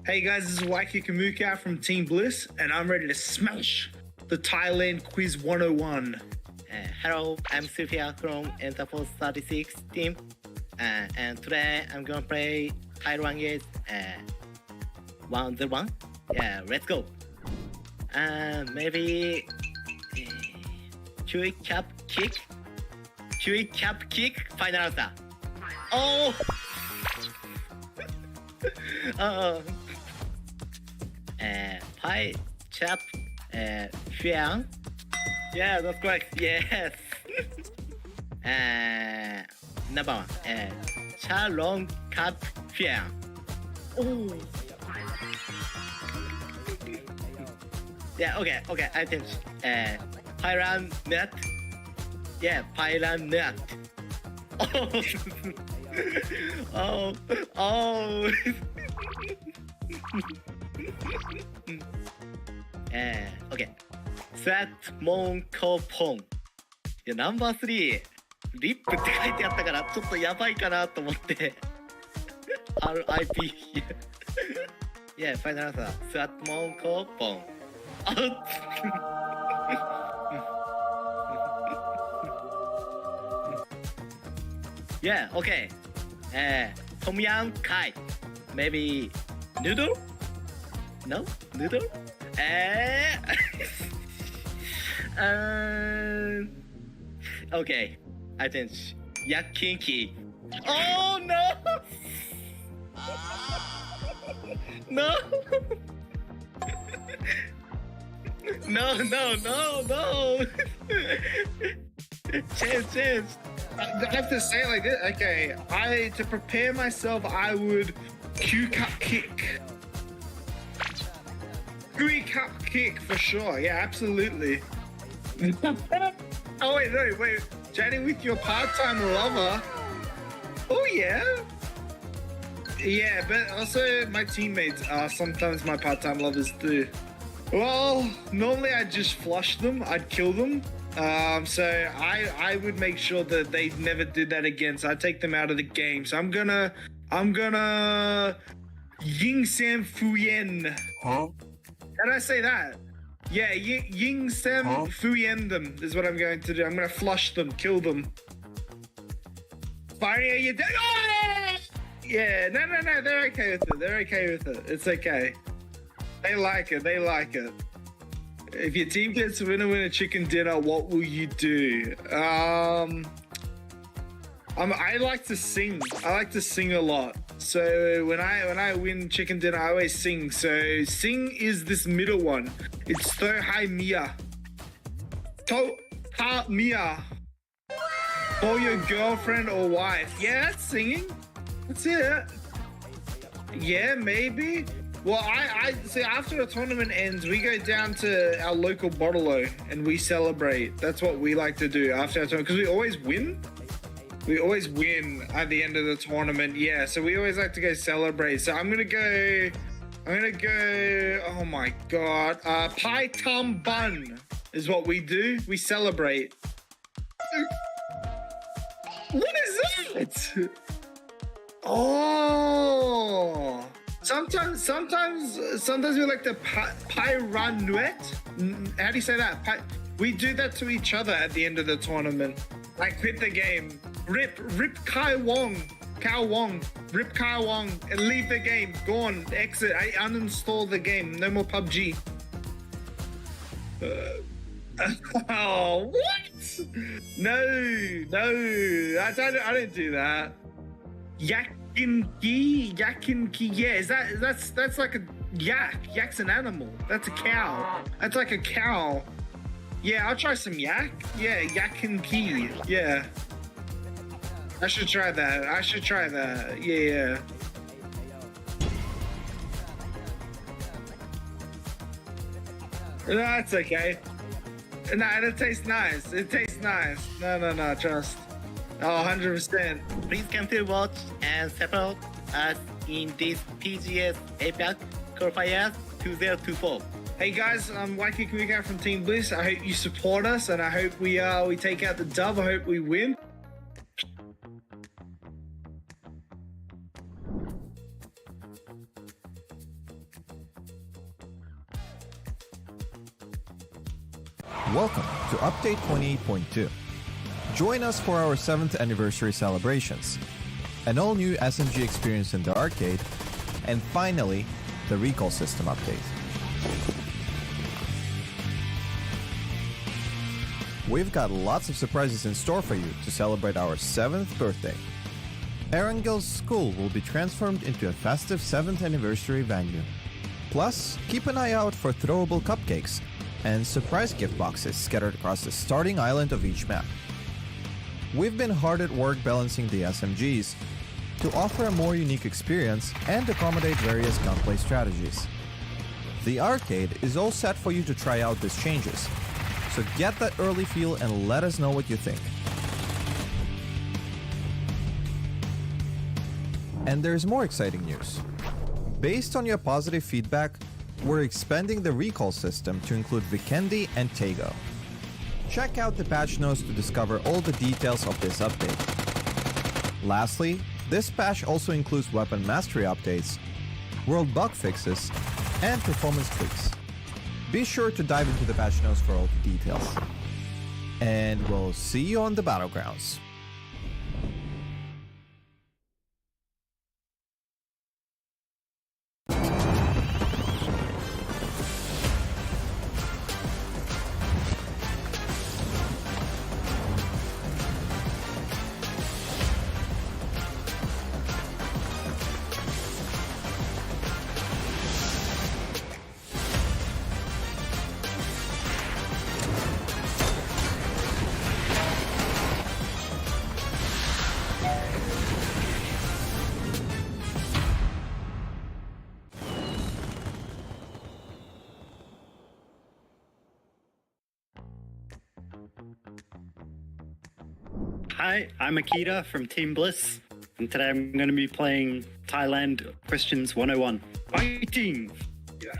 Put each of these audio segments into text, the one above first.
Hey guys, this is 𝐏𝐿𝐴 from Team Bliss, and I'm ready to smash the Thailand Quiz 101. Hello, I'm Sophia from Enterprise 36 team, and today I'm gonna play Thailand is 101. Yeah, let's go. Maybe 𝐏𝐿𝐴 final answer. Oh. Pie chap Xiang. Yeah, that's correct. Yes. Number one. Cha Long Cat Xiang. Oh. Yeah. Okay. I think. Pyran Net. Yeah, Pyran Net. Oh. Okay. That Monkopong. いや、ナンバー3、リップって書いてあったから、ちょっとやばいかなと思って。RIP。Yeah, final answer. That Monkopong. Yeah, okay. Tom Yum Kai. Maybe noodle? No? Noodle? Okay. I think Yakinki. Oh no! No! No! Chance. I have to say it like this. Okay, to prepare myself, I would kick. Kick for sure. Yeah, absolutely. Oh wait. Chatting with your part-time lover. Oh yeah. Yeah, but also my teammates are sometimes my part-time lovers too. Well, normally I'd just flush them. I'd kill them. So I would make sure that they never did that again. So I take them out of the game. So I'm gonna Ying Sam Fuyen. Huh? How did I say that? Yeah, Ying Sam Fuyen them is what I'm going to do. I'm gonna flush them, kill them. Fire you dead. Oh! Yeah, no, they're okay with it. It's okay. They like it. If your team gets winner chicken dinner, what will you do? I like to sing. I like to sing a lot. So when I win chicken dinner, I always sing. So sing is this middle one. It's To Hai Mia. To Ha Mia. For your girlfriend or wife. Yeah, that's singing. That's it. Yeah, maybe. Well, I see, after the tournament ends, we go down to our local bottle-o and we celebrate. That's what we like to do after our tournament, because we always win. We always win at the end of the tournament, yeah. So we always like to go celebrate. So I'm gonna go, oh my God. Pai Tam Bun is what we do. We celebrate. What is that? Oh. Sometimes we like to pyranuet. How do you say that? We do that to each other at the end of the tournament. I quit the game. Rip Kai Wong, rip Kai Wong, and leave the game. Gone, exit. I uninstall the game. No more PUBG. Oh, what? No, I don't do that. Yakinki, yeah, that's like a yak. Yak's an animal. That's a cow. That's like a cow. Yeah, I'll try some yak. Yeah, yakinki. Yeah. I should try that. Yeah. No, that's okay. Nah, it tastes nice. No, trust. Oh, 100%. Please come to watch and support us in this PGS APAC qualifiers 2024. Hey guys, I'm 𝐏𝐿𝐴 from Team Bliss. I hope you support us, and I hope we take out the dub. I hope we win. Welcome to Update 28.2. Join us for our 7th anniversary celebrations, an all-new SMG experience in the arcade, and finally, the recall system update. We've got lots of surprises in store for you to celebrate our 7th birthday. Erangel's school will be transformed into a festive 7th anniversary venue. Plus, keep an eye out for throwable cupcakes and surprise gift boxes scattered across the starting island of each map. We've been hard at work balancing the SMGs to offer a more unique experience and accommodate various gunplay strategies. The arcade is all set for you to try out these changes, so get that early feel and let us know what you think. And there's more exciting news. Based on your positive feedback, we're expanding the recall system to include Vikendi and Tego. Check out the patch notes to discover all the details of this update. Lastly, this patch also includes weapon mastery updates, world bug fixes, and performance tweaks. Be sure to dive into the patch notes for all the details. And we'll see you on the battlegrounds. Hi, I'm Akita from Team Bliss, and today I'm going to be playing Thailand Questions 101. Fighting!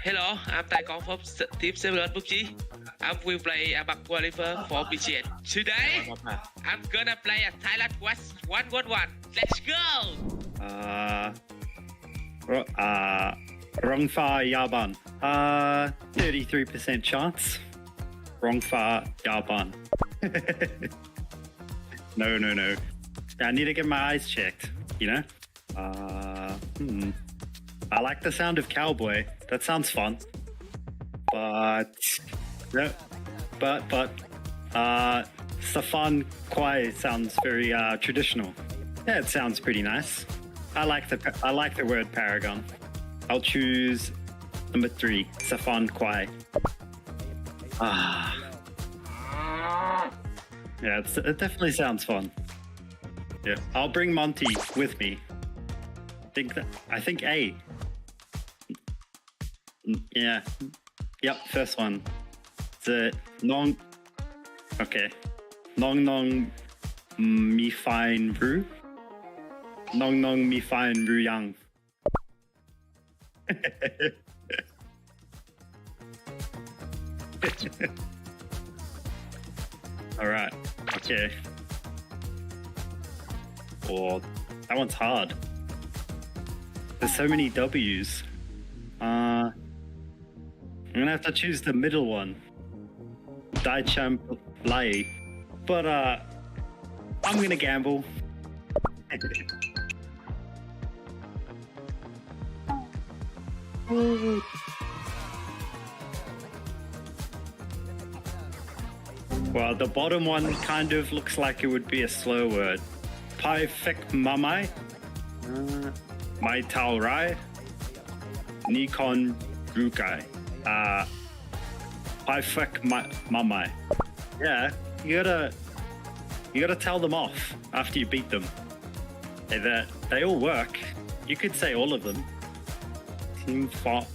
Hello, I'm Tài Con from Team Cerberus PUBG. I will play APAC qualifier for PGN. Today, I'm gonna play a Thailand Quest 111. Let's go! Rongfa Yaban. 33% chance. Rongfa Yaban. No. I need to get my eyes checked, you know? I like the sound of cowboy. That sounds fun. But Safan Kwai sounds very traditional. Yeah, it sounds pretty nice. I like the word paragon. I'll choose number 3, Safan Kwai. Yeah, it definitely sounds fun. Yeah, I'll bring Monty with me. I think A. Yeah. Yep, first one. The Nong. Okay. Nong Mi Fine Ru. Nong Mi Fine Ru Yang. All right. Okay. Oh, that one's hard. There's so many W's. I'm gonna have to choose the middle one. Dai Champ Lai. But I'm gonna gamble. Well, the bottom one kind of looks like it would be a slur word. Pai Fek Mamai. Mai Tao Rai. Nikon Rukai. Pai Fek Mamai. Yeah, you gotta tell them off after you beat them. They all work. You could say all of them. Team Fom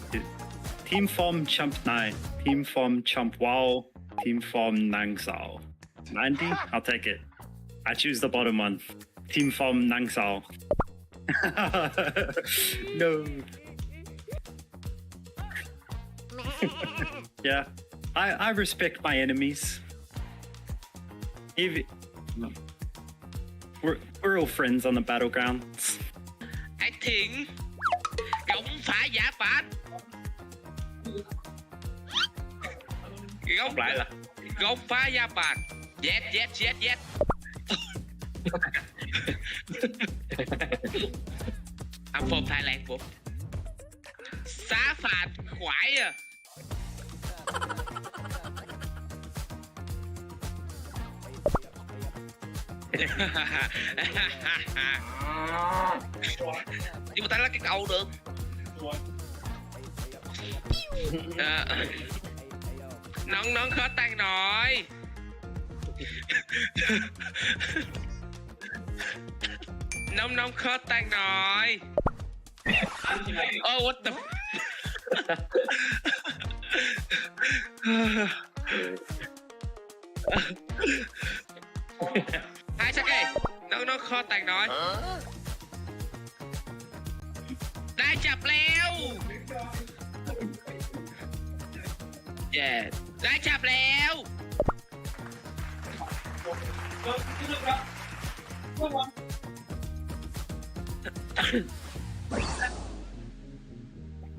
Chump Nai. Team Fom Chump Wow. Team Fom Nang Sao. 90? I'll take it. I choose the bottom one. Team Fom Nang Sao. No. Yeah. I respect my enemies. We're all friends on the battlegrounds. I think Gông phá giả phạt. Gông lại là Go far Japan. Yes. I'm from Thailand, bro. Xá phạt quải à. Nhưng mà ta là cái câu được. Nón khó tan nổi. Nông khó tan nổi. Oh, what the Hai sắc ơi, nó khó tan nổi. Đã chập leo. Yeah, đã chập leo.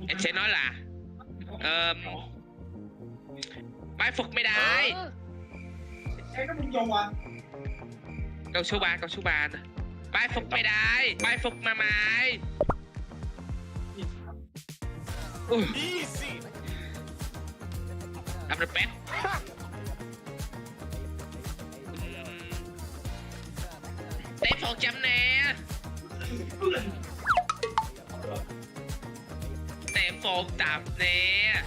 Em sẽ nói là bái phục mày đại. Câu số 3 nè. Bái phục mày đại. Bái phục mà mày. I'm the best. Tem 100 nè. Tem 100 nè.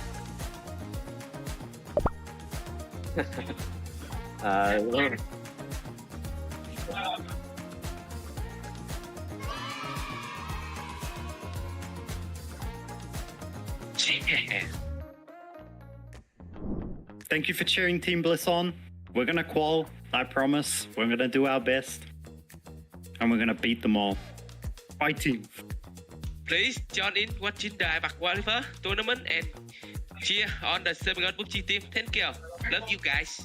Thank you for cheering Team Bliss on. We're gonna qual, I promise. We're gonna do our best. And we're gonna beat them all. Fighting. Please join in watching the APAC Qualifier tournament and cheer on the Cerberus PUBG team. Thank you. Love you guys.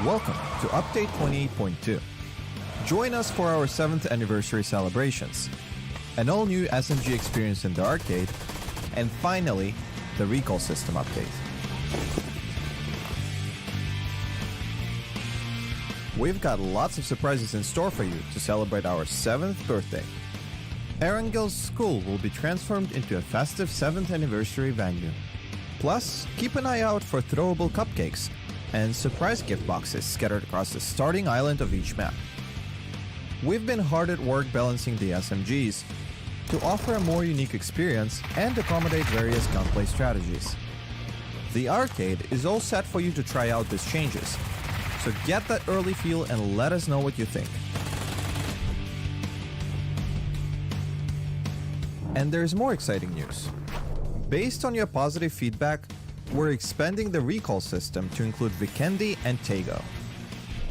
Welcome to Update 28.2. Join us for our 7th anniversary celebrations, an all-new SMG experience in the arcade, and finally, the recall system update. We've got lots of surprises in store for you to celebrate our 7th birthday. 𝐏𝐆𝐒 School will be transformed into a festive 7th anniversary venue. Plus, keep an eye out for throwable cupcakes and surprise gift boxes scattered across the starting island of each map. We've been hard at work balancing the SMGs to offer a more unique experience and accommodate various gunplay strategies. The arcade is all set for you to try out these changes, so get that early feel and let us know what you think. And there's more exciting news. Based on your positive feedback, we're expanding the recall system to include Vikendi and Tego.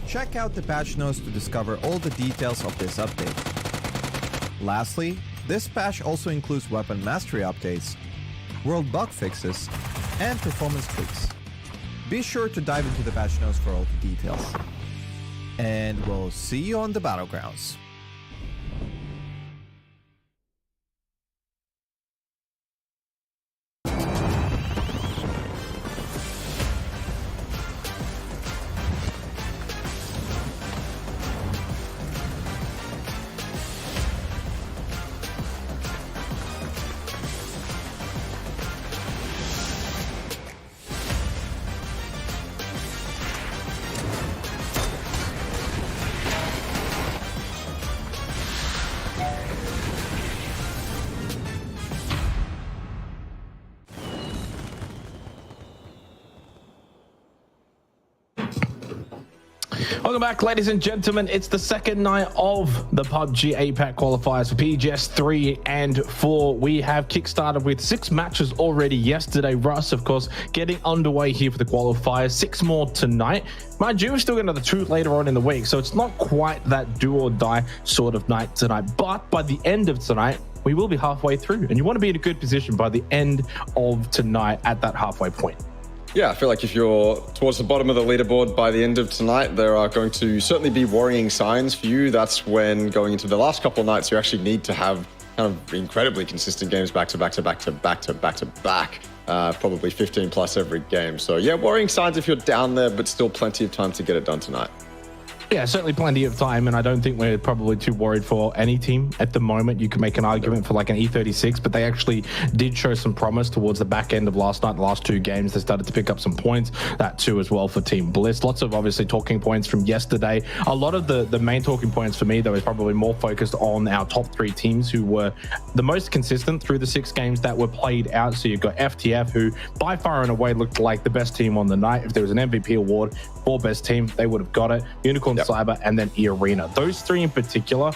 Check out the patch notes to discover all the details of this update. Lastly, this patch also includes weapon mastery updates, world bug fixes, and performance tweaks. Be sure to dive into the patch notes for all the details. And we'll see you on the battlegrounds. Welcome back, ladies and gentlemen. It's the second night of the PUBG APAC qualifiers for PGS 3 and 4. We have kickstarted with 6 matches already yesterday. Russ, of course, getting underway here for the qualifiers. 6 more tonight. Mind you, we're still got another 2 later on in the week, so it's not quite that do or die sort of night tonight. But by the end of tonight, we will be halfway through, and you want to be in a good position by the end of tonight at that halfway point. Yeah, I feel like if you're towards the bottom of the leaderboard by the end of tonight, there are going to certainly be worrying signs for you. That's when going into the last couple of nights, you actually need to have kind of incredibly consistent games back to back to back to back to back to back. Probably 15 plus every game. So yeah, worrying signs if you're down there, but still plenty of time to get it done tonight. Yeah, certainly plenty of time, and I don't think we're probably too worried for any team at the moment. You can make an argument for like an E36, but they actually did show some promise towards the back end of last night. The last 2 games, they started to pick up some points. That too as well for Team Bliss. Lots of obviously talking points from yesterday. A lot of the main talking points for me, though, is probably more focused on our top 3 teams who were the most consistent through the 6 games that were played out. So you've got FTF, who by far and away looked like the best team on the night. If there was an MVP award for best team, they would have got it. Unicorn, Cyber, and then eArena. Those 3 in particular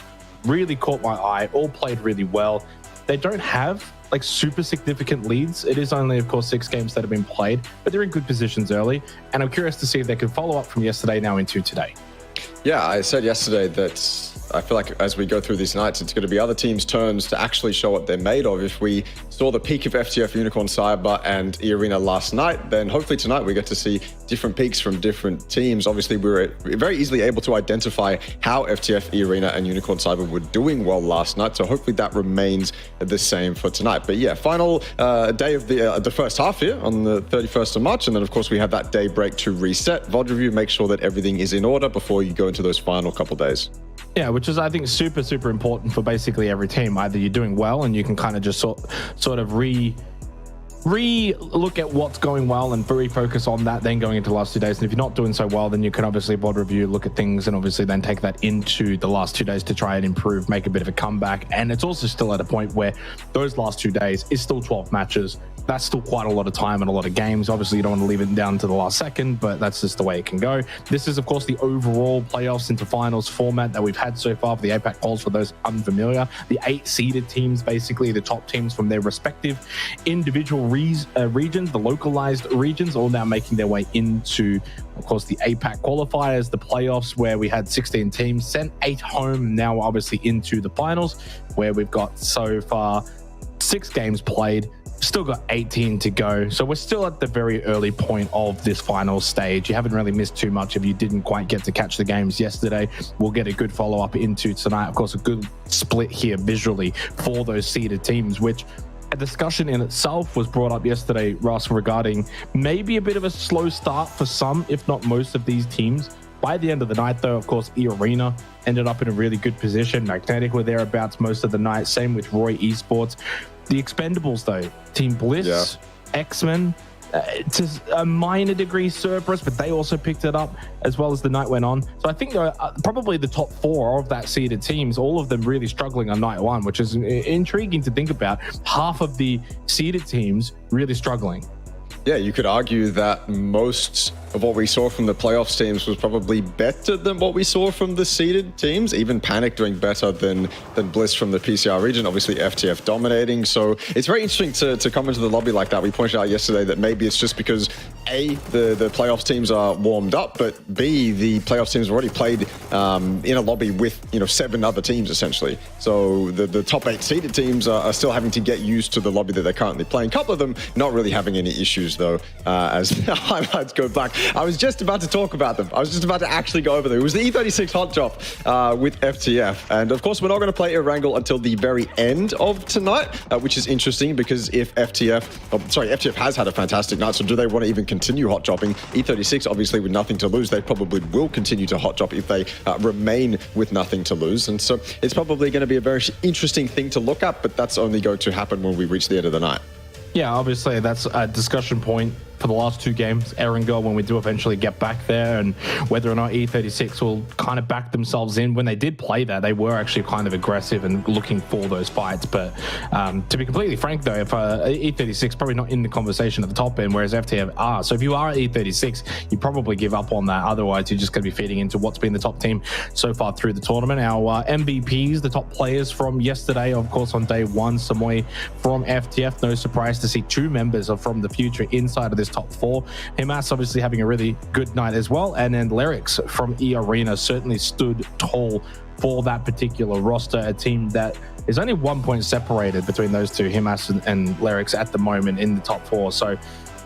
really caught my eye. All played really well. They don't have like super significant leads. It is only, of course, 6 games that have been played, but they're in good positions early. And I'm curious to see if they can follow up from yesterday now into today. Yeah, I said yesterday that I feel like as we go through these nights, it's going to be other teams' turns to actually show what they're made of. If we saw the peak of FTF, Unicorn, Cyber, and eArena last night, then hopefully tonight we get to see different peaks from different teams. Obviously, we were very easily able to identify how FTF, eArena, and Unicorn, Cyber were doing well last night. So hopefully that remains the same for tonight. But yeah, final day of the first half here on the 31st of March. And then, of course, we have that day break to reset. VOD review, make sure that everything is in order before you go into those final couple days. Yeah, which is, I think, super, super important for basically every team. Either you're doing well and you can kind of just sort of look at what's going well and refocus on that, then going into the last 2 days. And if you're not doing so well, then you can obviously VOD review, look at things, and obviously then take that into the last 2 days to try and improve, make a bit of a comeback. And it's also still at a point where those last 2 days is still 12 matches. That's still quite a lot of time and a lot of games. Obviously, you don't want to leave it down to the last second, but that's just the way it can go. This is, of course, the overall playoffs into finals format that we've had so far for the APAC quals. For those unfamiliar, the 8 seeded teams, basically the top teams from their respective individual regions, the localized regions, all now making their way into, of course, the APAC qualifiers, the playoffs, where we had 16 teams, sent 8 home, now obviously into the finals, where we've got so far 6 games played. Still got 18 to go. So we're still at the very early point of this final stage. You haven't really missed too much if you didn't quite get to catch the games yesterday. We'll get a good follow-up into tonight. Of course, a good split here visually for those seeded teams, which a discussion in itself was brought up yesterday, Russ, regarding maybe a bit of a slow start for some, if not most of these teams. By the end of the night, though, of course, eArena ended up in a really good position. Magnetic were thereabouts most of the night. Same with Roy Esports. The Expendables, though, Team Bliss, X-Men, to a minor degree Cerberus, but they also picked it up as well as the night went on. So I think probably the top 4 of that seeded teams, all of them really struggling on night 1, which is intriguing to think about. Half of the seeded teams really struggling. Yeah, you could argue that most of what we saw from the playoffs teams was probably better than what we saw from the seeded teams. Even Panic doing better than Bliss from the PCR region. Obviously, FTF dominating. So it's very interesting to come into the lobby like that. We pointed out yesterday that maybe it's just because A, the playoffs teams are warmed up, but B, the playoffs teams have already played in a lobby with 7 other teams essentially. So the top 8 seeded teams are still having to get used to the lobby that they're currently playing. A couple of them not really having any issues though, as the highlights go back. I was just about to talk about them. I was just about to actually go over them. It was the E36 hot drop with FTF. And of course, we're not going to play eRangle until the very end of tonight, which is interesting because if FTF has had a fantastic night, so do they want to even continue hot dropping? E36, obviously, with nothing to lose, they probably will continue to hot drop if they remain with nothing to lose. And so it's probably going to be a very interesting thing to look at, but that's only going to happen when we reach the end of the night. Yeah, obviously, that's a discussion point for the last 2 games, Erangel, when we do eventually get back there, and whether or not E36 will kind of back themselves in. When they did play that, they were actually kind of aggressive and looking for those fights. But to be completely frank, though, if E36 probably not in the conversation at the top end, whereas FTF are. So if you are at E36, you probably give up on that. Otherwise, you're just going to be feeding into what's been the top team so far through the tournament. Our MVPs, the top players from yesterday, of course, on day 1, Samoy from FTF. No surprise to see 2 members are from the future inside of this top 4. 𝐏𝐆𝐒 obviously having a really good night as well, and then 𝐿𝑒𝑟𝑖𝑥 from eArena certainly stood tall for that particular roster, a team that is only 1 point separated between those two, 𝐏𝐼𝑒 and 𝐿𝑒𝑟𝑖𝑥 at the moment in the top 4. So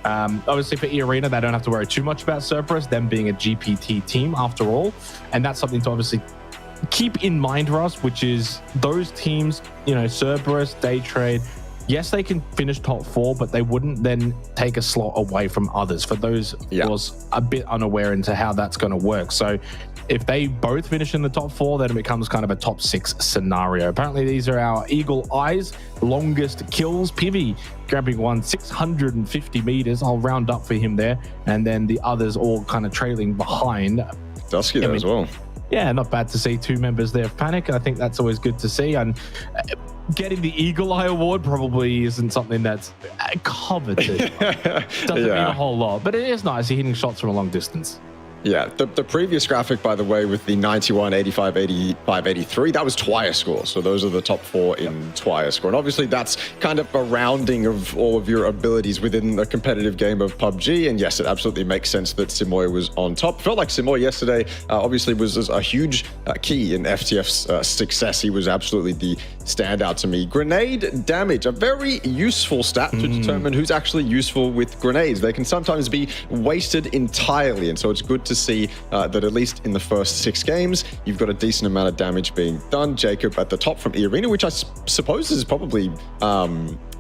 obviously for eArena, they don't have to worry too much about Cerberus, them being a GPT team after all, and that's something to obviously keep in mind, Russ, which is those teams, you know, Cerberus, Daytrade, yes, they can finish top 4, but they wouldn't then take a slot away from others. For those, was a bit unaware into how that's going to work. So if they both finish in the top 4, then it becomes kind of a top 6 scenario. Apparently, these are our Eagle Eyes longest kills. Pivy grabbing one 650 meters. I'll round up for him there. And then the others all kind of trailing behind. Dusky there as well. Yeah, not bad to see 2 members there of Panic. I think that's always good to see. And getting the Eagle Eye award probably isn't something that's coveted. Doesn't mean a whole lot, but it is nice. You're hitting shots from a long distance. Yeah, the previous graphic, by the way, with the 91, 85, 85, 83, that was Twire score. So those are the top 4 in Twire score. And obviously that's kind of a rounding of all of your abilities within the competitive game of PUBG. And yes, it absolutely makes sense that Simoy was on top. Felt like Simoy yesterday obviously was a huge key in FTF's success. He was absolutely the standout to me. Grenade damage, a very useful stat to determine who's actually useful with grenades. They can sometimes be wasted entirely. And so it's good to see that at least in the first 6 games, you've got a decent amount of damage being done. Jacob at the top from eArena, which I suppose is probably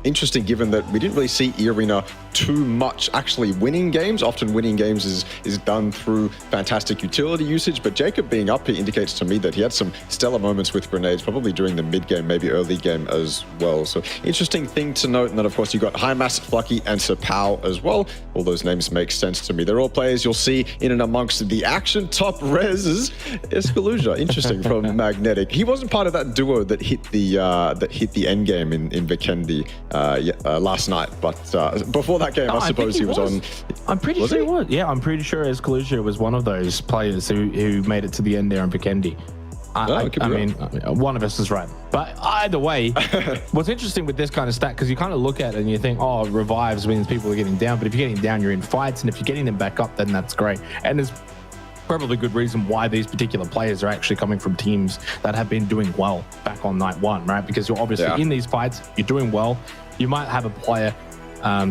interesting given that we didn't really see eArena too much actually winning games. Often winning games is done through fantastic utility usage, but Jacob being up here indicates to me that he had some stellar moments with grenades, probably during the mid game, maybe early game as well. So interesting thing to note. And then of course you got Highmass, Flucky and Sapao as well. All those names make sense to me. They're all players you'll see in and amongst the action. Top res 𝐿𝐴, interesting from Magnetic. He wasn't part of that duo that hit the end game in Vikendi last night, but before that game, I suppose he was on. I'm pretty sure he was. Yeah, I'm pretty sure 𝐿𝐴 was one of those players who made it to the end there in Vikendi. I mean, one of us is right. But either way, what's interesting with this kind of stat, because you kind of look at it and you think, oh, revives means people are getting down. But if you're getting down, you're in fights. And if you're getting them back up, then that's great. And there's probably good reason why these particular players are actually coming from teams that have been doing well back on night 1, right? Because you're obviously in these fights, you're doing well. You might have a player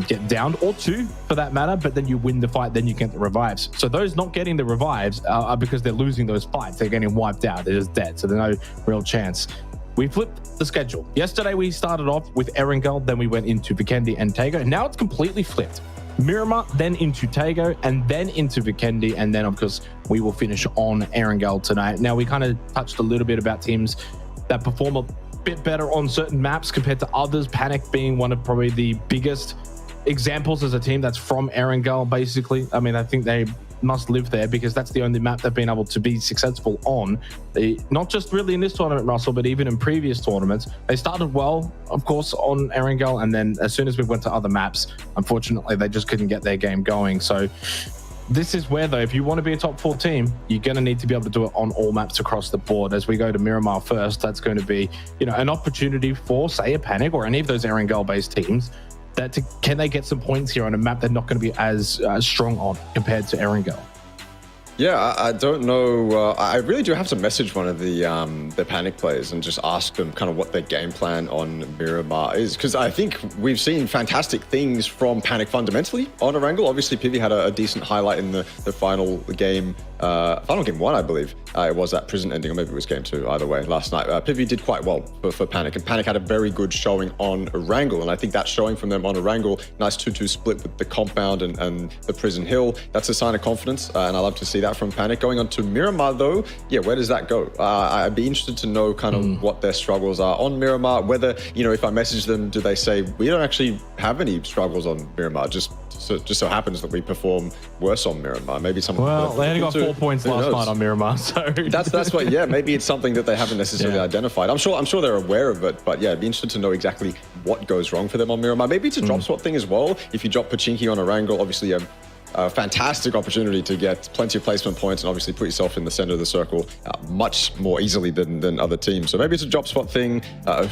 get downed, or 2 for that matter, but then you win the fight, then you get the revives. So those not getting the revives are because they're losing those fights. They're getting wiped out. They're just dead. So there's no real chance. We flipped the schedule. Yesterday, we started off with 𝐿𝐴, then we went into Vikendi and Taego. Now it's completely flipped. Miramar, then into Taego, and then into Vikendi, and then of course we will finish on 𝐿𝐴 tonight. Now we kind of touched a little bit about teams that perform a bit better on certain maps compared to others. Panic being one of probably the biggest examples as a team that's from 𝐿𝐴, basically. I mean, I think they must live there because that's the only map they've been able to be successful on. Not just really in this tournament, Russell, but even in previous tournaments. They started well, of course, on 𝐿𝐴, and then as soon as we went to other maps, unfortunately, they just couldn't get their game going. So this is where, though, if you want to be a top 4 team, you're going to need to be able to do it on all maps across the board. As we go to Miramar first, that's going to be, you know, an opportunity for, say, a Panic or any of those 𝐿𝐴-based teams. Can they get some points here on a map they're not going to be as strong on compared to 𝐿𝐴? Yeah, I don't know. I really do have to message one of the Panic players and just ask them kind of what their game plan on Miramar is, because I think we've seen fantastic things from Panic fundamentally on 𝐿𝐴. Obviously, Pivy had a decent highlight in the final game. Final game 1, I believe. It was that prison ending, or maybe it was game 2, either way, last night. Pivy did quite well for Panic, and Panic had a very good showing on 𝐿𝐴, and I think that showing from them on 𝐿𝐴, nice 2-2 split with the compound and the prison hill, that's a sign of confidence, and I love to see that from Panic. Going on to Miramar, though, yeah, where does that go? I'd be interested to know kind of what their struggles are on Miramar, whether, you know, if I message them, do they say, we don't actually have any struggles on Miramar, just so happens that we perform worse on Miramar. Maybe something. Well, they only got 4 points last night on Miramar, so that's what. Yeah, maybe it's something that they haven't necessarily identified. I'm sure they're aware of it, but yeah, it'd be interested to know exactly what goes wrong for them on Miramar. Maybe it's a drop spot thing as well. If you drop Pachinki on 𝐿𝐴, obviously a fantastic opportunity to get plenty of placement points and obviously put yourself in the center of the circle much more easily than other teams. So maybe it's a drop spot thing,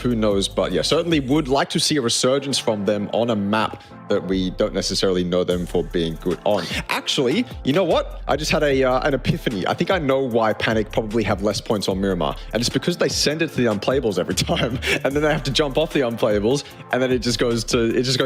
who knows? But yeah, certainly would like to see a resurgence from them on a map that we don't necessarily know them for being good on. Actually, you know what? I just had an epiphany. I think I know why Panic probably have less points on Miramar, and it's because they send it to the unplayables every time, and then they have to jump off the unplayables, and then it just goes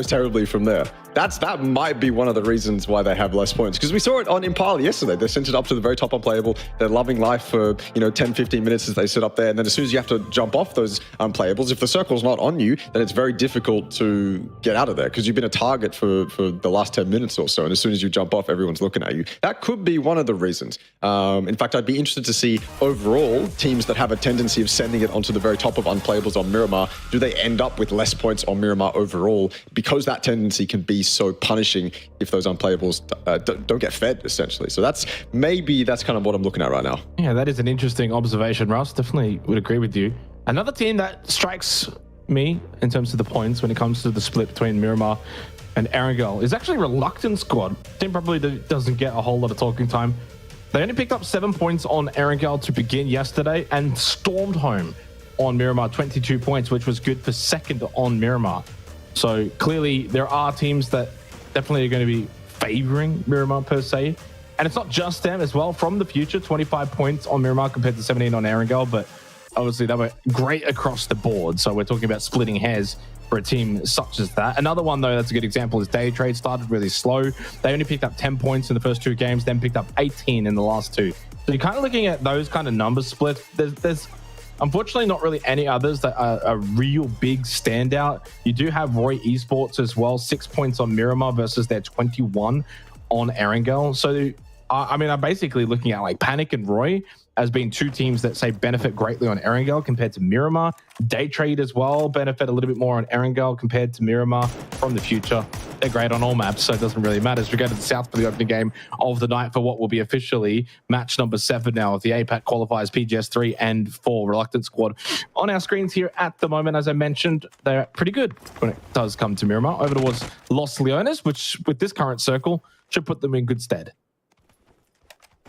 terribly from there. That might be one of the reasons why they have less points, because we saw it on Impala yesterday. They sent it up to the very top unplayable. They're loving life for 10-15 minutes as they sit up there, and then as soon as you have to jump off those unplayables, if the circle's not on you, then it's very difficult to get out of there because you've been a target for the last 10 minutes or so, and as soon as you jump off, everyone's looking at you. That could be one of the reasons. In fact, I'd be interested to see overall teams that have a tendency of sending it onto the very top of unplayables on Miramar, do they end up with less points on Miramar overall, because that tendency can be so punishing if those unplayables don't get fed, essentially. So that's kind of what I'm looking at right now. Yeah, that is an interesting observation, Russ. Definitely would agree with you. Another team that strikes me in terms of the points when it comes to the split between Miramar and Erangel is actually Reluctant Squad. Team probably doesn't get a whole lot of talking time. They only picked up 7 points on Erangel to begin yesterday and stormed home on Miramar, 22 points, which was good for second on Miramar. So clearly there are teams that definitely are going to be favoring Miramar per se. And it's not just them as well. From the future, 25 points on Miramar compared to 17 on Erangel, but obviously they were great across the board. So we're talking about splitting hairs for a team such as that. Another one, though, that's a good example is Daytrade. Started really slow. They only picked up 10 points in the first 2 games, then picked up 18 in the last 2. So you're kind of looking at those kind of numbers split. There's unfortunately not really any others that are a real big standout. You do have Roy Esports as well, 6 points on Miramar versus their 21 on Erangel. So I mean, I'm basically looking at like Panic and Roy as being 2 teams that say benefit greatly on Erangel compared to Miramar. Daytrade as well benefit a little bit more on Erangel compared to Miramar from the future. They're great on all maps, so it doesn't really matter. As we go to the south for the opening game of the night for what will be officially match number 7 now of the APAC qualifiers, PGS 3 and 4 Reluctant Squad. On our screens here at the moment, as I mentioned, they're pretty good when it does come to Miramar. Over towards Los Leones, which with this current circle should put them in good stead.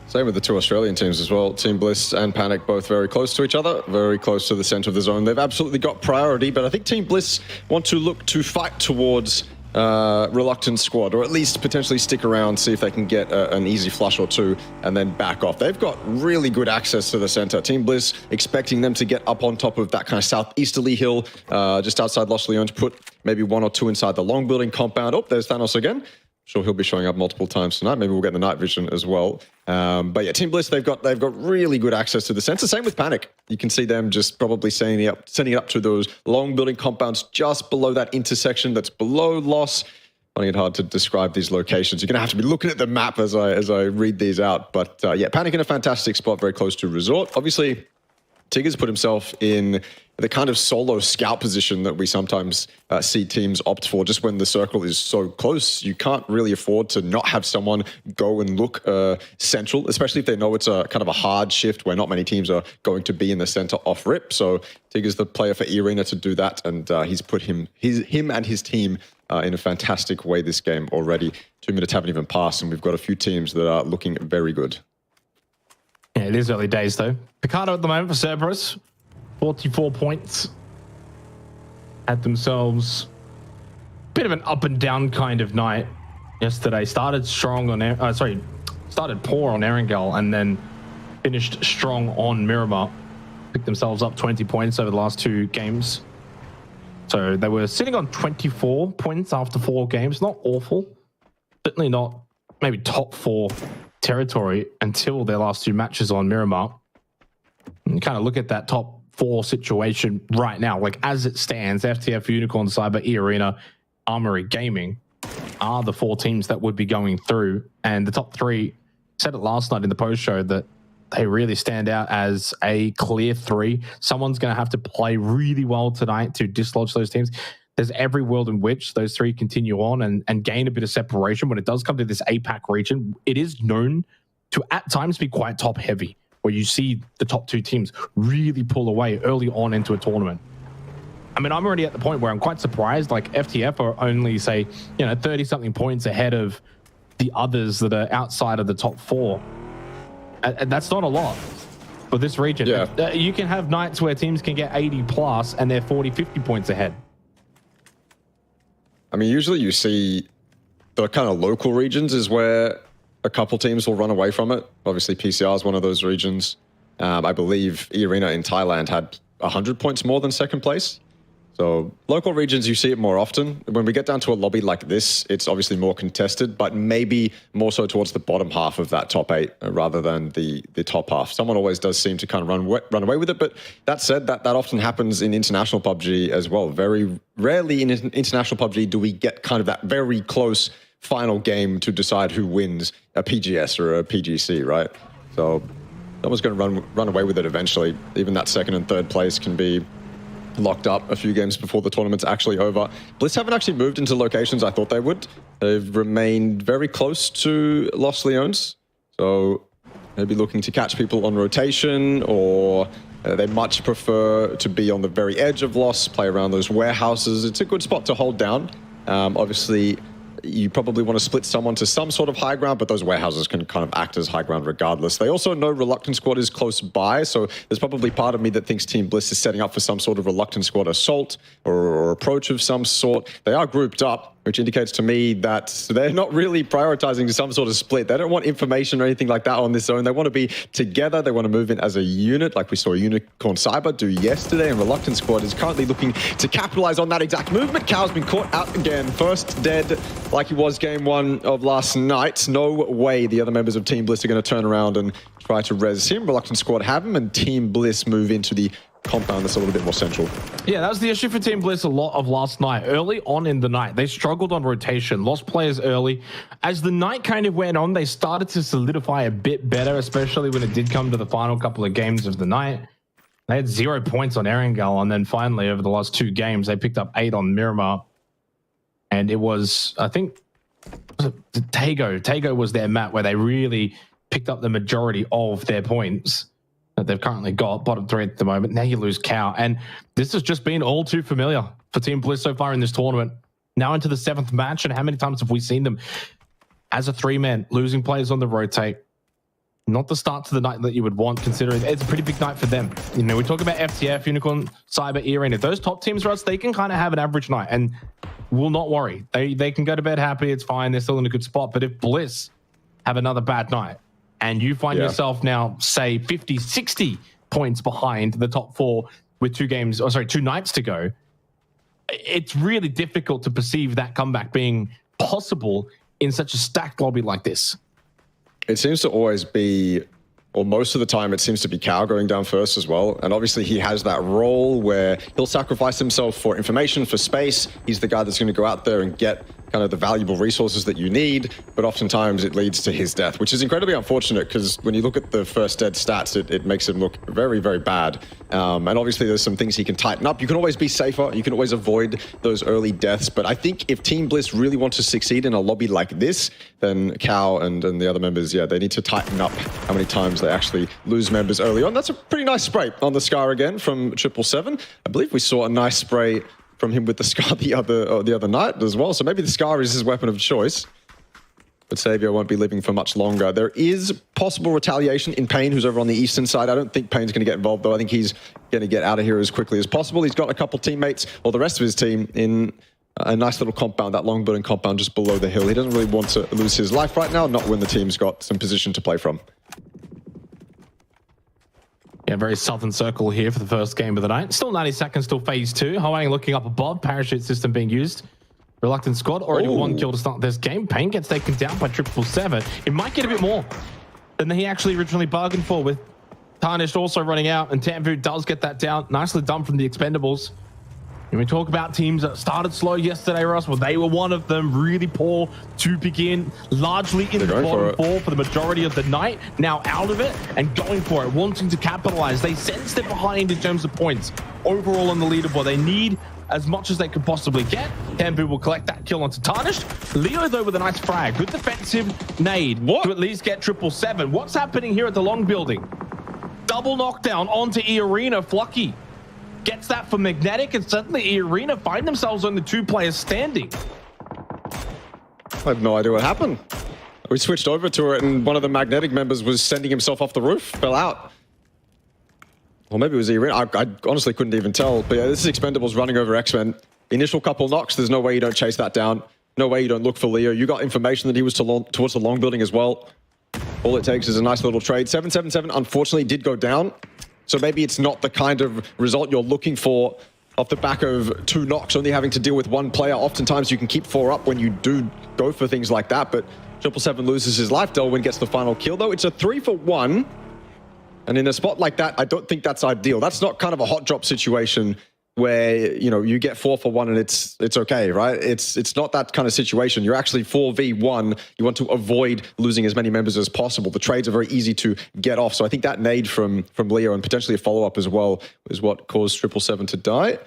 Same with the 2 Australian teams as well. Team Bliss and Panic both very close to each other, very close to the center of the zone. They've absolutely got priority, but I think Team Bliss want to look to fight towards Reluctant Squad, or at least potentially stick around, see if they can get an easy flush or 2 and then back off. They've got really good access to the center. Team Bliss expecting them to get up on top of that kind of southeasterly hill just outside Los Leones, put maybe 1 or 2 inside the long building compound. Oh, there's Thanos again. Sure, he'll be showing up multiple times tonight. Maybe we'll get the night vision as well. But yeah, Team Bliss, they've got really good access to the center. Same with Panic. You can see them just probably sending it up to those long building compounds just below that intersection that's below Loss. Finding it hard to describe these locations. You're going to have to be looking at the map as I read these out. But yeah, Panic in a fantastic spot, very close to Resort. Obviously, Tigger's put himself in the kind of solo scout position that we sometimes see teams opt for. Just when the circle is so close, you can't really afford to not have someone go and look central, especially if they know it's a kind of a hard shift where not many teams are going to be in the center off rip. So Tigger's the player for eArena to do that, and he's put him and his team in a fantastic way this game already. 2 minutes haven't even passed, and we've got a few teams that are looking very good. Yeah, it is early days though. Picardo at the moment for Cerberus, 44 points. Had themselves a bit of an up and down kind of night yesterday. Started strong on, started poor on Erangel and then finished strong on Miramar. Picked themselves up 20 points over the last 2 games. So they were sitting on 24 points after 4 games. Not awful. Certainly not maybe top 4 territory until their last 2 matches on Miramar. And you kind of look at that top 4 situation right now, like as it stands, FTF, Unicorn, Cyber, eArena, Armory, Gaming are the 4 teams that would be going through. And the top 3, said it last night in the post show that they really stand out as a clear 3. Someone's going to have to play really well tonight to dislodge those teams. There's every world in which those 3 continue on and gain a bit of separation. When it does come to this APAC region, it is known to at times be quite top heavy, where you see the top 2 teams really pull away early on into a tournament. I mean, I'm already at the point where I'm quite surprised, like FTF are only, say, 30-something points ahead of the others that are outside of the top 4. And that's not a lot for this region. Yeah. You can have nights where teams can get 80 plus and they're 40, 50 points ahead. I mean, usually you see the kind of local regions is where a couple teams will run away from it. Obviously, PCR is one of those regions. I believe eArena in Thailand had 100 points more than second place. So local regions, you see it more often. When we get down to a lobby like this, it's obviously more contested, but maybe more so towards the bottom half of that top 8 rather than the top half. Someone always does seem to kind of run away with it. But that said, that often happens in international PUBG as well. Very rarely in international PUBG do we get kind of that very close final game to decide who wins a PGS or a PGC, right? So someone's going to run away with it eventually. Even that second and third place can be locked up a few games before the tournament's actually over. Bliss haven't actually moved into locations I thought they would. They've remained very close to Los Leones. So maybe looking to catch people on rotation, or they much prefer to be on the very edge of Los, play around those warehouses. It's a good spot to hold down. Obviously, you probably want to split someone to some sort of high ground, but those warehouses can kind of act as high ground regardless. They also know Reluctant Squad is close by, so there's probably part of me that thinks Team Bliss is setting up for some sort of Reluctant Squad assault or approach of some sort. They are grouped up, which indicates to me that they're not really prioritizing some sort of split. They don't want information or anything like that on this zone. They want to be together. They want to move in as a unit, like we saw Unicorn Cyber do yesterday, and Reluctant Squad is currently looking to capitalize on that exact movement. 𝐏𝐆𝐒's been caught out again. First dead like he was game 1 of last night. No way the other members of Team Bliss are going to turn around and try to res him. Reluctant Squad have him, and Team Bliss move into the compound that's a little bit more central. Yeah, that was the issue for Team Bliss a lot of last night. Early on in the night, they struggled on rotation, lost players early. As the night kind of went on, they started to solidify a bit better, especially when it did come to the final couple of games of the night. They had 0 points on Erangel, and then finally, over the last 2 games, they picked up 8 on Miramar. And it was, I think, 𝐏𝐿𝐒 was their map where they really picked up the majority of their points that they've currently got, bottom 3 at the moment. Now you lose 𝐏𝐿𝐒, and this has just been all too familiar for Team Bliss so far in this tournament. Now into the 7th match, and how many times have we seen them as a 3-man, losing players on the rotate? Not the start to the night that you would want, considering it's a pretty big night for them. You know, we talk about FTF, Unicorn, Cyber, eArena. Those top teams, Russ, they can kind of have an average night, and will not worry. They can go to bed happy, it's fine, they're still in a good spot. But if Bliss have another bad night, and you find yourself now, say, 50, 60 points behind the top 4 with 2 nights to go, it's really difficult to perceive that comeback being possible in such a stacked lobby like this. It seems to always be, or most of the time, it seems to be 𝐏𝐿𝐒 going down first as well. And obviously he has that role where he'll sacrifice himself for information, for space. He's the guy that's going to go out there and get kind of the valuable resources that you need, but oftentimes it leads to his death, which is incredibly unfortunate, because when you look at the first dead stats, it makes him look very, very bad. And obviously there's some things he can tighten up. You can always be safer, you can always avoid those early deaths, but I think if Team Bliss really want to succeed in a lobby like this, then 𝐏𝐿𝐒 and the other members, they need to tighten up how many times they actually lose members early on. That's a pretty nice spray on the Scar again from 777. I believe we saw a nice spray from him with the Scar the other night as well. So maybe the Scar is his weapon of choice. But 𝐿𝐴𝑣𝑖𝑟 won't be living for much longer. There is possible retaliation in Pain, who's over on the eastern side. I don't think Pain's going to get involved, though. I think he's going to get out of here as quickly as possible. He's got a couple teammates, or the rest of his team, in a nice little compound, that long building compound just below the hill. He doesn't really want to lose his life right now, not when the team's got some position to play from. Yeah, very southern circle here for the first game of the night. Still 90 seconds till phase 2. Hwang looking up above. Parachute system being used. Reluctant Squad already 1 kill to start this game. Pain gets taken down by 777. It might get a bit more than he actually originally bargained for, with Tarnished also running out, and Tamvu does get that down. Nicely done from the Expendables. And we talk about teams that started slow yesterday, Russ. Well, they were one of them. Really poor to begin, largely in the bottom 4 for the majority of the night. Now out of it and going for it, wanting to capitalize. They sensed it behind in terms of points overall on the leaderboard. They need as much as they could possibly get. Tambu will collect that kill onto Tarnished. Leo, though, with a nice frag. Good defensive nade to at least get 777. What's happening here at the long building? Double knockdown onto eArena. Flucky gets that for Magnetic, and suddenly eArena find themselves only 2 players standing. I have no idea what happened. We switched over to it, and one of the Magnetic members was sending himself off the roof, fell out. Or maybe it was eArena. I honestly couldn't even tell. But yeah, this is Expendables running over X-Men. initial couple knocks, there's no way you don't chase that down. No way you don't look for Leo. You got information that he was towards the long building as well. All it takes is a nice little trade. 777 unfortunately did go down. So maybe it's not the kind of result you're looking for off the back of 2 knocks, only having to deal with 1 player. Oftentimes you can keep 4 up when you do go for things like that, but 777 loses his life. Delwyn gets the final kill though. It's a 3 for 1. And in a spot like that, I don't think that's ideal. That's not kind of a hot drop situation where, you know, you get 4 for 1 and it's okay, right? It's not that kind of situation. You're actually 4v1. You want to avoid losing as many members as possible. The trades are very easy to get off. So I think that nade from Leo and potentially a follow-up as well is what caused 777 to die.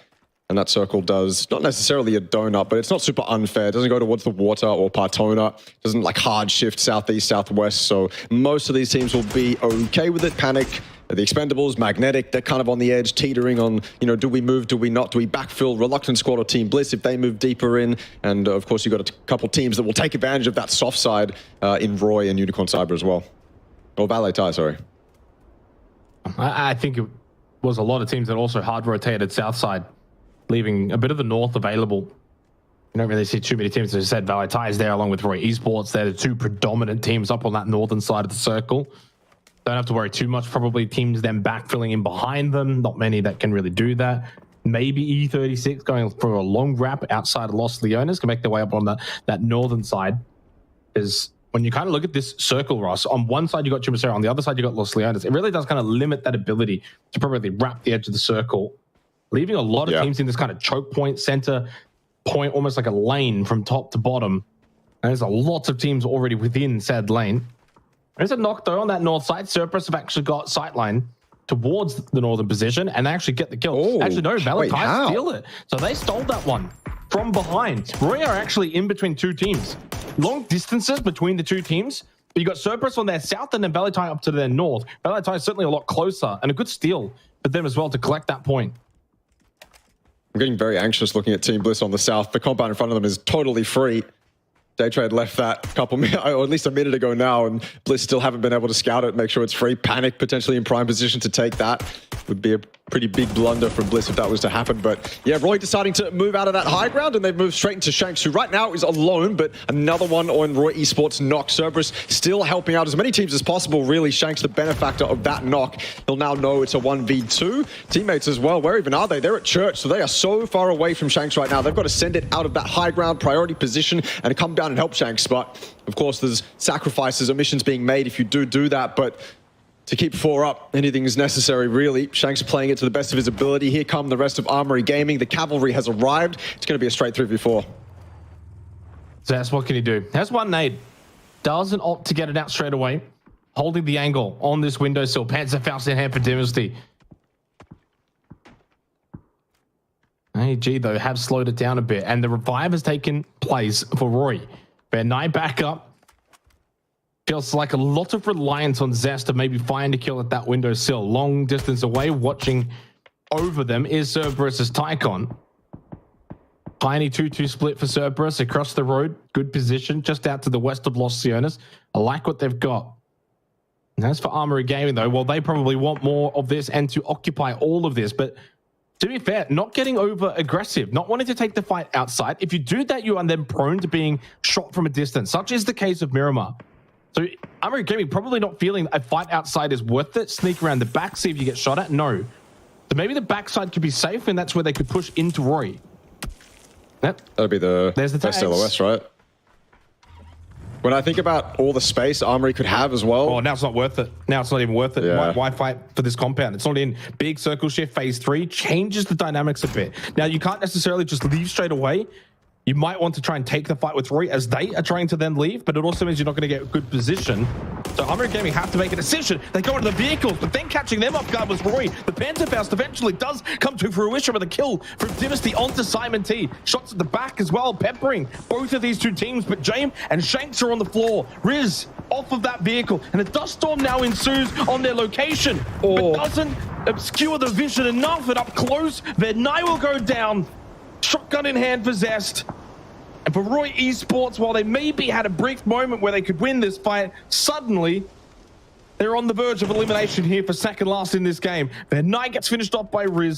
And that circle does not necessarily a donut, but it's not super unfair. It doesn't go towards the water or Partona. It doesn't like hard shift southeast, southwest. So most of these teams will be okay with it. Panic, the Expendables, Magnetic, they're kind of on the edge, teetering on, you know, do we move, do we not? Do we backfill Reluctant Squad or Team Bliss if they move deeper in? And of course, you've got a couple teams that will take advantage of that soft side in Roy and Unicorn Cyber as well. Or Valee Thai, sorry. I think it was a lot of teams that also hard rotated south side, leaving a bit of the north available. You don't really see too many teams. As I said, Valee Thai is there along with Roy Esports. They're the 2 predominant teams up on that northern side of the circle. Don't have to worry too much. Probably teams then backfilling in behind them. Not many that can really do that. Maybe E36 going for a long wrap outside of Los Leones can make their way up on that northern side. Is when you kind of look at this circle, Ross, on one side you got Chumacero, on the other side you got Los Leones. It really does kind of limit that ability to probably wrap the edge of the circle, leaving a lot of teams in this kind of choke point, center point, almost like a lane from top to bottom. And there's a lot of teams already within said lane. There's a knock though on that north side. Cerberus have actually got sightline towards the northern position and they actually get the kill. Oh, actually, no, Valee Thai how? steal it. So they stole that one from behind. Roy are actually in between 2 teams. Long distances between the 2 teams. But you got Cerberus on their south and then Valee Thai up to their north. Valee Thai is certainly a lot closer and a good steal for them as well to collect that point. I'm getting very anxious looking at Team Bliss on the south. The compound in front of them is totally free. Daytrade left that couple minutes, or at least a minute ago now, and Bliss still haven't been able to scout it, make sure it's free. Panic potentially in prime position to take that. Would be a pretty big blunder from Bliss if that was to happen. But yeah, Roy deciding to move out of that high ground, and they've moved straight into Xiec, who right now is alone, but another one on Roy Esports knock. Cerberus still helping out as many teams as possible, really. Xiec's the benefactor of that knock. He'll now know it's a 1v2. Teammates as well, where even are they? They're at church, so they are so far away from Xiec right now. They've got to send it out of that high ground priority position and come down and help Xiec. But of course, there's sacrifices, omissions being made if you do that, but to keep 4 up, anything is necessary, really. Xiec's playing it to the best of his ability. Here come the rest of Armory Gaming. The cavalry has arrived. It's going to be a straight 3v4. Zest, what can he do? Has one nade. Doesn't opt to get it out straight away. Holding the angle on this windowsill. Panzerfaust in hand for Dynasty. AG, though, have slowed it down a bit. And the revive has taken place for Roy. Bernai back up. Feels like a lot of reliance on Zest to maybe find a kill at that windowsill. Long distance away, watching over them is Cerberus' Tycon. Tiny 2-2 split for Cerberus across the road. Good position, just out to the west of Los Leones. I like what they've got. And as for Armory Gaming, though, well, they probably want more of this and to occupy all of this. But to be fair, not getting over aggressive, not wanting to take the fight outside. If you do that, you are then prone to being shot from a distance, such is the case of Miramar. So Armory Gaming probably not feeling a fight outside is worth it. Sneak around the back, see if you get shot at. No. So maybe the backside could be safe, and that's where they could push into Roy. Yep. That'd be the There's the best tags. LOS, right? When I think about all the space Armory could have as well. Oh, now it's not worth it. Now it's not even worth it. Yeah. Why fight for this compound? It's not in. Big circle shift, phase 3 changes the dynamics a bit. Now, you can't necessarily just leave straight away. You might want to try and take the fight with Roy as they are trying to then leave, but it also means you're not going to get a good position. So Armory Gaming have to make a decision. They go into the vehicles, but then catching them off guard was Roy. The Panzerfaust eventually does come to fruition with a kill from Dynasty onto Simon T. Shots at the back as well, peppering both of these 2 teams, but James and Shanks are on the floor. Riz off of that vehicle, and a dust storm now ensues on their location, but doesn't obscure the vision enough, and up close, Vernai will go down. Shotgun in hand for Zest. And for Roy Esports, while they maybe had a brief moment where they could win this fight, suddenly they're on the verge of elimination here for second last in this game. Their night gets finished off by Riz.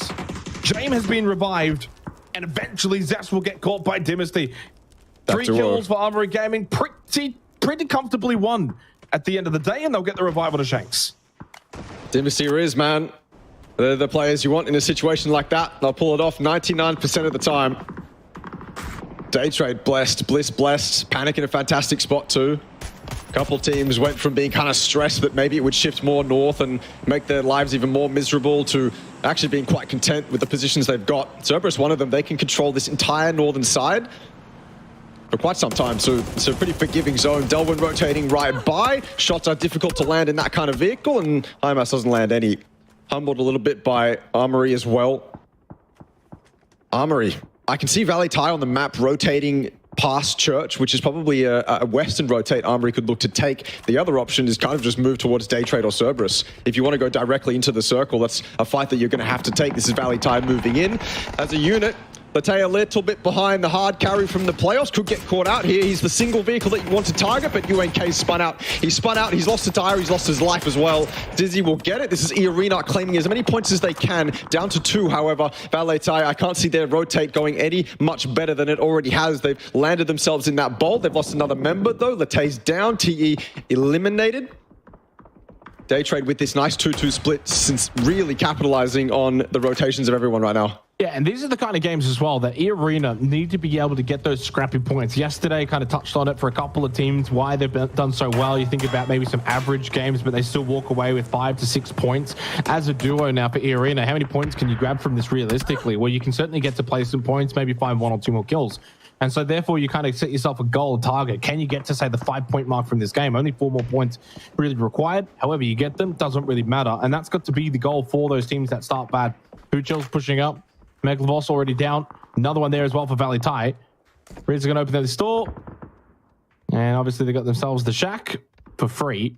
James has been revived. and eventually Zest will get caught by Dynasty. That 3 duo. kills for Armory Gaming, pretty comfortably won at the end of the day, and they'll get the revival to Shanks. Dynasty is, man. They're the players you want in a situation like that. They'll pull it off 99% of the time. Daytrade blessed, Bliss blessed, Panic in a fantastic spot too. A couple teams went from being kind of stressed that maybe it would shift more north and make their lives even more miserable to actually being quite content with the positions they've got. Cerberus, one of them, they can control this entire northern side for quite some time, so it's a pretty forgiving zone. Delwyn rotating right by. Shots are difficult to land in that kind of vehicle, and 𝐼𝐼𝐼 doesn't land any. Humbled a little bit by Armory as well. Armory. I can see Valee on the map rotating past Church, which is probably a western rotate Armory could look to take. The other option is kind of just move towards Daytrade or Cerberus. If you want to go directly into the circle, that's a fight that you're going to have to take. This is Valee moving in as a unit. Latay a little bit behind the hard carry from the playoffs. Could get caught out here. He's the single vehicle that you want to target, but 𝐿𝐴 spun out. He's spun out. He's lost a tire. He's lost his life as well. Dizzy will get it. This is eArena claiming as many points as they can. Down to 2, however. Valee, I can't see their rotate going any much better than it already has. They've landed themselves in that bowl. They've lost another member, though. Latay's down. TE eliminated. Daytrade with this nice 2-2 split, since really capitalizing on the rotations of everyone right now. Yeah, and these are the kind of games as well that eArena need to be able to get those scrappy points. Yesterday kind of touched on it for a couple of teams, why they've done so well. You think about maybe some average games, but they still walk away with 5 to 6 points. As a duo now for eArena, how many points can you grab from this realistically? Well, you can certainly get to play some points, maybe find 1 or 2 more kills. And so therefore you kind of set yourself a goal, a target. Can you get to, say, the 5-point mark from this game? Only 4 more points really required. However you get them, doesn't really matter. And that's got to be the goal for those teams that start bad. 𝐿𝐴's pushing up. 𝐿𝐴 already down. Another one there as well for Valee. Riz are going to open the store. And obviously they got themselves the shack for free.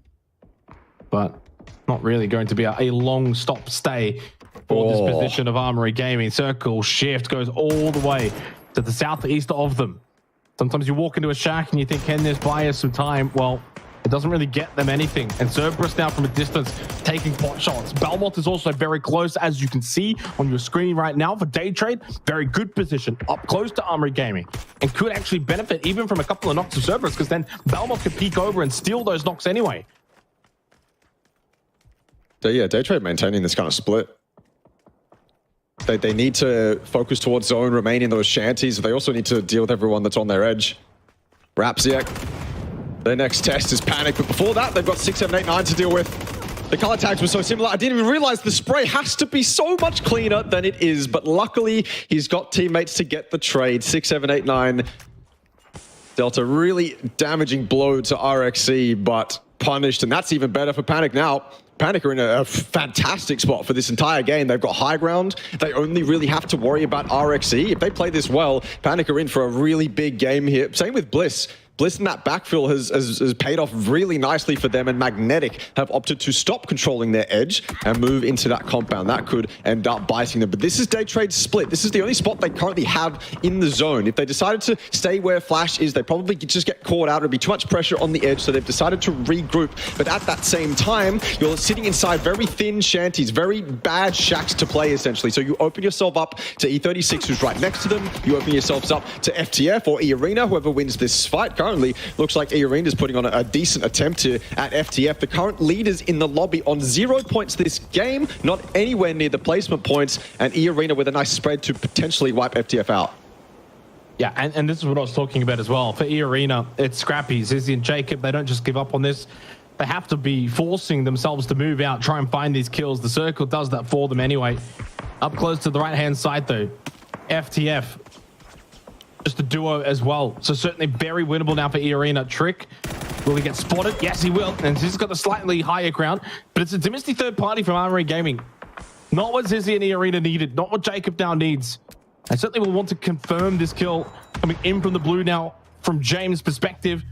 But not really going to be a long stop stay for this position of Armory Gaming. Circle shift goes all the way to the southeast of them. Sometimes you walk into a shack and you think, can this buy us some time? Well, it doesn't really get them anything. And Cerberus now from a distance taking pot shots. 𝐿𝐴 is also very close, as you can see on your screen right now for Daytrade. Very good position up close to Armory Gaming and could actually benefit even from a couple of knocks of Cerberus, because then 𝐿𝐴 could peek over and steal those knocks anyway. So yeah, Daytrade maintaining this kind of split. They need to focus towards zone, remain in those shanties. They also need to deal with everyone that's on their edge. 𝐼𝐼𝐼. Their next test is Panic, but before that, they've got 6, 7, 8, 9 to deal with. The color tags were so similar. I didn't even realize the spray has to be so much cleaner than it is, but luckily, he's got teammates to get the trade. 6, 7, 8, 9. Dealt a really damaging blow to 𝐼𝐼𝐼, but punished, and that's even better for Panic now. Panic are in a fantastic spot for this entire game. They've got high ground. They only really have to worry about 𝐼𝐼𝐼. If they play this well, Panic are in for a really big game here. Same with Bliss. Bliss in that backfill has paid off really nicely for them, and Magnetic have opted to stop controlling their edge and move into that compound. That could end up biting them. But this is Daytrade's split. This is the only spot they currently have in the zone. If they decided to stay where Flash is, they probably just get caught out. It'd be too much pressure on the edge, so they've decided to regroup. But at that same time, you're sitting inside very thin shanties, very bad shacks to play, essentially. So you open yourself up to E36, who's right next to them. You open yourselves up to FTF or eArena, whoever wins this fight. Currently, looks like eArena is putting on a decent attempt here at FTF. The current leaders in the lobby on 0 points this game, not anywhere near the placement points, and eArena with a nice spread to potentially wipe FTF out. Yeah, and this is what I was talking about as well. For eArena, it's scrappy. Zizzy and Jacob, they don't just give up on this. They have to be forcing themselves to move out, try and find these kills. The circle does that for them anyway. Up close to the right-hand side, though, FTF. Just a duo as well. So certainly very winnable now for eArena. Trick, will he get spotted? Yes, he will. And he's got the slightly higher ground, but it's a Dynasty third party from Armory Gaming. Not what Zizzy and eArena needed, not what Jacob now needs. I certainly will want to confirm this kill coming in from the blue now from James' perspective.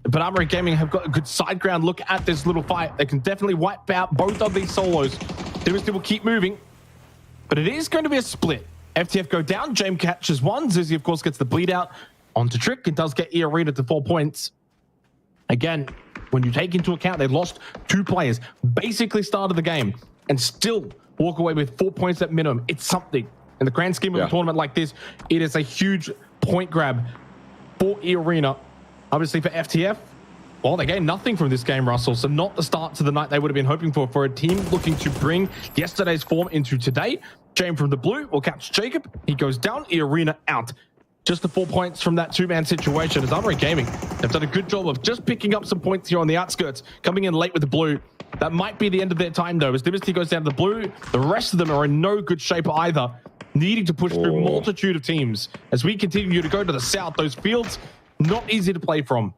But Armory Gaming have got a good side ground look at this little fight. They can definitely wipe out both of these solos. Dynasty will keep moving, but it is going to be a split. FTF go down, James catches 1. Zizzy, of course, gets the bleed out onto Trick. It does get eArena to 4 points. Again, when you take into account they lost 2 players, basically started the game, and still walk away with 4 points at minimum, it's something. In the grand scheme of a tournament like this, it is a huge point grab for eArena. Obviously for FTF, well, they gained nothing from this game, Russell. So not the start to the night they would have been hoping for a team looking to bring yesterday's form into today. James from the blue will catch Jacob. He goes down, eArena out. Just the 4 points from that two-man situation as Armory Gaming have done a good job of just picking up some points here on the outskirts, coming in late with the blue. That might be the end of their time, though, as Dynasty goes down to the blue. The rest of them are in no good shape either, needing to push through a multitude of teams. As we continue to go to the south, those fields, not easy to play from.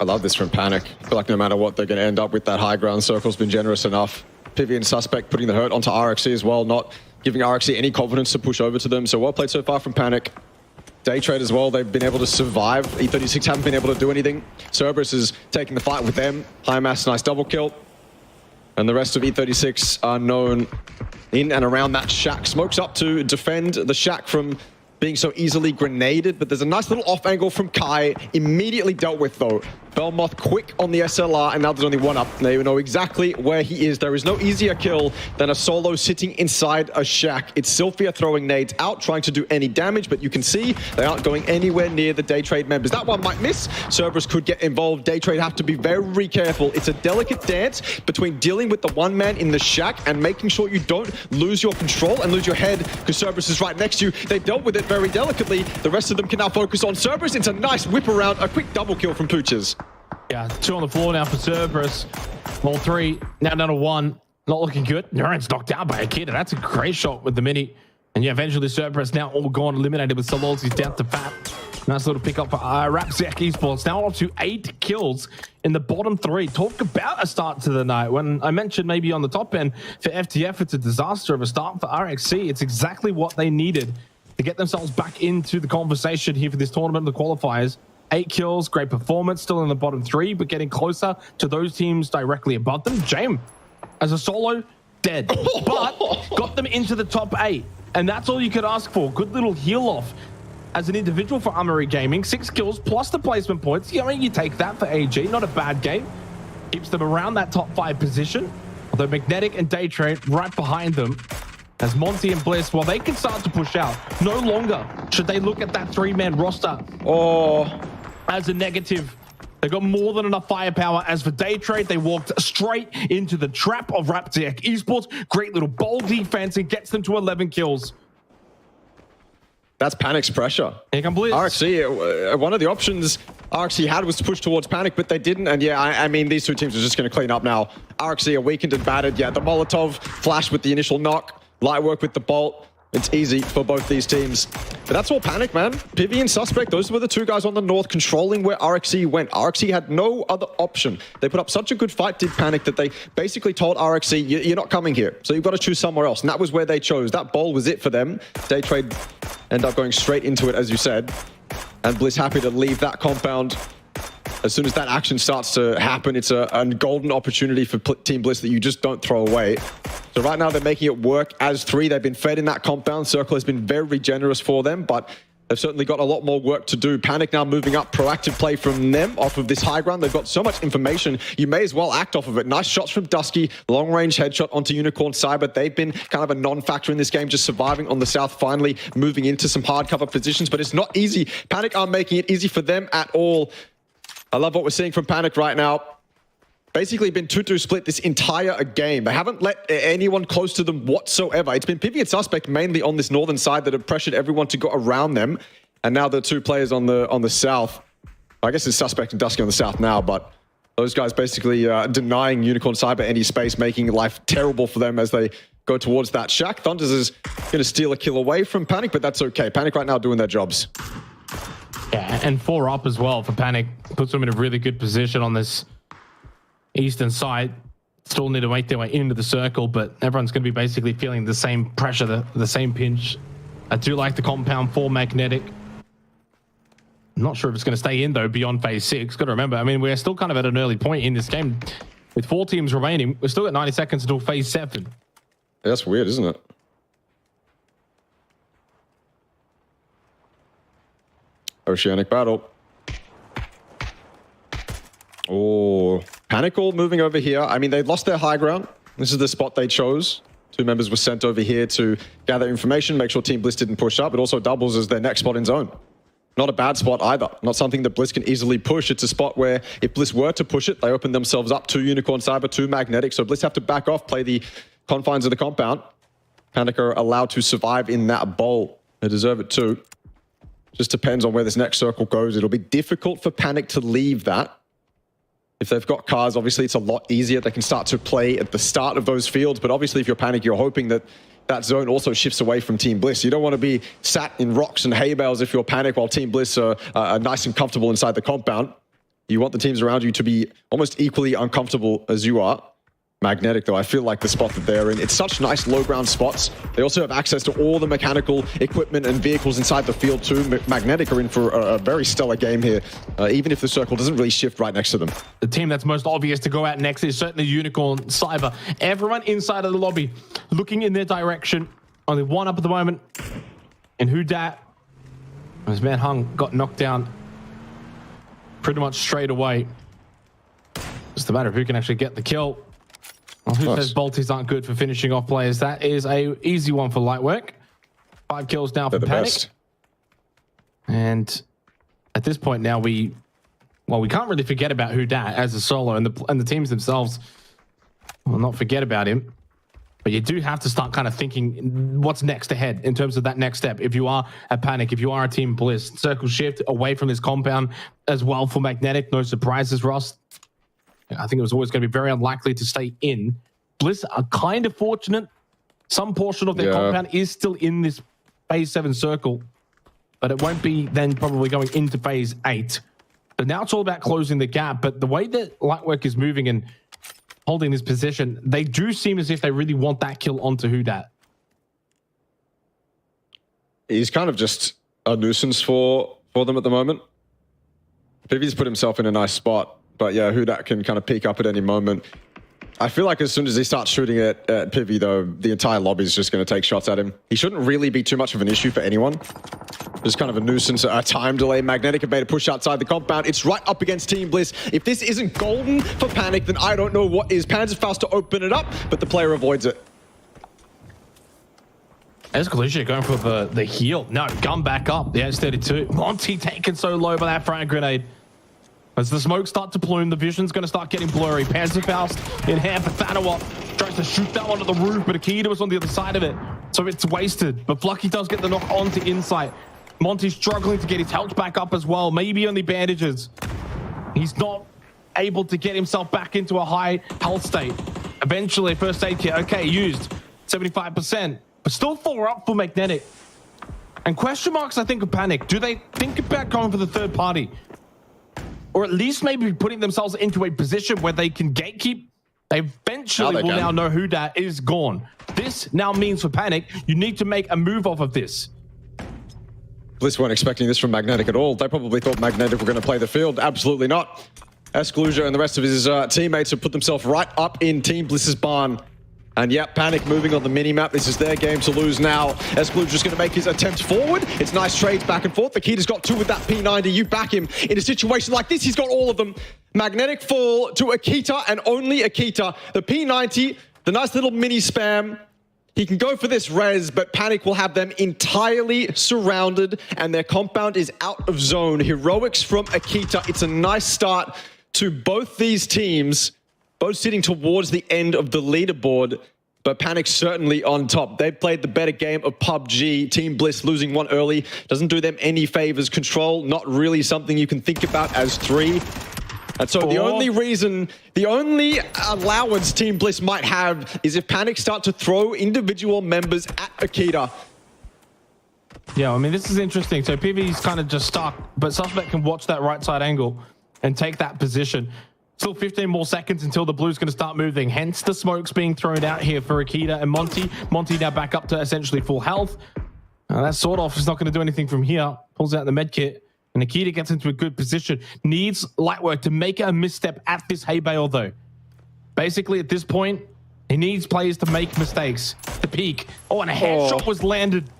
I love this from Panic. I feel like no matter what, they're going to end up with that high ground. Circle's been generous enough. Pivy and Suspect putting the hurt onto RXC as well, not giving RXC any confidence to push over to them. So well played so far from Panic. Daytrade as well, they've been able to survive. E36 haven't been able to do anything. Cerberus is taking the fight with them. High Mass, nice double kill. And the rest of E36 are known in and around that shack. Smokes up to defend the shack from being so easily grenaded, but there's a nice little off angle from Kai, immediately dealt with though. Belmoth quick on the SLR, and now there's only one up. They know exactly where he is. There is no easier kill than a solo sitting inside a shack. It's Sylphia throwing nades out, trying to do any damage, but you can see they aren't going anywhere near the Daytrade members. That one might miss. Cerberus could get involved. Daytrade have to be very careful. It's a delicate dance between dealing with the one man in the shack and making sure you don't lose your control and lose your head, because Cerberus is right next to you. They dealt with it very delicately. The rest of them can now focus on Cerberus. It's a nice whip around, a quick double kill from Pooches. Yeah, 2 on the floor now for Cerberus. Well, 3, now down to 1. Not looking good. Nuran's knocked out by a kid, and that's a great shot with the mini. And yeah, eventually Cerberus now all gone, eliminated with Solos. He's down to Fat. Nice little pick up for 𝐿𝐴𝐶 Esports. Now up to 8 kills in the bottom 3. Talk about a start to the night. When I mentioned maybe on the top end for FTF, it's a disaster of a start for RXC. It's exactly what they needed to get themselves back into the conversation here for this tournament, the qualifiers. 8 kills, great performance, still in the bottom 3, but getting closer to those teams directly above them. James, as a solo, dead, but got them into the top 8, and that's all you could ask for. Good little heal off as an individual for Armory Gaming. 6 kills plus the placement points. I mean, you take that for AG, not a bad game. Keeps them around that top 5 position, although Magnetic and Daytrade right behind them. As Monty and Bliss, well, they can start to push out. No longer should they look at that 3-man roster as a negative. They got more than enough firepower. As for Daytrade, they walked straight into the trap of 𝐿𝐴𝐶 Esports. Great little ball defense and gets them to 11 kills. That's Panic's pressure. Here come Bliss. RXC, one of the options RXC had was to push towards Panic, but they didn't. And yeah, I mean, these two teams are just going to clean up now. RXC are weakened and battered. Yeah, the Molotov flash with the initial knock. Light work with the bolt. It's easy for both these teams. But that's all Panic, man. Pivy and Suspect, those were the 2 guys on the north controlling where RXC went. RXC had no other option. They put up such a good fight, did Panic, that they basically told RXC, you're not coming here. So you've got to choose somewhere else. And that was where they chose. That bowl was it for them. Daytrade end up going straight into it, as you said. And Bliss happy to leave that compound. As soon as that action starts to happen, it's a golden opportunity for Team Bliss that you just don't throw away. So right now they're making it work as 3. They've been fed in that compound. Circle has been very generous for them, but they've certainly got a lot more work to do. Panic now moving up, proactive play from them off of this high ground. They've got so much information, you may as well act off of it. Nice shots from Dusky, long range headshot onto Unicorn Cyber. They've been kind of a non-factor in this game, just surviving on the south, finally moving into some hard cover positions, but it's not easy. Panic aren't making it easy for them at all. I love what we're seeing from Panic right now. Basically been 2-2 split this entire game. They haven't let anyone close to them whatsoever. It's been Pivy and Suspect mainly on this northern side that have pressured everyone to go around them. And now the 2 players on the south. I guess it's Suspect and Dusky on the south now, but those guys basically denying Unicorn Cyber any space, making life terrible for them as they go towards that shack. Thunders is going to steal a kill away from Panic, but that's okay. Panic right now doing their jobs. Yeah, and 4 up as well for Panic. Puts them in a really good position on this eastern side. Still need to make their way into the circle, but everyone's going to be basically feeling the same pressure, the same pinch. I do like the compound for Magnetic. I'm not sure if it's going to stay in, though, beyond phase 6. Got to remember, I mean, we're still kind of at an early point in this game. With 4 teams remaining, we've still got 90 seconds until phase 7. That's weird, isn't it? Oceanic battle. Oh, Panic all moving over here. I mean, they lost their high ground. This is the spot they chose. 2 members were sent over here to gather information, make sure Team Bliss didn't push up. It also doubles as their next spot in zone. Not a bad spot either. Not something that Bliss can easily push. It's a spot where if Bliss were to push it, they open themselves up to Unicorn Cyber, to Magnetic. So Bliss have to back off, play the confines of the compound. Panic are allowed to survive in that bowl. They deserve it too. Just depends on where this next circle goes. It'll be difficult for Panic to leave that. If they've got cars, obviously it's a lot easier. They can start to play at the start of those fields. But obviously if you're Panic, you're hoping that that zone also shifts away from Team Bliss. You don't want to be sat in rocks and hay bales if you're Panic while Team Bliss are nice and comfortable inside the compound. You want the teams around you to be almost equally uncomfortable as you are. Magnetic, though, I feel like the spot that they're in, it's such nice low ground spots. They also have access to all the mechanical equipment and vehicles inside the field too. Magnetic are in for a very stellar game here, even if the circle doesn't really shift right next to them. The team that's most obvious to go out next is certainly Unicorn Cyber. Everyone inside of the lobby looking in their direction. Only one up at the moment. And 𝐏𝐿. His man Hung got knocked down pretty much straight away. Just a matter of who can actually get the kill. Well, who says bolties aren't good for finishing off players? That is a easy one for Lightwork. 5 kills now for Panic. Best. And at this point now, we can't really forget about 𝐏𝐿 as a solo, and the teams themselves will not forget about him. But you do have to start kind of thinking what's next ahead in terms of that next step. If you are a Panic, if you are a Team Bliss, circle shift away from this compound as well for Magnetic. No surprises, Ross. I think it was always going to be very unlikely to stay in. Bliss are kind of fortunate. Some portion of their compound is still in this phase 7 circle, but it won't be then probably going into phase 8. But now it's all about closing the gap. But the way that Lightwork is moving and holding this position, they do seem as if they really want that kill onto 𝐏𝐿. He's kind of just a nuisance for them at the moment. Pivy's put himself in a nice spot. But yeah, 𝐏𝐿 can kind of peek up at any moment. I feel like as soon as he starts shooting at Pivy, though, the entire lobby is just going to take shots at him. He shouldn't really be too much of an issue for anyone. Just kind of a nuisance, a time delay. Magnetic have made a push outside the compound. It's right up against Team Bliss. If this isn't golden for Panic, then I don't know what is. Panzerfaust to open it up, but the player avoids it. 𝐿𝐶 going for the heal. No, gun back up. The H32. Monty taken so low by that frag grenade. As the smoke starts to plume, the vision's going to start getting blurry. Panzerfaust in hand for Thanawa. Tries to shoot that one at the roof, but 𝐏𝐿𝐶 was on the other side of it. So it's wasted. But Flucky does get the knock onto Insight. Monty's struggling to get his health back up as well. Maybe only bandages. He's not able to get himself back into a high health state. Eventually, first aid kit, okay, used. 75%. But still 4 up for Magnetic. And question marks, I think, of Panic. Do they think about going for the third party? Or at least maybe putting themselves into a position where they can gatekeep. They eventually will now know 𝐏𝐿𝐿 is gone. This now means for Panic, you need to make a move off of this. Bliss weren't expecting this from Magnetic at all. They probably thought Magnetic were going to play the field. Absolutely not. 𝐿𝐶 and the rest of his teammates have put themselves right up in Team Bliss's barn. And yeah, Panic moving on the mini-map. This is their game to lose now. 𝐿𝐶 just going to make his attempt forward. It's nice trades back and forth. 𝐾𝐿𝐿's got 2 with that P90. You back him in a situation like this. He's got all of them. Magnetic fall to 𝐾𝐿𝐶 and only 𝐾𝐿𝐶. The P90, the nice little mini spam. He can go for this res, but Panic will have them entirely surrounded and their compound is out of zone. Heroics from 𝐾𝐿𝐶. It's a nice start to both these teams, both sitting towards the end of the leaderboard, but Panic certainly on top. They've played the better game of PUBG. Team Bliss losing 1 early doesn't do them any favors. Control, not really something you can think about as 3. And so the only allowance Team Bliss might have is if Panic start to throw individual members at 𝐾𝐿𝐶. Yeah, I mean, this is interesting. So Pivy's kind of just stuck, but Suspect can watch that right side angle and take that position. Still 15 more seconds until the blue's going to start moving. Hence the smokes being thrown out here for 𝐾𝐿𝐶 and Monty. Monty now back up to essentially full health. That sort of is not going to do anything from here. Pulls out the med kit. And 𝐾𝐿𝐶 gets into a good position. Needs Lightwork to make a misstep at this hay bale, though. Basically, at this point, he needs players to make mistakes. To peak. Oh, and a headshot was landed.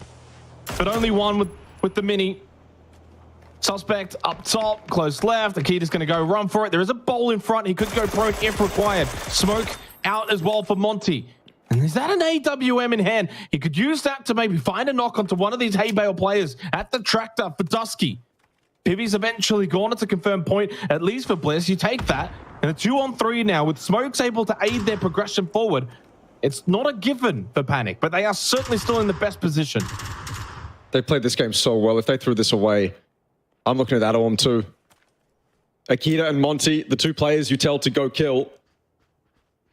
But only one with the mini. Suspect up top, close left. 𝐾𝐿𝐶's going to go run for it. There is a bowl in front. He could go prone if required. Smoke out as well for Monty. And is that an AWM in hand? He could use that to maybe find a knock onto one of these 𝐏𝐆𝐒 players at the tractor for Dusky. Pibby's eventually gone. It's a confirmed point, at least for Bliss. You take that, and a 2-on-3 now with Smokes able to aid their progression forward. It's not a given for Panic, but they are certainly still in the best position. They played this game so well. If they threw this away, I'm looking at that Orm too. Akita and Monty, the two players you tell to go kill.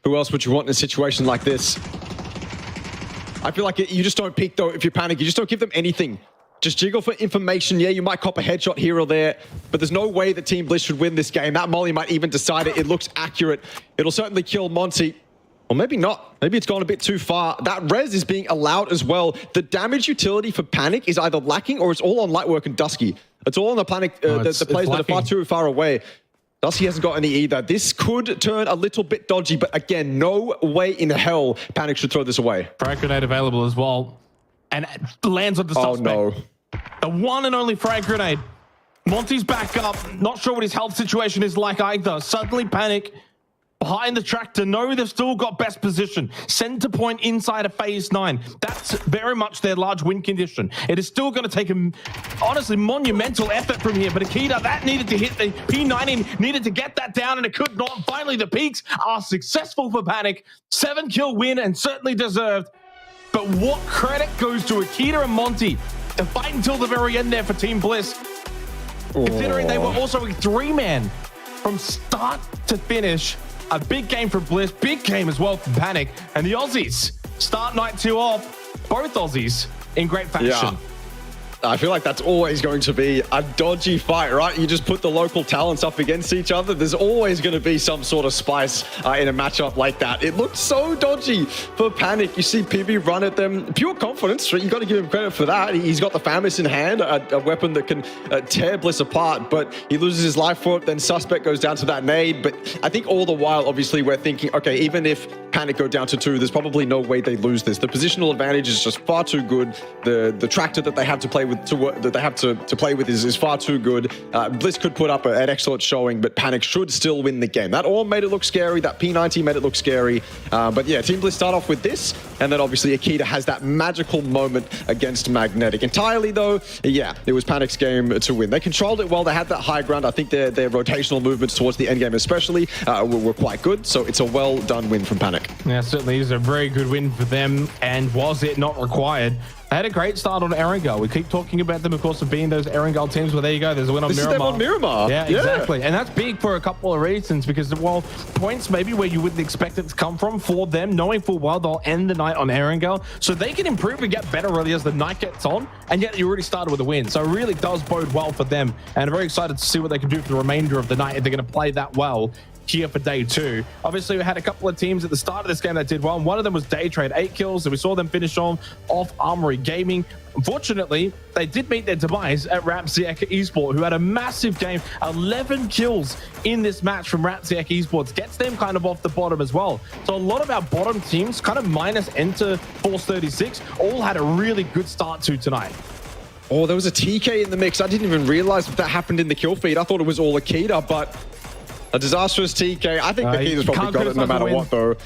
Who else would you want in a situation like this? I feel like you just don't peek though if you Panic. You just don't give them anything. Just jiggle for information. Yeah, you might cop a headshot here or there, but there's no way that Team Bliss should win this game. That molly might even decide it. It looks accurate. It'll certainly kill Monty. Or maybe not. Maybe it's gone a bit too far. That res is being allowed as well. The damage utility for Panic is either lacking or it's all on Lightwork and Dusky. It's all on the Panic, the players that are too far away. Dusky hasn't got any either. This could turn a little bit dodgy, but again, no way in hell Panic should throw this away. Frag grenade available as well. And it lands on the suspect. Oh no. The one and only frag grenade. Monty's back up. Not sure what his health situation is like either. Suddenly Panic behind the tractor. No, they've still got best position. Center point inside of phase 9. That's very much their large win condition. It is still going to take a, honestly, monumental effort from here. But Akita, that needed to hit the P90, needed to get that down, and it could not. Finally, the peaks are successful for Panic. 7-kill win, and certainly deserved. But what credit goes to Akita and Monty to fight until the very end there for Team Bliss, considering they were also a 3-man from start to finish. A big game for Bliss, big game as well for Panic, and the Aussies start night 2 off, both Aussies in great fashion. Yeah. I feel like that's always going to be a dodgy fight, right? You just put the local talents up against each other. There's always going to be some sort of spice in a matchup like that. It looked so dodgy for Panic. You see PB run at them. Pure confidence, right? You got to give him credit for that. He's got the Famis in hand, a weapon that can tear Bliss apart, but he loses his life for it. Then Suspect goes down to that nade. But I think all the while, obviously, we're thinking, okay, even if Panic go down to 2, there's probably no way they lose this. The positional advantage is just far too good. The tractor that they have to play with to play with is far too good. Bliss could put up an excellent showing, but Panic should still win the game. That Orm made it look scary. That P90 made it look scary. But yeah, Team Bliss start off with this, and then obviously Akita has that magical moment against Magnetic. Entirely though, yeah, it was Panic's game to win. They controlled it well. They had that high ground. I think their rotational movements towards the end game especially were quite good. So it's a well done win from Panic. Yeah, certainly is a very good win for them. And was it not required? They had a great start on Erangel. We keep talking about them, of course, of being those Erangel teams. Well, there you go. There's a win on Miramar. This is them on Miramar. Yeah, exactly. And that's big for a couple of reasons, because, well, points maybe where you wouldn't expect it to come from for them, knowing full well they'll end the night on Erangel. So they can improve and get better really as the night gets on, and yet you already started with a win. So it really does bode well for them. And I'm very excited to see what they can do for the remainder of the night if they're going to play that well here for day 2. Obviously, we had a couple of teams at the start of this game that did well, and one of them was Daytrade, 8 kills, and we saw them finish off Armory Gaming. Unfortunately, they did meet their demise at Xiec Esports, who had a massive game, 11 kills in this match from Xiec Esports, gets them kind of off the bottom as well. So a lot of our bottom teams, kind of minus Enter Force 36, all had a really good start to tonight. Oh, there was a TK in the mix. I didn't even realize that happened in the kill feed. I thought it was all Akita, but a disastrous TK. I think Akita's probably got it no matter what, though.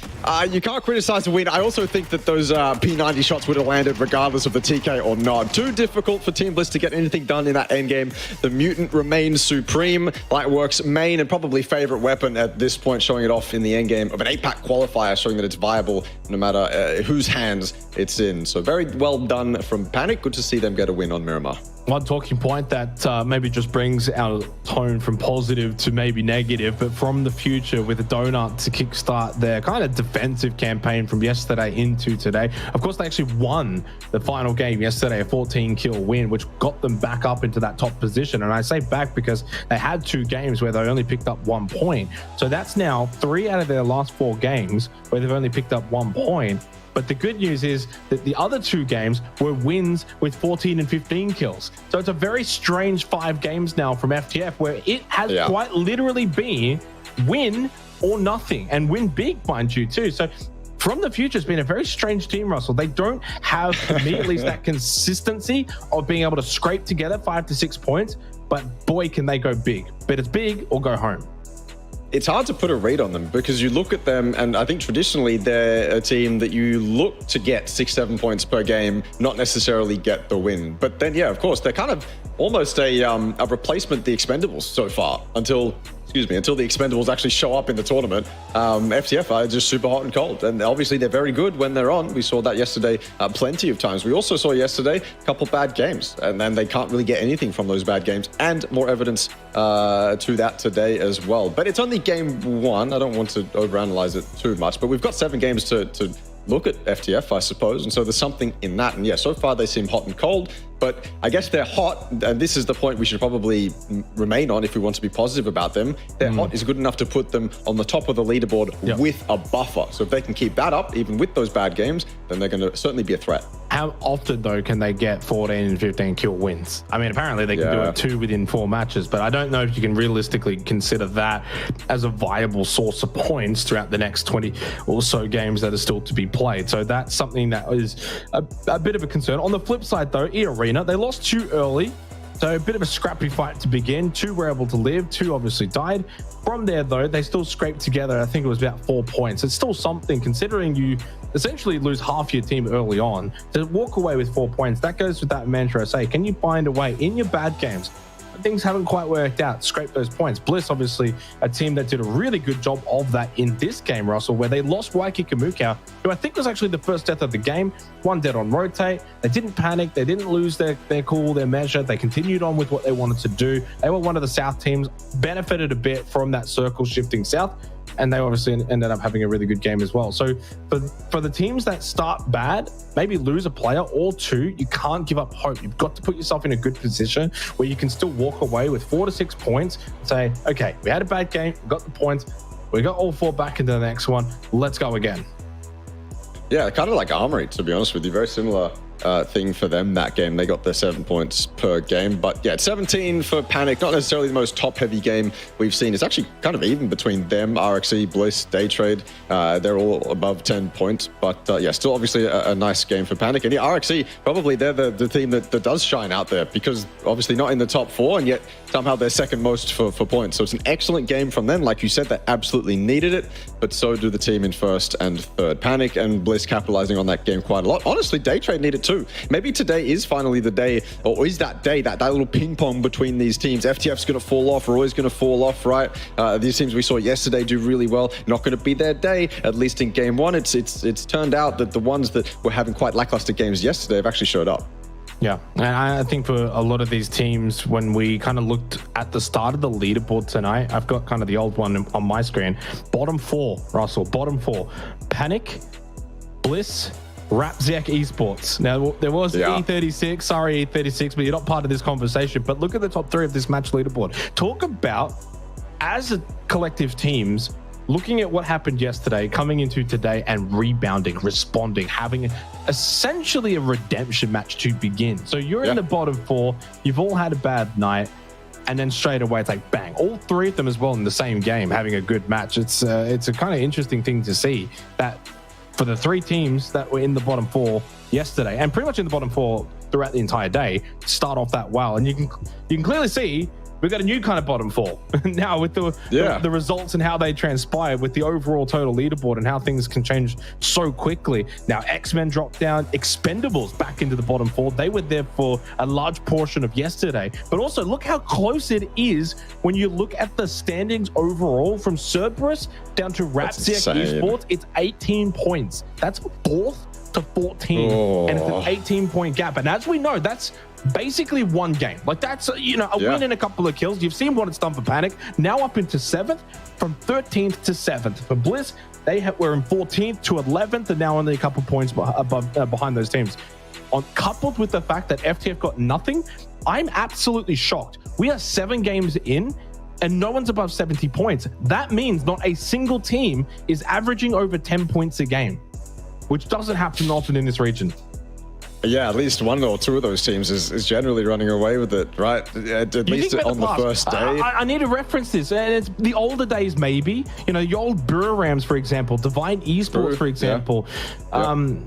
You can't criticize a win. I also think that those P90 shots would have landed regardless of the TK or not. Too difficult for Team Bliss to get anything done in that endgame. The Mutant remains supreme. Lightwork's main and probably favorite weapon at this point, showing it off in the endgame of an APAC qualifier, showing that it's viable no matter whose hands it's in. So very well done from Panic. Good to see them get a win on Miramar. One talking point that maybe just brings our tone from positive to maybe negative, but from the future with a donut to kickstart their kind of defensive campaign from yesterday into today. Of course, they actually won the final game yesterday, a 14-kill win, which got them back up into that top position. And I say back because they had 2 games where they only picked up 1 point. So that's now 3 out of their last 4 games where they've only picked up 1 point. But the good news is that the other 2 games were wins with 14 and 15 kills. So it's a very strange 5 games now from FTF, where it has quite literally been win or nothing, and win big, mind you, too. So from the future, it's been a very strange team, Russell. They don't have immediately that consistency of being able to scrape together 5 to 6 points, but boy, can they go big. But it's big or go home. it's hard to put a read on them because you look at them, and I think traditionally they're a team that you look to get 6-7 points per game, not necessarily get the win. But then, yeah, of course, they're kind of almost a replacement the Expendables so far until the Expendables actually show up in the tournament. FTF are just super hot and cold, and obviously they're very good when they're on. We saw that yesterday plenty of times. We also saw yesterday a couple bad games, and then they can't really get anything from those bad games, and more evidence to that today as well. But it's only game one. I don't want to overanalyze it too much, but we've got 7 games to look at FTF, I suppose, and so there's something in that. And yeah, so far they seem hot and cold, but I guess they're hot, and this is the point we should probably remain on if we want to be positive about them. They're hot is good enough to put them on the top of the leaderboard with a buffer. So if they can keep that up, even with those bad games, then they're going to certainly be a threat. How often, though, can they get 14 and 15 kill wins? I mean, apparently they can do it 2 within 4 matches, but I don't know if you can realistically consider that as a viable source of points throughout the next 20 or so games that are still to be played. So that's something that is a bit of a concern. On the flip side, though, eArena, they lost 2 early. So a bit of a scrappy fight to begin. 2 were able to live, 2 obviously died. From there, though, they still scraped together, I think it was about 4 points. It's still something, considering you essentially lose half your team early on. To walk away with 4 points, that goes with that mantra I say, can you find a way in your bad games? Things haven't quite worked out, scrape those points. Bliss, obviously, a team that did a really good job of that in this game, Russell, where they lost 𝐏𝐿, who I think was actually the first death of the game. 1 dead on rotate. They didn't panic. They didn't lose their cool, their measure. They continued on with what they wanted to do. They were one of the South teams, benefited a bit from that circle shifting south, and they obviously ended up having a really good game as well. So for the teams that start bad, maybe lose a player or 2, you can't give up hope. You've got to put yourself in a good position where you can still walk away with 4 to 6 points and say, okay, we had a bad game, we got the points, we got all 4 back into the next one, let's go again. Yeah, kind of like Armory, to be honest with you. Very similar thing for them that game. They got their 7 points per game. But yeah, 17 for Panic. Not necessarily the most top-heavy game we've seen. It's actually kind of even between them, 𝐷𝐸, Bliss, Daytrade. They're all above 10 points. But yeah, still obviously a nice game for Panic. And yeah, 𝐷𝐸, probably they're the team that does shine out there, because obviously not in the top 4, and yet somehow they're second most for points. So it's an excellent game from them. Like you said, they absolutely needed it, but so do the team in first and third. Panic and Bliss capitalizing on that game quite a lot. Honestly, Daytrade needed too. Maybe today is finally the day, or is that day, that little ping pong between these teams. FTF's going to fall off, Roy's going to fall off, right? These teams we saw yesterday do really well. Not going to be their day, at least in game 1. It's turned out that the ones that were having quite lackluster games yesterday have actually showed up. Yeah, and I think for a lot of these teams, when we kind of looked at the start of the leaderboard tonight, I've got kind of the old one on my screen. Bottom 4, Russell, bottom 4. Panic, Bliss, 𝐷𝐸 Esports. Now, there was E36, sorry E36, but you're not part of this conversation. But look at the top 3 of this match leaderboard. Talk about, as a collective teams, looking at what happened yesterday, coming into today and rebounding, responding, having essentially a redemption match to begin. So you're in the bottom 4, you've all had a bad night, and then straight away it's like bang, all 3 of them as well in the same game having a good match. It's a kind of interesting thing to see that for the 3 teams that were in the bottom 4 yesterday, and pretty much in the bottom 4 throughout the entire day, start off that well. And you can clearly see we've got a new kind of bottom 4 now with the results and how they transpire with the overall total leaderboard and how things can change so quickly. Now X-Men dropped down, Expendables back into the bottom 4. They were there for a large portion of yesterday, but also look how close it is when you look at the standings overall from Cerberus down to 𝐷𝐸 Esports. It's 18 points. That's 4th to 14, and it's an 18-point gap. And as we know, that's basically 1 game. Like that's, you know, a win and a couple of kills. You've seen what it's done for Panic. Now up into 7th, from 13th to 7th. For Bliss, they were in 14th to 11th, and now only a couple points behind those teams. Coupled with the fact that FTF got nothing, I'm absolutely shocked. We are 7 games in, and no one's above 70 points. That means not a single team is averaging over 10 points a game, which doesn't happen often in this region. Yeah, at least 1 or 2 of those teams is generally running away with it, right? At least on the first day. I need to reference this, and it's the older days maybe. You know, your old Burrams, for example, Divine Esports, for example.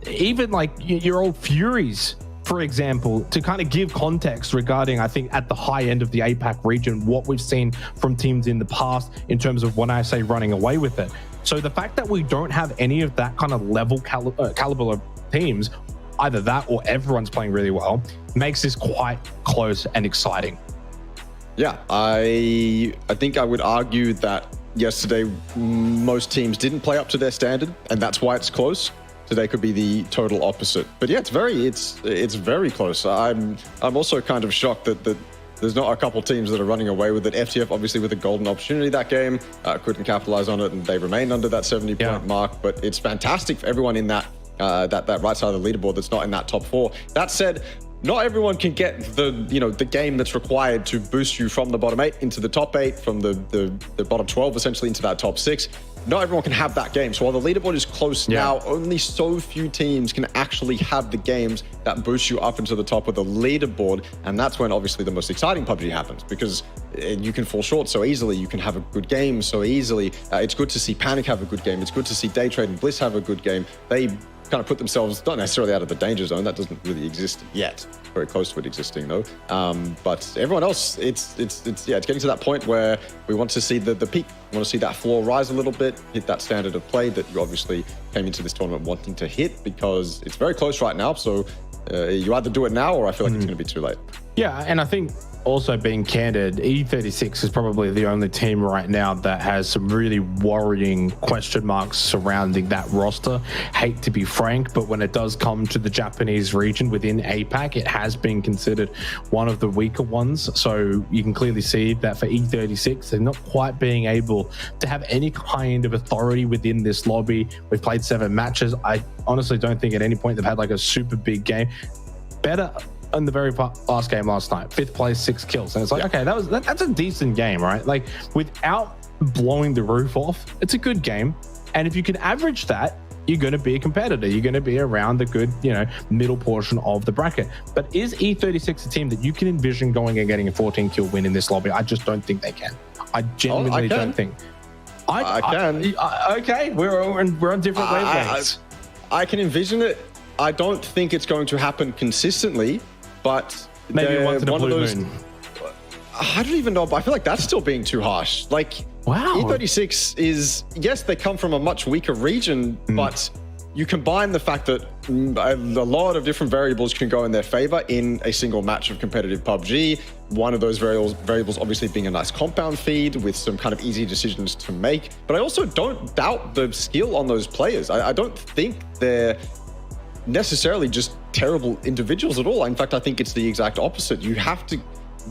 Even like your old Furies. for example, to kind of give context regarding, I think, at the high end of the APAC region, what we've seen from teams in the past in terms of when I say running away with it. So the fact that we don't have any of that kind of level caliber of teams, either that or everyone's playing really well, makes this quite close and exciting. Yeah, I think I would argue that yesterday most teams didn't play up to their standard, and that's why it's close. Today could be the total opposite. But yeah, it's very close. I'm also kind of shocked that there's not a couple teams that are running away with it. FTF obviously with a golden opportunity that game, couldn't capitalize on it, and they remained under that 70-point mark. But it's fantastic for everyone in that that right side of the leaderboard that's not in that top 4. That said, not everyone can get the game that's required to boost you from the bottom 8 into the top 8, from the bottom 12 essentially into that top 6. Not everyone can have that game. So while the leaderboard is close now, only so few teams can actually have the games that boost you up into the top of the leaderboard. And that's when obviously the most exciting PUBG happens, because you can fall short so easily. You can have a good game so easily. It's good to see Panic have a good game. It's good to see Daytrade and Bliss have a good game. They kind of put themselves not necessarily out of the danger zone. That doesn't really exist yet. Very close to it existing though. But everyone else, it's getting to that point where we want to see the peak. We want to see that floor rise a little bit, hit that standard of play that you obviously came into this tournament wanting to hit, because it's very close right now. So you either do it now, or I feel like it's going to be too late. Yeah, and I think also being candid, E36 is probably the only team right now that has some really worrying question marks surrounding that roster. Hate to be frank, but when it does come to the Japanese region within APAC, it has been considered one of the weaker ones. So you can clearly see that for E36, they're not quite being able to have any kind of authority within this lobby. We've played 7 matches. I honestly don't think at any point they've had like a super big game. Better in the very last game last night, 5th place, 6 kills, and it's like, okay, that's a decent game, right? Like, without blowing the roof off, it's a good game. And if you can average that, you're going to be a competitor. You're going to be around the good, middle portion of the bracket. But is E36 a team that you can envision going and getting a 14 kill win in this lobby? I just don't think they can. I genuinely don't think. I can. Okay, we're on different wavelengths. I can envision it. I don't think it's going to happen consistently. But maybe once in a blue moon. I don't even know, but I feel like that's still being too harsh. Like, wow. E36 is, yes, they come from a much weaker region, but you combine the fact that a lot of different variables can go in their favor in a single match of competitive PUBG. One of those variables obviously being a nice compound feed with some kind of easy decisions to make. But I also don't doubt the skill on those players. I don't think they're necessarily just terrible individuals at all. In fact, I think it's the exact opposite. You have to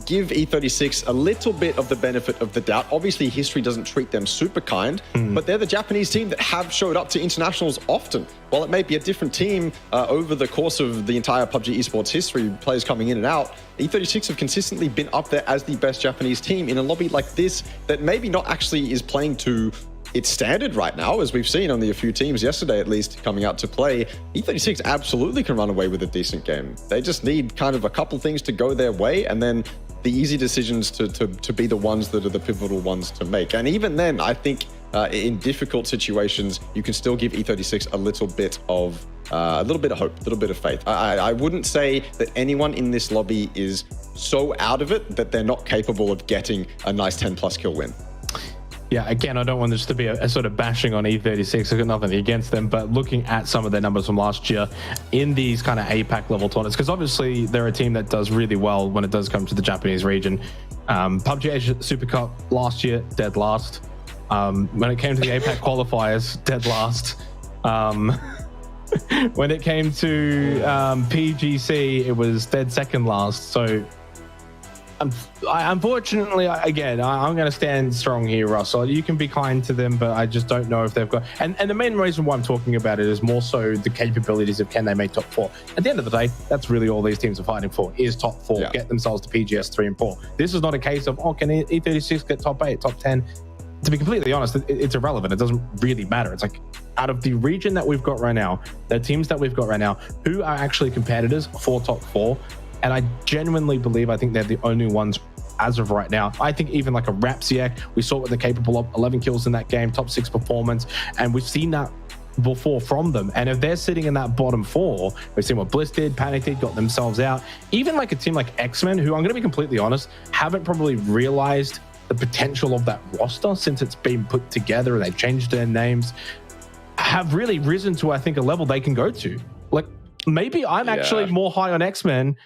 give E36 a little bit of the benefit of the doubt. Obviously, history doesn't treat them super kind, but they're the Japanese team that have showed up to internationals often. While it may be a different team over the course of the entire PUBG esports history, players coming in and out, E36 have consistently been up there as the best Japanese team in a lobby like this that maybe not actually is playing to its standard right now, as we've seen only a few teams yesterday at least coming out to play. E36 absolutely can run away with a decent game. They just need kind of a couple things to go their way, and then the easy decisions to be the ones that are the pivotal ones to make. And even then, I think in difficult situations, you can still give E36 a little bit of hope, a little bit of faith. I wouldn't say that anyone in this lobby is so out of it that they're not capable of getting a nice 10+ kill win. Yeah, again, I don't want this to be a sort of bashing on E36. I've got nothing against them, but looking at some of their numbers from last year in these kind of APAC level tournaments, because obviously they're a team that does really well when it does come to the Japanese region. PUBG Asia Super Cup last year, dead last. When it came to the APAC qualifiers, dead last. When it came to PGC, it was dead second last. So unfortunately, again, I'm going to stand strong here, Russell. You can be kind to them, but I just don't know if they've got... And the main reason why I'm talking about it is more so the capabilities of can they make top 4. At the end of the day, that's really all these teams are fighting for, is top 4, get themselves to PGS 3 and 4. This is not a case of, can E36 get top 8, top 10? To be completely honest, it's irrelevant. It doesn't really matter. It's like, out of the region that we've got right now, the teams that we've got right now, who are actually competitors for top 4, and I genuinely believe, I think they're the only ones as of right now. I think even like a Xiec, we saw what they're capable of, 11 kills in that game, top 6 performance. And we've seen that before from them. And if they're sitting in that bottom 4, we've seen what Bliss did, Panic did, got themselves out. Even like a team like X-Men, who I'm going to be completely honest, haven't probably realized the potential of that roster since it's been put together and they've changed their names, have really risen to, I think, a level they can go to. Like, maybe I'm actually more high on X-Men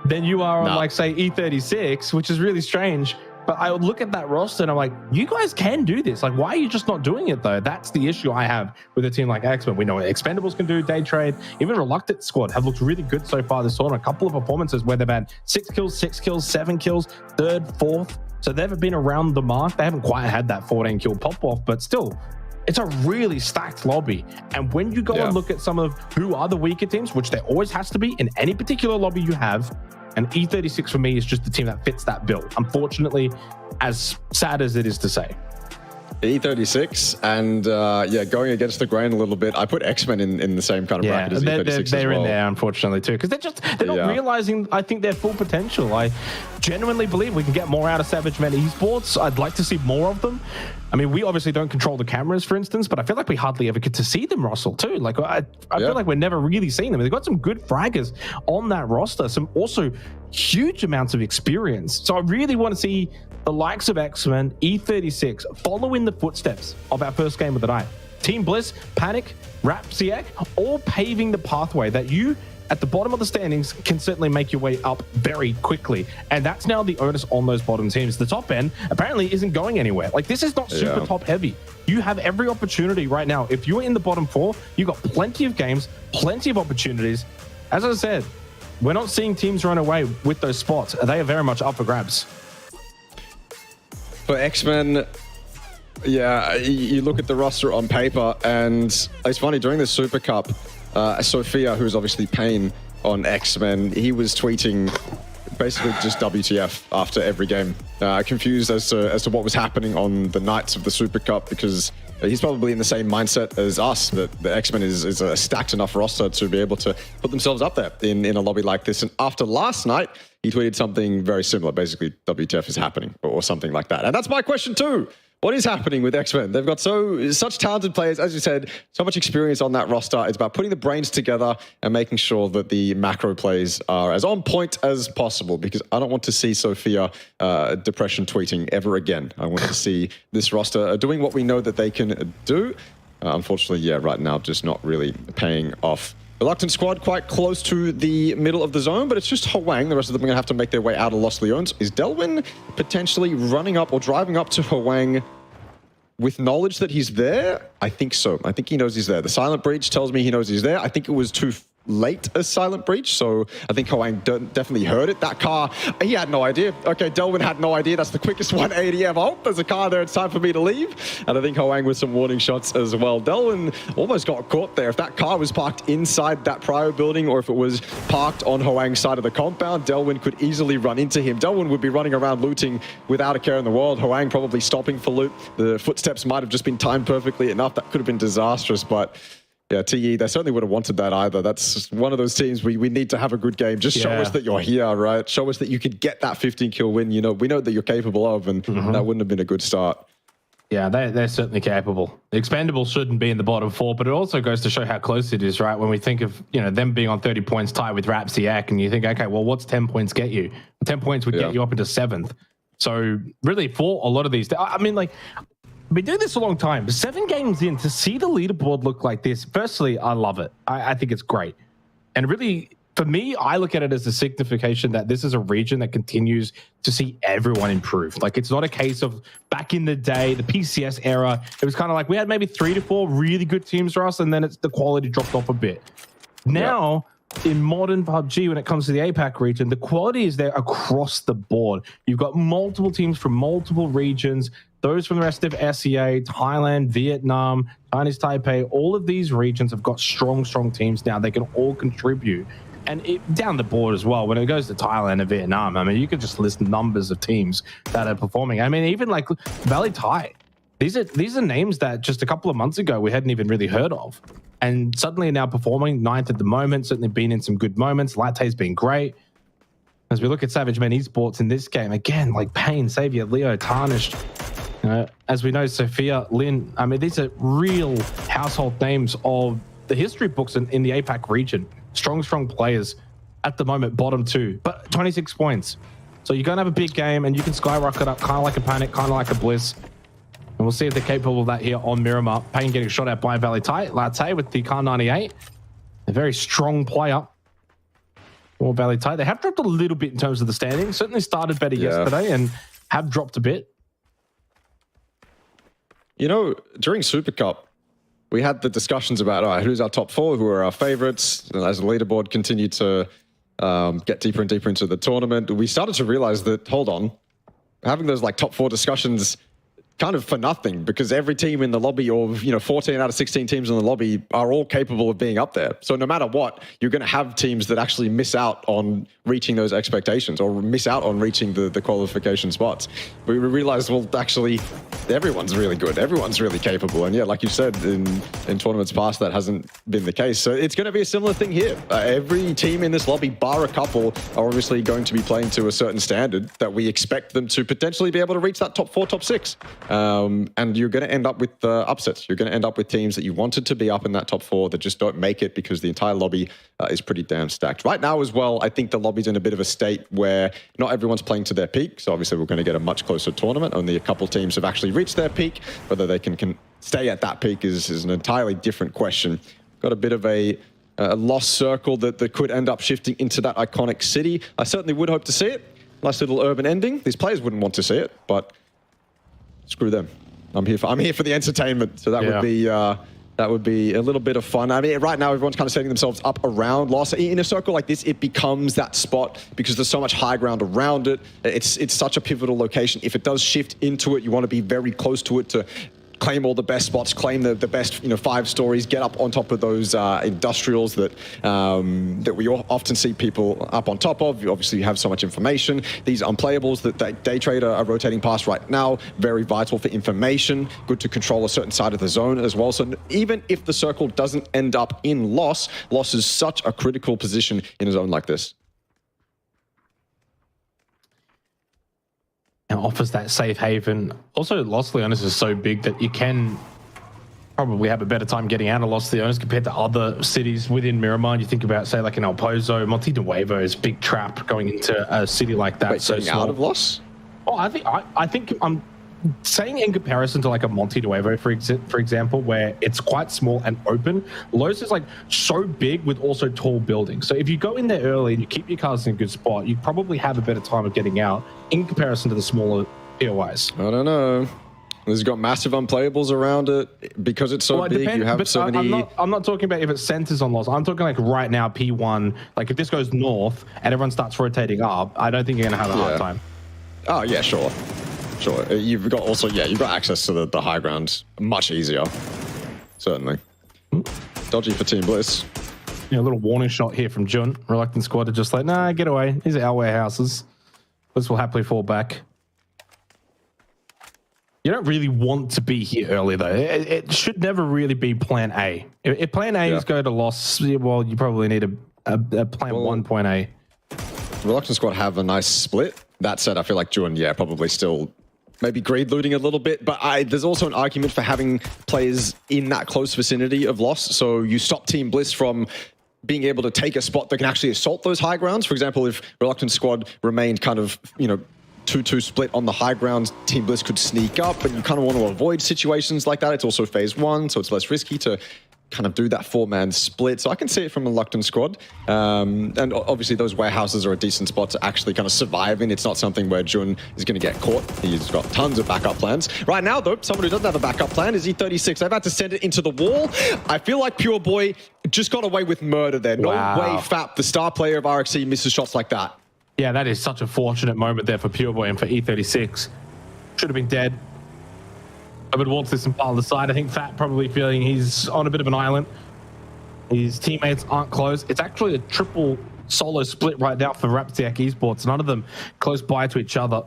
than you are on, like, say, E36, which is really strange. But I would look at that roster and I'm like, you guys can do this. Like, why are you just not doing it, though? That's the issue I have with a team like X-Men. We know what Expendables can do, Daytrade. Even Reluctant Squad have looked really good so far this tournament. A couple of performances where they've had 6 kills, 7 kills, 3rd, 4th. So they've been around the mark. They haven't quite had that 14 kill pop-off, but still, it's a really stacked lobby. And when you go and look at some of who are the weaker teams, which there always has to be in any particular lobby you have, and E36 for me is just the team that fits that bill. Unfortunately, as sad as it is to say. E36 and yeah, going against the grain a little bit. I put X-Men in the same kind of bracket as E36 they're as well. in there, unfortunately, too, because they're not realizing, I think, their full potential. I genuinely believe we can get more out of Xavage Men Esports. I'd like to see more of them. I mean, we obviously don't control the cameras, for instance, but I feel like we hardly ever get to see them, Russell, too. Like, I feel like we're never really seeing them. They've got some good fraggers on that roster, some also huge amounts of experience. So I really want to see the likes of X-Men, E36, follow in the footsteps of our first game of the night. Team Bliss, Panic, Xiec, all paving the pathway that you, at the bottom of the standings, can certainly make your way up very quickly. And that's now the onus on those bottom teams. The top end apparently isn't going anywhere. Like, this is not super top heavy. You have every opportunity right now. If you're in the bottom 4, you've got plenty of games, plenty of opportunities. As I said, we're not seeing teams run away with those spots. They are very much up for grabs. For X-Men, yeah, you look at the roster on paper, and it's funny, during the Super Cup, Sophia, who's obviously Pain on X-Men, he was tweeting basically just WTF after every game, confused as to what was happening on the nights of the Super Cup, because he's probably in the same mindset as us, that the X-Men is a stacked enough roster to be able to put themselves up there in a lobby like this. And after last night, he tweeted something very similar, basically WTF is happening, or something like that. And that's my question too. What is happening with X-Men? They've got such talented players, as you said, so much experience on that roster. It's about putting the brains together and making sure that the macro plays are as on point as possible, because I don't want to see Sophia depression tweeting ever again. I want to see this roster doing what we know that they can do. Unfortunately, yeah, right now, just not really paying off. Reluctant Squad quite close to the middle of the zone, but it's just Hwang. The rest of them are going to have to make their way out of Los Leones. Is Delwyn potentially running up or driving up to Hwang with knowledge that he's there? I think so. I think he knows he's there. The Silent Breach tells me he knows he's there. I think it was too late as Silent Breach, so I think Hwang definitely heard it. That car, he had no idea. Okay, Delwyn had no idea. That's the quickest 180 ever. Oh, there's a car there. It's time for me to leave. And I think Hwang with some warning shots as well. Delwyn almost got caught there. If that car was parked inside that prior building, or if it was parked on Hwang's side of the compound, Delwyn could easily run into him. Delwyn would be running around looting without a care in the world. Hwang probably stopping for loot. The footsteps might have just been timed perfectly enough. That could have been disastrous, but yeah, TE, they certainly would have wanted that either. That's just one of those teams we need to have a good game. Just show us that you're here, right? Show us that you could get that 15 kill win. You know, we know that you're capable of, and that wouldn't have been a good start. Yeah, they're certainly capable. The Expendables shouldn't be in the bottom 4, but it also goes to show how close it is, right? When we think of, you know, them being on 30 points tied with Xiec, and you think, okay, well, what's 10 points get you? 10 points would get you up into 7th. So really, for a lot of these, I mean, like, I've been doing this a long time. 7 games in, to see the leaderboard look like this, firstly, I love it. I think it's great. And really, for me, I look at it as a signification that this is a region that continues to see everyone improve. Like, it's not a case of back in the day, the PCS era, it was kind of like we had maybe 3 to 4 really good teams for us, and then the quality dropped off a bit. Now, in modern PUBG, when it comes to the APAC region, the quality is there across the board. You've got multiple teams from multiple regions, those from the rest of SEA, Thailand, Vietnam, Chinese Taipei. All of these regions have got strong teams now. They can all contribute. And down the board as well, when it goes to Thailand and Vietnam, I mean, you could just list numbers of teams that are performing. I mean, even like Valee Thai. These are names that just a couple of months ago we hadn't even really heard of. And suddenly now performing 9th at the moment, certainly been in some good moments. Latte's been great. As we look at Xavage Men Esports in this game, again, like Pain, Savior, Leo, Tarnished. As we know, Sophia, Lin, I mean, these are real household names of the history books in the APAC region. Strong players at the moment, bottom 2, but 26 points. So you're going to have a big game and you can skyrocket up kind of like a Panic, kind of like a Bliss. And we'll see if they're capable of that here on Miramar. Payne getting shot at by Valee Latte with the Kar 98. A very strong player. Or Valee. They have dropped a little bit in terms of the standings. Certainly started better yesterday and have dropped a bit. You know, during Super Cup, we had the discussions about, all right, who's our top 4, who are our favorites. And as the leaderboard continued to get deeper and deeper into the tournament, we started to realize that, hold on, having those like top 4 discussions kind of for nothing, because every team in the lobby, or 14 out of 16 teams in the lobby, are all capable of being up there. So no matter what, you're going to have teams that actually miss out on reaching those expectations, or miss out on reaching the qualification spots. We realized, well, actually, everyone's really good, everyone's really capable, and yeah, like you said, in tournaments past, that hasn't been the case. So it's going to be a similar thing here. Every team in this lobby, bar a couple, are obviously going to be playing to a certain standard that we expect them to potentially be able to reach that top 4, top 6. And you're going to end up with upsets. You're going to end up with teams that you wanted to be up in that top 4 that just don't make it because the entire lobby is pretty damn stacked. Right now as well, I think the lobby's in a bit of a state where not everyone's playing to their peak. So obviously we're going to get a much closer tournament. Only a couple teams have actually reached their peak. Whether they can stay at that peak is an entirely different question. Got a bit of a lost circle that could end up shifting into that iconic city. I certainly would hope to see it. Nice little urban ending. These players wouldn't want to see it, but screw them. I'm here for the entertainment. So that would be a little bit of fun. I mean, right now everyone's kind of setting themselves up around Lost. In a circle like this, it becomes that spot because there's so much high ground around it. It's such a pivotal location. If it does shift into it, you want to be very close to it to claim all the best spots, claim the best 5 stories, get up on top of those industrials that we often see people up on top of. Obviously, you have so much information. These unplayables that Daytrade are rotating past right now, very vital for information. Good to control a certain side of the zone as well. So even if the circle doesn't end up in Loss is such a critical position in a zone like this. And offers that safe haven. Also, Los Leones is so big that you can probably have a better time getting out of Los Leones compared to other cities within Miramar. You think about, say, like in El Pozo, Monte Nuevo is big trap going into a city like that. Wait, so out of Los? Oh, I think I'm saying in comparison to like a Monte Nuevo, for example, where it's quite small and open. Los is like so big with also tall buildings. So if you go in there early and you keep your cars in a good spot, you probably have a better time of getting out in comparison to the smaller POIs. I don't know. It's got massive unplayables around it because it's so big. You have so many. I'm not talking about if it centers on Los. I'm talking like right now, P1. Like if this goes north and everyone starts rotating up, I don't think you're gonna have a hard time. Oh yeah, sure. You've got you've got access to the high ground much easier. Certainly. Dodgy for Team Bliss. Yeah, a little warning shot here from Jun. Reluctant squad to just like, nah, get away. These are our warehouses. Bliss will happily fall back. You don't really want to be here early though. It should never really be plan A. If plan A is go to Loss, well, you probably need a plan 1.A. Reluctant squad have a nice split. That said, I feel like Jun, probably still maybe greed looting a little bit, but there's also an argument for having players in that close vicinity of Loss. So you stop Team Bliss from being able to take a spot that can actually assault those high grounds. For example, if Reluctant squad remained kind of, 2-2 split on the high ground, Team Bliss could sneak up, and you kind of want to avoid situations like that. It's also phase 1, so it's less risky to kind of do that 4-man split. So I can see it from a Reluctant squad. And obviously those warehouses are a decent spot to actually kind of survive in. It's not something where Jun is going to get caught. He's got tons of backup plans. Right now though, someone who doesn't have a backup plan is E36. They've had to send it into the wall. I feel like Pure Boy just got away with murder there. No way Fap, the star player of RXC, misses shots like that. Yeah, that is such a fortunate moment there for Pure Boy and for E36. Should have been dead. I would walk this and pile the side. I think Fat probably feeling he's on a bit of an island. His teammates aren't close. It's actually a triple solo split right now for Xiec Esports. None of them close by to each other.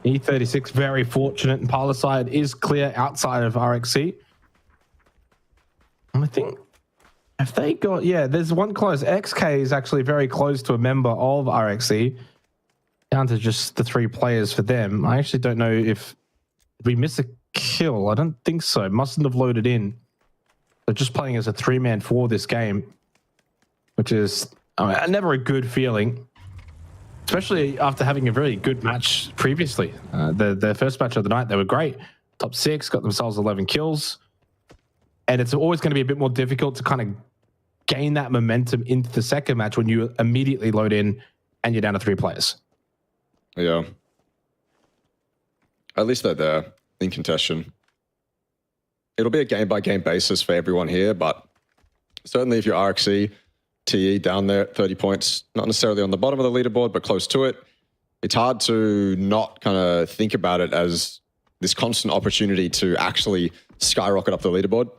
E36 very fortunate, and Parlor side is clear outside of RXC. And I think if they got, there's one close. XK is actually very close to a member of RXC. Down to just the 3 players for them. I actually don't know if Did we miss a kill? I don't think so. Mustn't have loaded in. They're just playing as a 3-man for this game, which is never a good feeling, especially after having a very good match previously. Their first match of the night, they were great. Top 6, got themselves 11 kills. And it's always going to be a bit more difficult to kind of gain that momentum into the second match when you immediately load in and you're down to 3 players. Yeah. At least they're there in contention. It'll be a game-by-game basis for everyone here, but certainly if you're 𝐼𝐸𝐶 down there at 30 points, not necessarily on the bottom of the leaderboard, but close to it, it's hard to not kind of think about it as this constant opportunity to actually skyrocket up the leaderboard.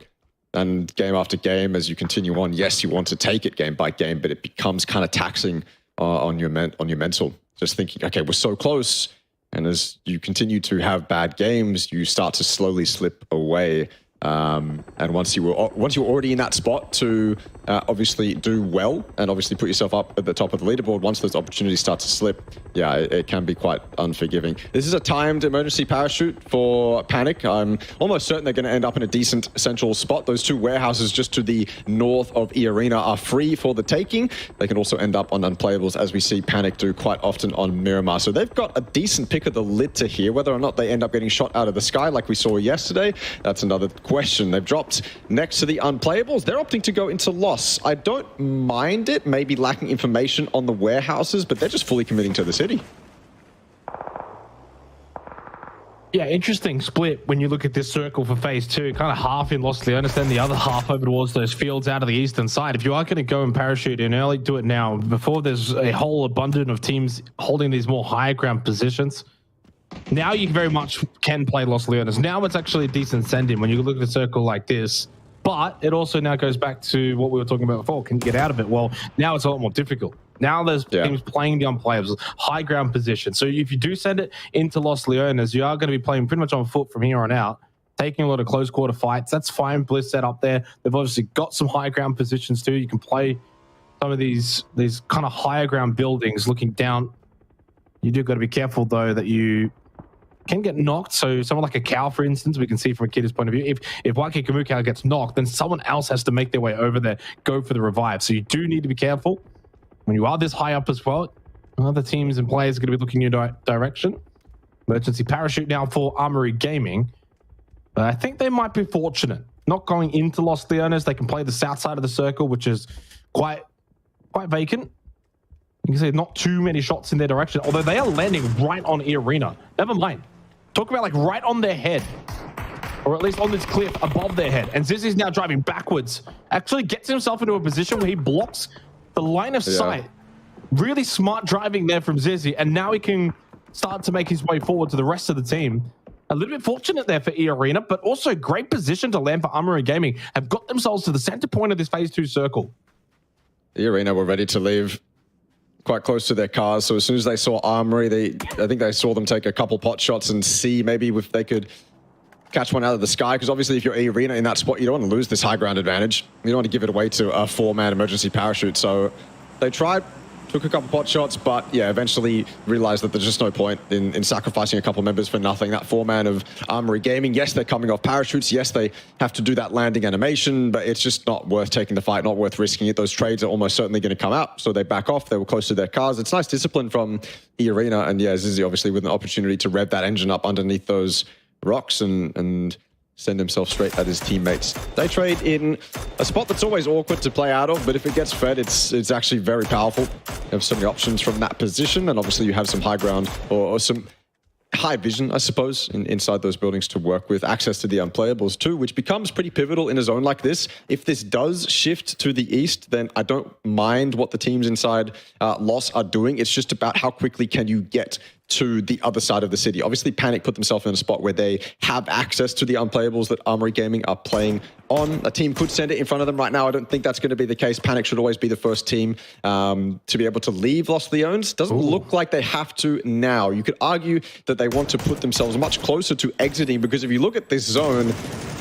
And game after game, as you continue on, yes, you want to take it game by game, but it becomes kind of taxing on your mental. Just thinking, okay, we're so close. And as you continue to have bad games, you start to slowly slip away. And once you're already in that spot to obviously do well and obviously put yourself up at the top of the leaderboard, once those opportunities start to slip, yeah, it can be quite unforgiving. This is a timed emergency parachute for Panic. I'm almost certain they're going to end up in a decent central spot. Those 2 warehouses just to the north of eArena are free for the taking. They can also end up on unplayables, as we see Panic do quite often on Miramar. So they've got a decent pick of the lid to here. Whether or not they end up getting shot out of the sky like we saw yesterday, that's another question. They've dropped next to the unplayables. They're opting to go into loss. I don't mind it, maybe lacking information on the warehouses, but they're just fully committing to the city. Yeah, interesting split when you look at this circle for phase 2. Kind of half in Los Leones, then the other half over towards those fields out of the eastern side. If you are going to go and parachute in early, do it now, before there's a whole abundance of teams holding these more higher ground positions. Now you very much can play Los Leones. Now it's actually a decent send-in when you look at a circle like this. But it also now goes back to what we were talking about before. Can you get out of it? Well, now it's a lot more difficult. Now there's teams playing the unplayables, high ground position. So if you do send it into Los Leones, you are going to be playing pretty much on foot from here on out, taking a lot of close quarter fights. That's fine. Bliss set up there. They've obviously got some high ground positions too. You can play some of these kind of higher ground buildings looking down. You do got to be careful though that you can get knocked. So someone like a 𝐾𝐿, for instance, we can see from a kid's point of view, if 𝐾𝐿 gets knocked, then someone else has to make their way over there, go for the revive. So you do need to be careful when you are this high up as well. Other teams and players are going to be looking in your direction. Emergency parachute now for Armory Gaming. But I think they might be fortunate not going into Los Leones. They can play the south side of the circle, which is quite vacant. You can see not too many shots in their direction, although they are landing right on eArena. Never mind. Talk about like right on their head, or at least on this cliff above their head. And Zizzy's now driving backwards. Actually gets himself into a position where he blocks the line of sight. Really smart driving there from Zizzy. And now he can start to make his way forward to the rest of the team. A little bit fortunate there for eArena, but also great position to land for Armory Gaming. Have got themselves to the center point of this phase 2 circle. eArena were ready to leave quite close to their cars. So as soon as they saw Armory, I think they saw them take a couple pot shots and see maybe if they could catch one out of the sky. Because obviously if you're eArena in that spot, you don't want to lose this high ground advantage. You don't want to give it away to a 4-man emergency parachute. So they tried, took a couple pot shots, but yeah, eventually realized that there's just no point in sacrificing a couple members for nothing. That 4-man of Armory Gaming, yes, they're coming off parachutes. Yes, they have to do that landing animation, but it's just not worth taking the fight, not worth risking it. Those trades are almost certainly going to come out, so they back off. They were close to their cars. It's nice discipline from eArena, and yeah, Zizzy obviously with an opportunity to rev that engine up underneath those rocks and send himself straight at his teammates. Daytrade in a spot that's always awkward to play out of, but if it gets fed, it's actually very powerful. You have so many options from that position, and obviously you have some high ground or some high vision, I suppose, inside those buildings to work with. Access to the unplayables too, which becomes pretty pivotal in a zone like this. If this does shift to the east, then I don't mind what the teams inside Los are doing. It's just about how quickly can you get to the other side of the city. Obviously, Panic put themselves in a spot where they have access to the unplayables that Armory Gaming are playing on. A team could send it in front of them right now. I don't think that's going to be the case. Panic should always be the first team to be able to leave Los Leones. Doesn't look like they have to now. You could argue that they want to put themselves much closer to exiting, because if you look at this zone,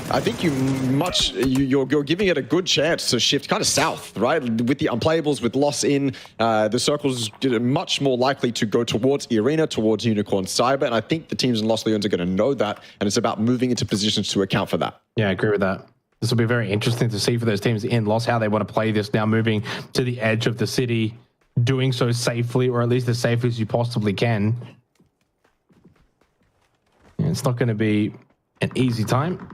I think you're giving it a good chance to shift kind of south, right? With the unplayables, with loss in, the circles much more likely to go towards eArena, towards Unicorn Cyber, and I think the teams in Los Leones are going to know that, and it's about moving into positions to account for that. Yeah, I agree with that. This will be very interesting to see for those teams in Los how they want to play this now, moving to the edge of the city, doing so safely, or at least as safe as you possibly can. And it's not going to be an easy time.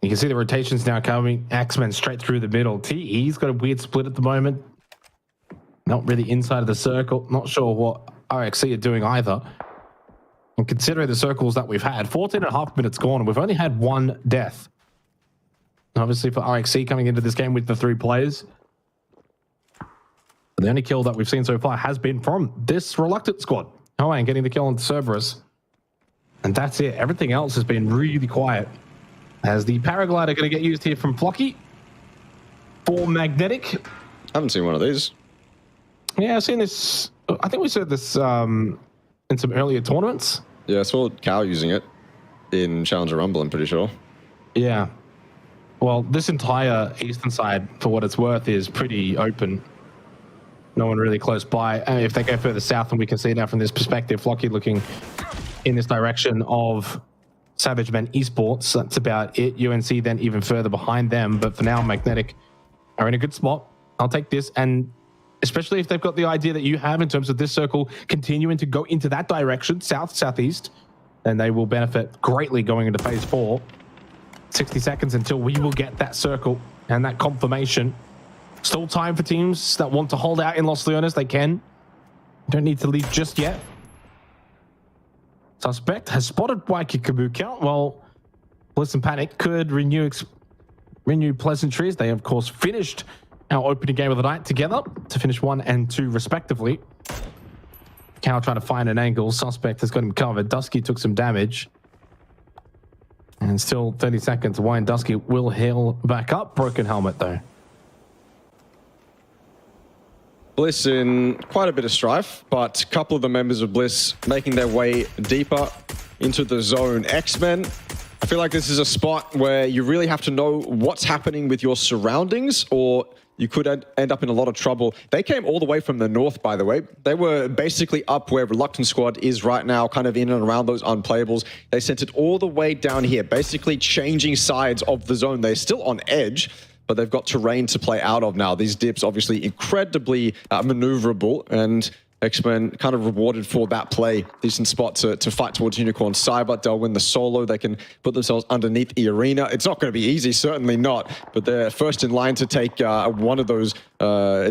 You can see the rotations now coming. Axeman straight through the middle. TE's got a weird split at the moment. Not really inside of the circle. Not sure what RXC are doing either. And considering the circles that we've had, 14.5 minutes gone, and we've only had one death. Obviously for RXC coming into this game with the 3 players. The only kill that we've seen so far has been from this Reluctant squad. Oh, and getting the kill on Cerberus. And that's it. Everything else has been really quiet. As the paraglider going to get used here from Flocky. For Magnetic. I haven't seen one of these. Yeah, I've seen this. I think we saw this in some earlier tournaments. Yeah, I saw 𝐏𝐆 using it in Challenger Rumble, I'm pretty sure. Yeah. Well, this entire eastern side, for what it's worth, is pretty open. No one really close by. If they go further south, and we can see now from this perspective, Flocky looking in this direction of Xavage Men Esports. That's about it. UNC then even further behind them. But for now, Magnetic are in a good spot. I'll take this. And especially if they've got the idea that you have in terms of this circle continuing to go into that direction, south, southeast, then they will benefit greatly going into phase 4. 60 seconds until we will get that circle and that confirmation. Still time for teams that want to hold out in Los Leones. They can. Don't need to leave just yet. Suspect has spotted 𝐏𝐿𝐴 count. Well, Bliss and Panic could renew pleasantries. They, of course, finished our opening game of the night together to finish 1 and 2 respectively. 𝐏𝐿 trying to find an angle. Suspect has got him covered. Dusky took some damage. And still 30 seconds. Wine Dusky will heal back up. Broken helmet, though. Bliss in quite a bit of strife, but a couple of the members of Bliss making their way deeper into the zone. X-Men, I feel like this is a spot where you really have to know what's happening with your surroundings, or you could end up in a lot of trouble. They came all the way from the north, by the way. They were basically up where Reluctant Squad is right now, kind of in and around those unplayables. They sent it all the way down here, basically changing sides of the zone. They're still on edge, but they've got terrain to play out of now. These dips obviously incredibly maneuverable, and X-Men kind of rewarded for that play. Decent spot to fight towards Unicorn Cyber. They'll win the solo. They can put themselves underneath eArena. It's not going to be easy, certainly not, but they're first in line to take one of those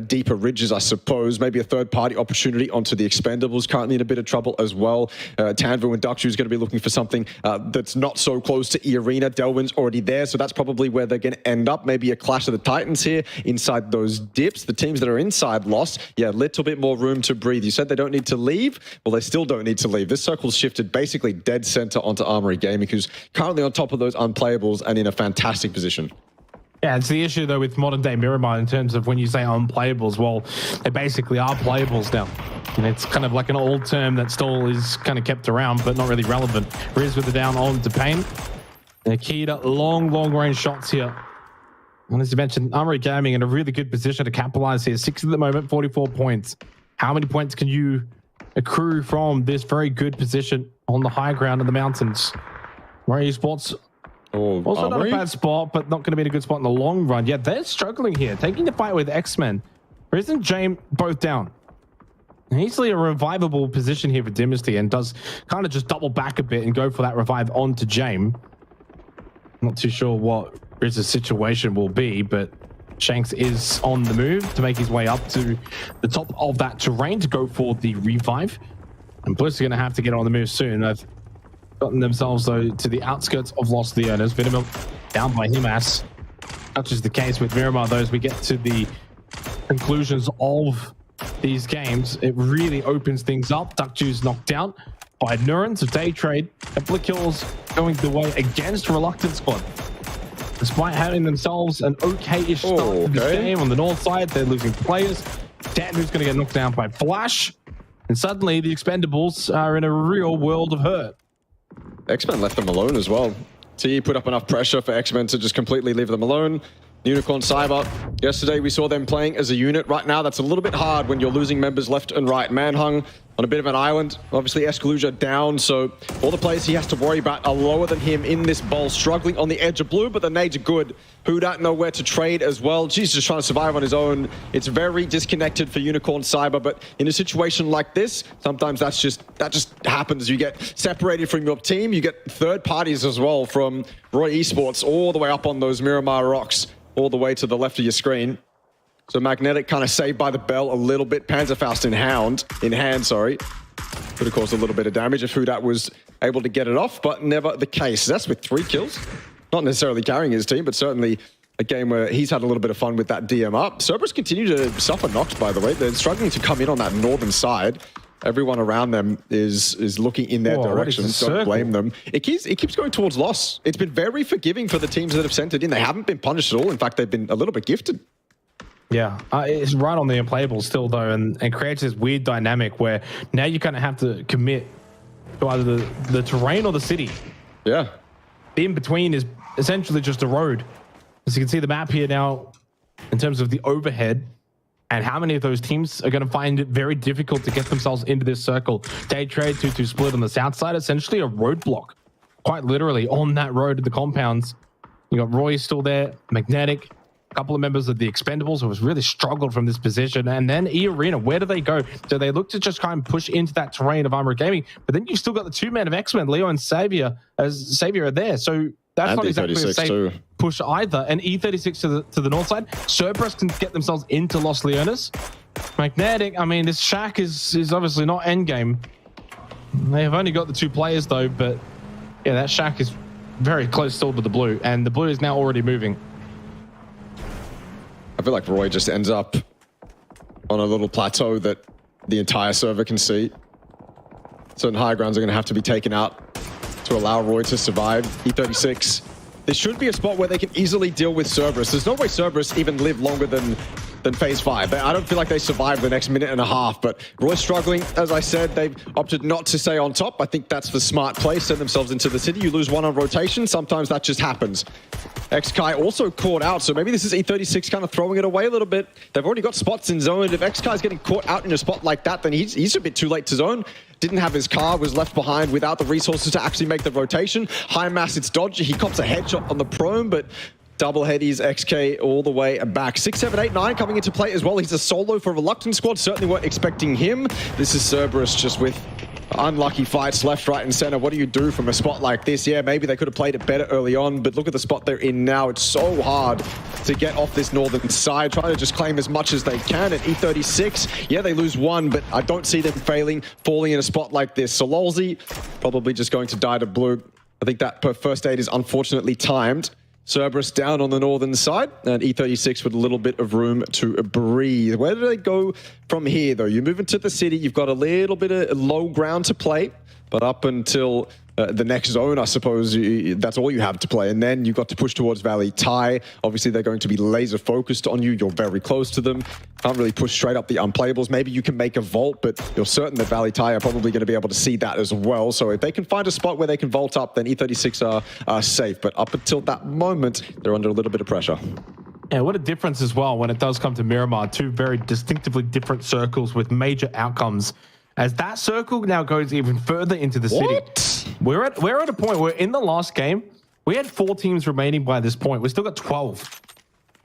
deeper ridges, I suppose. Maybe a third-party opportunity onto the Expendables. Currently in a bit of trouble as well. Tanvu and Dukshu is going to be looking for something that's not so close to eArena. Delwyn's already there, so that's probably where they're going to end up. Maybe a clash of the Titans here inside those dips. The teams that are inside lost. Yeah, a little bit more room to breathe. You said they don't need to leave. Well, they still don't need to leave. This circle's shifted basically dead center onto Armory Gaming, who's currently on top of those unplayables and in a fantastic position. Yeah, it's the issue, though, with modern-day Miramar in terms of when you say unplayables. Well, they basically are playables now. And it's kind of like an old term that still is kind of kept around, but not really relevant. Riz with the down on to Pain. Nikita, long-range shots here. And as you mentioned, Armory Gaming in a really good position to capitalize here. 6 at the moment, 44 points. How many points can you accrue from this very good position on the high ground in the mountains? Armory Esports also not a bad spot, but not going to be in a good spot in the long run. Yeah, they're struggling here, taking the fight with X-Men. Riz and James both down. Easily a revivable position here for Dynasty, and does kind of just double back a bit and go for that revive onto James. Not too sure what Riz's situation will be, but Shanks is on the move to make his way up to the top of that terrain to go for the revive. And Bliss is going to have to get on the move soon. They've gotten themselves, though, to the outskirts of Los Leones. Vinamilk down by Himas. Such is the case with Miramar, though, as we get to the conclusions of these games. It really opens things up. Duckjuice knocked out by Nurans of Daytrade. A couple of kills going the way against Reluctant Squad. Despite having themselves an okay-ish start to this game on the north side, they're losing players. Tanvu's going to get knocked down by Flash. And suddenly, the Expendables are in a real world of hurt. X-Men left them alone as well. T put up enough pressure for X-Men to just completely leave them alone. Unicorn Cyber, yesterday we saw them playing as a unit. Right now, that's a little bit hard when you're losing members left and right. Manhung on a bit of an island. Obviously, 𝐏𝐿𝐒 down, so all the players he has to worry about are lower than him in this bowl, struggling on the edge of blue, but the nades are good. Who don't know where to trade as well. He's just trying to survive on his own. It's very disconnected for Unicorn Cyber, but in a situation like this, sometimes that just happens. You get separated from your team. You get third parties as well from Roy Esports all the way up on those Miramar rocks, all the way to the left of your screen. So Magnetic kind of saved by the bell a little bit. Panzerfaust in hand, could have caused a little bit of damage if Hudat was able to get it off, but never the case. That's with 3 kills. Not necessarily carrying his team, but certainly a game where he's had a little bit of fun with that DM up. Cerberus continue to suffer knocks, by the way. They're struggling to come in on that northern side. Everyone around them is looking in their direction. Don't blame them. It keeps going towards loss. It's been very forgiving for the teams that have sent it in. They haven't been punished at all. In fact, they've been a little bit gifted. Yeah, it's right on the unplayable still, though, and creates this weird dynamic where now you kind of have to commit to either the terrain or the city. Yeah. The in-between is essentially just a road. As you can see the map here now, in terms of the overhead, and how many of those teams are going to find it very difficult to get themselves into this circle. Daytrade 2-2 split on the south side, essentially a roadblock, quite literally on that road to the compounds. You got Roy still there, Magnetic, a couple of members of the Expendables who has really struggled from this position, and then eArena, where do they go? So they look to just try and push into that terrain of Armory Gaming, but then you've still got the 2 men of X-Men, Leo and Xavier are there. So that's and not exactly a safe too. push either. And E36 to the north side, Cerberus can get themselves into Los Leones. Magnetic, I mean, this Xiec is obviously not endgame. They have only got the 2 players though, but yeah, that Xiec is very close still to the blue, and the blue is now already moving. I feel like Roy just ends up on a little plateau that the entire server can see. Certain high grounds are going to have to be taken out to allow Roy to survive. E36. This should be a spot where they can easily deal with Cerberus. There's no way Cerberus even live longer than phase 5. I don't feel like they survive the next minute and a half, but Roy's struggling. As I said, they've opted not to stay on top. I think that's the smart play. Send themselves into the city. You lose 1 on rotation. Sometimes that just happens. 𝐏𝐿𝐒 also caught out, so maybe this is E36 kind of throwing it away a little bit. They've already got spots in zone. If 𝐏𝐿𝐒 is getting caught out in a spot like that, then he's a bit too late to zone. Didn't have his car, was left behind without the resources to actually make the rotation. High mass, it's dodgy. He cops a headshot on the prone, but double headies, 𝐏𝐿𝐒 all the way back. 6, 7, 8, 9 coming into play as well. He's a solo for a Reluctant squad. Certainly weren't expecting him. This is Cerberus just with unlucky fights left, right, and center. What do you do from a spot like this? Yeah, maybe they could have played it better early on, but look at the spot they're in now. It's so hard to get off this northern side. Trying to just claim as much as they can at E36. Yeah, they lose 1, but I don't see them falling in a spot like this. So 𝐿𝐿𝐒 probably just going to die to blue. I think that first aid is unfortunately timed. Cerberus down on the northern side, and E36 with a little bit of room to breathe. Where do they go from here, though? You move into the city, you've got a little bit of low ground to play, but up until the next zone, I suppose, that's all you have to play. And then you've got to push towards Valee Thai. Obviously, they're going to be laser focused on you. You're very close to them. Can't really push straight up the unplayables. Maybe you can make a vault, but you're certain that Valee Thai are probably going to be able to see that as well. So if they can find a spot where they can vault up, then E36 are safe. But up until that moment, they're under a little bit of pressure. Yeah, what a difference as well when it does come to Miramar. 2 very distinctively different circles with major outcomes. As that circle now goes even further into the city. We're at a point where in the last game, we had 4 teams remaining by this point. We still got 12.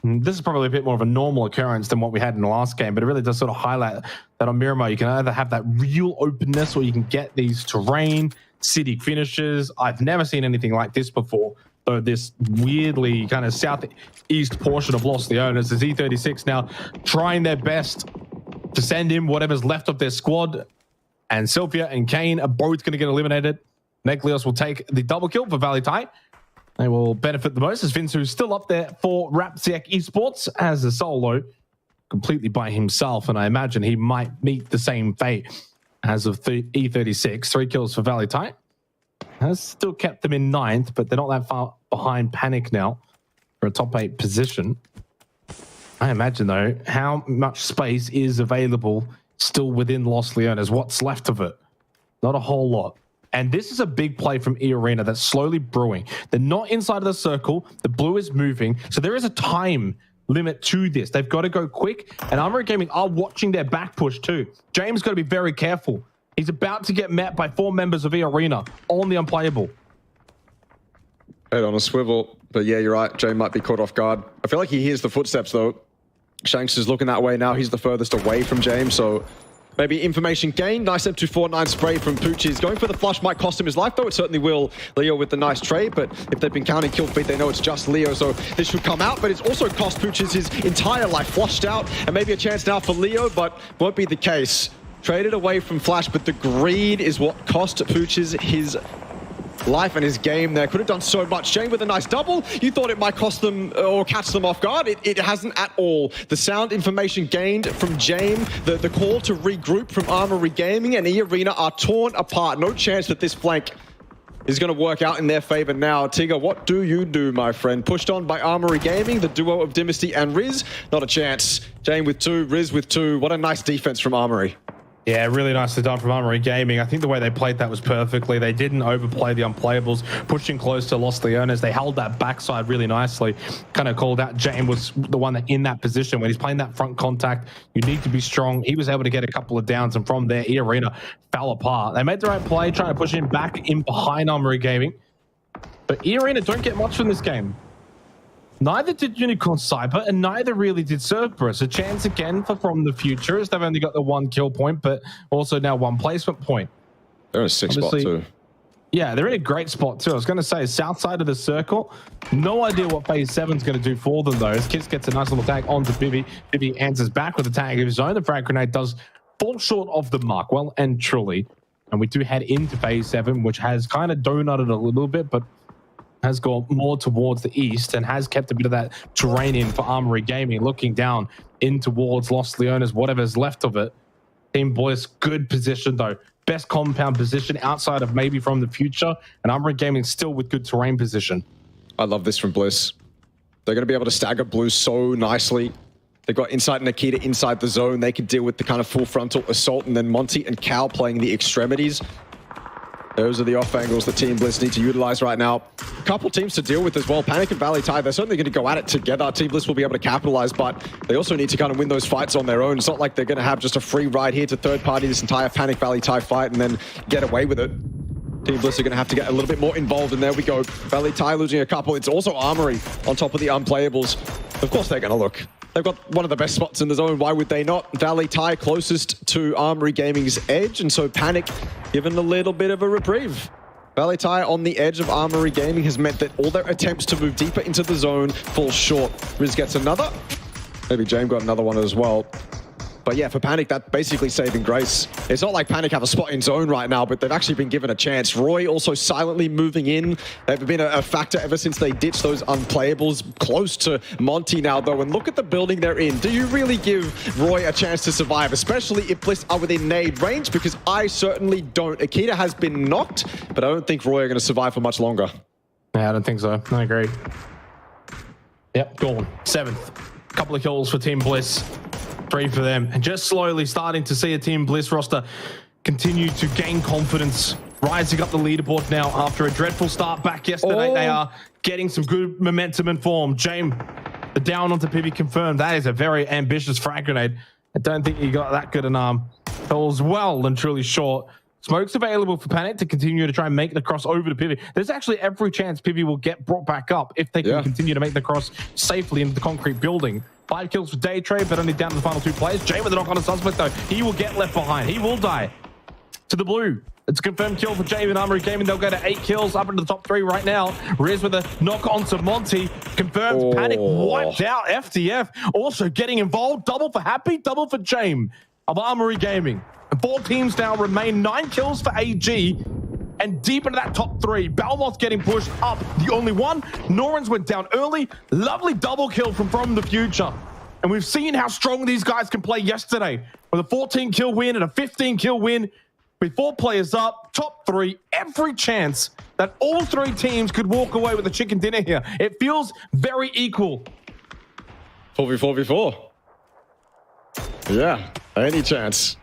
And this is probably a bit more of a normal occurrence than what we had in the last game, but it really does sort of highlight that on Miramar, you can either have that real openness or you can get these terrain, city finishes. I've never seen anything like this before. So this weirdly kind of southeast portion of Los Leones is E36 now trying their best to send in whatever's left of their squad. And Sylvia and Kane are both going to get eliminated. Neglios will take the double kill for Valee Thai. They will benefit the most as Vinsu's still up there for Xiec Esports as a solo, completely by himself. And I imagine he might meet the same fate as of E36. 3 kills for Valee Thai. Has still kept them in 9th, but they're not that far behind Panic now for a top 8 position. I imagine, though, how much space is available still within Los Leones. What's left of it? Not a whole lot. And this is a big play from eArena that's slowly brewing. They're not inside of the circle. The blue is moving. So there is a time limit to this. They've got to go quick. And Armory Gaming are watching their back push too. James got to be very careful. He's about to get met by 4 members of eArena on the unplayable. Head on a swivel. But yeah, you're right. Jay might be caught off guard. I feel like he hears the footsteps though. Shanks is looking that way now. He's the furthest away from James, so maybe information gained. Nice M249 spray from Poochies. Going for the flush might cost him his life, though. It certainly will. Leo with the nice trade, but if they've been counting kill feed, they know it's just Leo, so this should come out. But it's also cost Poochies his entire life. Flushed out, and maybe a chance now for Leo, but won't be the case. Traded away from Flash, but the greed is what cost Poochies his life and his game there. Could have done so much. Shane with a nice double. You thought it might cost them or catch them off guard. It hasn't at all. The sound information gained from James, the call to regroup from Armory Gaming and eArena are torn apart. No chance that this flank is going to work out in their favor now. Tigger, what do you do, my friend? Pushed on by Armory Gaming, the duo of Dynasty and Riz. Not a chance. James with 2, Riz with 2. What a nice defense from Armory. Yeah, really nicely done from Armory Gaming. I think the way they played that was perfectly. They didn't overplay the unplayables, pushing close to Los Leones. They held that backside really nicely. Kind of called out James was the one that in that position when he's playing that front contact. You need to be strong. He was able to get a couple of downs, and from there, eArena fell apart. They made the right play, trying to push him back in behind Armory Gaming. But eArena don't get much from this game. Neither did Unicorn Cyber, and neither really did Cerberus. A chance again for From the Future, as they've only got the 1 kill point, but also now 1 placement point. They're in a 6 spot too. Yeah, they're in a great spot too. I was going to say, south side of the circle. No idea what phase 7's going to do for them, though. As Kiss gets a nice little tag onto Bibby. Bibby answers back with a tag of his own. The frag grenade does fall short of the mark, well and truly. And we do head into phase 7, which has kind of donutted a little bit, but has gone more towards the east and has kept a bit of that terrain in for Armory Gaming, looking down in towards Los Leones, whatever's left of it. Team Bliss, good position though. Best compound position outside of maybe From the Future, and Armory Gaming still with good terrain position. I love this from Bliss. They're going to be able to stagger blue so nicely. They've got Insight and Nikita inside the zone. They can deal with the kind of full frontal assault, and then Monty and Cal playing the extremities. Those are the off angles that Team Bliss need to utilize right now. A couple teams to deal with as well. Panic and Valee they're certainly going to go at it together. Team Bliss will be able to capitalize, but they also need to kind of win those fights on their own. It's not like they're going to have just a free ride here to third party this entire Panic Valee fight and then get away with it. Team Bliss are going to have to get a little bit more involved, and there we go. Valee losing a couple. It's also Armory on top of the unplayables. Of course they're going to look. They've got one of the best spots in the zone. Why would they not? Valee closest to Armory Gaming's edge, and so Panic given a little bit of a reprieve. Valee on the edge of Armory Gaming has meant that all their attempts to move deeper into the zone fall short. Riz gets another. Maybe James got another one as well. But yeah, for Panic, that's basically saving grace. It's not like Panic have a spot in zone right now, but they've actually been given a chance. Roy also silently moving in. They've been a factor ever since they ditched those unplayables. Close to Monty now, though, and look at the building they're in. Do you really give Roy a chance to survive, especially if Bliss are within nade range? Because I certainly don't. Akita has been knocked, but I don't think Roy are going to survive for much longer. Yeah, I don't think so. I agree. Yep, gone. 7th. Couple of kills for Team Bliss. 3 for them, and just slowly starting to see a Team Bliss roster continue to gain confidence, rising up the leaderboard now after a dreadful start back yesterday. They are getting some good momentum and form. James, the down onto Pibby confirmed. That is a very ambitious frag grenade. I don't think he got that good an arm. Falls well and truly short. Smoke's available for Panic to continue to try and make the cross over to Pibby. There's actually every chance Pibby will get brought back up if they can continue to make the cross safely into the concrete building. 5 kills for Daytrade, but only down to the final 2 players. Jay with a knock on a suspect, though. He will get left behind. He will die. To the blue. It's a confirmed kill for Jay and Armory Gaming. They'll go to 8 kills, up into the top 3 right now. Riz with a knock onto Monty. Confirmed Panic wiped out. FTF also getting involved. Double for Happy, double for James of Armory Gaming. And 4 teams now remain. 9 kills for AG. And deep into that top 3, Balmoth getting pushed up. The only one. Norans went down early. Lovely double kill from the Future. And we've seen how strong these guys can play yesterday. With a 14 kill win and a 15 kill win. With 4 players up, top 3, every chance that all 3 teams could walk away with a chicken dinner here. It feels very equal. 4v4v4. Yeah, any chance.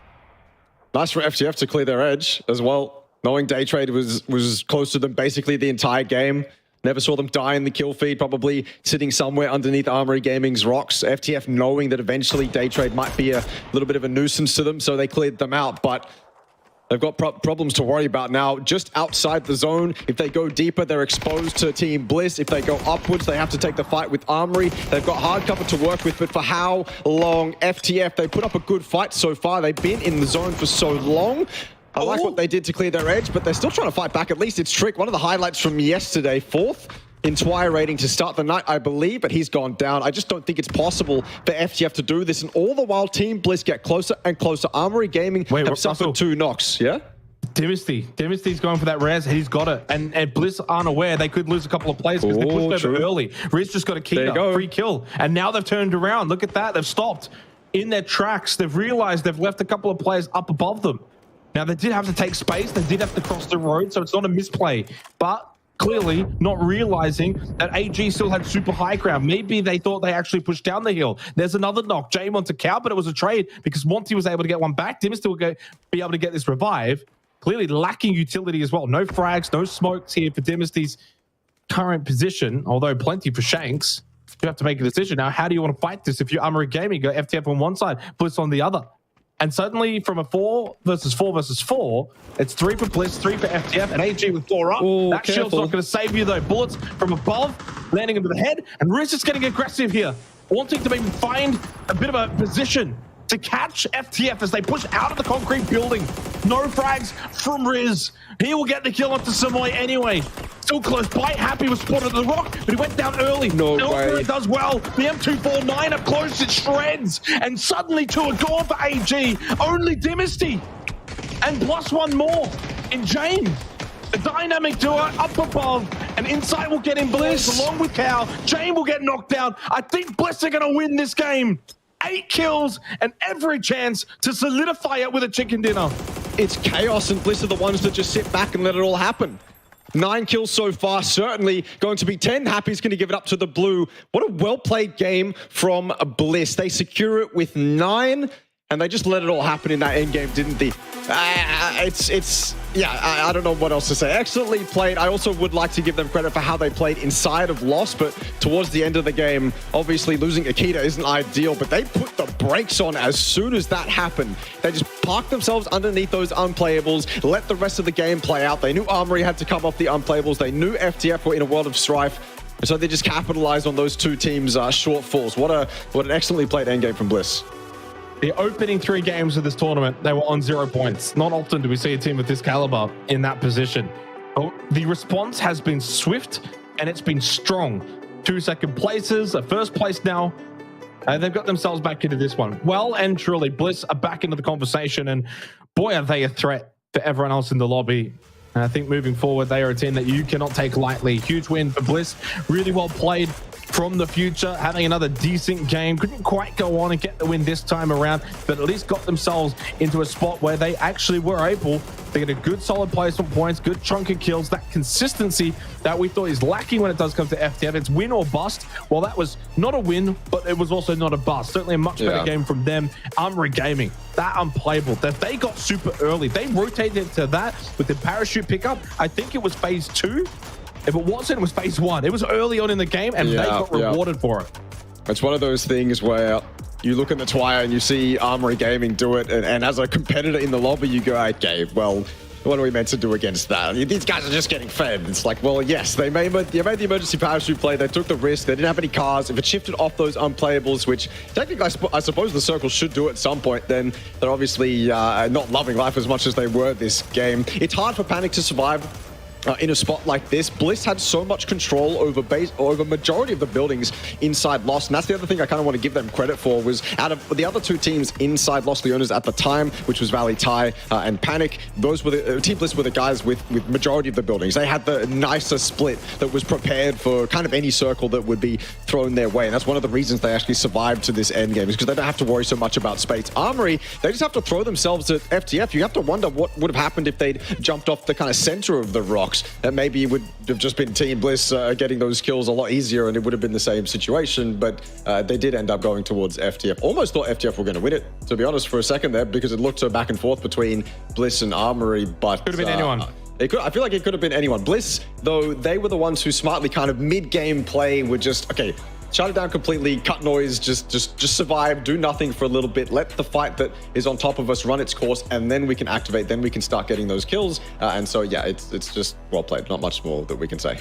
Nice for FTF to clear their edge as well. knowing Daytrade was close to them basically the entire game. Never saw them die in the kill feed, probably sitting somewhere underneath Armory Gaming's rocks. FTF knowing that eventually Daytrade might be a little bit of a nuisance to them, so they cleared them out, but they've got problems to worry about now. Just outside the zone, if they go deeper, they're exposed to Team Bliss. If they go upwards, they have to take the fight with Armory. They've got hard cover to work with, but for how long? FTF, they put up a good fight so far. They've been in the zone for so long. I like what they did to clear their edge, but they're still trying to fight back. At least it's Trick, one of the highlights from yesterday. 4th in Twire rating to start the night, I believe, but he's gone down. I just don't think it's possible for FTF to do this. And all the while, Team Bliss get closer and closer. Armory Gaming have suffered 2 knocks, yeah? Dimisty's going for that res. He's got it. And Bliss aren't aware. They could lose a couple of players because they pushed over early. Riz just got a key up, free kill. And now they've turned around. Look at that. They've stopped in their tracks. They've realized they've left a couple of players up above them. Now, they did have to take space. They did have to cross the road, so it's not a misplay. But clearly not realizing that AG still had super high ground. Maybe they thought they actually pushed down the hill. There's another knock. Jame onto Cow, but it was a trade because Monty was able to get one back. Dimmy will be able to get this revive. Clearly lacking utility as well. No frags, no smokes here for Dimisty's current position, although plenty for Shanks. You have to make a decision now. How do you want to fight this? If you're Armory Gaming, go FTF on one side, Bliss on the other. And suddenly, from a 4 versus 4 versus 4, it's 3 for Bliss, 3 for FTF, and AG with 4 up. Ooh, that shield's not going to save you, though. Bullets from above, landing into the head, and Riz is getting aggressive here, wanting to maybe find a bit of a position to catch FTF as they push out of the concrete building. No frags from Riz. He will get the kill onto Samoy anyway. Still close by. Happy was spotted at the rock, but he went down early. No way. Does well. The M249 up close, it shreds. And suddenly 2 are gone for AG. Only Dynasty. And plus 1 more in Jane. The dynamic duo up above. And Insight will get in Bliss along with Cow. Jane will get knocked down. I think Bliss are going to win this game. 8 kills and every chance to solidify it with a chicken dinner. It's Chaos and Bliss are the ones that just sit back and let it all happen. 9 kills so far, certainly going to be 10. Happy's going to give it up to the blue. What a well-played game from Bliss. They secure it with 9, and they just let it all happen in that end game, didn't they? I don't know what else to say. Excellently played. I also would like to give them credit for how they played inside of Loss, but towards the end of the game, obviously losing Akita isn't ideal, but they put the brakes on as soon as that happened. They just parked themselves underneath those unplayables, let the rest of the game play out. They knew Armory had to come off the unplayables. They knew FTF were in a world of strife, so they just capitalized on those 2 teams' shortfalls. What an excellently played endgame from Bliss. The opening 3 games of this tournament, they were on 0 points. Not often do we see a team of this caliber in that position. But the response has been swift and it's been strong. 2 second places, a first place now. They've got themselves back into this one. Well and truly, Bliss are back into the conversation, and boy, are they a threat to everyone else in the lobby. And I think moving forward, they are a team that you cannot take lightly. Huge win for Bliss. Really well played from the future, having another decent game. Couldn't quite go on and get the win this time around, but at least got themselves into a spot where they actually were able to get a good solid placement points, good chunk of kills, that consistency that we thought is lacking when it does come to FTF. It's win or bust. Well, that was not a win, but it was also not a bust. Certainly a much better game from them. Armory Gaming, that unplayable. That they got super early. They rotated to that with the parachute pickup. I think it was phase 2. If it wasn't, it was phase 1. It was early on in the game, and they got rewarded for it. It's one of those things where you look in the Twire and you see Armory Gaming do it, and as a competitor in the lobby, you go, okay, well, what are we meant to do against that? These guys are just getting fed. It's like, well, yes, they made the emergency parachute play. They took the risk. They didn't have any cars. If it shifted off those unplayables, which technically I suppose the Circle should do at some point, then they're obviously not loving life as much as they were this game. It's hard for Panic to survive in a spot like this. Bliss had so much control over majority of the buildings inside Lost, and that's the other thing I kind of want to give them credit for, was out of the other 2 teams inside Lost, the owners at the time, which was Valee, Thai, and Panic, those were the Team Bliss were the guys with majority of the buildings. They had the nicer split that was prepared for kind of any circle that would be thrown their way, and that's one of the reasons they actually survived to this end game, is because they don't have to worry so much about space. Armory, they just have to throw themselves at FTF. You have to wonder what would have happened if they'd jumped off the kind of center of the rocks. smokes, maybe it would have just been Team Bliss getting those kills a lot easier, and it would have been the same situation. But they did end up going towards FTF. Almost thought FTF were going to win it, to be honest, for a second there, because it looked so back and forth between Bliss and Armory. But could have been anyone. I feel like it could have been anyone. Bliss, though, they were the ones who smartly kind of mid-game play would just, okay, shut it down completely, cut noise, just survive, do nothing for a little bit, let the fight that is on top of us run its course, and then we can activate, then we can start getting those kills. And so, yeah, it's just well played. Not much more that we can say.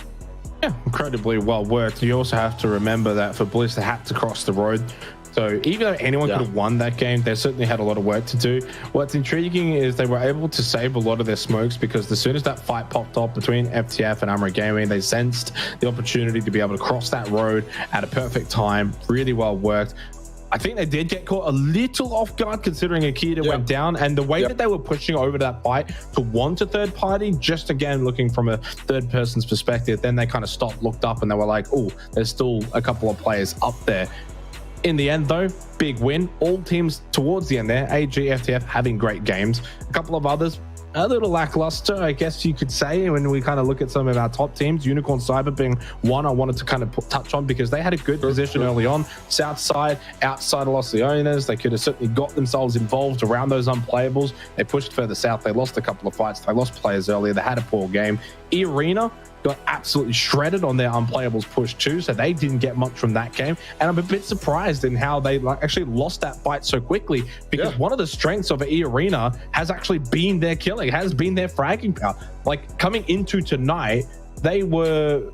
Yeah, incredibly well worked. You also have to remember that for Bliss, they had to cross the road. So even though anyone could have won that game, they certainly had a lot of work to do. What's intriguing is they were able to save a lot of their smokes, because as soon as that fight popped up between FTF and Armory Gaming, they sensed the opportunity to be able to cross that road at a perfect time. Really well worked. I think they did get caught a little off guard, considering 𝐏𝐿 went down, and the way that they were pushing over that fight to want a third party, just again looking from a third person's perspective, then they kind of stopped, looked up, and they were like, oh, there's still a couple of players up there. In the end, though, big win. All teams towards the end there, AG, FTF, having great games. A couple of others, a little lackluster, I guess you could say, when we kind of look at some of our top teams. Unicorn Cyber being one I wanted to kind of touch on, because they had a good position early on. South side, outside of Los Leones, they could have certainly got themselves involved around those unplayables. They pushed further south. They lost a couple of fights. They lost players earlier. They had a poor game. eArena got absolutely shredded on their unplayables push too, so they didn't get much from that game. And I'm a bit surprised in how they actually lost that fight so quickly, because one of the strengths of eArena has actually been their killing, has been their fragging power. Like, coming into tonight, they were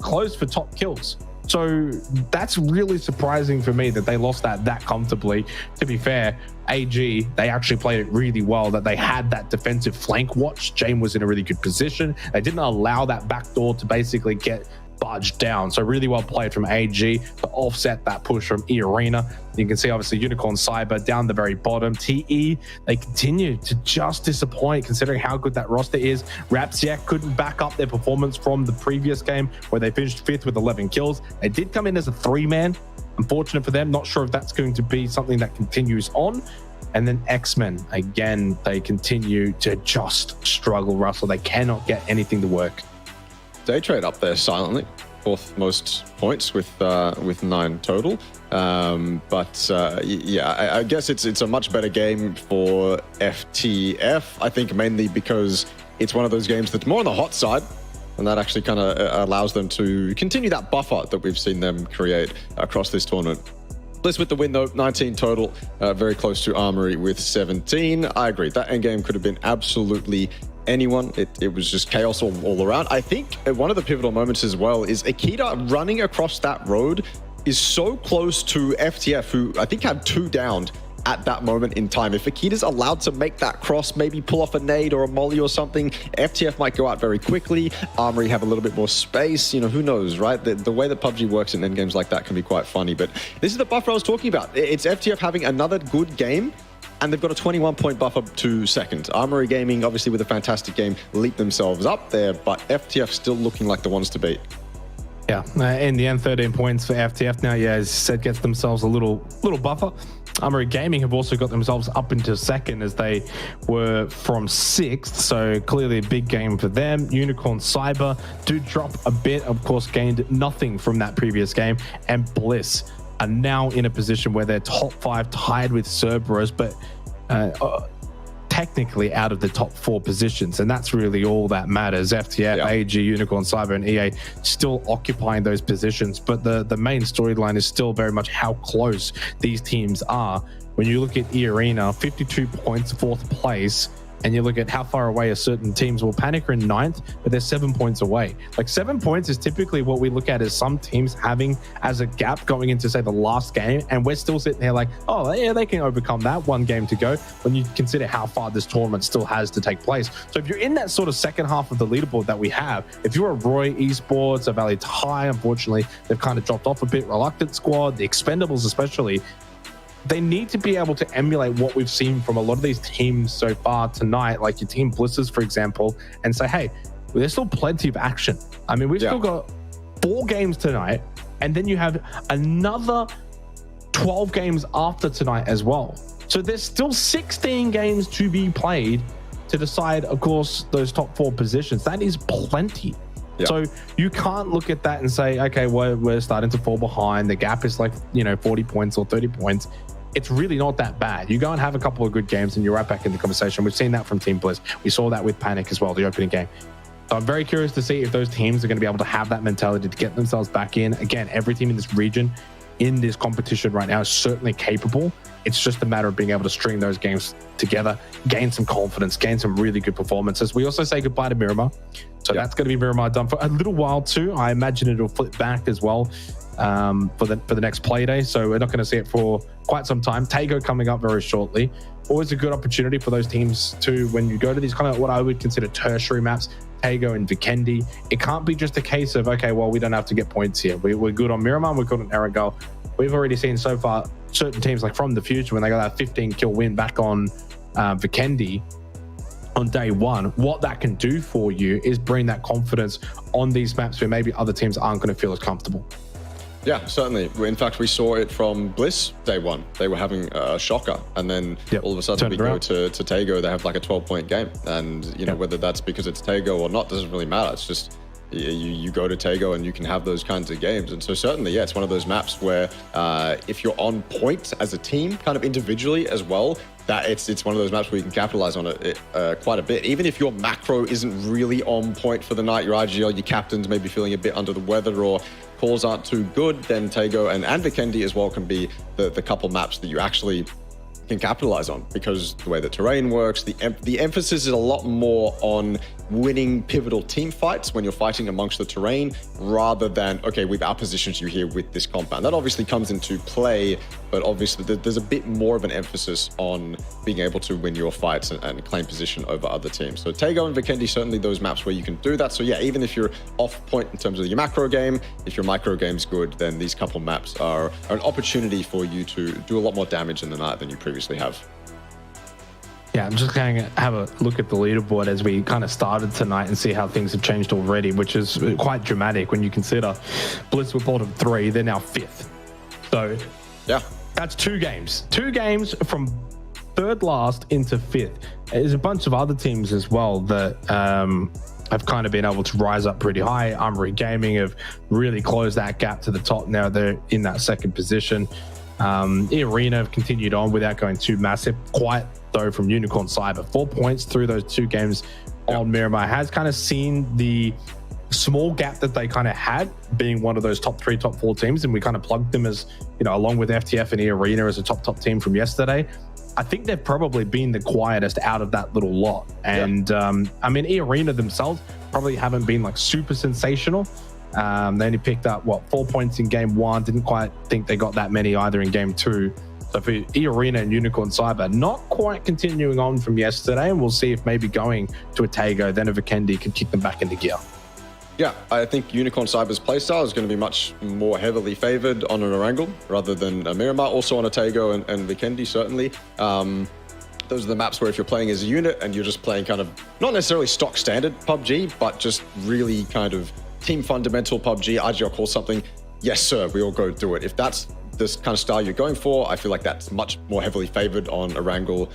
close for top kills. So that's really surprising for me that they lost that comfortably. To be fair, AG, they actually played it really well, that they had that defensive flank watch. Jane was in a really good position. They didn't allow that backdoor to basically get budged down. So really well played from AG to offset that push from eArena. You can see obviously Unicorn Cyber down the very bottom. TE, they continue to just disappoint considering how good that roster is. Xiec couldn't back up their performance from the previous game where they finished 5th with 11 kills. They did come in as a 3-man. Unfortunate for them. Not sure if that's going to be something that continues on. And then X-Men, again, they continue to just struggle, Russell. They cannot get anything to work. Daytrade up there silently, 4th most points with 9 total. Yeah, I guess it's a much better game for FTF. I think mainly because it's one of those games that's more on the hot side, and that actually kind of allows them to continue that buffer that we've seen them create across this tournament. Bliss with the win though, 19 total, very close to Armory with 17. I agree, that endgame could have been absolutely anyone. It was just chaos all around. I think one of the pivotal moments as well is 𝐏𝐿𝐻 running across that road is so close to FTF, who I think had 2 downed at that moment in time. If 𝐏𝐿𝐻 is allowed to make that cross, maybe pull off a nade or a molly or something, FTF might go out very quickly. Armory have a little bit more space. You know, who knows, right? The way that PUBG works in endgames like that can be quite funny. But this is the buffer I was talking about. It's FTF having another good game, and they've got a 21-point buffer to second. Armory Gaming, obviously with a fantastic game, leaped themselves up there, but FTF still looking like the ones to beat. Yeah, in the end, 13 points for FTF now. Yeah, as said, gets themselves a little buffer. Armory Gaming have also got themselves up into second, as they were from 6th, so clearly a big game for them. Unicorn Cyber do drop a bit, of course, gained nothing from that previous game, and Bliss are now in a position where they're top 5 tied with Cerberus, but technically out of the top 4 positions, and that's really all that matters. FTF, AG, Unicorn Cyber, and EA still occupying those positions, but the main storyline is still very much how close these teams are. When you look at eArena, 52 points, 4th place, and you look at how far away a certain teams will Panic are in 9th, but they're 7 points away. Like, 7 points is typically what we look at as some teams having as a gap going into, say, the last game, and we're still sitting here like, oh yeah, they can overcome that, 1 game to go, when you consider how far this tournament still has to take place. So if you're in that sort of second half of the leaderboard that we have, if you're a Roy, Esports, a Valee Thai, unfortunately they've kind of dropped off a bit, Reluctant Squad, the Expendables especially, they need to be able to emulate what we've seen from a lot of these teams so far tonight, like your Team Blisses, for example, and say, hey, there's still plenty of action. I mean, we've still got 4 games tonight, and then you have another 12 games after tonight as well. So there's still 16 games to be played to decide, of course, those top 4 positions. That is plenty. Yeah. So you can't look at that and say, okay, we're starting to fall behind. The gap is like, 40 points or 30 points. It's really not that bad. You go and have a couple of good games and you're right back in the conversation. We've seen that from Team Bliss. We saw that with Panic as well, the opening game. So I'm very curious to see if those teams are going to be able to have that mentality to get themselves back in. Again, every team in this region, in this competition right now, is certainly capable. It's just a matter of being able to string those games together, gain some confidence, gain some really good performances. We also say goodbye to Miramar. So that's going to be Miramar done for a little while too. I imagine it'll flip back as well for the next play day. So we're not going to see it for quite some time. 𝐾𝐀𝐀𝐒 coming up very shortly. Always a good opportunity for those teams to, when you go to these kind of what I would consider tertiary maps, 𝐾𝐀𝐀𝐒 and Vikendi, it can't be just a case of, okay, well, we don't have to get points here. We're good on Miramar, we're good on 𝐴𝐴REN. We've already seen so far certain teams like from the future when they got that 15 kill win back on Vikendi on day 1. What that can do for you is bring that confidence on these maps where maybe other teams aren't going to feel as comfortable. Yeah, certainly. In fact, we saw it from Bliss day 1. They were having a shocker, and then all of a sudden we go to 𝐾𝐀𝐀𝐒. They have like a 12-point game, and whether that's because it's 𝐾𝐀𝐀𝐒 or not doesn't really matter. It's just you go to 𝐾𝐀𝐀𝐒 and you can have those kinds of games. And so certainly, yeah, it's one of those maps where if you're on point as a team, kind of individually as well, that it's one of those maps where you can capitalize on it quite a bit. Even if your macro isn't really on point for the night, your IGL, your captain's maybe feeling a bit under the weather or calls aren't too good, then 𝐾𝐀𝐀𝐒 and Vikendi as well can be the couple maps that you actually can capitalize on, because the way the terrain works, the emphasis is a lot more on winning pivotal team fights when you're fighting amongst the terrain, rather than, okay, we've outpositioned you here with this compound. That obviously comes into play, but obviously there's a bit more of an emphasis on being able to win your fights and claim position over other teams. So 𝐾𝐀𝐀𝐒 and Vikendi, certainly those maps where you can do that. So yeah, even if you're off point in terms of your macro game, if your micro game's good, then these couple maps are an opportunity for you to do a lot more damage in the night than you previously have. Yeah, I'm just going to have a look at the leaderboard as we kind of started tonight and see how things have changed already, which is quite dramatic when you consider Bliss were bottom 3, they're now 5th. So yeah, that's 2 games. 2 games from 3rd last into 5th. There's a bunch of other teams as well that have kind of been able to rise up pretty high. Armory Gaming have really closed that gap to the top. Now they're in that 2nd position. eArena have continued on without going too massive. Quiet though from Unicorn Cyber, 4 points through those 2 games on Miramar, has kind of seen the small gap that they kind of had being one of those top 3, top 4 teams, and we kind of plugged them as, along with FTF and eArena as a top team from yesterday. I think they've probably been the quietest out of that little lot. And I mean, eArena themselves probably haven't been like super sensational. They only picked up 4 points in game 1. Didn't quite think they got that many either in game 2. So for eArena and Unicorn Cyber, not quite continuing on from yesterday, and we'll see if maybe going to a 𝐾𝐀𝐀𝐒, then a Vikendi can kick them back into gear. Yeah, I think Unicorn Cyber's playstyle is going to be much more heavily favored on an 𝐴𝐴REN rather than a Miramar, also on a 𝐾𝐀𝐀𝐒 and Vikendi, certainly. Those are the maps where if you're playing as a unit and you're just playing kind of, not necessarily stock standard PUBG, but just really kind of team fundamental PUBG, IGL calls something, yes sir, we all go do it. If that's this kind of style you're going for, I feel like that's much more heavily favored on 𝐴𝐴REN,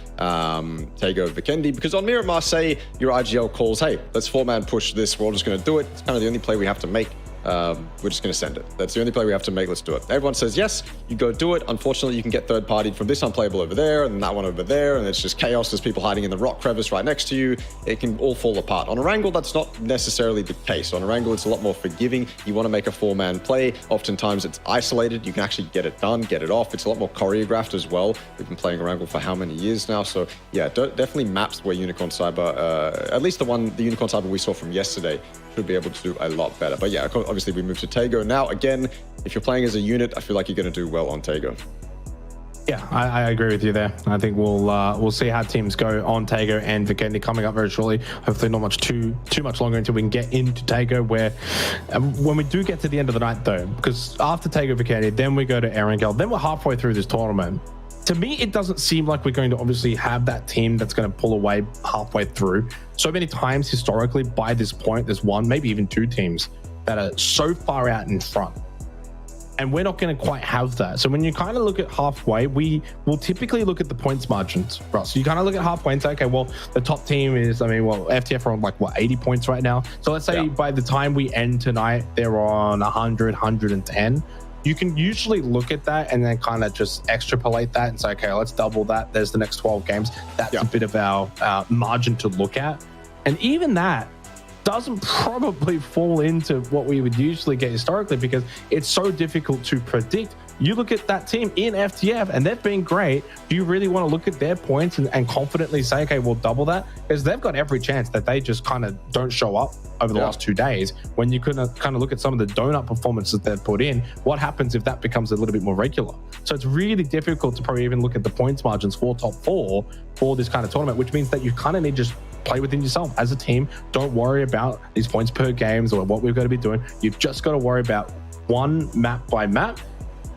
𝐾𝐀𝐀𝐒, Vikendi, because on Miramar, say your IGL calls, hey, let's 4-man push this, we're all just going to do it. It's kind of the only play we have to make. We're just going to send it. That's the only play we have to make. Let's do it. Everyone says yes, you go do it. Unfortunately, you can get third-partied from this unplayable over there and that one over there, and it's just chaos. There's people hiding in the rock crevice right next to you. It can all fall apart. On 𝐴𝐴REN, that's not necessarily the case. On 𝐴𝐴REN, it's a lot more forgiving. You want to make a 4-man play. Oftentimes, it's isolated. You can actually get it done, get it off. It's a lot more choreographed as well. We've been playing 𝐴𝐴REN for how many years now? So yeah, definitely maps where Unicorn Cyber, at least the Unicorn Cyber we saw from yesterday, should be able to do a lot better. But yeah, obviously we moved to 𝐾𝐀𝐀𝐒. Now, again, if you're playing as a unit, I feel like you're going to do well on 𝐾𝐀𝐀𝐒. Yeah, I agree with you there. I think we'll see how teams go on 𝐾𝐀𝐀𝐒 and Vikendi coming up very shortly. Hopefully not too much longer until we can get into 𝐾𝐀𝐀𝐒, where when we do get to the end of the night though, because after 𝐾𝐀𝐀𝐒, Vikendi, then we go to 𝐴𝐴REN, then we're halfway through this tournament. To me, it doesn't seem like we're going to obviously have that team that's going to pull away halfway through. So many times historically by this point, there's 1, maybe even 2 teams that are so far out in front. And we're not going to quite have that. So when you kind of look at halfway, we will typically look at the points margins, right? So you kind of look at halfway and say, okay, well, the top team is, FTF are on like, 80 points right now. So let's say by the time we end tonight, they're on 100, 110. You can usually look at that and then kind of just extrapolate that and say, okay, let's double that. There's the next 12 games. That's a bit of our margin to look at. And even that doesn't probably fall into what we would usually get historically because it's so difficult to predict. You look at that team in FTF and they've been great. Do you really want to look at their points and confidently say, okay, we'll double that? Because they've got every chance that they just kind of don't show up over the last 2 days. When you kind of look at some of the donut performances they've put in, what happens if that becomes a little bit more regular? So it's really difficult to probably even look at the points margins for top 4 for this kind of tournament, which means that you kind of need to just play within yourself as a team. Don't worry about these points per games or what we've got to be doing. You've just got to worry about one map by map,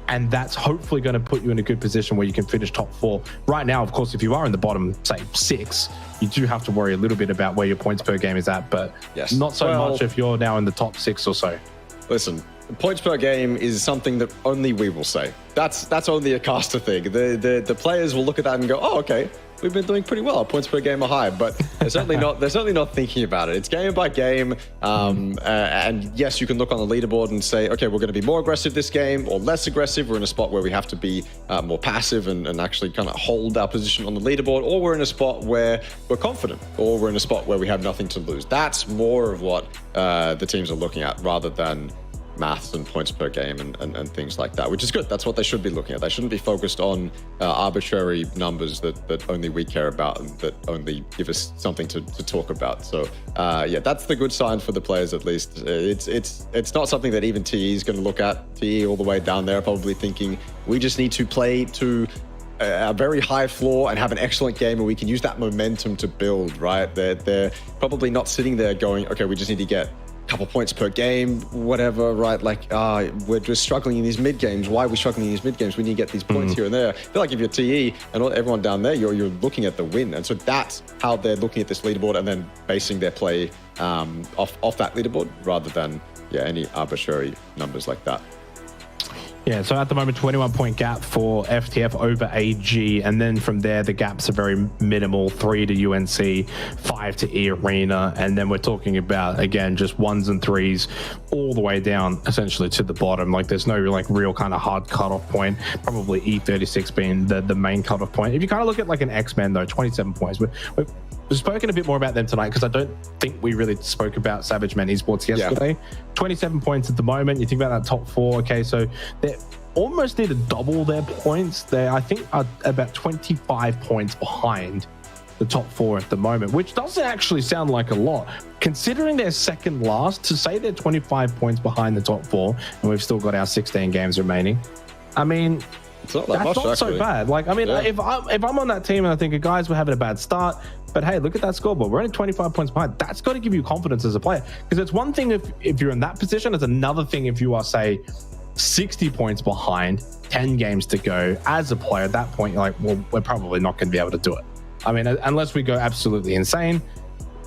and that's hopefully going to put you in a good position where you can finish top 4. Right now, of course, if you are in the bottom, say 6, you do have to worry a little bit about where your points per game is at, but not so much if you're now in the top 6 or so. Listen, points per game is something that only we will say. That's only a caster thing. The players will look at that and go, oh, okay, we've been doing pretty well. Our points per game are high, but they're certainly not thinking about it. It's game by game. And yes, you can look on the leaderboard and say, okay, we're going to be more aggressive this game or less aggressive. We're in a spot where we have to be more passive and actually kind of hold our position on the leaderboard, or we're in a spot where we're confident, or we're in a spot where we have nothing to lose. That's more of what the teams are looking at rather than maths and points per game and things like that, which is good. That's what they should be looking at. They shouldn't be focused on arbitrary numbers that only we care about and that only give us something to talk about. So that's the good sign for the players, at least. It's not something that even TE is going to look at. TE all the way down there probably thinking we just need to play to a very high floor and have an excellent game, and we can use that momentum to build, right? They're probably not sitting there going, okay, we just need to get couple points per game, whatever, right? Like, we're just struggling in these mid games. Why are we struggling in these mid games? We need to get these points here and there. I feel like if you're TE and everyone down there, you're looking at the win. And so that's how they're looking at this leaderboard and then basing their play off that leaderboard rather than any arbitrary numbers like that. Yeah, so at the moment, 21-point gap for FTF over AG, and then from there, the gaps are very minimal, 3 to UNC, 5 to eArena, and then we're talking about, again, just 1s and 3s all the way down, essentially, to the bottom. Like, there's no, like, real kind of hard cutoff point, probably E36 being the main cutoff point. If you kind of look at, like, an X-Men, though, 27 points, we've spoken a bit more about them tonight because I don't think we really spoke about Xavage Men Esports yesterday. 27 points at the moment. You think about that top 4. Okay, so they almost need to double their points. They, I think, are about 25 points behind the top 4 at the moment, which doesn't actually sound like a lot. Considering they're second last, to say they're 25 points behind the top 4, and we've still got our 16 games remaining, I mean, it's not that's not so bad. Like, I mean, if I'm on that team and I think, guys, we're having a bad start, but hey, look at that scoreboard. We're only 25 points behind. That's got to give you confidence as a player. Because it's one thing if you're in that position. It's another thing if you are, say, 60 points behind, 10 games to go. As a player, at that point, you're like, well, we're probably not going to be able to do it. I mean, unless we go absolutely insane,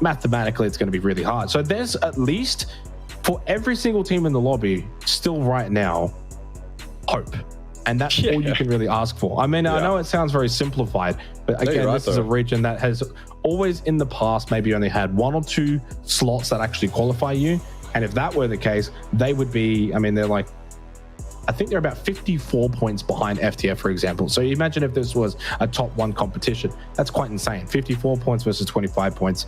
mathematically, it's going to be really hard. So there's at least, for every single team in the lobby, still right now, hope. And that's all you can really ask for. I mean, I know it sounds very simplified, but again, this is a region that has always in the past maybe only had 1 or 2 slots that actually qualify you. And if that were the case, they would be, I mean, they're like, I think they're about 54 points behind FTF, for example. So you imagine if this was a top 1 competition, that's quite insane. 54 points versus 25 points.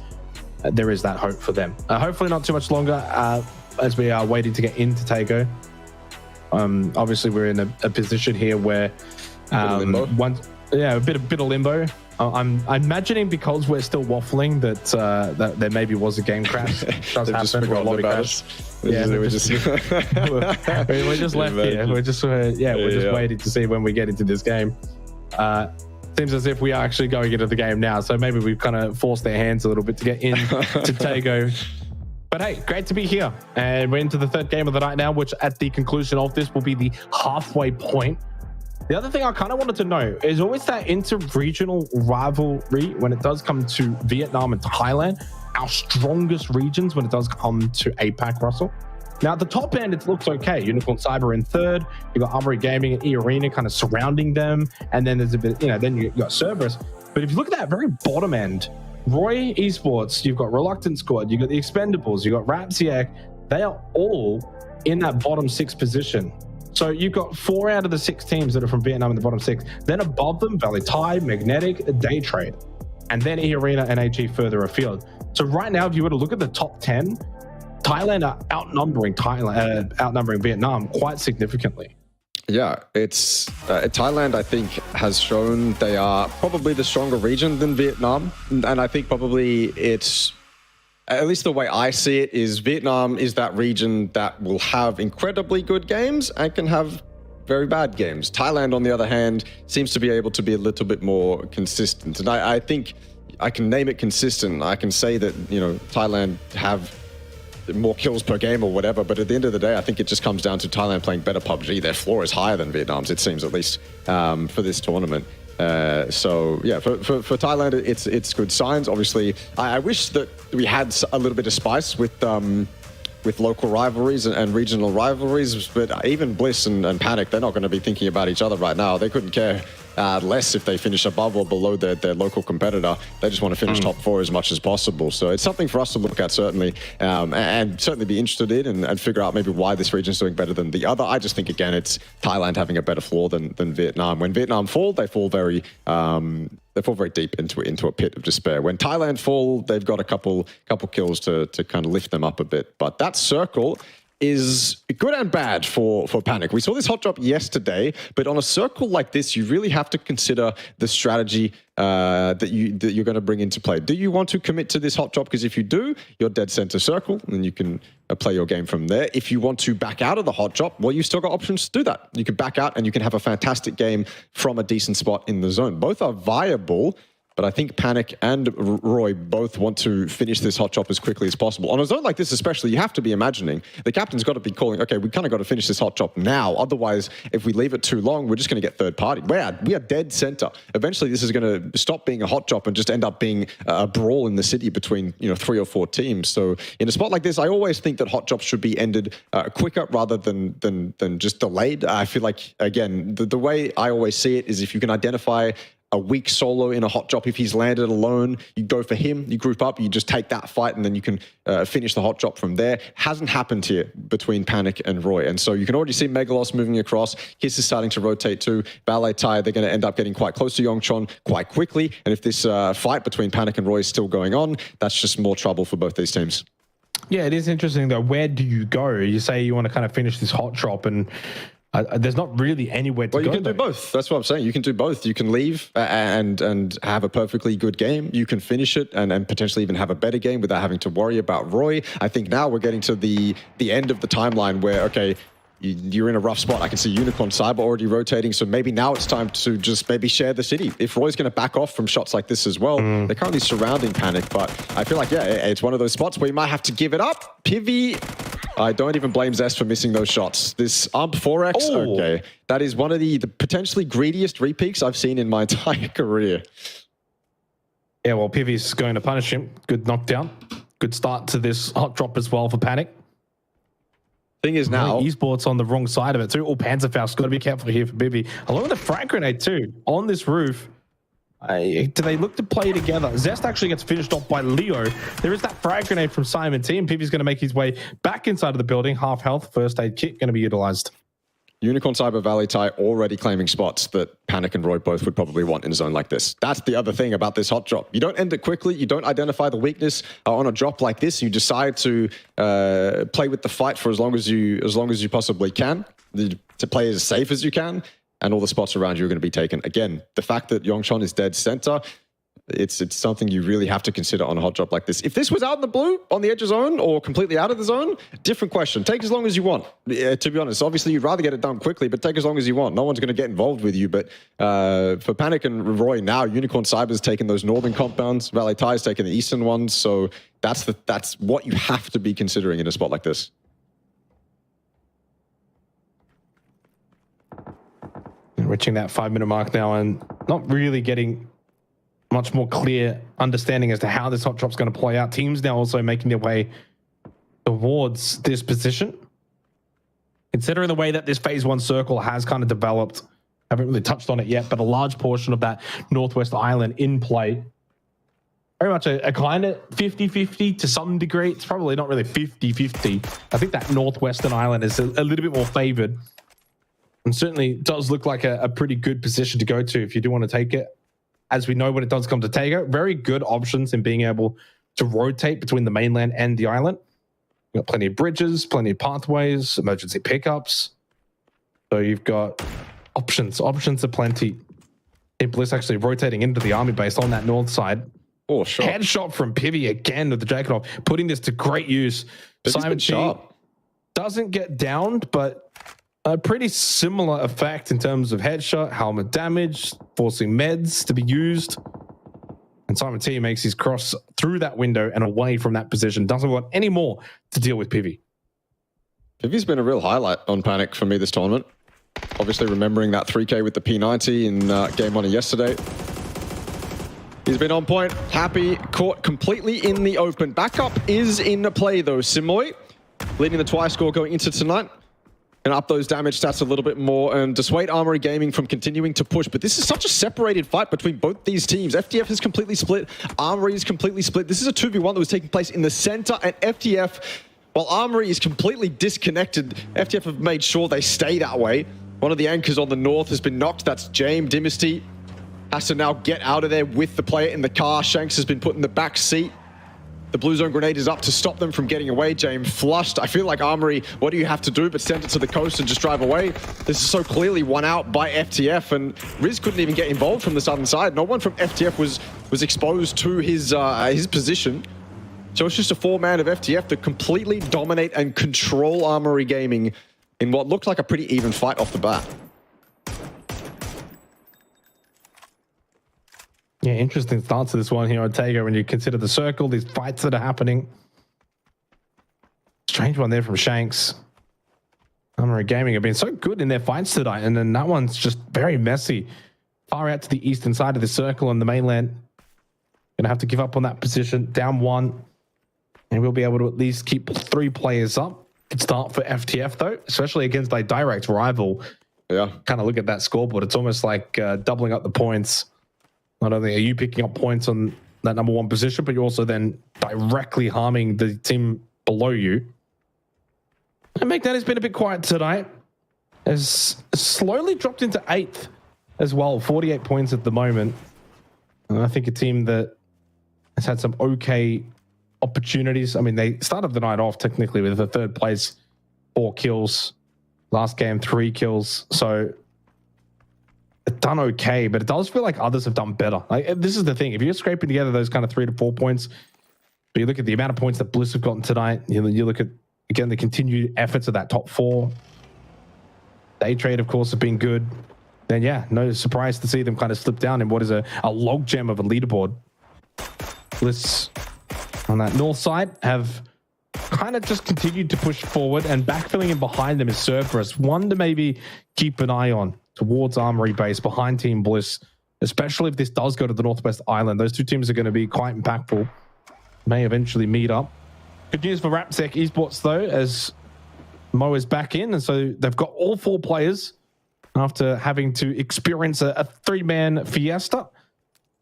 There is that hope for them. Hopefully not too much longer as we are waiting to get into Tago. Obviously we're in a position here where a bit of limbo. I'm imagining because we're still waffling that there maybe was a game crash. Does happen, or a lobby crash. We're just left here. We're just waiting to see when we get into this game. Seems as if we are actually going into the game now, so maybe we've kind of forced their hands a little bit to get in to Tago. But hey, great to be here. And we're into the 3rd game of the night now, which at the conclusion of this will be the halfway point. The other thing I kind of wanted to know is always that inter-regional rivalry when it does come to Vietnam and Thailand, our strongest regions when it does come to APAC, Russell? Now, at the top end, it looks okay. Unicorn Cyber in third. You've got Armory Gaming and eArena kind of surrounding them. And then there's a bit, then you've got Cerberus. But if you look at that very bottom end, Roy Esports, you've got Reluctant Squad, you've got the Expendables, you've got Xiec. They are all in that bottom 6 position. So you've got 4 out of the 6 teams that are from Vietnam in the bottom 6. Then above them, Valee, Magnetic, Daytrade. And then eArena and AG further afield. So right now, if you were to look at the top 10, Thailand are outnumbering Vietnam quite significantly. Yeah, it's Thailand, I think, has shown they are probably the stronger region than Vietnam. And I think probably it's, at least the way I see it, is Vietnam is that region that will have incredibly good games and can have very bad games. Thailand, on the other hand, seems to be able to be a little bit more consistent. And I think I can name it consistent. I can say that, Thailand have more kills per game or whatever, but at the end of the day, I think it just comes down to Thailand playing better PUBG. Their floor is higher than Vietnam's, it seems, at least for this tournament. So yeah, for Thailand, it's good signs. Obviously, I wish that we had a little bit of spice with local rivalries and regional rivalries, but even Bliss and Panic, they're not going to be thinking about each other right now. They couldn't care less if they finish above or below their local competitor. They just want to finish top 4 as much as possible. So it's something for us to look at, certainly, and certainly be interested in and figure out maybe why this region is doing better than the other. I just think, again, it's Thailand having a better floor than Vietnam. When Vietnam fall, they fall very deep into a pit of despair. When Thailand fall, they've got a couple kills to kind of lift them up a bit. But that circle is good and bad for Panic. We saw this hot drop yesterday, but on a circle like this, you really have to consider the strategy that you're going to bring into play. Do you want to commit to this hot drop? Because if you do, you're dead center circle, and you can play your game from there. If you want to back out of the hot drop, well, you still got options to do that. You can back out, and you can have a fantastic game from a decent spot in the zone. Both are viable. But I think Panic and Roy both want to finish this hot drop as quickly as possible. On a zone like this especially, you have to be imagining. The captain's got to be calling, okay, we kind of got to finish this hot drop now. Otherwise, if we leave it too long, we're just going to get third party. We are dead center. Eventually, this is going to stop being a hot drop and just end up being a brawl in the city between 3 or 4 teams. So in a spot like this, I always think that hot drops should be ended quicker rather than just delayed. I feel like, again, the way I always see it is if you can identify a weak solo in a hot drop, if he's landed alone, you go for him, you group up, you just take that fight, and then you can finish the hot drop from there. Hasn't happened here between Panic and Roy. And so you can already see Megalos moving across. 𝐏𝐆𝐒 is starting to rotate too. Valee, they're going to end up getting quite close to Yongchon quite quickly. And if this fight between Panic and Roy is still going on, that's just more trouble for both these teams. Yeah, it is interesting though. Where do you go? You say you want to kind of finish this hot drop, and there's not really anywhere to go. Well, you can do both. That's what I'm saying. You can do both. You can leave and have a perfectly good game. You can finish it and potentially even have a better game without having to worry about Roy. I think now we're getting to the end of the timeline where, okay, you're in a rough spot. I can see Unicorn Cyber already rotating, so maybe now it's time to just maybe share the city. If Roy's going to back off from shots like this as well, they're currently surrounding Panic, but I feel like, yeah, it's one of those spots where you might have to give it up. 𝐴𝐵𝐵, I don't even blame Zest for missing those shots. This AMP 4X, okay, that is one of the potentially greediest repeaks I've seen in my entire career. Yeah, well, 𝐴𝐵𝐵's going to punish him. Good knockdown. Good start to this hot drop as well for Panic. Thing is now, Esports on the wrong side of it too. Panzerfaust, got to be careful here for 𝐵𝐵𝐵. Along with the frag grenade too on this roof. Do they look to play together? Zest actually gets finished off by Leo. There is that frag grenade from Simon T, and 𝐴𝐵𝐵𝐵's going to make his way back inside of the building. Half health, first aid kit going to be utilized. Unicorn Cyber, Valee already claiming spots that Panic and Roy both would probably want in a zone like this. That's the other thing about this hot drop. You don't end it quickly. You don't identify the weakness on a drop like this. You decide to play with the fight for as long as you possibly can, to play as safe as you can, and all the spots around you are going to be taken. Again, the fact that Yongchon is dead center, it's something you really have to consider on a hot drop like this. If this was out in the blue, on the edge of zone, or completely out of the zone, different question. Take as long as you want. To be honest, obviously you'd rather get it done quickly, but take as long as you want. No one's going to get involved with you. But for Panic and Roy now, Unicorn Cyber's taking those northern compounds, Valee is taking the eastern ones. So that's what you have to be considering in a spot like this. Reaching that 5-minute mark now and not really getting much more clear understanding as to how this hot drop's going to play out. Teams now also making their way towards this position. Considering the way that this phase 1 circle has kind of developed, I haven't really touched on it yet, but a large portion of that Northwest Island in play. Very much a kind of 50-50 to some degree. It's probably not really 50-50. I think that Northwestern Island is a little bit more favored. And certainly does look like a pretty good position to go to if you do want to take it. As we know, when it does come to Tego, very good options in being able to rotate between the mainland and the island. You've got plenty of bridges, plenty of pathways, emergency pickups. So you've got options aplenty. Team Bliss actually rotating into the army base on that north side. Oh, sure. Headshot from Pivy again with the jacket off, putting this to great use. Simon Chi doesn't get downed, but a pretty similar effect in terms of headshot, helmet damage, forcing meds to be used. And Simon T makes his cross through that window and away from that position. Doesn't want any more to deal with Pivy. Pivy's been a real highlight on Panic for me this tournament. Obviously remembering that 3K with the P90 in game 1 of yesterday. He's been on point, happy, caught completely in the open. Backup is in play though. Simoy leading the twice score going into tonight. And up those damage stats a little bit more and dissuade Armory Gaming from continuing to push. But this is such a separated fight between both these teams. FTF is completely split. Armory is completely split. This is a 2v1 that was taking place in the center, and FTF, while Armory is completely disconnected, FTF have made sure they stay that way. One of the anchors on the north has been knocked. That's James Dynasty. Has to now get out of there with the player in the car. Shanks has been put in the back seat. The blue zone grenade is up to stop them from getting away. James flushed. I feel like Armory, what do you have to do but send it to the coast and just drive away? This is so clearly won out by FTF, and Riz couldn't even get involved from the southern side. No one from FTF was exposed to his position. So it's just a 4-man of FTF to completely dominate and control Armory Gaming in what looked like a pretty even fight off the bat. Yeah, interesting start to this one here on Tego when you consider the circle, these fights that are happening. Strange one there from Shanks. Armory Gaming have been so good in their fights tonight, and then that one's just very messy. Far out to the eastern side of the circle on the mainland. Gonna have to give up on that position, down 1. And we'll be able to at least keep 3 players up. Good start for FTF though, especially against a direct rival. Yeah. Kind of look at that scoreboard. It's almost like doubling up the points. Not only are you picking up points on that number 1 position, but you're also then directly harming the team below you. And Magnet has been a bit quiet tonight. Has slowly dropped into 8th as well, 48 points at the moment. And I think a team that has had some okay opportunities. I mean, they started the night off technically with the 3rd place, 4 kills. Last game, 3 kills. So it's done okay, but it does feel like others have done better. Like, this is the thing. If you're scraping together those kind of 3 to 4 points, but you look at the amount of points that Bliss have gotten tonight, you look at, again, the continued efforts of that top 4. Daytrade, of course, have been good. Then, yeah, no surprise to see them kind of slip down in what is a logjam of a leaderboard. Bliss on that north side have kind of just continued to push forward, and backfilling in behind them is Cerberus. One to maybe keep an eye on towards Armory base behind Team Bliss, especially if this does go to the Northwest Island. Those 2 teams are going to be quite impactful. May eventually meet up. Good news for Rapsec Esports though, as Mo is back in, and so they've got all 4 players after having to experience a 3-man fiesta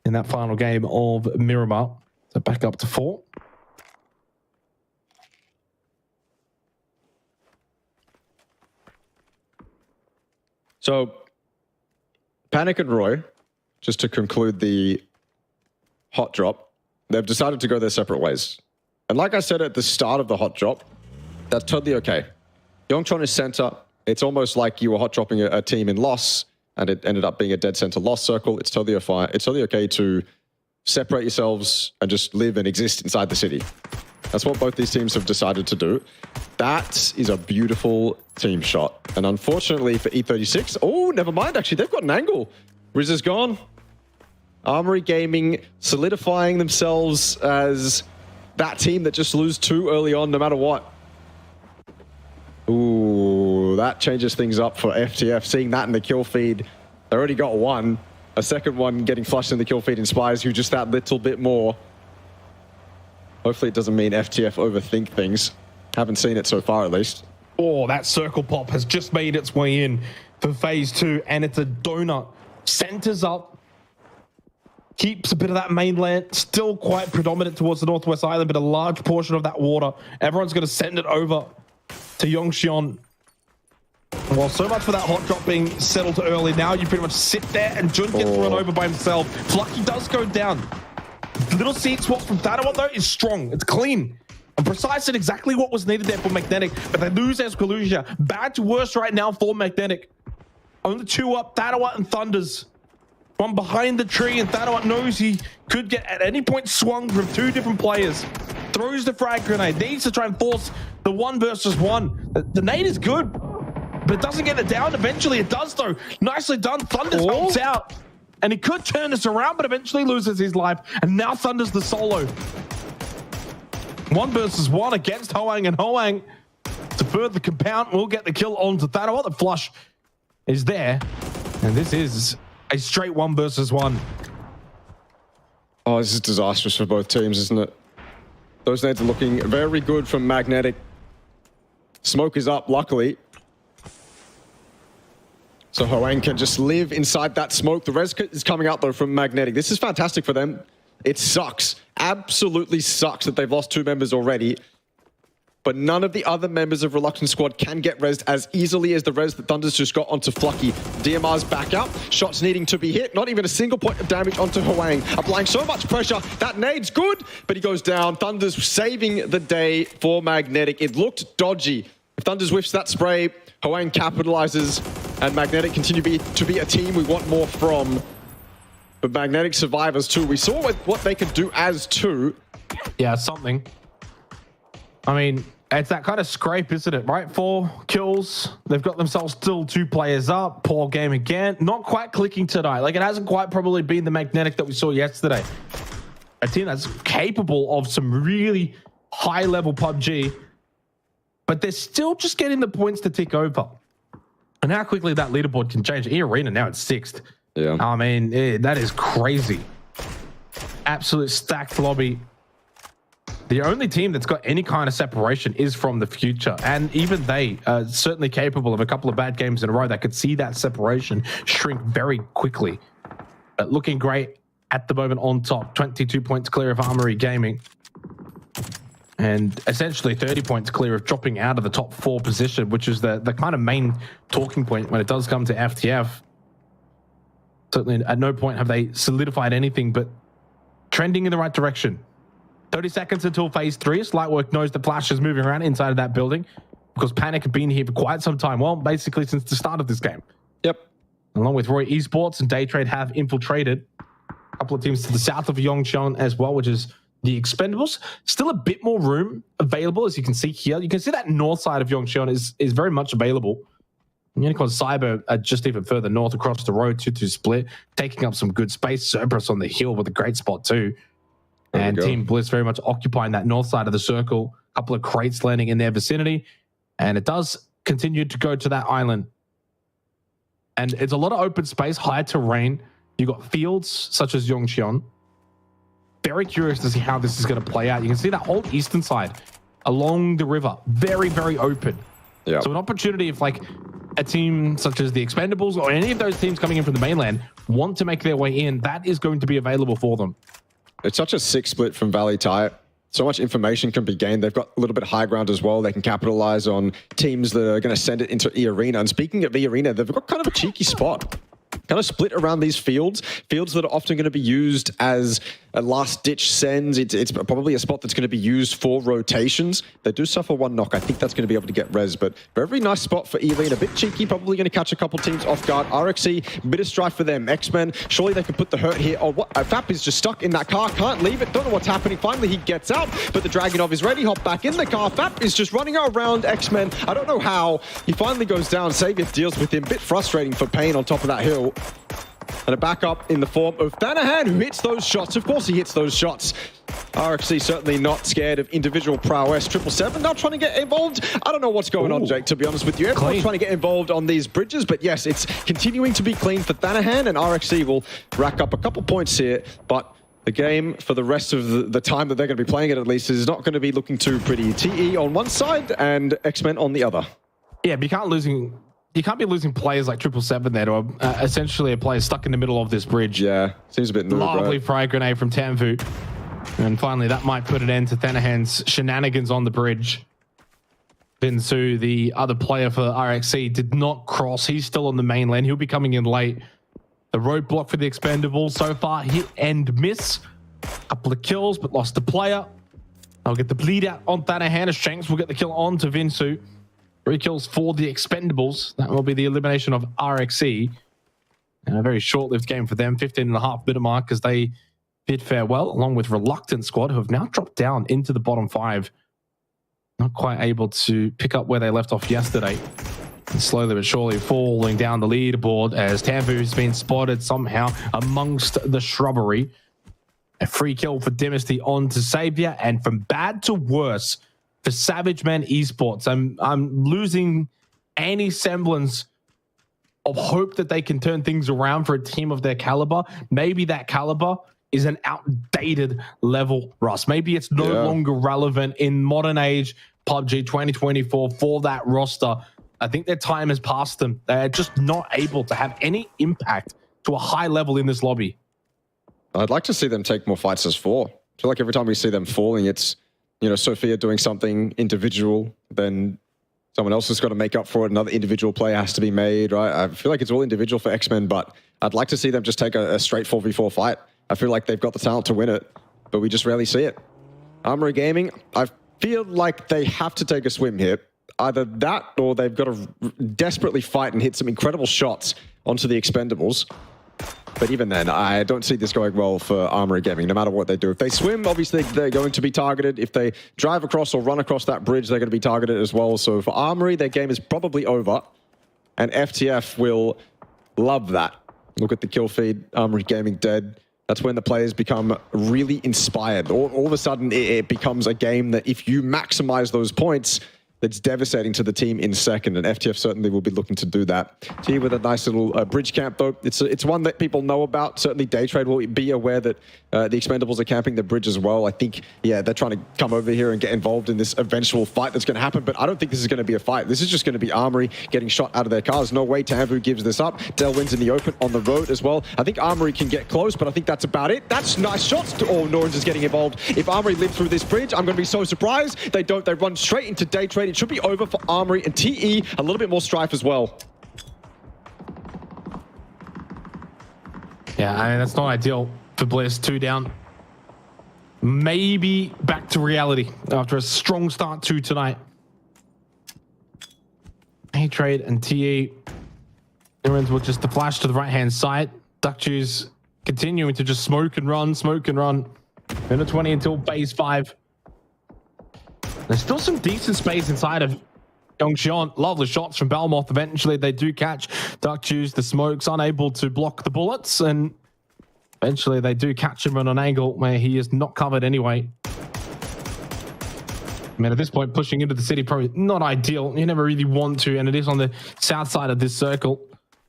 in that final game of Miramar. So back up to 4. So Panic and Roy, just to conclude the hot drop, they've decided to go their separate ways. And like I said at the start of the hot drop, that's totally okay. Yongchon is center. It's almost like you were hot dropping a team in loss and it ended up being a dead center loss circle. It's totally fine. It's totally okay to separate yourselves and just live and exist inside the city. That's what both these teams have decided to do. That is a beautiful team shot. And unfortunately for E36, oh, never mind. Actually, they've got an angle. Riz is gone. Armory Gaming solidifying themselves as that team that just lose 2 early on, no matter what. Ooh, that changes things up for FTF. Seeing that in the kill feed, they already got 1. A second one getting flushed in the kill feed inspires you just that little bit more. Hopefully it doesn't mean FTF overthink things. Haven't seen it so far, at least. Oh, that circle pop has just made its way in for phase 2, and it's a donut. Centers up, keeps a bit of that mainland, still quite predominant towards the Northwest Island, but a large portion of that water. Everyone's going to send it over to Yongxion. Well, so much for that hot drop being settled early. Now you pretty much sit there, and Jun gets run over by himself. Flucky does go down. Little seed swap from Thanawa, though, is strong. It's clean and precise, and exactly what was needed there for Magnetic. But they lose Esquilusia. Bad to worse right now for Magnetic. Only 2 up, Thanawa and Thunders. One behind the tree, and Thanawa knows he could get at any point swung from 2 different players. Throws the frag grenade. Needs to try and force the 1 versus 1. The nade is good, but it doesn't get it down. Eventually it does, though. Nicely done. Thunders helps out. And he could turn this around, but eventually loses his life. And now Thunder's the solo. 1 versus 1 against Hoang, and Hoang, to further compound, will get the kill onto Thanawa. The flush is there. And this is a straight 1 versus 1. Oh, this is disastrous for both teams, isn't it? Those nades are looking very good from Magnetic. Smoke is up, luckily. So Hoang can just live inside that smoke. The res is coming out, though, from Magnetic. This is fantastic for them. It sucks. Absolutely sucks that they've lost 2 members already. But none of the other members of Reluctant Squad can get resed as easily as the res that Thunders just got onto Flucky. DMR's back out. Shots needing to be hit. Not even a single point of damage onto Hoang. Applying so much pressure. That nade's good, but he goes down. Thunders saving the day for Magnetic. It looked dodgy. If Thunders whiffs that spray, Hoang capitalizes, and Magnetic continue to be a team we want more from. But Magnetic survivors too. We saw what they could do as 2. Yeah, something. I mean, it's that kind of scrape, isn't it? Right? 4 kills. They've got themselves still 2 players up. Poor game again. Not quite clicking tonight. Like, it hasn't quite probably been the Magnetic that we saw yesterday. A team that's capable of some really high-level PUBG, but they're still just getting the points to tick over. And how quickly that leaderboard can change. eArena now at 6th. Yeah. I mean, that is crazy. Absolute stacked lobby. The only team that's got any kind of separation is from the future. And even they are certainly capable of a couple of bad games in a row that could see that separation shrink very quickly. But looking great at the moment on top. 22 points clear of Armory Gaming. And essentially 30 points clear of dropping out of the top 4 position, which is the kind of main talking point when it does come to FTF. Certainly at no point have they solidified anything, but trending in the right direction. 30 seconds until phase 3. Slightwork knows the Flash is moving around inside of that building because Panic have been here for quite some time. Well, basically since the start of this game. Yep. Along with Roy Esports and Daytrade have infiltrated a couple of teams to the south of Yongxion as well, which is the Expendables. Still a bit more room available, as you can see here. You can see that north side of Yongxion is very much available. Unicorn Cyber are just even further north across the road, 2-2 split, taking up some good space. Cerberus on the hill with a great spot too. And Team Bliss very much occupying that north side of the circle. A couple of crates landing in their vicinity. And it does continue to go to that island. And it's a lot of open space, high terrain. You've got fields such as Yongxion. Very curious to see how this is going to play out. You can see that whole eastern side along the river. Very, very open. Yeah. So an opportunity if like a team such as the Expendables or any of those teams coming in from the mainland want to make their way in, that is going to be available for them. It's such a sick split from Valee Tire. So much information can be gained. They've got a little bit of high ground as well. They can capitalize on teams that are going to send it into eArena. And speaking of eArena, they've got kind of a cheeky spot. Kind of split around these fields that are often going to be used as a last-ditch sends. It's probably a spot that's going to be used for rotations. They do suffer 1 knock. I think that's going to be able to get res, but very nice spot for eArena. A bit cheeky, probably going to catch a couple teams off guard. 𝐷𝐸, bit of strife for them. X-Men, surely they can put the hurt here. Oh, what? Fap is just stuck in that car, can't leave it. Don't know what's happening. Finally, he gets out, but the Dragunov is ready. Hop back in the car. Fap is just running around X-Men. I don't know how. He finally goes down. Savior deals with him. Bit frustrating for Pain on top of that hill. And a backup in the form of Thanahan, who hits those shots. Of course he hits those shots. 𝐷𝐸 certainly not scared of individual prowess. 777 now trying to get involved. I don't know what's going on, Jake, to be honest with you. Everyone's trying to get involved on these bridges, but yes, it's continuing to be clean for Thanahan, and 𝐷𝐸 will rack up a couple points here, but the game for the rest of the time that they're going to be playing it, at least, is not going to be looking too pretty. TE on one side and X-Men on the other. Yeah, but you can't be losing players like 777 there to essentially a player stuck in the middle of this bridge. Yeah, seems a bit noob, Lovely right? frag grenade from Tanvu. And finally, that might put an end to Thanahan's shenanigans on the bridge. Vinsu, the other player for RXC, did not cross. He's still on the main lane. He'll be coming in late. The roadblock for the Expendables so far, hit and miss. Couple of kills, but lost the player. I'll get the bleed out on Thanahan. Shanks will get the kill on to Vinsu. 3 kills for the Expendables. That will be the elimination of RXC. And a very short-lived game for them. 15.5 minute mark as they bid farewell, along with Reluctant Squad, who have now dropped down into the bottom 5. Not quite able to pick up where they left off yesterday. And slowly but surely falling down the leaderboard as Tanvu has been spotted somehow amongst the shrubbery. A free kill for Dynasty on to Xavier, and from bad to worse for Savage Man Esports. I'm losing any semblance of hope that they can turn things around for a team of their caliber. Maybe that caliber is an outdated level, Russ. Maybe it's no longer relevant in modern age PUBG 2024 for that roster. I think their time has passed them. They're just not able to have any impact to a high level in this lobby. I'd like to see them take more fights as 4. I feel like every time we see them falling, it's, you know, Sophia doing something individual, then someone else has got to make up for it. Another individual play has to be made, right? I feel like it's all individual for X-Men, but I'd like to see them just take a straight 4v4 fight. I feel like they've got the talent to win it, but we just rarely see it. Armory Gaming, I feel like they have to take a swim here. Either that or they've got to desperately fight and hit some incredible shots onto the Expendables. But even then, I don't see this going well for Armory Gaming, no matter what they do. If they swim, obviously they're going to be targeted. If they drive across or run across that bridge, they're going to be targeted as well. So for Armory, their game is probably over. And FTF will love that. Look at the kill feed, Armory Gaming dead. That's when the players become really inspired. All of a sudden, it becomes a game that if you maximize those points, that's devastating to the team in second, and FTF certainly will be looking to do that. Here with a nice little bridge camp, though. It's one that people know about. Certainly Daytrade will be aware that the Expendables are camping the bridge as well. I think, yeah, they're trying to come over here and get involved in this eventual fight that's going to happen, but I don't think this is going to be a fight. This is just going to be Armory getting shot out of their cars. No way Tanvu gives this up. Del wins in the open on the road as well. I think Armory can get close, but I think that's about it. That's nice shots. Norns is getting involved. If Armory live through this bridge, I'm going to be so surprised. They don't. They run straight into Daytrade. It should be over for Armory and TE. A little bit more strife as well. Yeah, I mean, that's not ideal for Bliss. 2 down. Maybe back to reality after a strong start to tonight. Daytrade and TE. Irons will just the flash to the right-hand side. Duckjuice continuing to just smoke and run, smoke and run. Minute 20 until phase 5. There's still some decent space inside of Yongxion. Lovely shots from Belmoth. Eventually, they do catch Duckjuice. The smoke's unable to block the bullets, and eventually they do catch him on an angle where he is not covered anyway. I mean, at this point, pushing into the city probably not ideal. You never really want to, and it is on the south side of this circle.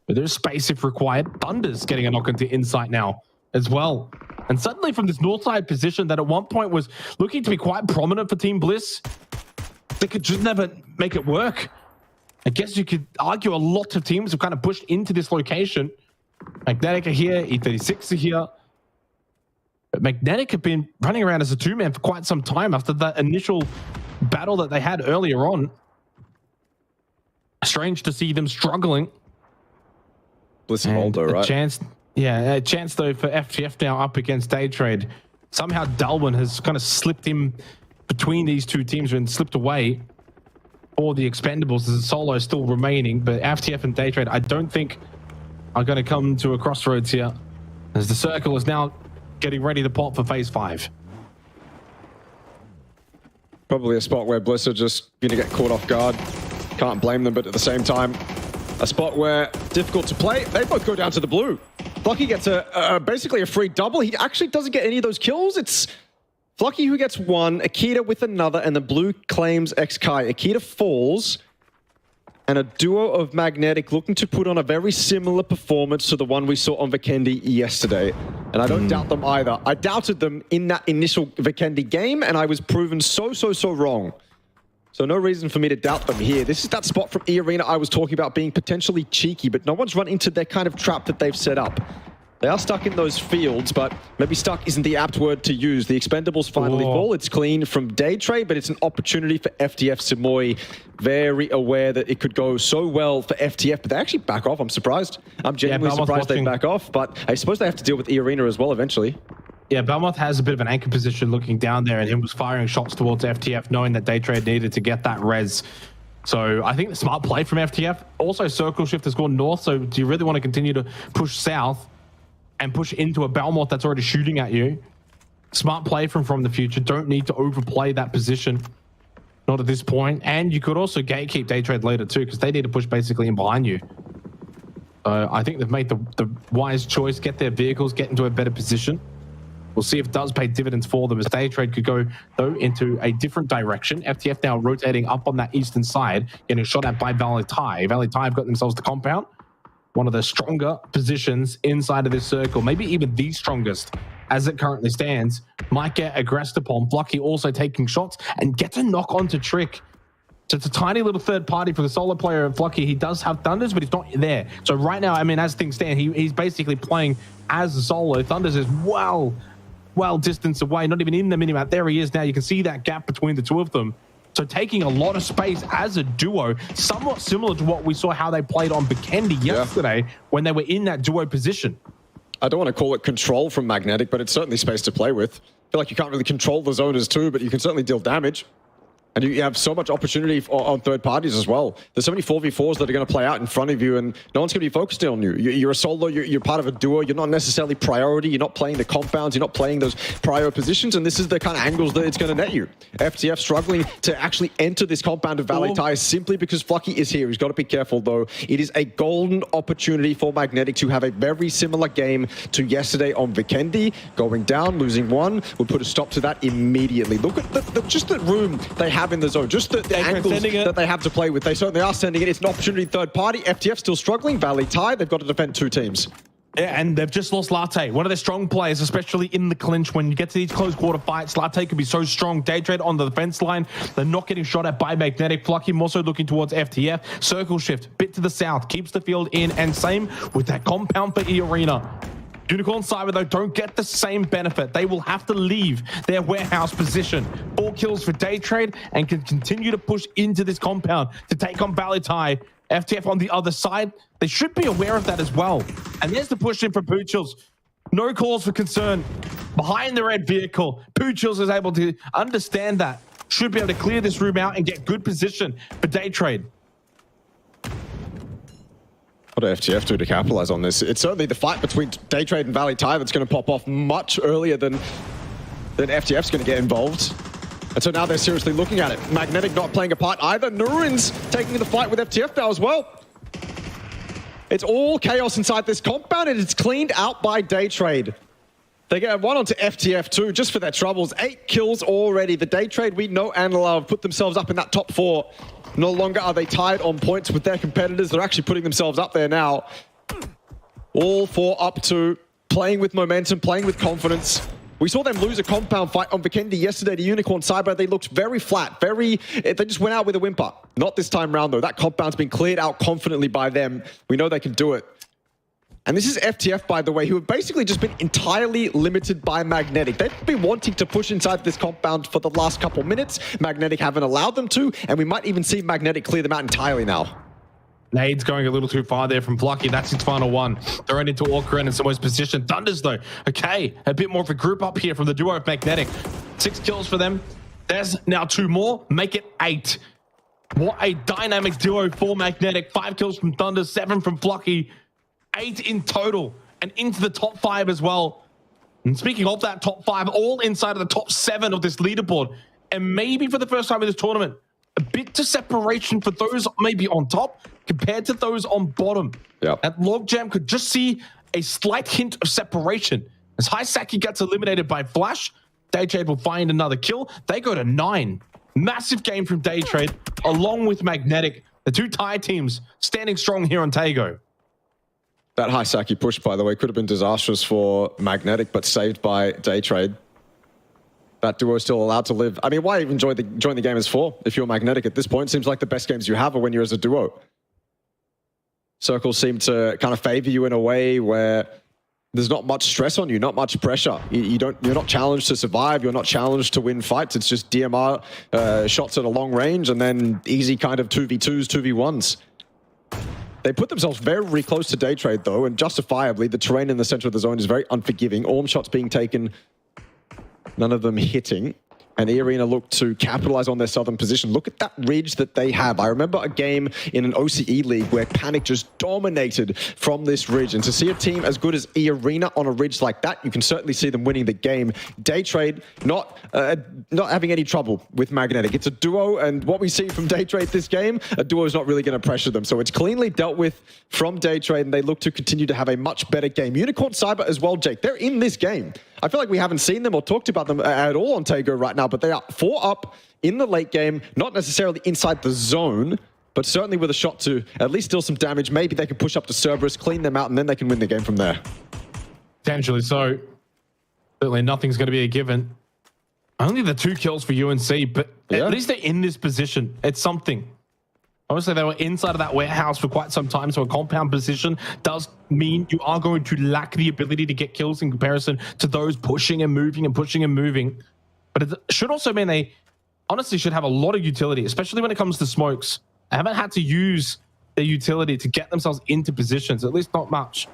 But there's space if required. Thunder's getting a knock into Insight now as well. And suddenly from this north side position that at one point was looking to be quite prominent for Team Bliss, they could just never make it work. I guess you could argue a lot of teams have kind of pushed into this location. Magnetic are here, E36 are here. But Magnetic have been running around as a 2-man for quite some time after that initial battle that they had earlier on. Strange to see them struggling. Bliss and Moldo, right? A chance though for FTF now up against Daytrade. Somehow Dalwin has kind of slipped in between these two teams and slipped away for the Expendables as Solo still remaining, but FTF and Daytrade I don't think are going to come to a crossroads here as the circle is now getting ready to pop for phase 5. Probably a spot where Bliss are just going to get caught off guard. Can't blame them, but at the same time, a spot where difficult to play. They both go down to the blue. Flucky gets basically a free double. He actually doesn't get any of those kills. It's Flucky who gets one, Akita with another, and the blue claims XKai. Akita falls, and a duo of Magnetic looking to put on a very similar performance to the one we saw on Vikendi yesterday. And I don't doubt them either. I doubted them in that initial Vikendi game, and I was proven so wrong. So no reason for me to doubt them here. This is that spot from eArena I was talking about being potentially cheeky, but no one's run into their kind of trap that they've set up. They are stuck in those fields, but maybe stuck isn't the apt word to use. The Expendables finally fall. It's clean from Daytrade, but it's an opportunity for FTF Simoy. Very aware that it could go so well for FTF, but they actually back off. I'm surprised. I'm genuinely surprised they back off, but I suppose they have to deal with eArena as well eventually. Yeah, 𝐏𝐆𝐒 has a bit of an anchor position looking down there, and him was firing shots towards FTF, knowing that Daytrade needed to get that res. So I think the smart play from FTF. Also, circle shift has gone north, so do you really want to continue to push south and push into a 𝐏𝐿𝐒 that's already shooting at you? Smart play from the future. Don't need to overplay that position. Not at this point. And you could also gatekeep Daytrade later too, because they need to push basically in behind you. I think they've made the wise choice. Get their vehicles, get into a better position. We'll see if it does pay dividends for them, as Daytrade could go, though, into a different direction. FTF now rotating up on that eastern side, getting shot at by Valee. Valee have got themselves the compound. One of the stronger positions inside of this circle, maybe even the strongest as it currently stands. Might get aggressed upon. Flucky also taking shots and gets a knock onto Trick. So it's a tiny little third party for the solo player of Flucky. He does have Thunders, but he's not there. So right now, I mean, as things stand, he's basically playing as a solo. Thunders is well distance away, not even in the minimap. There he is now. You can see that gap between the two of them. So taking a lot of space as a duo, somewhat similar to what we saw how they played on 𝐏𝐷𝐾𝐿 yesterday when they were in that duo position. I don't want to call it control from Magnetic, but it's certainly space to play with. I feel like you can't really control the zoners too, but you can certainly deal damage. And you have so much opportunity on third parties as well. There's so many 4v4s that are going to play out in front of you, and no one's going to be focused on you. You're a solo, you're part of a duo, you're not necessarily priority, you're not playing the compounds, you're not playing those prior positions, and this is the kind of angles that it's going to net you. FTF struggling to actually enter this compound of Valee simply because Flucky is here. He's got to be careful though. It is a golden opportunity for Magnetic to have a very similar game to yesterday on Vikendi. Going down, losing one, would put a stop to that immediately. Look at just the room they have in the zone, just the angles that they have to play with. They certainly are sending it. It's an opportunity third party. FTF still struggling. Valee tied. They've got to defend two teams. Yeah, and they've just lost Latte, one of their strong players, especially in the clinch. When you get to these close quarter fights, Latte can be so strong. Daytrade on the defense line. They're not getting shot at by Magnetic. Flucky also looking towards FTF. Circle shift, bit to the south, keeps the field in, and same with that compound for eArena. Unicorn Cyber, though, don't get the same benefit. They will have to leave their warehouse position. 4 kills for Daytrade and can continue to push into this compound to take on Valee. FTF on the other side, they should be aware of that as well. And there's the push in for Poochills. No cause for concern. Behind the red vehicle, Poochills is able to understand that. Should be able to clear this room out and get good position for Daytrade. What do FTF do to capitalize on this? It's certainly the fight between Daytrade and Valee that's going to pop off much earlier than FTF's going to get involved. And so now they're seriously looking at it. Magnetic not playing a part either. Nurin's taking the fight with FTF now as well. It's all chaos inside this compound, and it's cleaned out by Daytrade. They get one onto FTF too, just for their troubles. 8 kills already. The Daytrade we know and love put themselves up in that top 4. No longer are they tied on points with their competitors. They're actually putting themselves up there now. All 4 up to playing with momentum, playing with confidence. We saw them lose a compound fight on Vikendi yesterday to Unicorn Cyber. They looked very flat, they just went out with a whimper. Not this time round though. That compound's been cleared out confidently by them. We know they can do it. And this is FTF, by the way, who have basically just been entirely limited by Magnetic. They've been wanting to push inside this compound for the last couple minutes. Magnetic haven't allowed them to, and we might even see Magnetic clear them out entirely now. Nades going a little too far there from Flucky. That's his final one. Thrown into Orcaran in Samoa's position. Thunders, though. Okay, a bit more of a group up here from the duo of Magnetic. 6 kills for them. There's now 2 more. Make it 8. What a dynamic duo for Magnetic. 5 kills from Thunders, 7 from Flucky. 8 in total, and into the top 5 as well. And speaking of that top 5, all inside of the top 7 of this leaderboard. And maybe for the first time in this tournament, a bit to separation for those maybe on top compared to those on bottom. Yep. That Logjam could just see a slight hint of separation. As 𝐻𝐼𝐳 gets eliminated by Flash, Daytrade will find another kill. They go to 9. Massive game from Daytrade, along with Magnetic. The 2 Thai teams standing strong here on Taego. That 𝐻𝐼𝐳 push, by the way, could have been disastrous for Magnetic, but saved by Daytrade. that duo is still allowed to live. I mean, why even join the game as 4 if you're Magnetic at this point? Seems like the best games you have are when you're as a duo. Circles seem to kind of favor you in a way where there's not much stress on you, not much pressure. You're not challenged to survive. You're not challenged to win fights. It's just DMR shots at a long range and then easy kind of 2v2s, 2v1s. They put themselves very close to Daytrade though, and justifiably, the terrain in the center of the zone is very unforgiving. Orm shots being taken, none of them hitting. And eArena look to capitalize on their southern position. Look at that ridge that they have. I remember a game in an OCE league where Panic just dominated from this ridge. And to see a team as good as eArena on a ridge like that, you can certainly see them winning the game. Daytrade not having any trouble with Magnetic. It's a duo, and what we see from Daytrade this game, a duo is not really going to pressure them. So it's cleanly dealt with from Daytrade, and they look to continue to have a much better game. Unicorn Cyber as well, Jake. They're in this game. I feel like we haven't seen them or talked about them at all on Tago right now, but they are 4 up in the late game, not necessarily inside the zone, but certainly with a shot to at least deal some damage. Maybe they can push up to Cerberus, clean them out, and then they can win the game from there. Potentially so. Certainly nothing's going to be a given. Only the 2 kills for UNC, but at least they're in this position. It's something. Obviously, they were inside of that warehouse for quite some time, so a compound position does mean you are going to lack the ability to get kills in comparison to those pushing and moving and pushing and moving. But it should also mean they honestly should have a lot of utility, especially when it comes to smokes. They haven't had to use their utility to get themselves into positions, at least not much.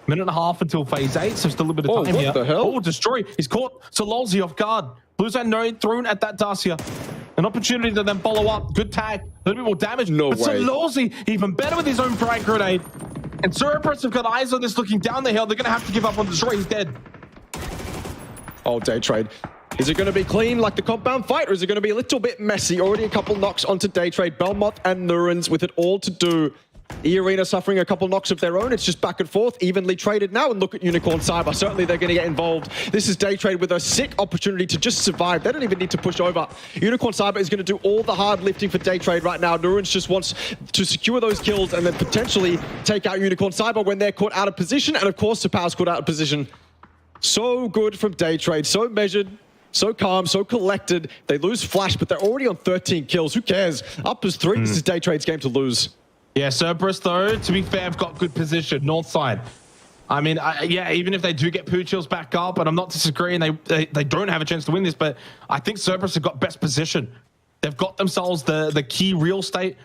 Minute and a half until phase 8, so still a bit of time here. What the hell? Oh, destroy. He's caught 𝐿𝐿𝐶 off guard. Blue Zone thrown at that Dacia. An opportunity to then follow up. Good tag. A little bit more damage. No but way. 𝐿𝐿𝐶 even better with his own frag grenade. And Cerberus have got eyes on this looking down the hill. They're going to have to give up on Destroy. He's dead. Oh, Daytrade. Is it going to be clean like the compound fight, or is it going to be a little bit messy? Already a couple knocks onto Daytrade. Belmont and Nurens with it all to do. eArena suffering a couple knocks of their own. It's just back and forth, evenly traded now. And look at Unicorn Cyber. Certainly they're going to get involved. This is Daytrade with a sick opportunity to just survive. They don't even need to push over. Unicorn Cyber is going to do all the hard lifting for Daytrade right now. Nurens just wants to secure those kills and then potentially take out Unicorn Cyber when they're caught out of position. And of course, Sapau's caught out of position. So good from Daytrade. So measured. So calm, so collected. They lose Flash, but they're already on 13 kills. Who cares? Up as 3. This is Daytrade's game to lose. Yeah, Cerberus, though, to be fair, have got good position, north side. I mean, yeah, even if they do get Poochills back up, and I'm not disagreeing, they don't have a chance to win this, but I think Cerberus have got best position. They've got themselves the key real estate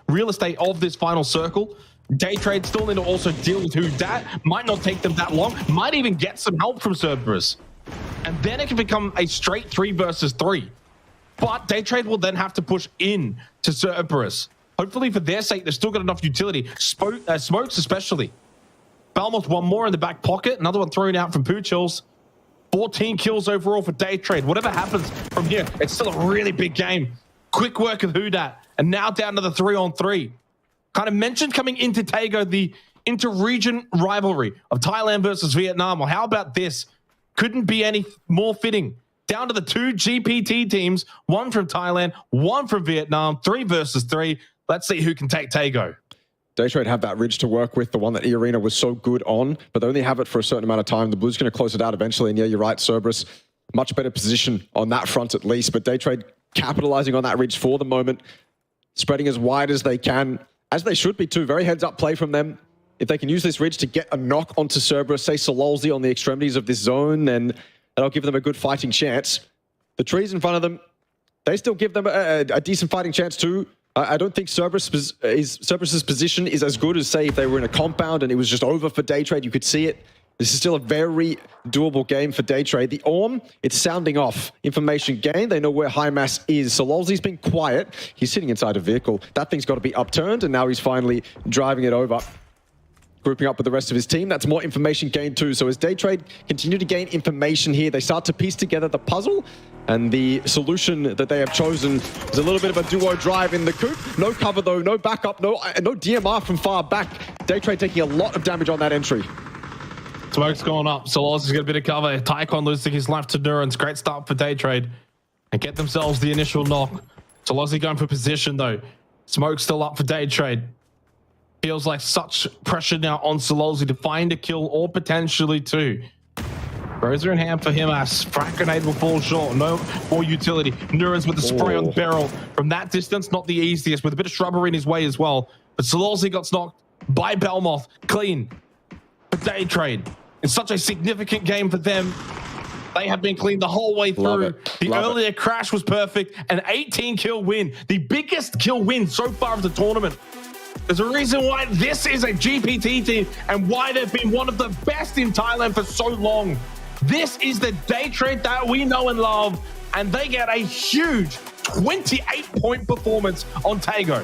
of this final circle. Daytrade still need to also deal with who that. Might not take them that long. Might even get some help from Cerberus. And then it can become a straight 3 versus 3. But Daytrade will then have to push in to Cerberus. Hopefully for their sake, they've still got enough utility. Smokes especially. Belmont one more in the back pocket. Another one thrown out from Poochills. 14 kills overall for Daytrade. Whatever happens from here, it's still a really big game. Quick work of Hudat. And now down to the 3-on-3. Kind of mentioned coming into Tago, the inter-region rivalry of Thailand versus Vietnam. Well, how about this? Couldn't be any more fitting. Down to the 2 GPT teams, 1 from Thailand, 1 from Vietnam, 3 versus 3. Let's see who can take Tago. Daytrade have that ridge to work with, the one that eArena was so good on, but they only have it for a certain amount of time. The Blues going to close it out eventually, and yeah, you're right, Cerberus, much better position on that front at least, but Daytrade capitalizing on that ridge for the moment, spreading as wide as they can, as they should be too. Very heads-up play from them. If they can use this ridge to get a knock onto Cerberus, say 𝐿𝐿𝐶 on the extremities of this zone, then that'll give them a good fighting chance. The trees in front of them, they still give them a decent fighting chance too. I don't think Cerberus's position is as good as, say, if they were in a compound and it was just over for Daytrade. You could see it. This is still a very doable game for Daytrade. The Orm, it's sounding off. Information gained. They know where High Mass is. 𝐿𝐿𝐶's been quiet. He's sitting inside a vehicle. That thing's got to be upturned, and now he's finally driving it over. Grouping up with the rest of his team. That's more information gained too. So as Daytrade continue to gain information here, they start to piece together the puzzle, and the solution that they have chosen is a little bit of a duo drive in the coop. No cover though, no backup, no DMR from far back. Daytrade taking a lot of damage on that entry. Smoke's going up. 𝐿𝐿𝐶's got a bit of cover. Tycon losing his life to Nurens. Great start for Daytrade. And get themselves the initial knock. 𝐿𝐿𝐶 going for position though. Smoke's still up for Daytrade. Feels like such pressure now on 𝐿𝐿𝐶 to find a kill or potentially 2. Rosa in hand for him. Frag grenade will fall short. No more utility. Nurans with the spray on barrel. From that distance, not the easiest, with a bit of shrubbery in his way as well. But Solozzi got knocked by Belmoth. Clean for Daytrade. It's such a significant game for them. They have been clean the whole way through. The earlier crash was perfect. An 18 kill win. The biggest kill win so far of the tournament. There's a reason why this is a GPT team and why they've been one of the best in Thailand for so long. This is the Daytrade that we know and love, and they get a huge 28-point performance on Taego.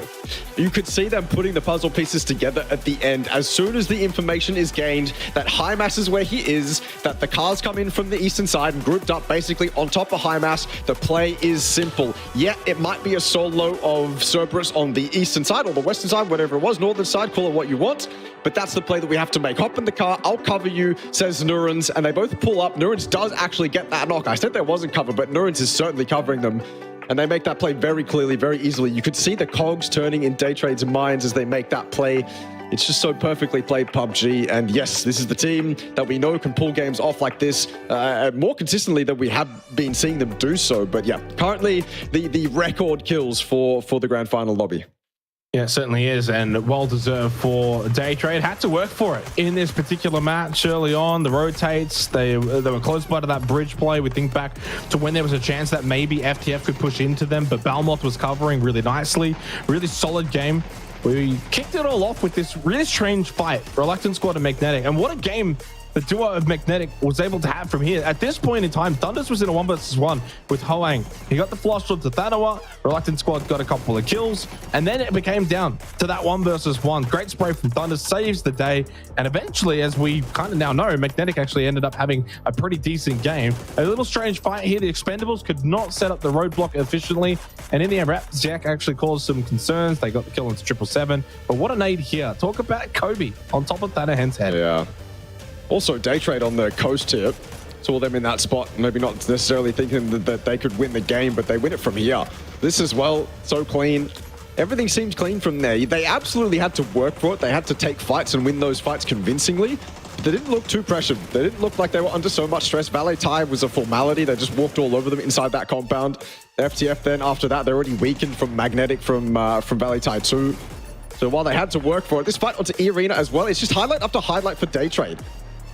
You could see them putting the puzzle pieces together at the end. As soon as the information is gained that HiMass is where he is, that the cars come in from the eastern side and grouped up basically on top of HiMass, the play is simple. Yeah, it might be a solo of Cerberus on the eastern side or the western side, whatever it was, northern side, call it what you want. But that's the play that we have to make. Hop in the car, I'll cover you, says Nurans, and they both pull up. Nurans does actually get that knock. I said there wasn't cover, but Nurans is certainly covering them. And they make that play very clearly, very easily. You could see the cogs turning in Daytrade's minds as they make that play. It's just so perfectly played PUBG. And yes, this is the team that we know can pull games off like this more consistently than we have been seeing them do so. But yeah, currently the record kills for the grand final lobby. Yeah, it certainly is, and well-deserved for Daytrade. Had to work for it in this particular match early on. The rotates, they were close by to that bridge play. We think back to when there was a chance that maybe FTF could push into them, but Belmoth was covering really nicely. Really solid game. We kicked it all off with this really strange fight. Reluctant Squad and Magnetic, and what a game the duo of Magnetic was able to have from here. At this point in time, Thunders was in a 1v1 with Hoang. He got the flush shot to Thanawa. Reluctant Squad got a couple of kills, and then it became down to that 1v1. Great spray from Thunders, saves the day, and eventually, as we kind of now know, Magnetic actually ended up having a pretty decent game. A little strange fight here. The Expendables could not set up the roadblock efficiently, and in the end, Xiec actually caused some concerns. They got the kill into 777, but what a nade here. Talk about Kobe on top of Thanahen's head. Yeah. Also, Daytrade on the coast here. Saw them in that spot, maybe not necessarily thinking that they could win the game, but they win it from here. This as well, so clean. Everything seemed clean from there. They absolutely had to work for it. They had to take fights and win those fights convincingly. But they didn't look too pressured. They didn't look like they were under so much stress. Valee tie was a formality. They just walked all over them inside that compound. FTF then, after that, they're already weakened from Magnetic from Valee tie 2. So while they had to work for it, this fight onto eArena as well, it's just highlight after highlight for Daytrade.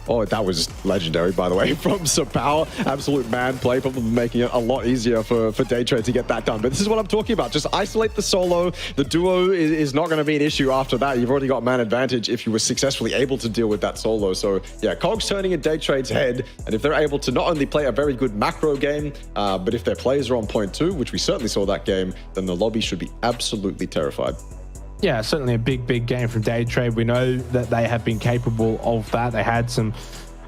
Oh, that was legendary, by the way, from 𝐿. Absolute man play, probably making it a lot easier for Daytrade to get that done. But this is what I'm talking about. Just isolate the solo. The duo is not going to be an issue after that. You've already got man advantage if you were successfully able to deal with that solo. So yeah, cogs turning in Daytrade's head. And if they're able to not only play a very good macro game, but if their players are on point too, which we certainly saw that game, then the lobby should be absolutely terrified. Yeah, certainly a big game from Daytrade. We know that they have been capable of that. They had some,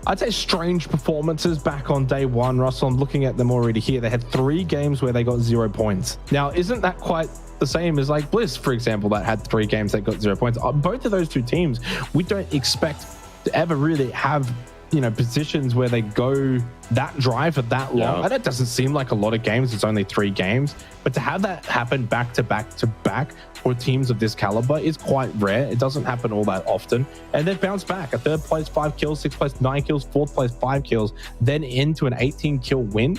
I'd say, strange performances back on day one. Russell, I'm looking at them already here. They had 3 games where they got 0 points. Now, isn't that quite the same as like Bliss, for example, that had 3 games that got 0 points? Both of those two teams, we don't expect to ever really have, you know, positions where they go that dry for that long. And it doesn't seem like a lot of games. It's only 3 games, but to have that happen back to back to back for teams of this caliber is quite rare. It doesn't happen all that often, and they've bounced back. A 3rd place 5 kills, 6th place 9 kills, 4th place 5 kills, then into an 18 kill win.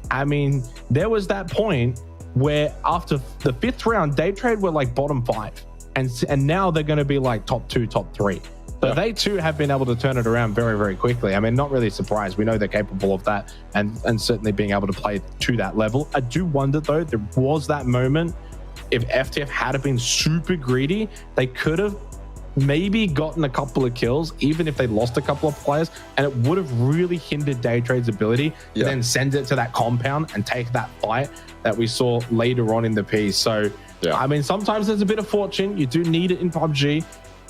I mean, there was that point where after the 5th round, Daytrade were like bottom 5, and now they're going to be like top 2, top 3. So they too have been able to turn it around very quickly. I mean, not really surprised. We know they're capable of that, and certainly being able to play to that level. I do wonder though, there was that moment, if FTF had been super greedy, they could have maybe gotten a couple of kills, even if they lost a couple of players, and it would have really hindered Daytrade's ability to then send it to that compound and take that fight that we saw later on in the piece. So, I mean, sometimes there's a bit of fortune. You do need it in PUBG.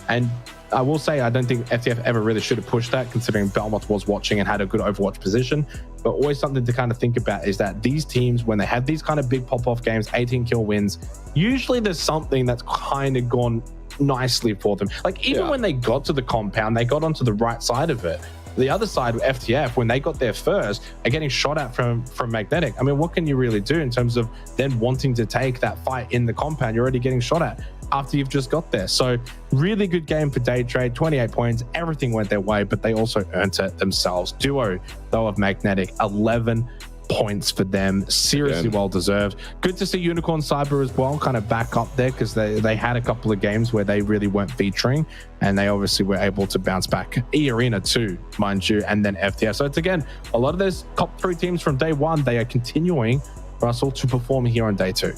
And I will say, I don't think FTF ever really should have pushed that, considering Belmoth was watching and had a good Overwatch position. But always something to kind of think about is that these teams, when they have these kind of big pop-off games, 18 kill wins, usually there's something that's kind of gone nicely for them. Like even when they got to the compound, they got onto the right side of it. The other side, FTF, when they got there first, are getting shot at from Magnetic. I mean, what can you really do in terms of then wanting to take that fight in the compound? You're already getting shot at. after you've just got there. So really good game for Daytrade, 28 points, everything went their way, but they also earned it themselves. Duo, though, of Magnetic, 11 points for them, seriously well deserved. Good to see Unicorn Cyber as well kind of back up there, because they had a couple of games where they really weren't featuring, and they obviously were able to bounce back. eArena too, mind you, and then FTF. So it's, again, a lot of those top 3 teams from day one, they are continuing, Russell, to perform here on day 2.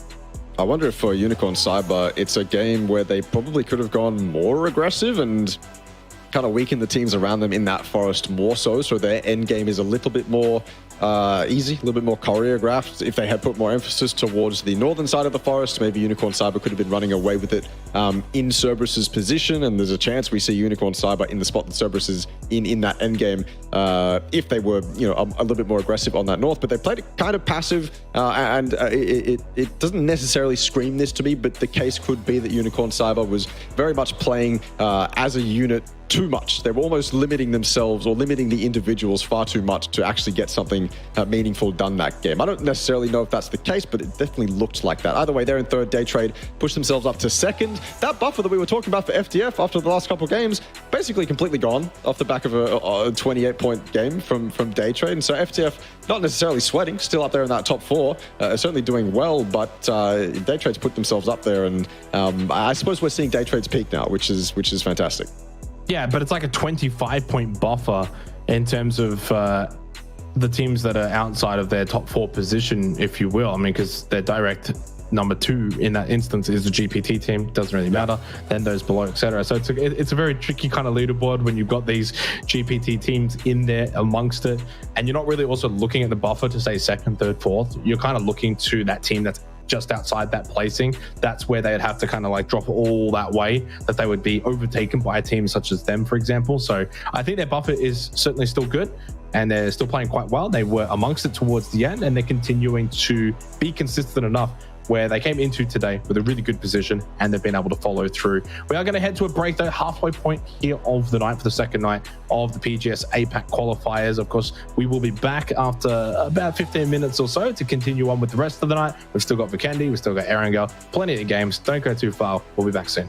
I wonder if for Unicorn Cyber, it's a game where they probably could have gone more aggressive and kind of weaken the teams around them in that forest more so their end game is a little bit more easy, a little bit more choreographed. If they had put more emphasis towards the northern side of the forest, maybe Unicorn Cyber could have been running away with it in Cerberus's position, and there's a chance we see Unicorn Cyber in the spot that Cerberus is in that end game if they were, you know, a little bit more aggressive on that north. But they played it kind of passive, and it doesn't necessarily scream this to me, but the case could be that Unicorn Cyber was very much playing as a unit too much. They were almost limiting themselves or limiting the individuals far too much to actually get something meaningful done that game. I don't necessarily know if that's the case, but it definitely looked like that. Either way, they're in third. Daytrade pushed themselves up to second. That buffer that we were talking about for FTF after the last couple of games, basically completely gone off the back of a 28-point game from Daytrade. And so FTF, not necessarily sweating, still up there in that top 4, certainly doing well, but Daytrade's put themselves up there, and I suppose we're seeing Daytrade's peak now, which is fantastic. Yeah, but it's like a 25-point buffer in terms of the teams that are outside of their top 4 position, if you will. I mean, because their direct number 2 in that instance is the GPT team. Doesn't really matter. Then those below, etc. So it's a very tricky kind of leaderboard when you've got these GPT teams in there amongst it, and you're not really also looking at the buffer to say second, third, fourth. You're kind of looking to that team that's just outside that placing. That's where they'd have to kind of like drop all that way, that they would be overtaken by a team such as them, for example. So I think their buffer is certainly still good, and they're still playing quite well. They were amongst it towards the end, and they're continuing to be consistent enough where they came into today with a really good position, and they've been able to follow through. We are going to head to a break, though, halfway point here of the night for the second night of the PGS APAC qualifiers. Of course, we will be back after about 15 minutes or so to continue on with the rest of the night. We've still got Vikendi, we've still got 𝐿, plenty of games. Don't go too far. We'll be back soon.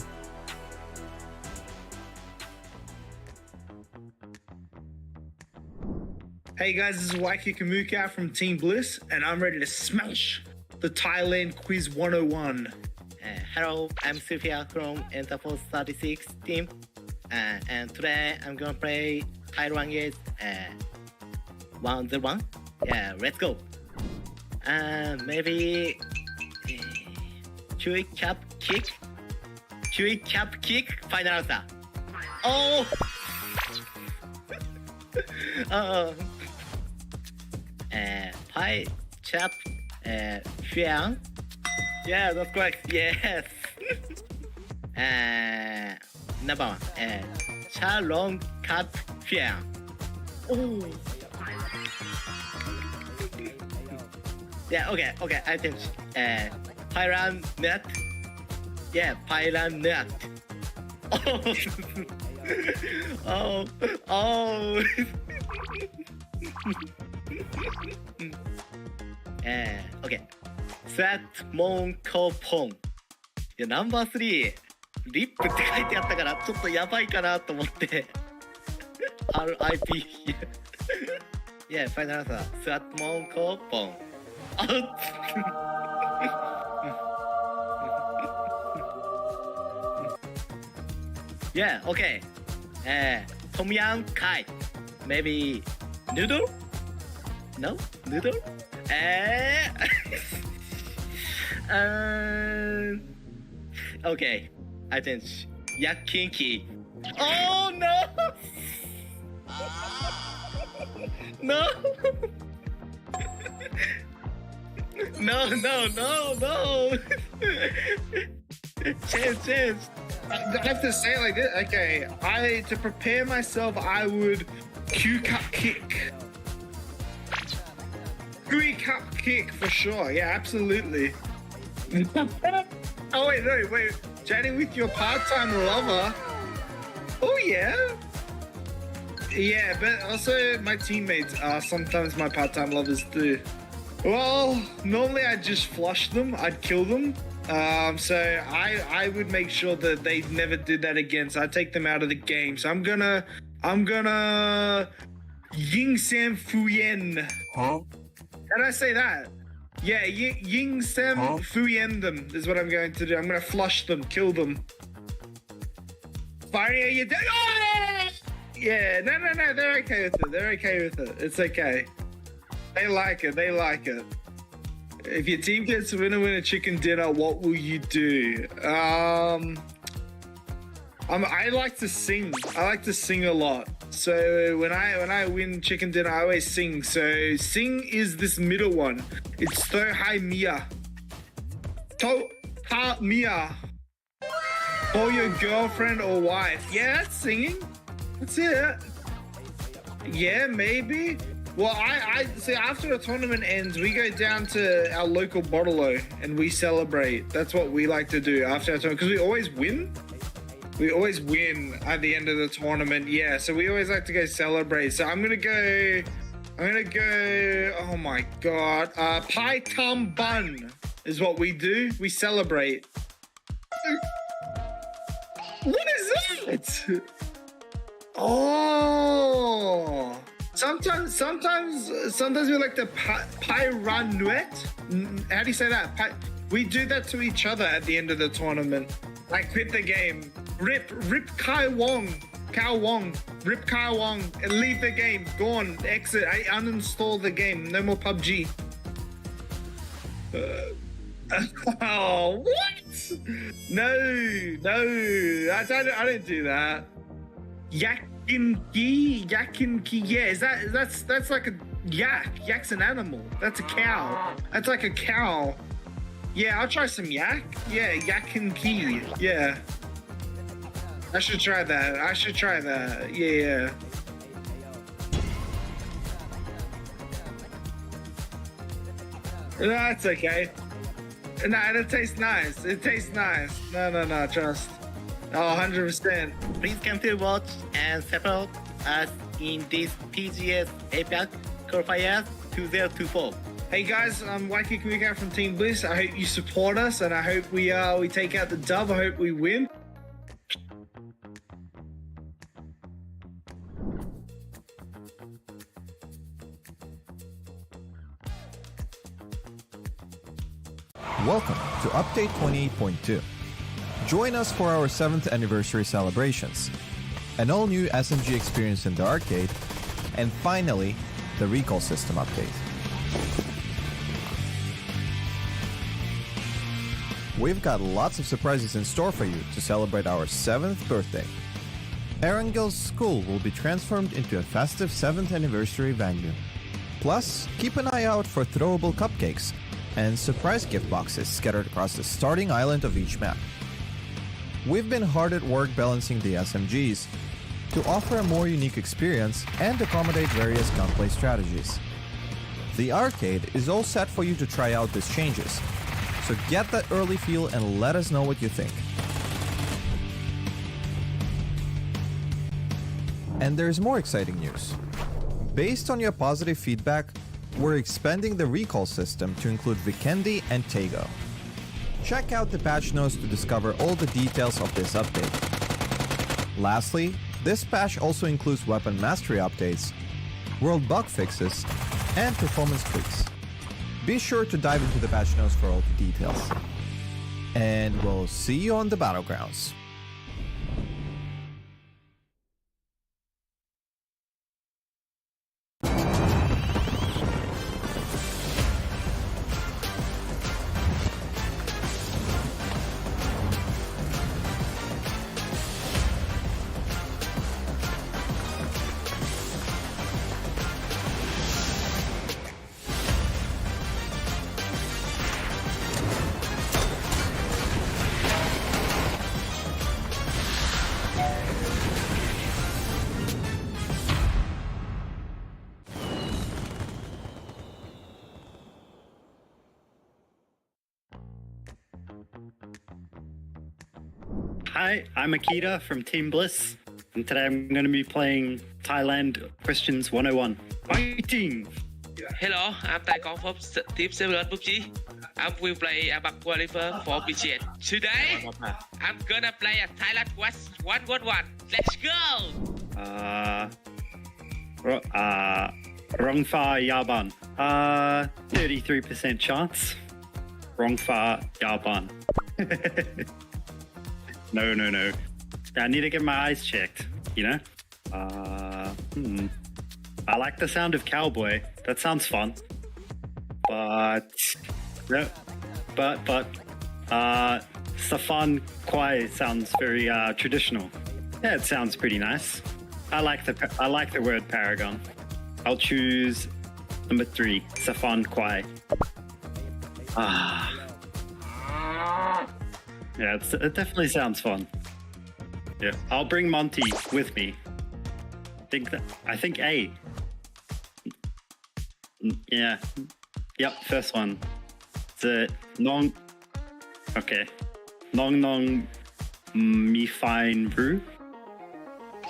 Hey guys, this is 𝐏𝐿 from Team Bliss, and I'm ready to smash the Thailand Quiz 101. Hello, I'm Sophia from Interforce 36 team, and today I'm gonna play Thailand is 101. Yeah, let's go. Maybe 𝐏𝐿 final answer. Oh. Pie chap Xiang. Yeah, that's correct. Yes. Number 1. Cha Long Cat Xiang. Oh. Yeah. Okay. I think Pyran Net. Yeah, Pyran Net. Oh. Okay. That 𝐿いや、ナンバー3リップって書いてあったからちょっとやばいかなと思って RIP Yeah, final answer. That 𝐿 Yeah, okay. Tom Yum Kai. Maybe noodle? No? Noodle? Okay. I think 𝐿 Oh no! No! No! Change. I have to say it like this. Okay, to prepare myself, I would Q-cup kick. Q-cup kick for sure. Yeah, absolutely. Oh wait. Chatting with your part-time lover. Oh yeah. Yeah, but also my teammates are sometimes my part-time lovers too. Well, normally I'd just flush them. I'd kill them. So I would make sure that they never did that again. So I take them out of the game. So I'm gonna Ying Sam Fuyen. Huh? How did I say that? Yeah, Ying Sam Fuyen them is what I'm going to do. I'm gonna flush them, kill them. Fire you down. Oh! Yeah, no, they're okay with it. They're okay with it. It's okay. They like it. They like it. If your team gets winner chicken dinner, what will you do? I like to sing. I like to sing a lot. So when I win chicken dinner, I always sing. So sing is this middle one. It's so high Mia. To ha Mia. For your girlfriend or wife. Yeah, that's singing. That's it. Yeah, maybe. Well, I see, after the tournament ends, we go down to our local bottle-o and we celebrate. That's what we like to do after our tournament, because we always win. We always win at the end of the tournament. Yeah, so we always like to go celebrate. So I'm gonna go, oh my God. Pai Tam Bun is what we do. We celebrate. What is that? Oh. Sometimes we like to pyranuet. How do you say that? We do that to each other at the end of the tournament. I quit the game. Rip Kai Wong, rip Kai Wong, and leave the game. Gone, exit. I uninstall the game. No more PUBG. Oh, what? No, I don't do that. Yakinki, yeah, that's like a yak. Yak's an animal. That's a cow. That's like a cow. Yeah, I'll try some yak. Yeah, yakinki. Yeah. I should try that. Yeah. No, that's okay. Nah, it tastes nice. No, trust. Oh, 100%. Please come to watch and support us in this PGS APAC qualifiers 2024. Hey guys, I'm 𝐏𝐿𝐒 from Team Bliss. I hope you support us, and I hope we take out the dub. I hope we win. Welcome to Update 28.2. Join us for our 7th anniversary celebrations, an all-new SMG experience in the arcade, and finally, the recall system update. We've got lots of surprises in store for you to celebrate our 7th birthday. 𝐼𝐸𝐺𝐿's school will be transformed into a festive 7th anniversary venue. Plus, keep an eye out for throwable cupcakes and surprise gift boxes scattered across the starting island of each map. We've been hard at work balancing the SMGs to offer a more unique experience and accommodate various gunplay strategies. The arcade is all set for you to try out these changes, so get that early feel and let us know what you think. And there's more exciting news. Based on your positive feedback, we're expanding the recall system to include Vikendi and Tego. Check out the patch notes to discover all the details of this update. Lastly, this patch also includes weapon mastery updates, world bug fixes, and performance tweaks. Be sure to dive into the patch notes for all the details. And we'll see you on the battlegrounds. Hi, I'm Akita from Team Bliss, and today I'm going to be playing Thailand Questions 101. Fighting! Hello, I'm 𝐷𝐿𝐒 from Team Cerberus PUBG. I will play APAC qualifier for PGS. Today, I'm gonna play a Thailand Quest 1-1-1. Let's go! Rongfa Yaban. 33% chance. Rongfa Yaban. No. I need to get my eyes checked, you know? I like the sound of cowboy. That sounds fun. But Safan Kwai sounds very traditional. Yeah, it sounds pretty nice. I like the word paragon. I'll choose number 3, Safan Kwai. Yeah, it definitely sounds fun. Yeah, I'll bring Monty with me. I think A. Yeah. Yep, first one. The Nong. Okay. Nong Mi Fine Ru.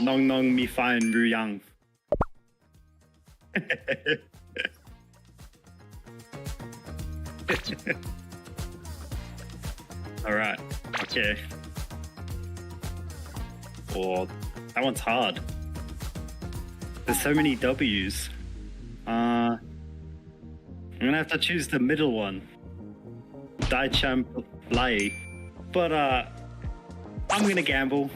Nong Mi Fine Ru Yang. All right. Okay. Oh, that one's hard. There's so many W's. I'm gonna have to choose the middle one. Daicham Lai. But I'm gonna gamble.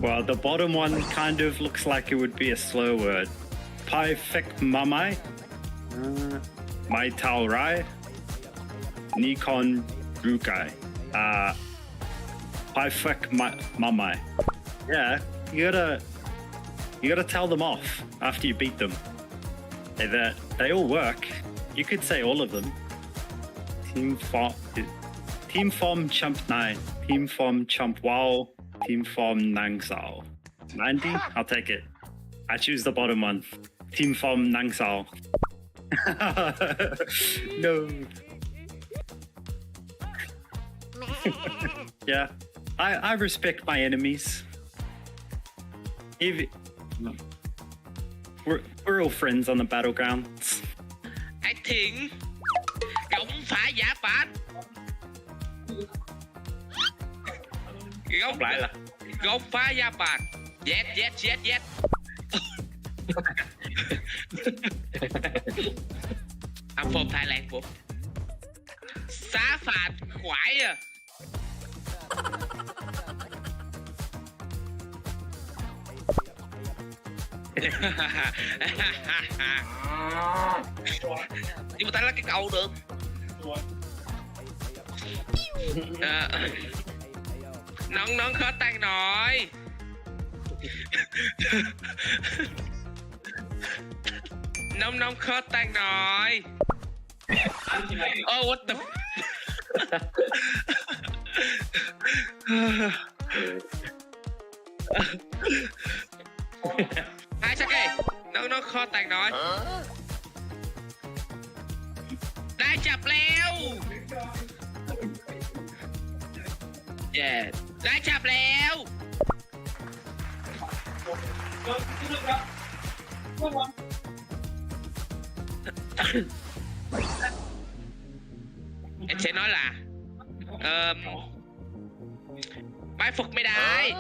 Well, the bottom one kind of looks like it would be a slow word. Pai Fek Mamai. Mai Tao Rai. Nikon Rukai. Pai Fek Mamai. Yeah, you gotta tell them off after you beat them. They all work. You could say all of them. Team Fom Chump Nai. Team Fom Chump Wow. Team Fom Nang Sao. 90? I'll take it. I choose the bottom one. Team Fom Nang Sao. No. Yeah, I respect my enemies. We're all friends on the battlegrounds. I think Gông phá giả bản. Gông phá giả bản. Yes. I'm from Thailand, bro. Xá phạt khoải à. Nhưng mà ta là cái câu được. Nón khó tan nổi. Nông khó tan nổi. Oh, what the Hai sao kì? Nó khó tan nổi. Đã chập leo. Yeah. Đã chập leo. Em sẽ nói là bái phục mấy đại.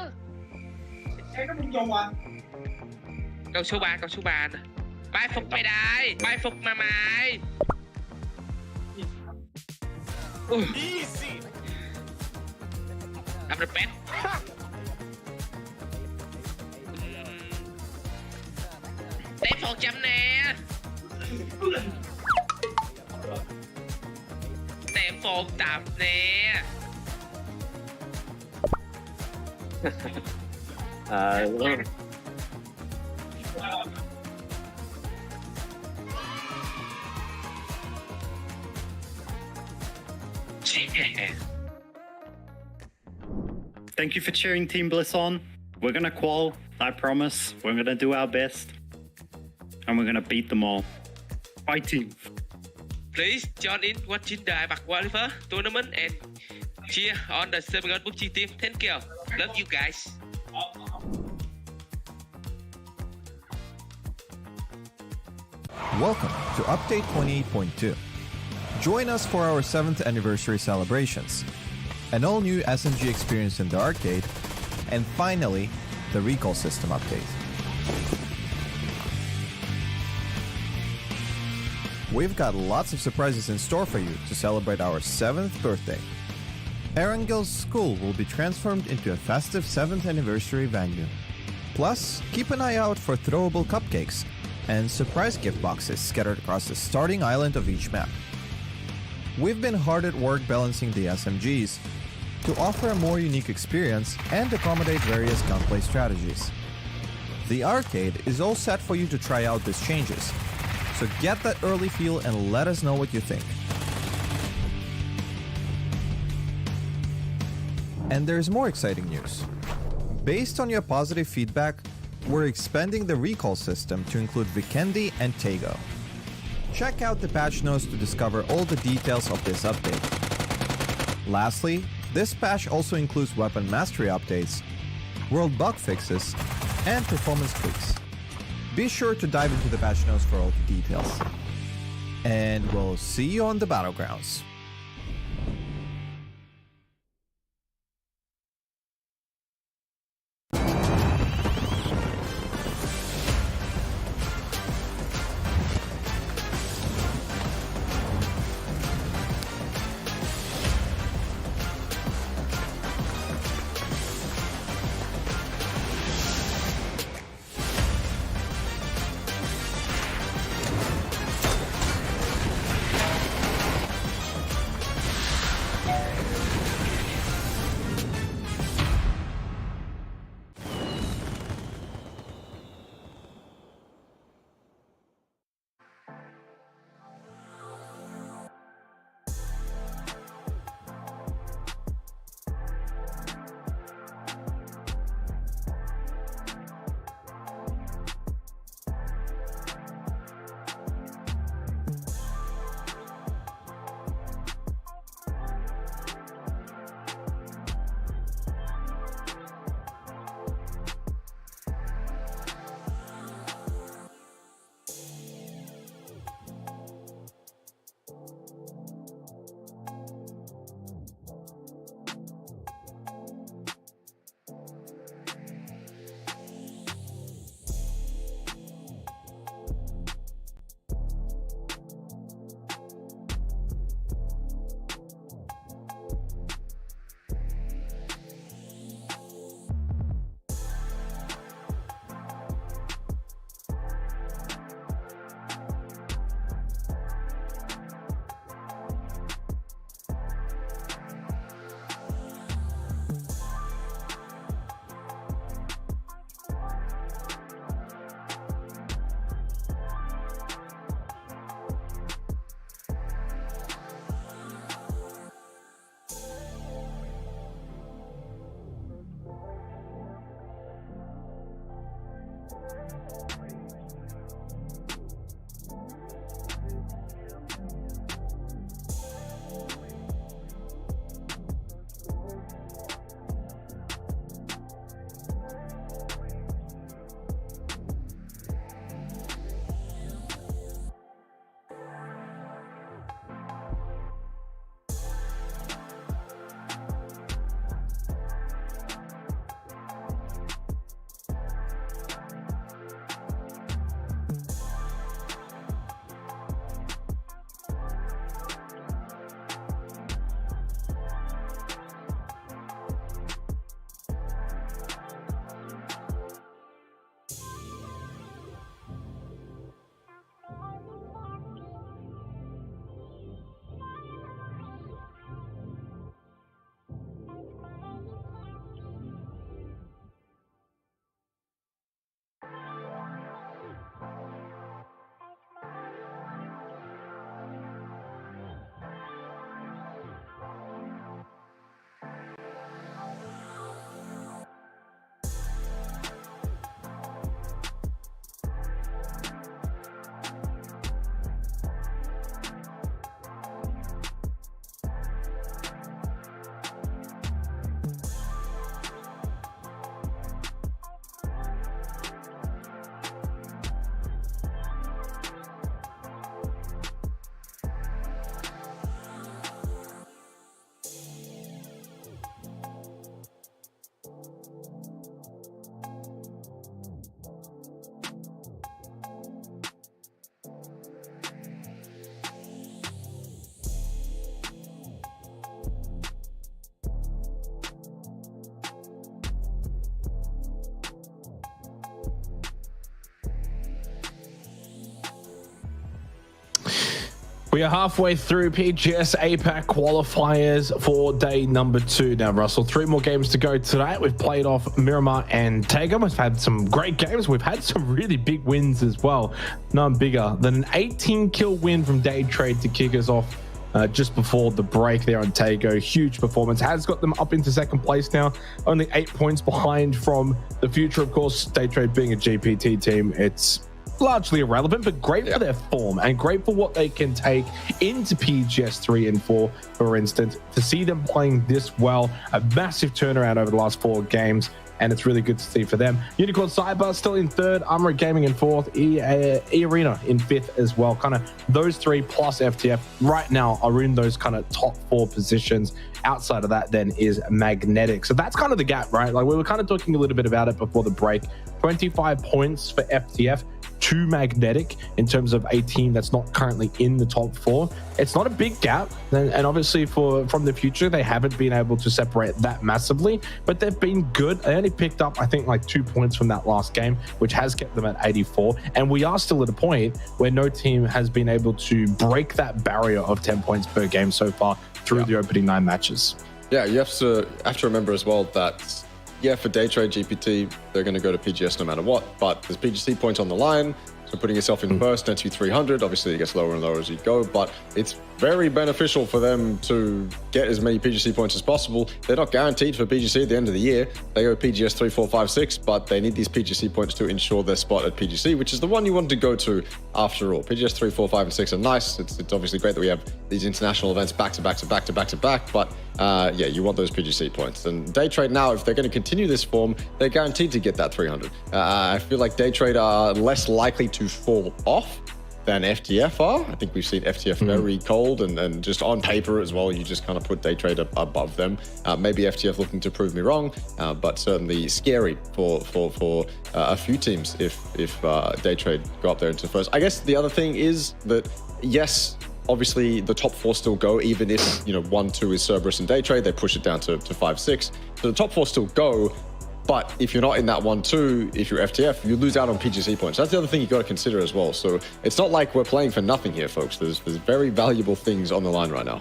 Câu số 3 nè. Bái phục mấy đại. Bái phục mà mày. I'm the best. Tem 100 nè. Tem 100 nè. Thank you for cheering Team Bliss on. We're gonna qual, I promise. We're gonna do our best. And we're gonna beat them all. Fighting. Please join in watching the APAC qualifier tournament and cheer on the Cerberus PUBG team. Thank you. Love you guys. Welcome to Update 28.2. Join us for our 7th anniversary celebrations, an all-new SMG experience in the arcade, and finally, the recall system update. We've got lots of surprises in store for you to celebrate our 7th birthday. 𝐏𝐆𝐒 School will be transformed into a festive 7th anniversary venue. Plus, keep an eye out for throwable cupcakes and surprise gift boxes scattered across the starting island of each map. We've been hard at work balancing the SMGs to offer a more unique experience and accommodate various gunplay strategies. The arcade is all set for you to try out these changes, so get that early feel and let us know what you think. And there's more exciting news. Based on your positive feedback, we're expanding the recall system to include Vikendi and Tego. Check out the patch notes to discover all the details of this update. Lastly, this patch also includes weapon mastery updates, world bug fixes, and performance tweaks. Be sure to dive into the patch notes for all the details. And we'll see you on the battlegrounds. We are halfway through PGS APAC qualifiers for day number 2 now, Russell. 3 more games to go tonight. We've played off Miramar and Tega. We've had some great games. We've had some really big wins as well. None bigger than an 18-kill win from Daytrade to kick us off just before the break there on Tego. Huge performance. Has got them up into second place now. Only 8 points behind from the future. Of course, Daytrade being a GPT team, it's largely irrelevant, but great for their form and great for what they can take into PGS 3 and 4, for instance. To see them playing this well, a massive turnaround over the last 4 games, and it's really good to see for them. Unicorn Cyber still in 3rd, Armory Gaming in 4th, eArena in 5th as well. Kind of those 3 plus FTF right now are in those kind of top 4 positions. Outside of that then is Magnetic. So that's kind of the gap, right? Like we were kind of talking a little bit about it before the break. 25 points for FTF to Magnetic in terms of a team that's not currently in the top 4. It's not a big gap, and obviously from the future they haven't been able to separate that massively, but they've been good. They only picked up I think like 2 points from that last game, which has kept them at 84, and we are still at a point where no team has been able to break that barrier of 10 points per game so far through the opening 9 matches. Yeah, you have to remember as well that for Daytrade GPT, they're going to go to PGS no matter what, but there's PGC points on the line, so putting yourself in first nets you 300. Obviously, it gets lower and lower as you go, but it's very beneficial for them to get as many PGC points as possible. They're not guaranteed for PGC at the end of the year. They go PGS 3, 4, 5, 6, but they need these PGC points to ensure their spot at PGC, which is the one you want to go to after all. PGS 3, 4, 5, and 6 are nice. It's obviously great that we have these international events back to back to back to back to back, but you want those PGC points. And Daytrade now, if they're going to continue this form, they're guaranteed to get that 300. I feel like Daytrade are less likely to fall off than FTF are. I think we've seen FTF very cold, and just on paper as well, you just kind of put Daytrade above them. Maybe FTF looking to prove me wrong, but certainly scary for a few teams if Daytrade go up there into first. I guess the other thing is that, yes, obviously the top 4 still go, even if 1-2 is Cerberus and Daytrade, they push it down to 5-6. So the top 4 still go. But if you're not in that 1-2, if you're FTF, you lose out on PGC points. That's the other thing you got to consider as well. So it's not like we're playing for nothing here, folks. There's very valuable things on the line right now.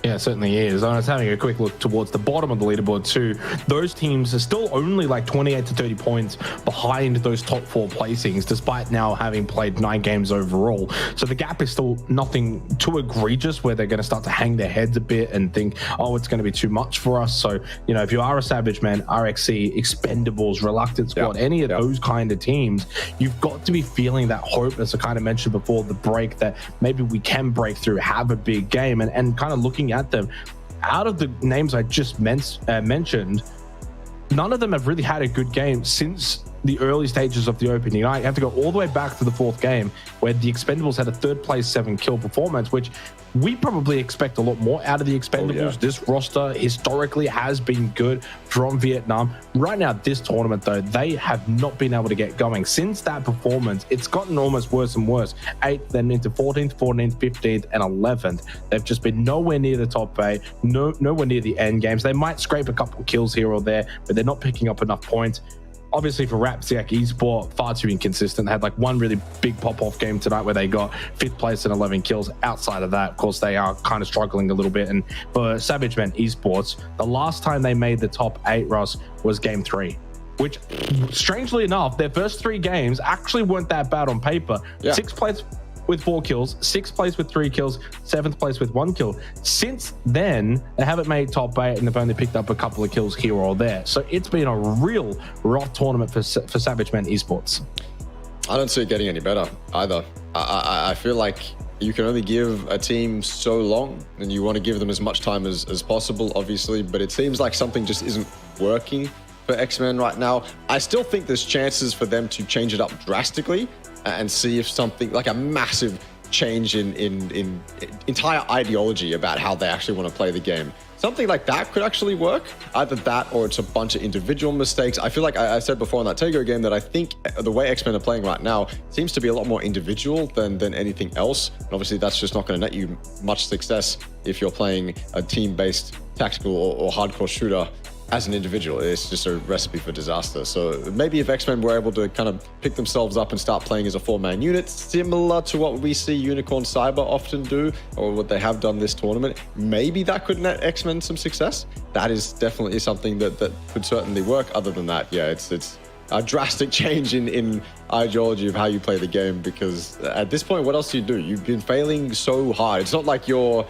Yeah, it certainly is. I was having a quick look towards the bottom of the leaderboard too. Those teams are still only like 28 to 30 points behind those top 4 placings, despite now having played 9 games overall. So the gap is still nothing too egregious where they're going to start to hang their heads a bit and think, oh, it's going to be too much for us. So, if you are a Xavage, man, RXC, Expendables, Reluctant Squad, any of those kind of teams, you've got to be feeling that hope, as I kind of mentioned before the break, that maybe we can break through, have a big game, and kind of looking at them. Out of the names I just mentioned, none of them have really had a good game since the early stages of the opening night. You have to go all the way back to the 4th game where the Expendables had a 3rd place 7-kill performance, which we probably expect a lot more out of the Expendables. This roster historically has been good from Vietnam. Right now, this tournament, though, they have not been able to get going. Since that performance, it's gotten almost worse and worse. 8th, then into 14th, 14th, 15th, and 11th. They've just been nowhere near the top 8, nowhere near the end games. They might scrape a couple kills here or there, but they're not picking up enough points. Obviously for Xiec Esports, far too inconsistent. They had like one really big pop-off game tonight where they got 5th place and 11 kills. Outside of that, of course, they are kind of struggling a little bit. And for Xavage Esports, the last time they made the top 8, Russ, was game 3. Which, strangely enough, their first 3 games actually weren't that bad on paper. 6th place with 4 kills, 6th place with 3 kills, 7th place with 1 kill. Since then, they haven't made top 8 and they've only picked up a couple of kills here or there. So it's been a real rough tournament for Xavage Esports. I don't see it getting any better either. I feel like you can only give a team so long, and you want to give them as much time as possible, obviously, but it seems like something just isn't working for X-Men right now. I still think there's chances for them to change it up drastically and see if something like a massive change in entire ideology about how they actually want to play the game. Something like that could actually work. Either that or it's a bunch of individual mistakes. I feel like I said before in that Tego game that I think the way X-Men are playing right now seems to be a lot more individual than anything else. And obviously that's just not going to net you much success if you're playing a team-based tactical or hardcore shooter as an individual. It's just a recipe for disaster. So maybe if X-Men were able to kind of pick themselves up and start playing as a 4-man unit, similar to what we see Unicorn Cyber often do, or what they have done this tournament, maybe that could net X-Men some success. That is definitely something that could certainly work. Other than that, yeah, it's a drastic change in ideology of how you play the game, because at this point, what else do you do? You've been failing so hard. It's not like you're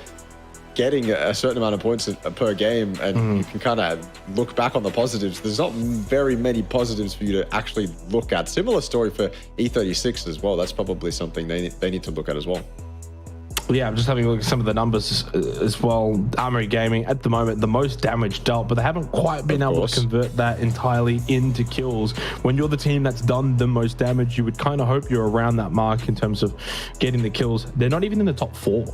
getting a certain amount of points per game and you can kind of look back on the positives. There's not very many positives for you to actually look at. Similar story for E36 as well. That's probably something they need to look at as well. Yeah, I'm just having a look at some of the numbers as well. Armory Gaming, at the moment, the most damage dealt, but they haven't quite been able to convert that entirely into kills. When you're the team that's done the most damage, you would kind of hope you're around that mark in terms of getting the kills. They're not even in the top 4.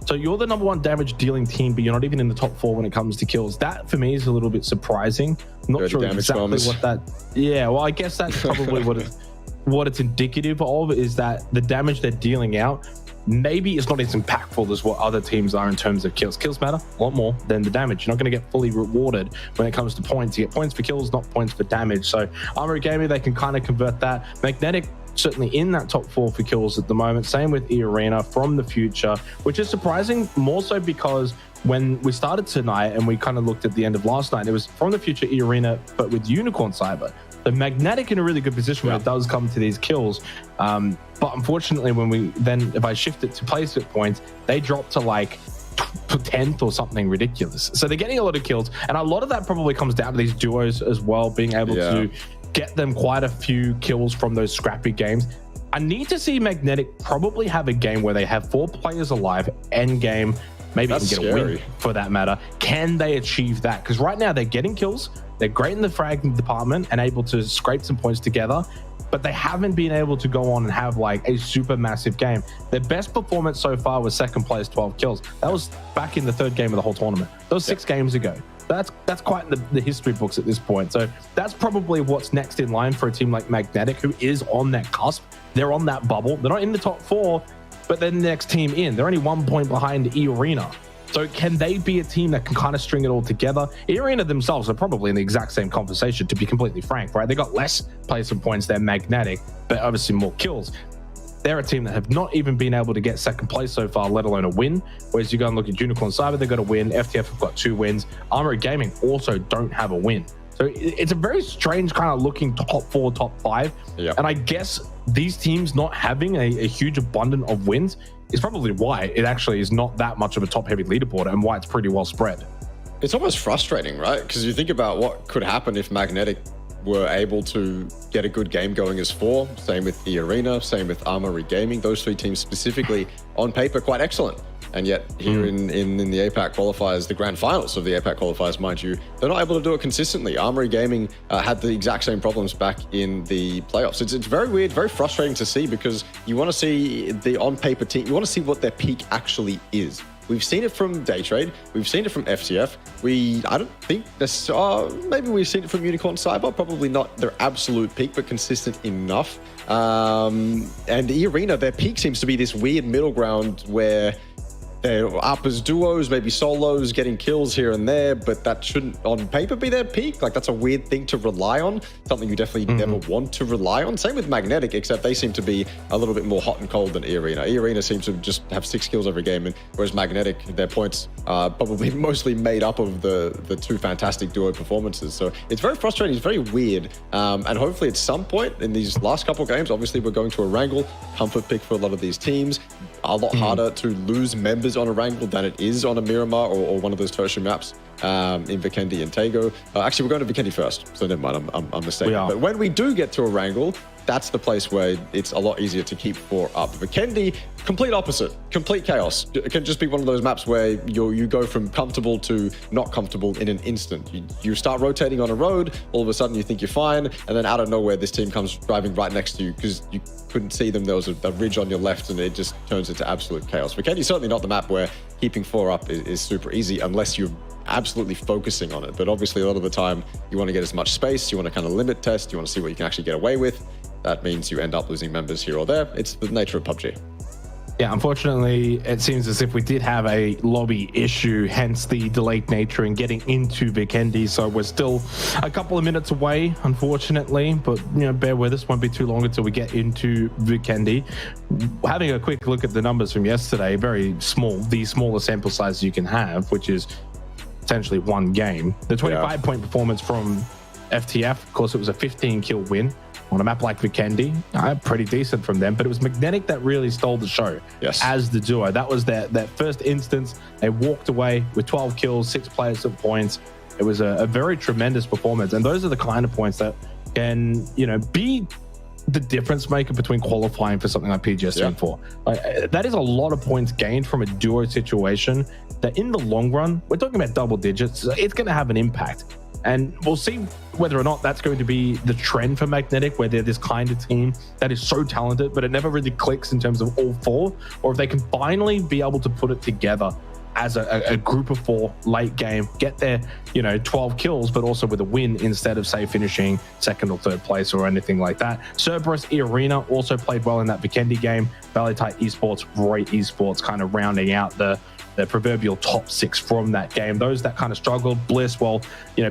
So you're the #1 damage dealing team, but you're not even in the top 4 when it comes to kills. That for me is a little bit surprising. I'm not sure exactly what that. Yeah, well, I guess that's probably what it's indicative of, is that the damage they're dealing out maybe it's not as impactful as what other teams are in terms of kills. Kills matter a lot more than the damage. You're not going to get fully rewarded when it comes to points. You get points for kills, not points for damage. So Armory Gaming, they can kind of convert that. Magnetic, certainly in that top 4 for kills at the moment. Same with eArena from the future, which is surprising, more so because when we started tonight and we kind of looked at the end of last night, it was from the future eArena, but with Unicorn Cyber. So Magnetic in a really good position when it does come to these kills. But unfortunately, if I shift it to placement points, they drop to like 10th or something ridiculous. So they're getting a lot of kills, and a lot of that probably comes down to these duos as well, being able to get them quite a few kills from those scrappy games. I need to see Magnetic probably have a game where they have 4 players alive, end game, maybe even get a win for that matter. Can they achieve that? Because right now they're getting kills, they're great in the fragging department and able to scrape some points together, but they haven't been able to go on and have like a super massive game. Their best performance so far was 2nd place, 12 kills. That was back in the 3rd game of the whole tournament. That was 6 games ago. That's quite in the history books at this point. So that's probably what's next in line for a team like Magnetic, who is on that cusp. They're on that bubble. They're not in the top 4, but they're the next team in. They're only 1 point behind eArena. So can they be a team that can kind of string it all together? eArena themselves are probably in the exact same conversation, to be completely frank, right? They got less placement points than Magnetic, but obviously more kills. They're a team that have not even been able to get 2nd place so far, let alone a win. Whereas you go and look at Unicorn Cyber, they've got a win. FTF have got 2 wins. Armory Gaming also don't have a win. So it's a very strange kind of looking top 4, top 5. And I guess these teams not having a huge abundance of wins is probably why it actually is not that much of a top-heavy leaderboard, and why it's pretty well spread. It's almost frustrating, right? Because you think about what could happen if Magnetic were able to get a good game going as 4. Same with eArena, same with Armory Gaming. Those 3 teams specifically, on paper, quite excellent. And yet here in the APAC qualifiers, the grand finals of the APAC qualifiers, mind you, they're not able to do it consistently. Armory Gaming had the exact same problems back in the playoffs. It's very weird, very frustrating to see, because you want to see the on-paper team, you want to see what their peak actually is. We've seen it from Daytrade, we've seen it from FTF. I don't think this, maybe we've seen it from Unicorn Cyber, probably not their absolute peak, but consistent enough. And eArena, their peak seems to be this weird middle ground where they're up as duos, maybe solos, getting kills here and there, but that shouldn't on paper be their peak. Like, that's a weird thing to rely on, something you definitely never want to rely on. Same with Magnetic, except they seem to be a little bit more hot and cold than eArena. eArena seems to just have 6 kills every game, and whereas Magnetic, their points are probably mostly made up of the 2 fantastic duo performances. So it's very frustrating, it's very weird, and hopefully at some point in these last couple games, obviously we're going to a Wrangle, comfort pick for a lot of these teams. A lot harder to lose members on a Wrangle than it is on a Miramar or one of those tertiary maps in Vikendi and Tego. Actually, we're going to Vikendi first, so never mind, I'm mistaken. But when we do get to a Wrangle, that's the place where it's a lot easier to keep 4 up. Vikendi, complete opposite, complete chaos. It can just be one of those maps where you go from comfortable to not comfortable in an instant. You start rotating on a road, all of a sudden you think you're fine, and then out of nowhere, this team comes driving right next to you because you couldn't see them. There was a ridge on your left, and it just turns into absolute chaos. Vikendi's certainly not the map where keeping 4 up is super easy unless you're absolutely focusing on it. But obviously, a lot of the time, you want to get as much space, you want to kind of limit test, you want to see what you can actually get away with. That means you end up losing members here or there. It's the nature of PUBG. Yeah, unfortunately, it seems as if we did have a lobby issue, hence the delayed nature in getting into Vikendi. So we're still a couple of minutes away, unfortunately. But, bear with us. Won't be too long until we get into Vikendi. Having a quick look at the numbers from yesterday, very small, the smallest sample size you can have, which is essentially one game. The 25-point performance from FTF, of course, it was a 15-kill win on a map like Vikendi. Pretty decent from them, but it was Magnetic that really stole the show as the duo. That was that first instance. They walked away with 12 kills, 6 players at points. It was a very tremendous performance, and those are the kind of points that can, be the difference maker between qualifying for something like PGS 3 and 4. That is a lot of points gained from a duo situation that in the long run, we're talking about double digits, so it's going to have an impact. And we'll see whether or not that's going to be the trend for Magnetic, where they're this kind of team that is so talented, but it never really clicks in terms of all 4, or if they can finally be able to put it together as a group of 4 late game, get their 12 kills, but also with a win instead of, say, finishing 2nd or 3rd place or anything like that. Cerberus, eArena also played well in that Vikendi game. Valee Esports, Roy Esports kind of rounding out the proverbial top 6 from that game. Those that kind of struggled, Bliss, well,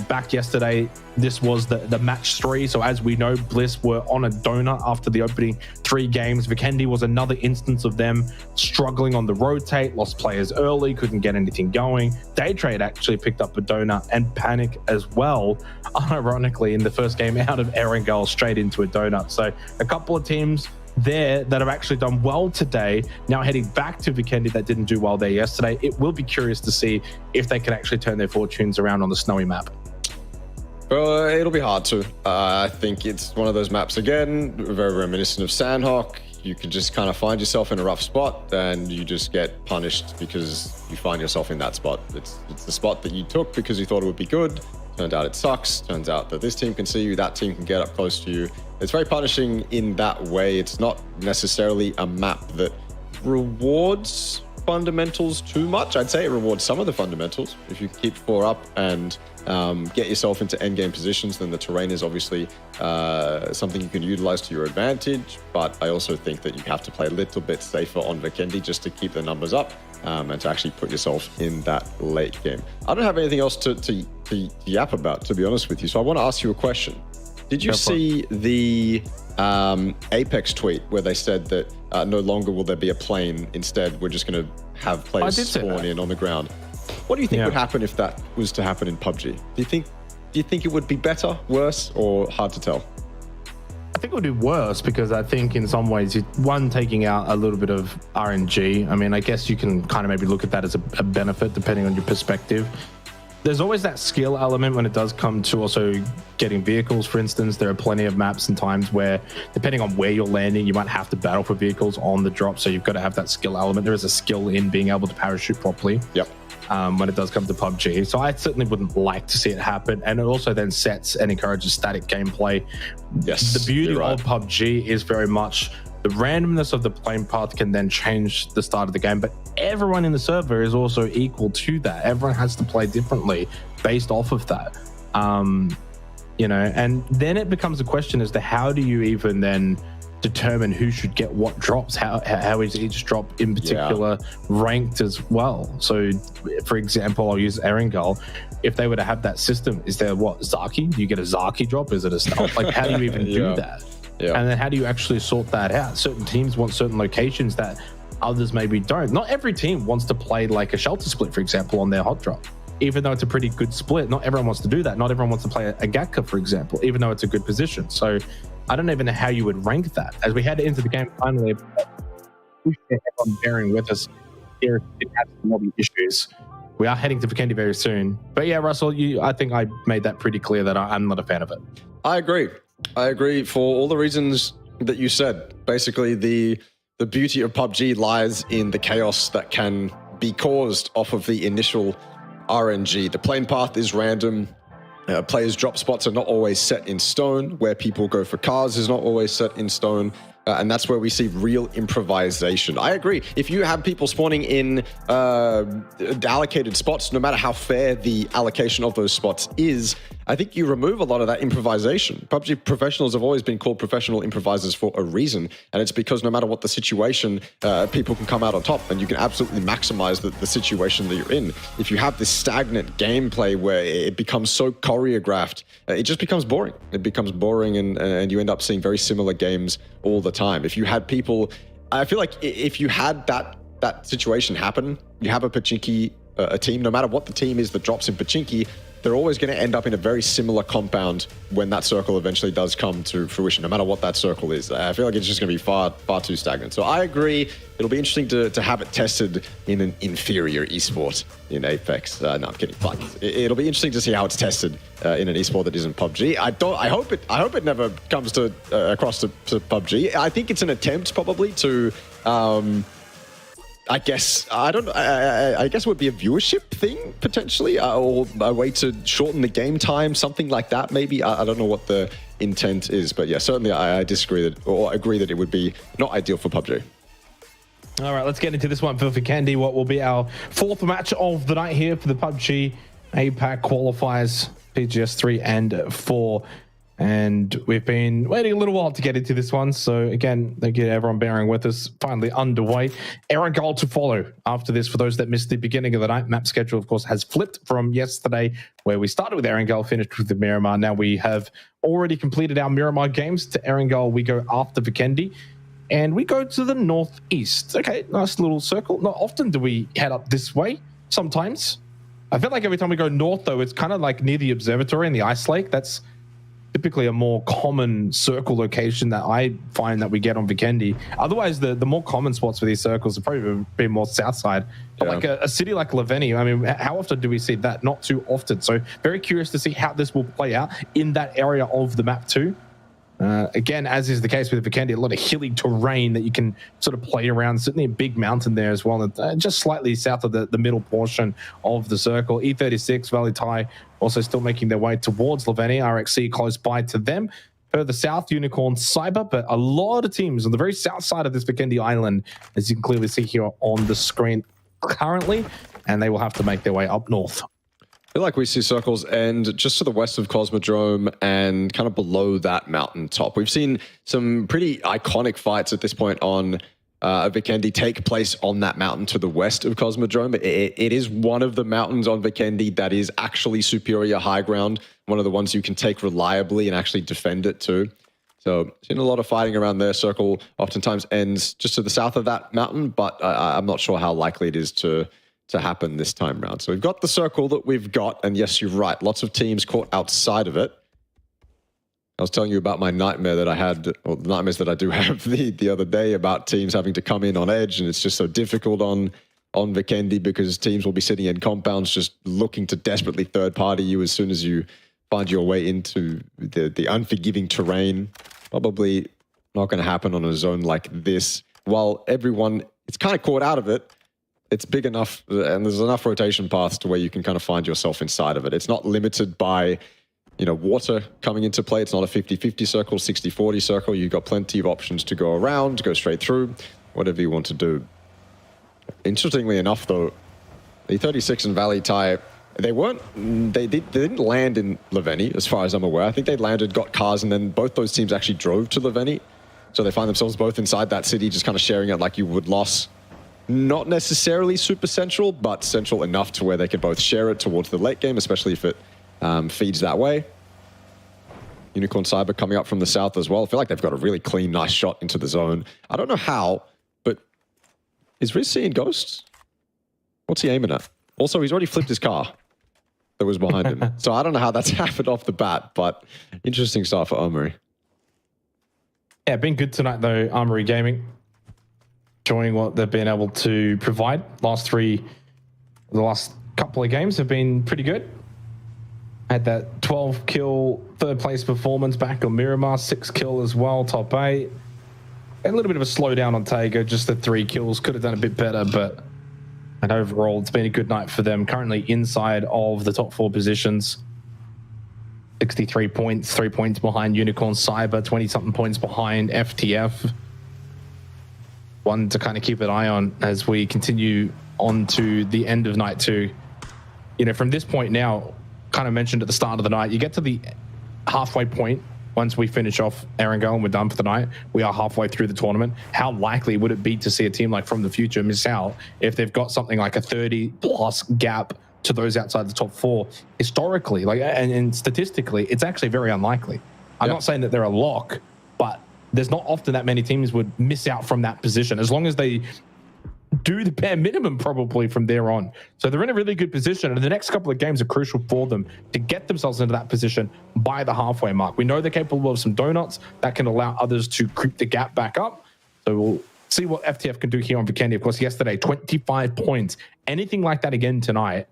back yesterday, this was the match 3. So as we know, Bliss were on a donut after the opening 3 games. Vikendi was another instance of them struggling on the rotate, lost players early, couldn't get anything going. Daytrade actually picked up a donut, and Panic as well, unironically, in the first game out of 𝐿 straight into a donut. So a couple of teams there that have actually done well today, now heading back to Vikendi that didn't do well there yesterday. It will be curious to see if they can actually turn their fortunes around on the snowy map. Well, it'll be hard to. I think it's one of those maps, again, very reminiscent of Sandhawk. You can just kind of find yourself in a rough spot and you just get punished because you find yourself in that spot. It's the spot that you took because you thought it would be good. Turned out it sucks. Turns out that this team can see you, that team can get up close to you. It's very punishing in that way. It's not necessarily a map that rewards fundamentals too much. I'd say it rewards some of the fundamentals. If you keep 4 up and get yourself into endgame positions, then the terrain is obviously something you can utilize to your advantage. But I also think that you have to play a little bit safer on Vikendi just to keep the numbers up and to actually put yourself in that late game. I don't have anything else to yap about, to be honest with you. So I want to ask you a question. Did you see the Apex tweet where they said that no longer will there be a plane, instead we're just going to have players spawn in on the ground? What do you think would happen if that was to happen in PUBG? Do you think it would be better, worse, or hard to tell? I think it would be worse, because I think in some ways, one, taking out a little bit of RNG. I mean, I guess you can kind of maybe look at that as a benefit depending on your perspective. There's always that skill element when it does come to also getting vehicles, for instance. There are plenty of maps and times where, depending on where you're landing, you might have to battle for vehicles on the drop. So you've got to have that skill element. There is a skill in being able to parachute properly. Yep. When it does come to PUBG. So I certainly wouldn't like to see it happen. And it also then sets and encourages static gameplay. Yes. The beauty of PUBG is very much the randomness of the plane path can then change the start of the game, but everyone in the server is also equal to that. Everyone has to play differently based off of that. And then it becomes a question as to how do you even then determine who should get what drops? How is each drop in particular ranked as well? So, for example, I'll use 𝐿. If they were to have that system, is there Zaki? Do you get a Zaki drop? Is it a stealth? Like, how do you even do that? Yeah. And then how do you actually sort that out? Certain teams want certain locations that others maybe don't. Not every team wants to play like a shelter split, for example, on their hot drop. Even though it's a pretty good split, not everyone wants to do that. Not everyone wants to play a Gatka, for example, even though it's a good position. So I don't even know how you would rank that. As we head into the game, finally, we should have on bearing with us here. It has some lobby issues. We are heading to Vikendi very soon. But yeah, Russell, I think I made that pretty clear that I'm not a fan of it. I agree for all the reasons that you said. Basically, the beauty of PUBG lies in the chaos that can be caused off of the initial RNG. The plane path is random. Players' drop spots are not always set in stone. Where people go for cars is not always set in stone. And that's where we see real improvisation. I agree. If you have people spawning in allocated spots, no matter how fair the allocation of those spots is, I think you remove a lot of that improvisation. PUBG professionals have always been called professional improvisers for a reason, and it's because no matter what the situation, people can come out on top, and you can absolutely maximize the situation that you're in. If you have this stagnant gameplay where it becomes so choreographed, it just becomes boring. It becomes boring, and you end up seeing very similar games all the time. If you had people, I feel like if you had that situation happen, you have a Pachinki, a team, no matter what the team is that drops in Pachinki, they're always going to end up in a very similar compound when that circle eventually does come to fruition, no matter what that circle is. I feel like it's just going to be far too stagnant. So I agree. It'll be interesting to have it tested in an inferior esport in Apex. No, I'm kidding. But it'll be interesting to see how it's tested in an esport that isn't PUBG. I hope it never comes to across to PUBG. I think it's an attempt probably to. I guess it would be a viewership thing potentially, or a way to shorten the game time, something like that. Maybe I don't know what the intent is, but yeah, certainly I disagree or agree that it would be not ideal for PUBG. All right, let's get into this one for Vikendi. What will be our fourth match of the night here for the PUBG APAC qualifiers, PGS 3 and 4. And we've been waiting a little while to get into this one. So again, thank you to everyone bearing with us. Finally underway. 𝐿 to follow after this. For those that missed the beginning of the night, map schedule, of course, has flipped from yesterday, where we started with 𝐿, finished with the Miramar. Now we have already completed our Miramar games. To 𝐿, we go after Vikendi. And we go to the northeast. Okay, nice little circle. Not often do we head up this way. Sometimes. I feel like every time we go north, though, it's kind of like near the observatory and the ice lake. That's typically a more common circle location that I find that we get on Vikendi. Otherwise, the more common spots for these circles are probably be more south side. But like a city like Laveni, I mean, how often do we see that? Not too often. So very curious to see how this will play out in that area of the map too. Again, as is the case with Vikendi, a lot of hilly terrain that you can sort of play around. Certainly a big mountain there as well, and just slightly south of the middle portion of the circle. E36, Valee Thai also still making their way towards Laveni. 𝐼𝐸 close by to them. Further south, Unicorn Cyber, but a lot of teams on the very south side of this Vikendi island, as you can clearly see here on the screen currently, and they will have to make their way up north. I feel like we see circles end just to the west of Cosmodrome and kind of below that mountaintop. We've seen some pretty iconic fights at this point on Vikendi take place on that mountain to the west of Cosmodrome. It is one of the mountains on Vikendi that is actually superior high ground, one of the ones you can take reliably and actually defend it too. So seen a lot of fighting around there. Circle oftentimes ends just to the south of that mountain, but I'm not sure how likely it is to happen this time round. So we've got the circle that we've got, and yes, you're right, lots of teams caught outside of it. I was telling you about my nightmare that I had, or the nightmares that I do have the other day about teams having to come in on edge, and it's just so difficult on Vikendi because teams will be sitting in compounds just looking to desperately third-party you as soon as you find your way into the unforgiving terrain. Probably not going to happen on a zone like this. While everyone, it's kind of caught out of it, it's big enough and there's enough rotation paths to where you can kind of find yourself inside of it. It's not limited by, you know, water coming into play. It's not a 50-50 circle, 60-40 circle. You've got plenty of options to go around, go straight through, whatever you want to do. Interestingly enough, though, E36 and Valee Thai, they didn't land in Laveni, as far as I'm aware. I think they landed, got cars, and then both those teams actually drove to Laveni. So they find themselves both inside that city, just kind of sharing it like you would Loss. Not necessarily super central, but central enough to where they can both share it towards the late game, especially if it feeds that way. Unicorn Cyber coming up from the south as well. I feel like they've got a really clean, nice shot into the zone. I don't know how, but is Riz seeing ghosts? What's he aiming at? Also, he's already flipped his car that was behind him. So I don't know how that's happened off the bat, but interesting start for Armory. Yeah, been good tonight though, Armory Gaming. Showing what they've been able to provide. The last couple of games have been pretty good. Had that 12 kill third place performance back on Miramar, 6 kill as well, top 8. A little bit of a slowdown on Tago, just the 3 kills. Could have done a bit better, but and overall it's been a good night for them. Currently inside of the top 4 positions. 63 points, 3 points behind Unicorn Cyber, 20-something points behind FTF. one to kind of keep an eye on as we continue on to the end of night 2. You know, from this point now, kind of mentioned at the start of the night, you get to the halfway point. Once we finish off Erangel and we're done for the night, we are halfway through the tournament. How likely would it be to see a team like From the Future miss out if they've got something like a 30+ gap to those outside the top 4? Historically, like, and statistically, it's actually very unlikely. I'm not saying that they're a lock, but there's not often that many teams would miss out from that position, as long as they do the bare minimum probably from there on. So they're in a really good position, and the next couple of games are crucial for them to get themselves into that position by the halfway mark. We know they're capable of some donuts that can allow others to creep the gap back up. So we'll see what FTF can do here on Vikendi. Of course, yesterday, 25 points. Anything like that again tonight,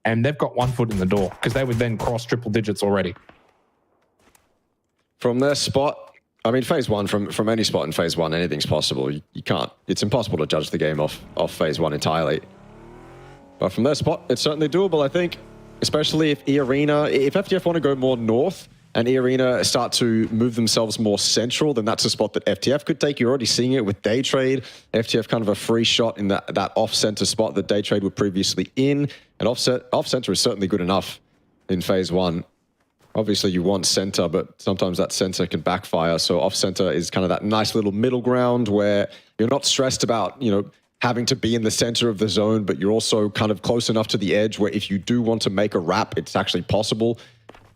and they've got 1 foot in the door, because they would then cross triple digits already. From their spot, I mean, phase 1, from any spot in phase 1, anything's possible. You can't, it's impossible to judge the game off phase 1 entirely. But from their spot, it's certainly doable, I think. Especially if eArena, if FTF want to go more north and eArena start to move themselves more central, then that's a spot that FTF could take. You're already seeing it with Daytrade. FTF kind of a free shot in that off-center spot that Daytrade were previously in. And off-center is certainly good enough in phase 1. Obviously, you want center, but sometimes that center can backfire. So off-center is kind of that nice little middle ground where you're not stressed about, you know, having to be in the center of the zone, but you're also kind of close enough to the edge where if you do want to make a wrap, it's actually possible.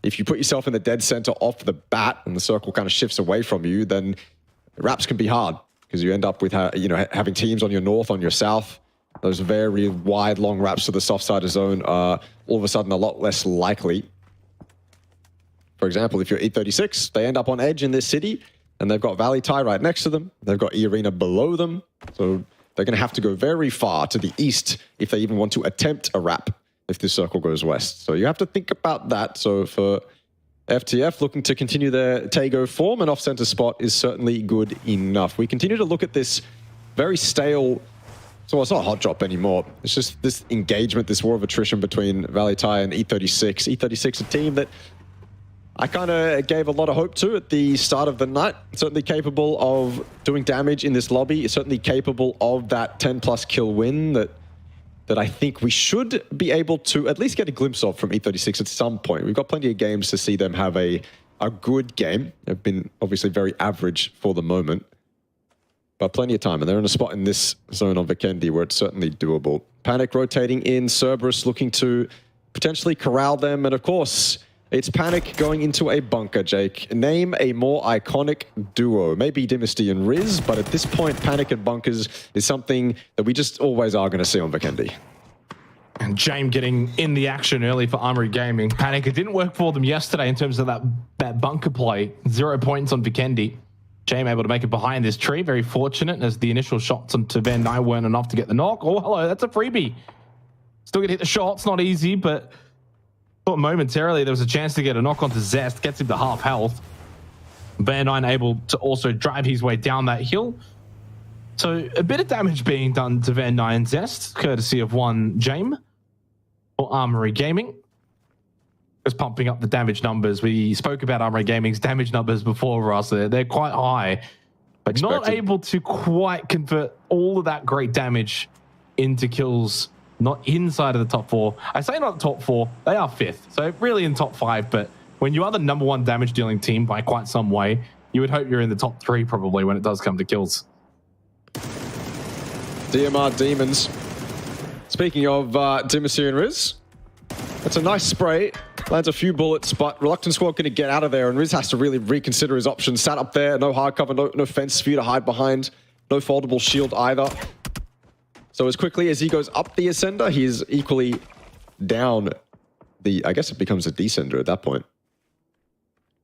If you put yourself in the dead center off the bat and the circle kind of shifts away from you, then wraps can be hard because you end up with, you know, having teams on your north, on your south. Those very wide, long wraps to the soft side of zone are all of a sudden a lot less likely. For example, if you're E36, they end up on edge in this city, and they've got Valee Thai right next to them. They've got eArena below them. So they're going to have to go very far to the east if they even want to attempt a wrap if this circle goes west. So you have to think about that. So for FTF, looking to continue their Tago form, an off-center spot is certainly good enough. We continue to look at this very stale... So it's not a hot drop anymore. It's just this engagement, this war of attrition between Valee Thai and E36. E36, a team that I kind of gave a lot of hope to at the start of the night. Certainly capable of doing damage in this lobby. Certainly capable of that 10+ kill win that I think we should be able to at least get a glimpse of from E36 at some point. We've got plenty of games to see them have a good game. They've been obviously very average for the moment, but plenty of time. And they're in a spot in this zone on Vikendi where it's certainly doable. Panic rotating in, Cerberus looking to potentially corral them. And of course, it's Panic going into a bunker, Jake. Name a more iconic duo. Maybe Dynasty and Riz, but at this point, Panic and bunkers is something that we just always are going to see on Vikendi. And James getting in the action early for Armory Gaming. Panic, it didn't work for them yesterday in terms of that bunker play. 0 points on Vikendi. James able to make it behind this tree. Very fortunate as the initial shots onto Van Nye weren't enough to get the knock. Oh, hello, that's a freebie. Still going to hit the shot. It's not easy, but thought momentarily there was a chance to get a knock onto Zest. Gets him to half health. Van Nye able to also drive his way down that hill. So a bit of damage being done to Van Nye and Zest, courtesy of one James or Armory Gaming. Just pumping up the damage numbers. We spoke about Armory Gaming's damage numbers before, Ross. They're quite high, but not able to quite convert all of that great damage into kills. Not inside of the top 4. I say not top 4. They are 5th. So really in top 5. But when you are the #1 damage dealing team by quite some way, you would hope you're in the top 3 probably when it does come to kills. DMR Demons. Speaking of Dynasty and Riz, that's a nice spray. Lands a few bullets, but Reluctant Squad going to get out of there, and Riz has to really reconsider his options. Sat up there, no hard cover, no fence for you to hide behind, no foldable shield either. So as quickly as he goes up the ascender, he's equally down the... I guess it becomes a descender at that point.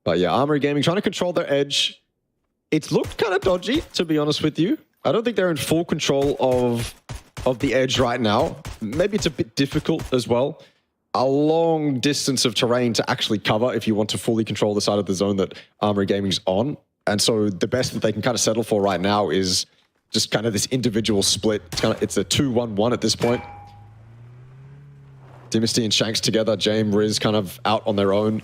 But yeah, Armory Gaming trying to control their edge. It's looked kind of dodgy, to be honest with you. I don't think they're in full control of the edge right now. Maybe it's a bit difficult as well. A long distance of terrain to actually cover if you want to fully control the side of the zone that Armory Gaming's on. And so the best that they can kind of settle for right now is just kind of this individual split. It's a 2-1-1 at this point. Dynasty and Shanks together, James, Riz kind of out on their own.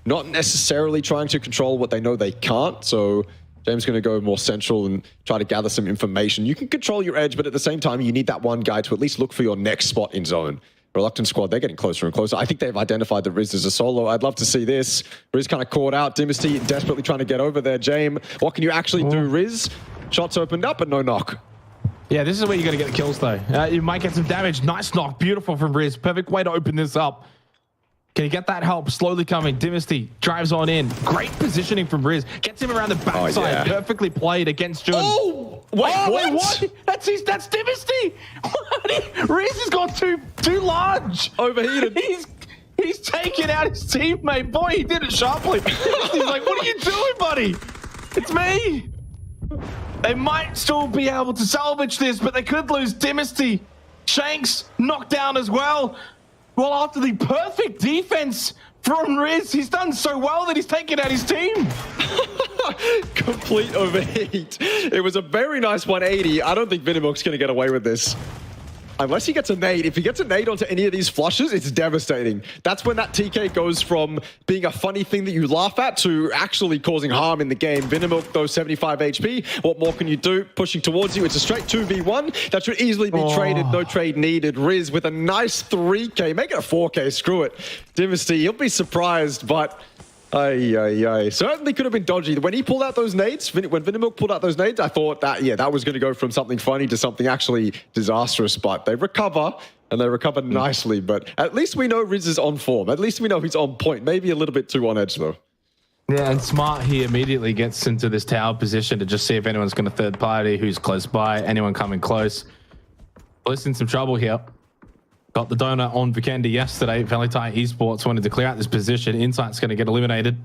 Not necessarily trying to control what they know they can't. So James going to go more central and try to gather some information. You can control your edge, but at the same time, you need that one guy to at least look for your next spot in zone. Reluctant squad, they're getting closer and closer. I think they've identified that Riz is a solo. I'd love to see this. Riz kind of caught out. Dynasty desperately trying to get over there. James, what can you actually do, Riz? Shots opened up, but no knock. Yeah, this is where you got to get the kills, though. You might get some damage. Nice knock. Beautiful from Riz. Perfect way to open this up. Can you get that help? Slowly coming. Dynasty drives on in. Great positioning from Riz. Gets him around the backside. Perfectly played against Jun. Oh! Wait, what? That's Dynasty. Riz has got too large. Overheated. He's taking out his teammate. Boy, he did it sharply. He's like, what are you doing, buddy? It's me. They might still be able to salvage this, but they could lose Dynasty. Shanks knocked down as well. Well, after the perfect defense from Riz, he's done so well that he's taken out his team. Complete overheat. It was a very nice 180. I don't think Venomilk's going to get away with this. Unless he gets a nade. If he gets a nade onto any of these flushes, it's devastating. That's when that TK goes from being a funny thing that you laugh at to actually causing harm in the game. Venomilk, though, 75 HP. What more can you do? Pushing towards you. It's a straight 2v1. That should easily be traded. No trade needed. Riz with a nice 3k. Make it a 4k. Screw it. Dynasty, you'll be surprised, but... Certainly could have been dodgy. When he pulled out those nades, when Venomilk pulled out those nades, I thought that, yeah, that was going to go from something funny to something actually disastrous, but they recover, and they recover nicely. But at least we know Riz is on form. At least we know he's on point. Maybe a little bit too on edge, though. Yeah, and Smart, he immediately gets into this tower position to just see if anyone's going to third party, who's close by, anyone coming close. Bliss in some trouble here. Got the donut on Vikendi yesterday. Valee Esports wanted to clear out this position. Insight's going to get eliminated.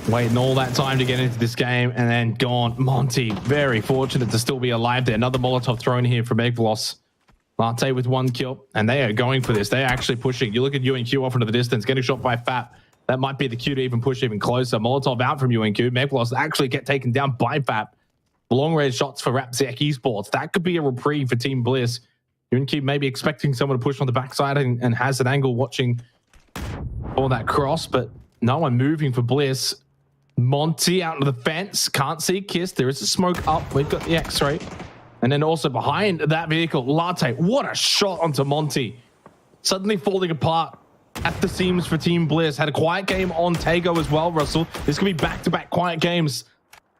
Waiting all that time to get into this game and then gone. Monty, very fortunate to still be alive there. Another Molotov thrown here from 𝐏𝐆𝐒. Latte with 1 kill, and they are going for this. They're actually pushing. You look at UNQ off into the distance, getting shot by FAP. That might be the cue to even push even closer. Molotov out from UNQ. 𝐏𝐆𝐒 actually get taken down by FAP. Long-range shots for Xiec Esports. That could be a reprieve for Team Bliss. UNQ maybe expecting someone to push on the backside and has an angle watching for that cross, but no one moving for Bliss. Monty out into the fence. Can't see Kiss. There is a smoke up. We've got the X-ray. And then also behind that vehicle, Latte. What a shot onto Monty. Suddenly falling apart at the seams for Team Bliss. Had a quiet game on Tago as well, Russell. This could be back-to-back quiet games.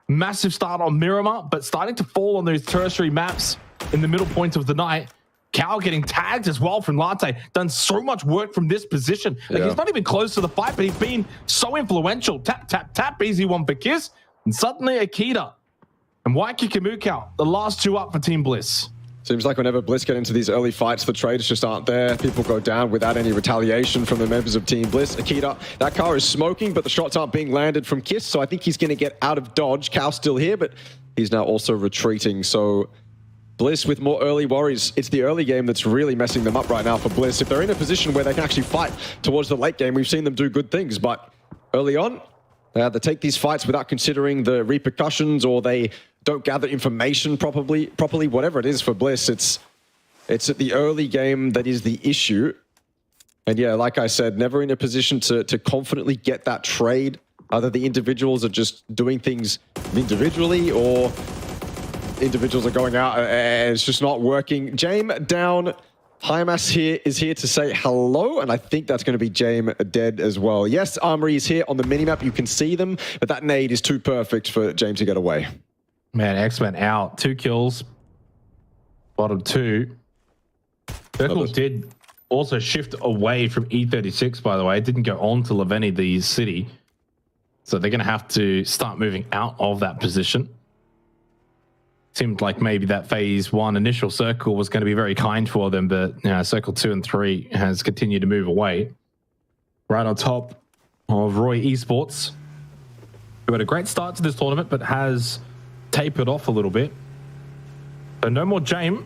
Massive start on Miramar, but starting to fall on those tertiary maps in the middle point of the night. 𝐾𝐿 getting tagged as well from Latte. Done so much work from this position. Like, he's not even close to the fight, but he's been so influential. Tap, tap, tap. Easy one for Kiss. And suddenly Akita and 𝐻𝐿, the last 2 up for Team Bliss. Seems like whenever Bliss get into these early fights, the trades just aren't there. People go down without any retaliation from the members of Team Bliss. Akita, that car is smoking, but the shots aren't being landed from Kiss, so I think he's going to get out of dodge. 𝐾𝐿 still here, but he's now also retreating, so... Bliss with more early worries. It's the early game that's really messing them up right now for Bliss. If they're in a position where they can actually fight towards the late game, we've seen them do good things, but early on, they either take these fights without considering the repercussions or they don't gather information properly, whatever it is for Bliss. It's at the early game that is the issue. And yeah, like I said, never in a position to confidently get that trade. Either the individuals are just doing things individually or individuals are going out and it's just not working. James down. Hymas here is here to say hello, and I think that's going to be James dead as well. Yes, Armory is here on the minimap. You can see them, but that nade is too perfect for James to get away. Man, X-Men out. 2 kills. Bottom 2. Circle did also shift away from E36, by the way. It didn't go on to Leveni, the city. So they're going to have to start moving out of that position. Seemed like maybe that phase 1 initial circle was going to be very kind for them, but circle 2 and 3 has continued to move away. Right on top of Roy Esports, who had a great start to this tournament, but has tapered off a little bit. So no more James.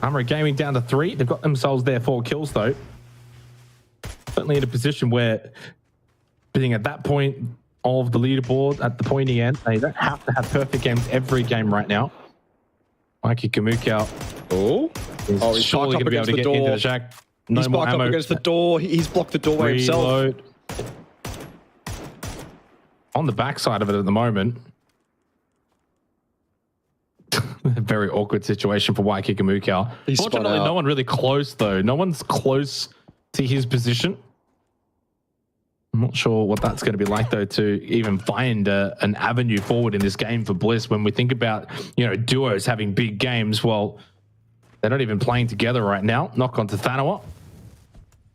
Armory Gaming down to 3. They've got themselves their 4 kills, though. Certainly in a position where, being at that point of the leaderboard, at the pointy end, they don't have to have perfect games every game right now. 𝐻𝐿, he's surely going to be able to get into the shack. No he's more blocked ammo. up against the door. He's blocked the doorway himself. On the backside of it at the moment. Very awkward situation for 𝐏𝐾 He's spun Fortunately, out. no one really close, though. No one's close to his position. I'm not sure what that's going to be like, though, to even find an avenue forward in this game for Bliss. When we think about, duos having big games, well, they're not even playing together right now. Knock onto Thanawa.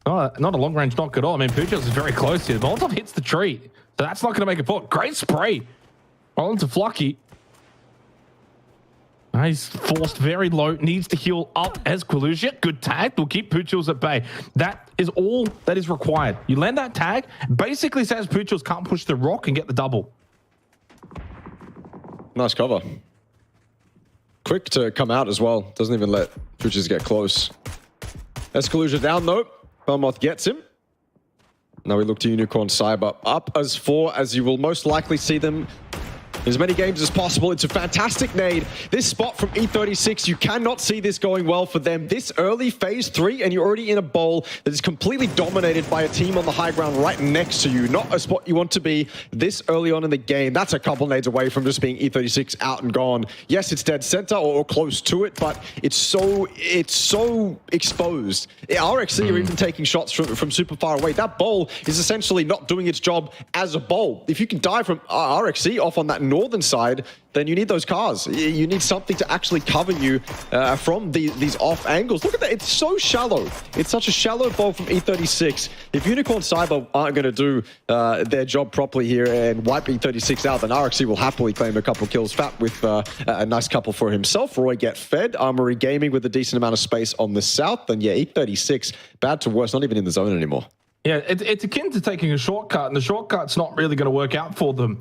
Not a long-range knock at all. I mean, 𝐿𝐶𝐿 is very close here. Molotov hits the tree, so that's not going to make a fault. Great spray. Rolling to Flocky. He's forced very low, needs to heal up as 𝐏𝐿𝐶𝐿. Good tag, will keep 𝐿𝐶𝐿 at bay. That is all that is required. You land that tag, basically says 𝐿𝐶𝐿 can't push the rock and get the double. Nice cover. Quick to come out as well. Doesn't even let 𝐿𝐶𝐿 get close. 𝐿𝐶𝐿 down though. 𝐿𝐿moth gets him. Now we look to Unicorn Cyber up as 4, as you will most likely see them as many games as possible. It's a fantastic nade. This spot from E36, you cannot see this going well for them. This early phase 3, and you're already in a bowl that is completely dominated by a team on the high ground right next to you. Not a spot you want to be this early on in the game. That's a couple nades away from just being E36 out and gone. Yes, it's dead center or close to it, but it's so exposed. 𝑅𝐷𝐿 are even taking shots from super far away. That bowl is essentially not doing its job as a bowl. If you can die from 𝑅𝐷𝐿 off on that northern side, then you need those cars. You need something to actually cover you from these off angles. Look at that. It's so shallow. It's such a shallow bowl from E36. If Unicorn Cyber aren't going to do their job properly here and wipe E36 out, then 𝑅𝐷𝐿 will happily claim a couple kills. Fat with a nice couple for himself. Roy get fed. Armory Gaming with a decent amount of space on the south. And yeah, E36, bad to worse, not even in the zone anymore. Yeah, it's akin to taking a shortcut, and the shortcut's not really going to work out for them.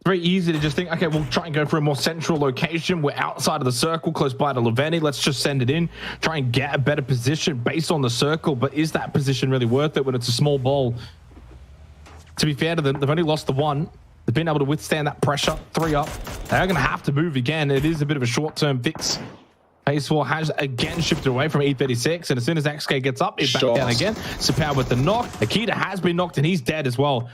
Very easy to just think, okay, we'll try and go for a more central location. We're outside of the circle, close by to 𝐿𝐿veni. Let's just send it in, try and get a better position based on the circle. But is that position really worth it when it's a small ball? To be fair to them, they've only lost the 1. They've been able to withstand that pressure. 3 up. They're going to have to move again. It is a bit of a short-term fix. Phase 4 has again shifted away from E36, and as soon as 𝐿𝐶𝐿 gets up, it's back down again. 𝐶Pow with the knock. 𝐷𝐿𝐶𝐿 has been knocked, and he's dead as well.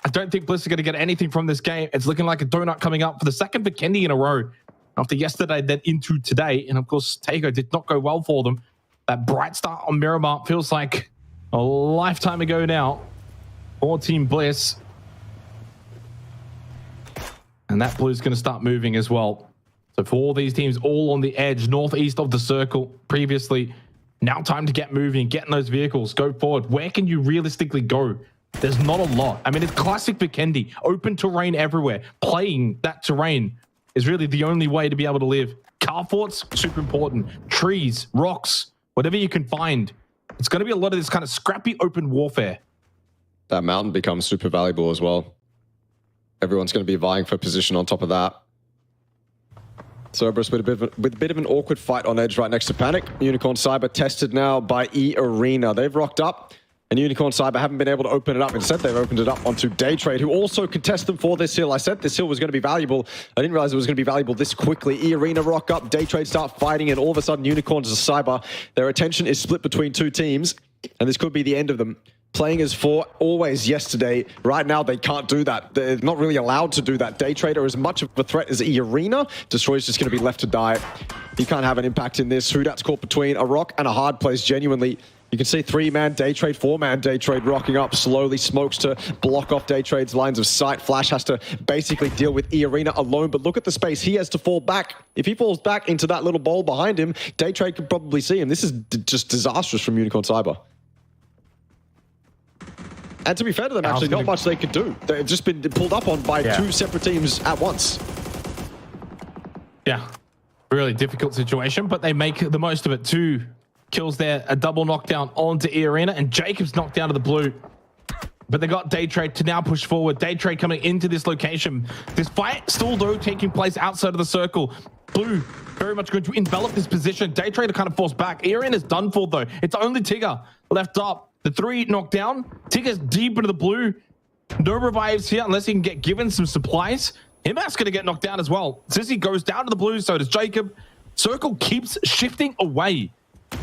I don't think Bliss are going to get anything from this game. It's looking like a donut coming up for the second 𝐿𝐾𝐁𝐷 in a row. After yesterday, then into today. And of course, 𝐿𝐾𝐁𝐷 did not go well for them. That bright start on Miramar feels like a lifetime ago now for Team Bliss. And that blue is going to start moving as well. So for all these teams all on the edge, northeast of the circle previously, now time to get moving, get in those vehicles, go forward. Where can you realistically go? There's not a lot. I mean, it's classic 𝐿𝐾𝐁𝐷. Open terrain everywhere. Playing that terrain is really the only way to be able to live. Car forts, super important. Trees, rocks, whatever you can find. It's going to be a lot of this kind of scrappy open warfare. That mountain becomes super valuable as well. Everyone's going to be vying for position on top of that. Cerberus with a bit of an awkward fight on edge right next to Panic. Unicorn Cyber tested now by eArena. They've rocked up. And Unicorn Cyber haven't been able to open it up. Instead, they've opened it up onto Daytrade, who also contest them for this hill. I said this hill was going to be valuable. I didn't realize it was going to be valuable this quickly. eArena rock up, Daytrade start fighting, and all of a sudden, Unicorns and Cyber, their attention is split between 2 teams, and this could be the end of them. Playing as 4 always yesterday. Right now, they can't do that. They're not really allowed to do that. Daytrade are as much of a threat as eArena. Destroy's just going to be left to die. He can't have an impact in this. 𝐿𝐻𝐷's caught between a rock and a hard place, genuinely. You can see 3-man Daytrade, 4-man Daytrade rocking up slowly. Smokes to block off Daytrade's lines of sight. Flash has to basically deal with eArena alone, but look at the space. He has to fall back. If he falls back into that little bowl behind him, Daytrade could probably see him. This is just disastrous from Unicorn Cyber. And to be fair to them, actually, not much they could do. They've just been pulled up on by 2 separate teams at once. Yeah, really difficult situation, but they make the most of it. 2 kills there, a double knockdown onto eArena, and Jacob's knocked down to the blue. But they got Daytrade to now push forward. Daytrade coming into this location. This fight still, though, taking place outside of the circle. Blue very much going to envelop this position. Daytrade are kind of forced back. eArena's done for, though. It's only Tigger left up. The 3 knocked down. Tigger's deep into the blue. No revives here unless he can get given some supplies. 𝐿𝐻𝐷's going to get knocked down as well. Sissy goes down to the blue, so does Jacob. Circle keeps shifting away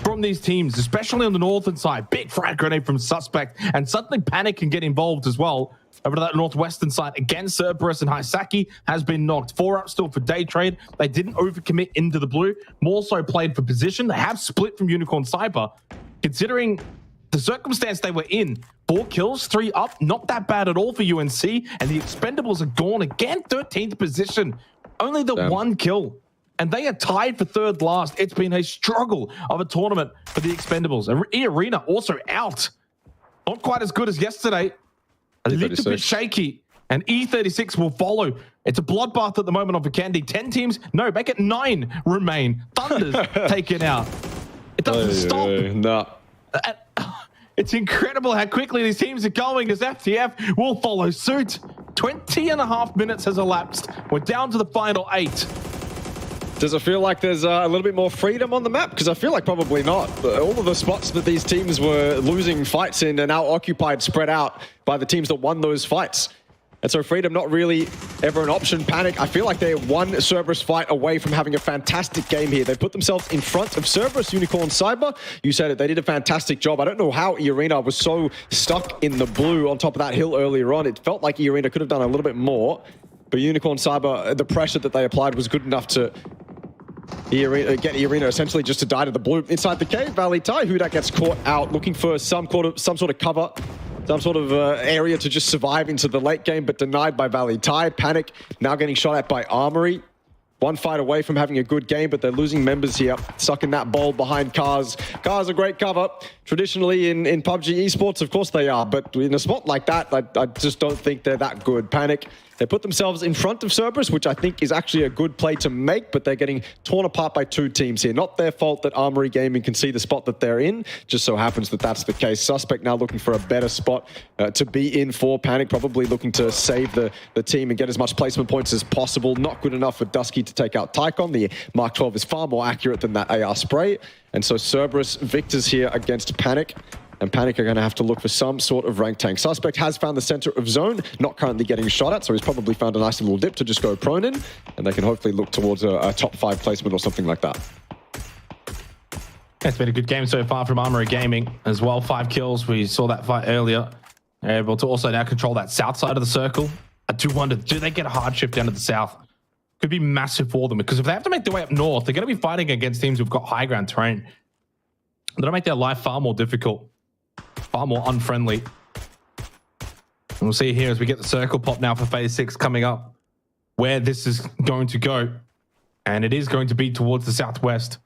from these teams, especially on the northern side. Big frag grenade from Suspect, and suddenly Panic can get involved as well. over to that northwestern side. Again, Cerberus and 𝐏𝐻𝐒 has been knocked. 4 up still for Daytrade. They didn't overcommit into the blue. More so played for position. They have split from Unicorn Cyber. Considering the circumstance they were in, 4 kills, 3 up, not that bad at all for UNC. And the Expendables are gone again, 13th position. Only the 1 kill. And they are tied for 3rd last. It's been a struggle of a tournament for the Expendables. eArena also out. Not quite as good as yesterday. A little bit shaky. And E36 will follow. It's a bloodbath at the moment on Vikendi. 10 teams, no, make it 9 remain. Thunder's taken out. It doesn't stop. No. It's incredible how quickly these teams are going as FTF will follow suit. 20.5 minutes has elapsed. We're down to the final 8. Does it feel like there's a little bit more freedom on the map? Because I feel like probably not. All of the spots that these teams were losing fights in are now occupied, spread out by the teams that won those fights. And so freedom not really ever an option. Panic, I feel like they're one Cerberus fight away from having a fantastic game here. They put themselves in front of Cerberus, Unicorn Cyber. You said it, they did a fantastic job. I don't know how eArena was so stuck in the blue on top of that hill earlier on. It felt like eArena could have done a little bit more. But Unicorn Cyber, the pressure that they applied was good enough to get eArena essentially just to die to the blue. Inside the cave, Valee, 𝐻𝐻𝐒 gets caught out looking for some sort of cover. Some sort of area to just survive into the late game, but denied by Valee 𝐻𝐻𝐻e. Panic now getting shot at by Armory. 1 fight away from having a good game, but they're losing members here. Stuck in that bowl behind 𝐾𝐻𝐻𝐿. 𝐾𝐻𝐻𝐿 a great cover. Traditionally in PUBG Esports, of course they are, but in a spot like that, I just don't think they're that good. Panic, they put themselves in front of Cerberus, which I think is actually a good play to make, but they're getting torn apart by 2 teams here. Not their fault that Armory Gaming can see the spot that they're in. Just so happens that that's the case. Suspect now looking for a better spot to be in for. Panic probably looking to save the team and get as much placement points as possible. Not good enough for Dusky to take out Tycon. The Mark 12 is far more accurate than that AR spray. And so Cerberus victors here against Panic. And Panic are going to have to look for some sort of rank tank. Suspect has found the center of zone, not currently getting shot at, so he's probably found a nice little dip to just go prone in, and they can hopefully look towards a top 5 placement or something like that. It's been a good game so far from Armory Gaming as well. 5 kills. We saw that fight earlier. Able to also now control that south side of the circle. I do wonder, do they get a hard shift down to the south? Could be massive for them, because if they have to make their way up north, they're going to be fighting against teams who've got high ground terrain. That'll make their life far more difficult. Far more unfriendly. And we'll see here as we get the circle pop now for phase 6 coming up, where this is going to go. And it is going to be towards the southwest.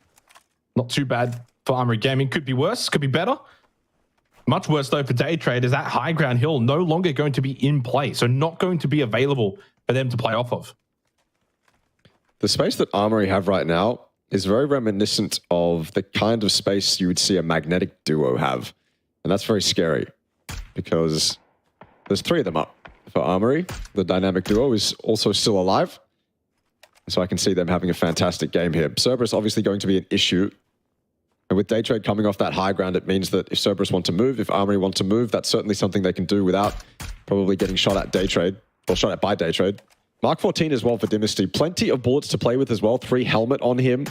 Not too bad for Armory Gaming. Could be worse, could be better. Much worse though for Daytrade is that high ground hill no longer going to be in play. So not going to be available for them to play off of. The space that Armory have right now is very reminiscent of the kind of space you would see a magnetic duo have. And that's very scary because there's 3 of them up for Armory. The dynamic duo is also still alive. So I can see them having a fantastic game here. Cerberus obviously going to be an issue. And with Daytrade coming off that high ground, it means that if Cerberus want to move, if Armory want to move, that's certainly something they can do without probably getting shot at Daytrade, or shot at by Daytrade. Mark 14 as well for Dynasty. Plenty of bullets to play with as well. 3 helmet on him.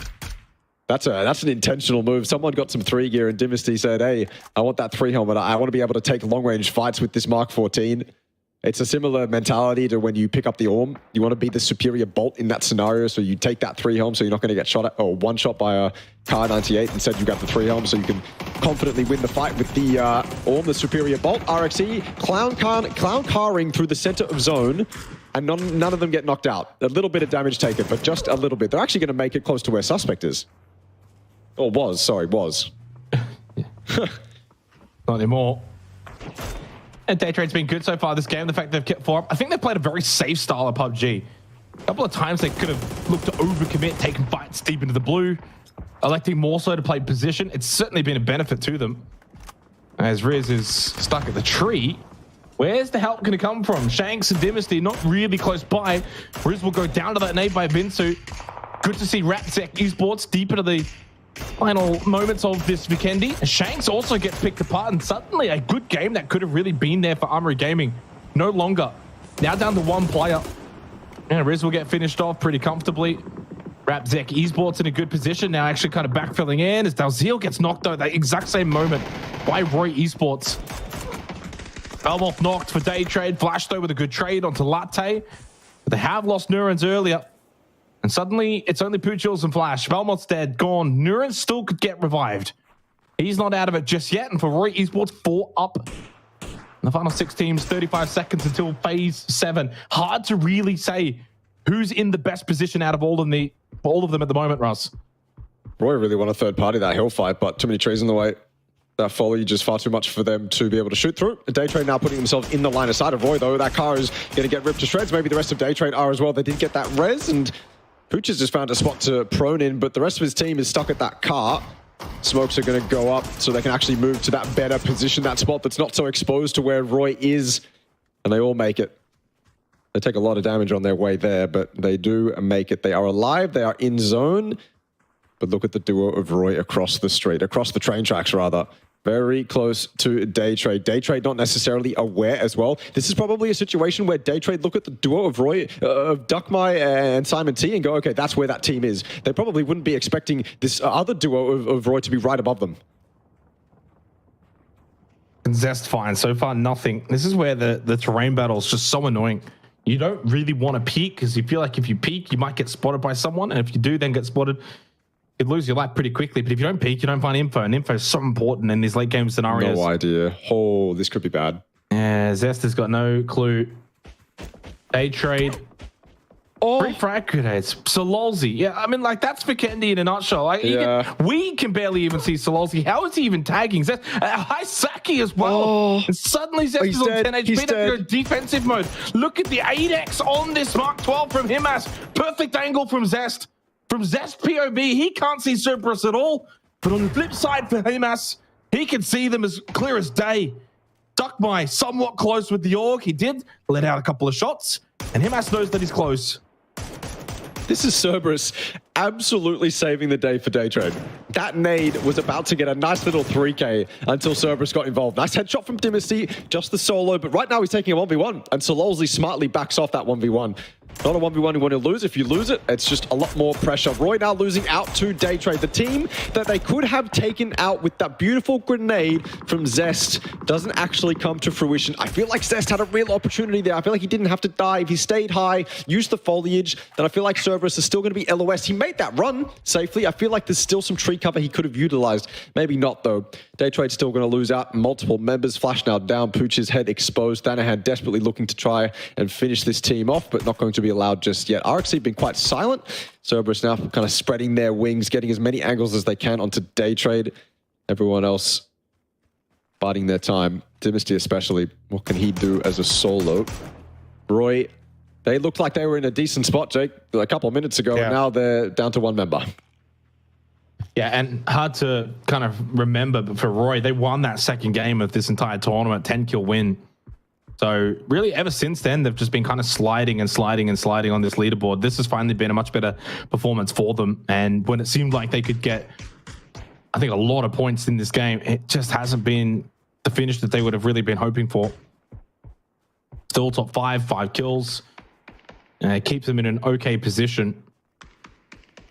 That's an intentional move. Someone got some 3 gear and Dynasty said, hey, I want that 3 helmet. I want to be able to take long-range fights with this Mark 14. It's a similar mentality to when you pick up the Orm. You want to be the superior bolt in that scenario, so you take that 3 helm so you're not going to get shot at, or one shot by a Kar 98. Instead, you got the 3 helm so you can confidently win the fight with the Orm, the superior bolt. RXE, clown carring through the center of zone, and none of them get knocked out. A little bit of damage taken, but just a little bit. They're actually going to make it close to where Suspect is. Or was, sorry, was. Not anymore. And Daytrade's been good so far this game. The fact they've kept 4 up. I think they've played a very safe style of PUBG. A couple of times they could have looked to overcommit, taking fights deep into the blue, electing more so to play position. It's certainly been a benefit to them. As Riz is stuck at the tree. Where's the help going to come from? Shanks and Dynasty not really close by. Riz will go down to that nade by Vinsu. Good to see 𝐻𝐻𝐻𝐒 Esports deep into the final moments of this Vikendi. Shanks also gets picked apart, and suddenly a good game that could have really been there for Armory Gaming. No longer. Now down to 1 player. And Riz will get finished off pretty comfortably. 𝐻𝐻𝐻𝐒 Esports in a good position now, actually kind of backfilling in as 𝐿𝐶𝐿 gets knocked out at the exact same moment by Roy Esports. Belmoth knocked for Daytrade. Flash though with a good trade onto Latte. But they have lost Neurons earlier. And suddenly it's only Puchils and Flash. Belmoth's dead, gone. Neurons still could get revived. He's not out of it just yet. And for Roy Esports, 4 up. In the final 6 teams, 35 seconds until phase 7. Hard to really say who's in the best position out of all of them at the moment, Russ. Roy really want a third party that hill fight, but too many trees in the way. That foliage is far too much for them to be able to shoot through. Daytrade now putting themselves in the line of sight of Roy, though. That car is going to get ripped to shreds. Maybe the rest of Daytrade are as well. They did get that res, and Pooch has just found a spot to prone in, but the rest of his team is stuck at that car. Smokes are going to go up so they can actually move to that better position, that spot that's not so exposed to where Roy is. And they all make it. They take a lot of damage on their way there, but they do make it. They are alive. They are in zone. But look at the duo of Roy across the street, across the train tracks, rather. Very close to Daytrade. Daytrade not necessarily aware as well. This is probably a situation where Daytrade look at the duo of Roy, of 𝐏𝐿 and Simon T and go, okay, that's where that team is. They probably wouldn't be expecting this other duo of Roy to be right above them. Zest fine. So far, nothing. This is where the terrain battle is just so annoying. You don't really want to peek because you feel like if you peek, you might get spotted by someone. And if you do then get spotted, you'd lose your life pretty quickly. But if you don't peek, you don't find info. And info is so important in these late game scenarios. No idea. Oh, this could be bad. Yeah, Zest has got no clue. Daytrade. Oh, 3 frag grenades. Sololzy. Yeah, I mean, like, that's Vikendi in a nutshell. Like, we can barely even see Sololzy. How is he even tagging Zest? 𝐿𝐿𝐿 as well. Oh. And suddenly Zest is on 10 HP. They're defensive mode. Look at the 8x on this Mark 12 from 𝐿𝐿𝐿. Perfect angle from Zest. From Zest POV, he can't see Cerberus at all. But on the flip side for 𝐿𝐿𝐿, he can see them as clear as day. 𝐷𝐿𝐿𝐿 somewhat close with the AUG. He did let out a couple of shots. And 𝐿𝐿𝐿 knows that he's close. This is Cerberus absolutely saving the day for Daytrade. That nade was about to get a nice little 3K until Cerberus got involved. Nice headshot from Dynasty, just the solo, but right now he's taking a 1v1, and Sololzy smartly backs off that 1v1. Not a 1v1 you want to lose. If you lose it, it's just a lot more pressure. Roy now losing out to Daytrade. The team that they could have taken out with that beautiful grenade from Zest doesn't actually come to fruition. I feel like Zest had a real opportunity there. I feel like he didn't have to dive. He stayed high, used the foliage. Then I feel like Cerberus is still going to be LOS. He made that run safely. I feel like there's still some tree cover he could have utilized. Maybe not, though. Daytrade's still going to lose out multiple members. Flash now down. Pooch's head exposed. Danahan desperately looking to try and finish this team off, but not going to be allowed just yet. 𝐿𝐿𝐿 been quite silent. Cerberus now kind of spreading their wings, getting as many angles as they can onto Daytrade. Everyone else biding their time. Dynasty especially. What can he do as a solo? Roy, they looked like they were in a decent spot, Jake, a couple of minutes ago, and now they're down to 1 member. Yeah, and hard to kind of remember, but for Roy, they won that second game of this entire tournament, 10-kill win. So really, ever since then, they've just been kind of sliding and sliding and sliding on this leaderboard. This has finally been a much better performance for them. And when it seemed like they could get, I think, a lot of points in this game, it just hasn't been the finish that they would have really been hoping for. Still top 5 kills. It keeps them in an okay position.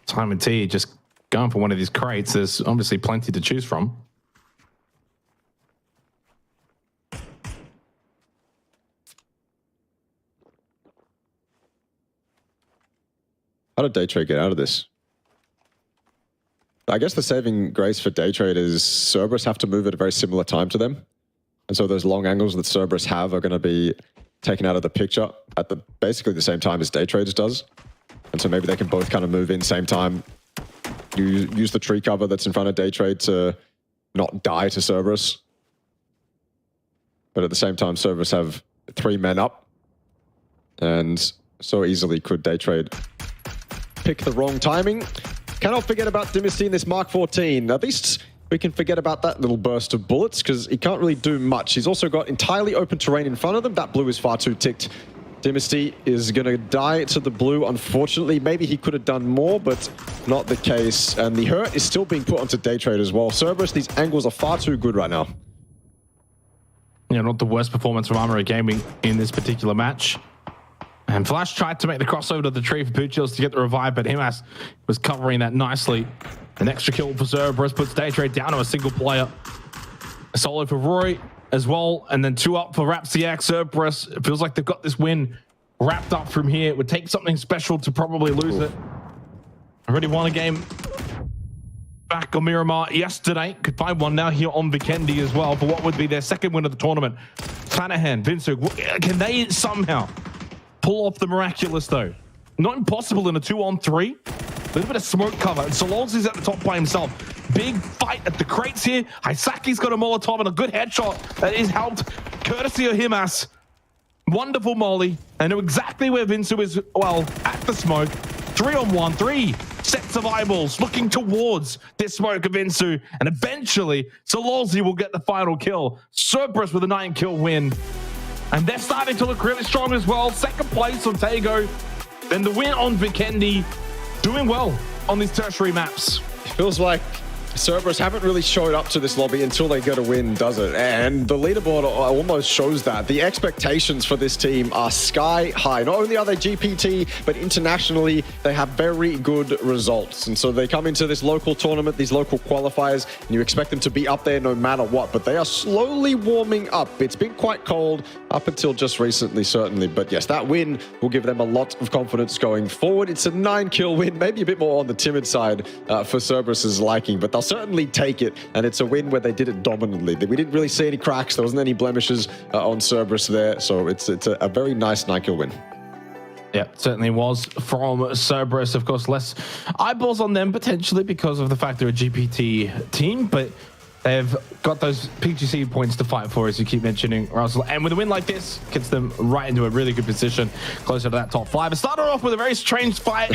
Simon T just going for one of these crates. There's obviously plenty to choose from. How did Daytrade get out of this? I guess the saving grace for Daytrade is Cerberus have to move at a very similar time to them. And so those long angles that Cerberus have are going to be taken out of the picture at basically the same time as Daytrade's does. And so maybe they can both kind of move in same time. You use the tree cover that's in front of Daytrade to not die to Cerberus. But at the same time, Cerberus have 3 men up. And so easily could Daytrade pick the wrong timing. Cannot forget about Dynasty in this Mark 14. At least we can forget about that little burst of bullets because he can't really do much. He's also got entirely open terrain in front of them. That blue is far too ticked. Dynasty is going to die to the blue, unfortunately. Maybe he could have done more, but not the case. And the hurt is still being put onto Daytrade as well. Cerberus, these angles are far too good right now. Yeah, not the worst performance from Armory Gaming in this particular match. And Flash tried to make the crossover to the tree for Puchils to get the revive, but 𝐿𝐿𝐿 was covering that nicely. An extra kill for Cerberus puts Daytrade down to a single player. A solo for Roy. as well. And then 2 up for 𝐏𝐼𝐧𝐸. Cerberus, it feels like they've got this win wrapped up from here. It would take something special to probably lose it. Already won a game back on Miramar yesterday. Could find one now here on Vikendi as well for what would be their second win of the tournament. Flanahan, 𝐼𝐴, can they somehow pull off the miraculous though? Not impossible in a 2-on-3. A little bit of smoke cover. And 𝐿𝐿 is at the top by himself. Big fight at the crates here. 𝐼𝐼𝐳𝐾's got a Molotov and a good headshot that is helped courtesy of 𝐼𝐴s. Wonderful molly. I know exactly where 𝐼𝐴 is, well, at the smoke. 3-on-1, 3 sets of eyeballs looking towards this smoke of 𝐼𝐴. And eventually, 𝐿𝐿 will get the final kill. Cerberus with a 9-kill win. And they're starting to look really strong as well. Second place on Taego. Then the win on Vikendi. Doing well on these tertiary maps. It feels like Cerberus haven't really showed up to this lobby until they get a win, does it? And the leaderboard almost shows that. The expectations for this team are sky high. Not only are they GPT, but internationally, they have very good results. And so they come into this local tournament, these local qualifiers, and you expect them to be up there no matter what. But they are slowly warming up. It's been quite cold up until just recently, certainly. But yes, that win will give them a lot of confidence going forward. It's a 9-kill win, maybe a bit more on the timid side for Cerberus's liking, but they'll certainly take it, and it's a win where they did it dominantly. We didn't really see any cracks. There wasn't any blemishes on Cerberus there, so it's a very nice 9-kill win. Yeah, certainly was from Cerberus. Of course, less eyeballs on them potentially because of the fact they're a GPT team, but they've got those PGC points to fight for, as you keep mentioning, Russell. And with a win like this, gets them right into a really good position, closer to that top 5. It started off with a very strange fight.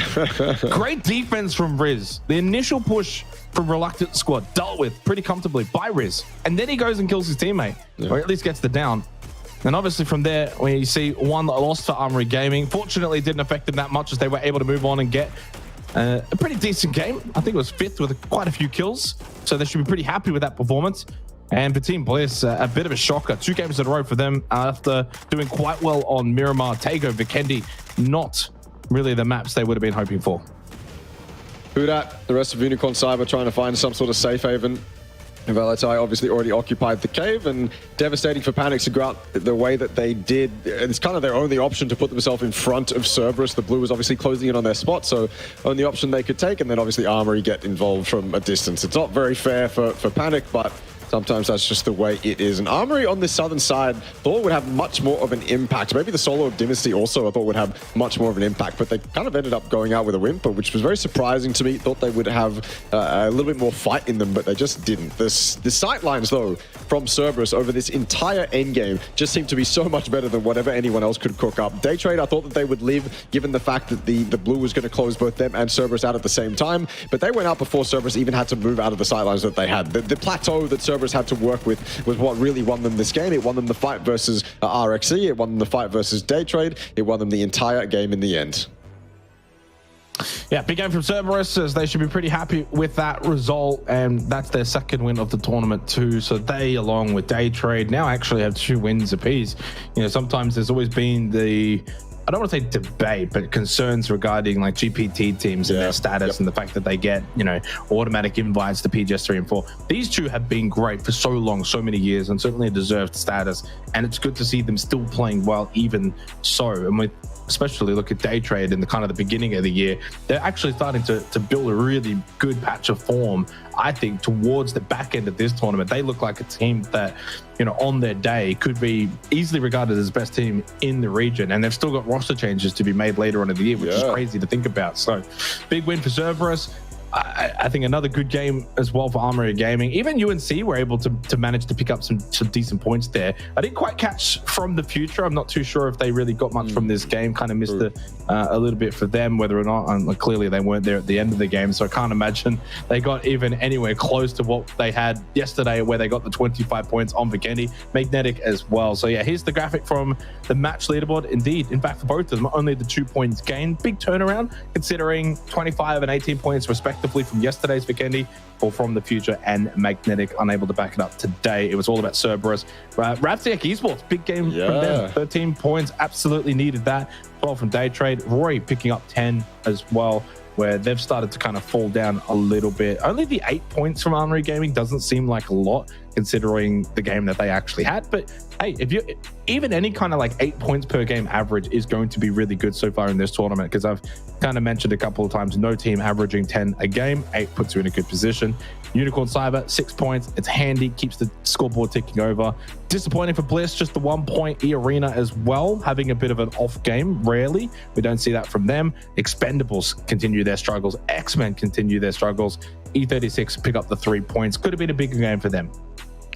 Great defense from 𝐼𝐴. The initial push from Reluctant Squad dealt with pretty comfortably by 𝐼𝐴. And then he goes and kills his teammate, or at least gets the down. And obviously from there, when you see one loss for Armory Gaming, fortunately it didn't affect them that much as they were able to move on and get a pretty decent game. I think it was 5th with quite a few kills. So they should be pretty happy with that performance. And for Team Bliss, a bit of a shocker. 2 games in a row for them after doing quite well on Miramar, Taego, Vikendi. Not really the maps they would have been hoping for. 𝐿𝐿, the rest of Unicorn Cyber trying to find some sort of safe haven. Valee obviously already occupied the cave, and devastating for Panic to go out the way that they did. It's kind of their only option to put themselves in front of Cerberus. The blue was obviously closing in on their spot, so only option they could take, and then obviously Armory get involved from a distance. It's not very fair for Panic, but sometimes that's just the way it is. And Armory on this southern side thought would have much more of an impact. Maybe the solo of Dynasty also I thought would have much more of an impact, but they kind of ended up going out with a whimper, which was very surprising to me. Thought they would have a little bit more fight in them, but they just didn't. The sight lines, though, from Cerberus over this entire endgame just seemed to be so much better than whatever anyone else could cook up. Daytrade, I thought that they would live, given the fact that the blue was going to close both them and Cerberus out at the same time, but they went out before Cerberus even had to move out of the sight lines that they had. The plateau that Cerberus had to work with was what really won them this game. It won them the fight versus 𝑅XC, it won them the fight versus Daytrade, it won them the entire game in the end. Yeah, big game from Cerberus, as they should be pretty happy with that result, and that's their second win of the tournament too. So they, along with Daytrade, now actually have 2 wins apiece. You know, sometimes there's always been the, I don't want to say debate, but concerns regarding like GPT teams and their status and the fact that they get, you know, automatic invites to PGS 3 and 4. These 2 have been great for so long, so many years, and certainly a deserved status. And it's good to see them still playing well, even so. And with especially look at Daytrade in the kind of the beginning of the year, they're actually starting to build a really good patch of form, I think, towards the back end of this tournament. They look like a team that, you know, on their day could be easily regarded as the best team in the region, and they've still got roster changes to be made later on in the year, which is crazy to think about. So big win for Cerberus. I think another good game as well for Armory Gaming. Even UNC were able to manage to pick up some decent points there. I didn't quite catch from the future. I'm not too sure if they really got much from this game. Kind of missed a little bit for them, whether or not, and clearly they weren't there at the end of the game. So I can't imagine they got even anywhere close to what they had yesterday, where they got the 25 points on Vikendi. Magnetic as well. So yeah, here's the graphic from the match leaderboard. Indeed, in fact, for both of them, only the 2 points gained. Big turnaround, considering 25 and 18 points respectively from yesterday's Vikendi, or from the future, and Magnetic unable to back it up today. It was all about Cerberus. 𝐼𝐴 Esports, big game from them. 13 points, absolutely needed that. 12 from Daytrade. Roy picking up 10 as well, where they've started to kind of fall down a little bit. Only the 8 points from Armory Gaming doesn't seem like a lot, considering the game that they actually had. But hey, if you even any kind of like 8 points per game average is going to be really good so far in this tournament, because I've kind of mentioned a couple of times, no team averaging 10 a game. 8 puts you in a good position. Unicorn Cyber, 6 points. It's handy, keeps the scoreboard ticking over. Disappointing for Bliss, just the 1 point. eArena as well, having a bit of an off game. Rarely, we don't see that from them. Expendables continue their struggles. X-Men continue their struggles. E36 pick up the 3 points. Could have been a bigger game for them.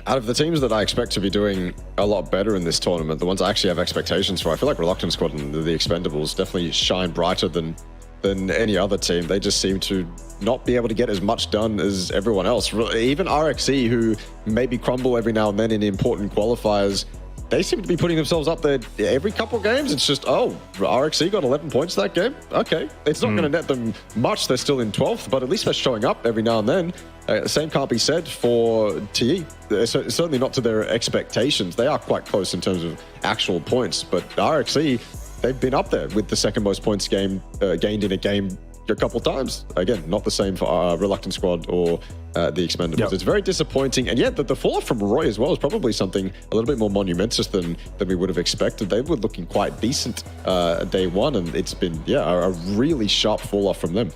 Out of the teams that I expect to be doing a lot better in this tournament, the ones I actually have expectations for, I feel like Reluctant Squad and the Expendables definitely shine brighter than any other team. They just seem to not be able to get as much done as everyone else. Even 𝐷𝐸, who maybe crumble every now and then in important qualifiers, they seem to be putting themselves up there every couple of games. It's just, oh, 𝐷𝐸 got 11 points that game? Okay. It's not going to net them much. They're still in 12th, but at least they're showing up every now and then. Same can't be said for TE. Certainly not to their expectations. They are quite close in terms of actual points, but 𝐷𝐸, they've been up there with the second most points gained in a game a couple times. Again, not the same for Reluctant Squad or the Expendables. Yep. It's very disappointing. And yet the fall off from Roy as well is probably something a little bit more monumentous than we would have expected. They were looking quite decent day one, and it's been, a really sharp fall off from them.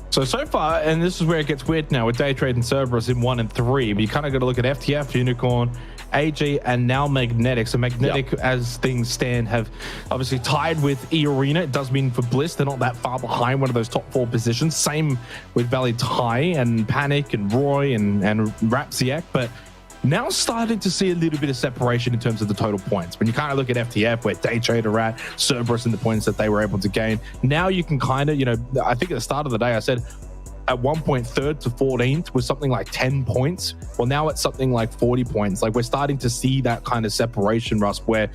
So far, and this is where it gets weird now with Daytrade and Cerberus in 1 and 3, but you kind of got to look at FTF, Unicorn, AG, and now Magnetic. So Magnetic, as things stand, have obviously tied with eArena. It does mean for Bliss, they're not that far behind one of those top 4 positions. Same with Valee and Panic and Roy and Xiec, but now starting to see a little bit of separation in terms of the total points. When you kind of look at FTF, where Daytrade are at, Cerberus and the points that they were able to gain, now you can kind of, I think at the start of the day, I said, at one point, 3rd to 14th was something like 10 points. Well, now it's something like 40 points. Like, we're starting to see that kind of separation, Russ, where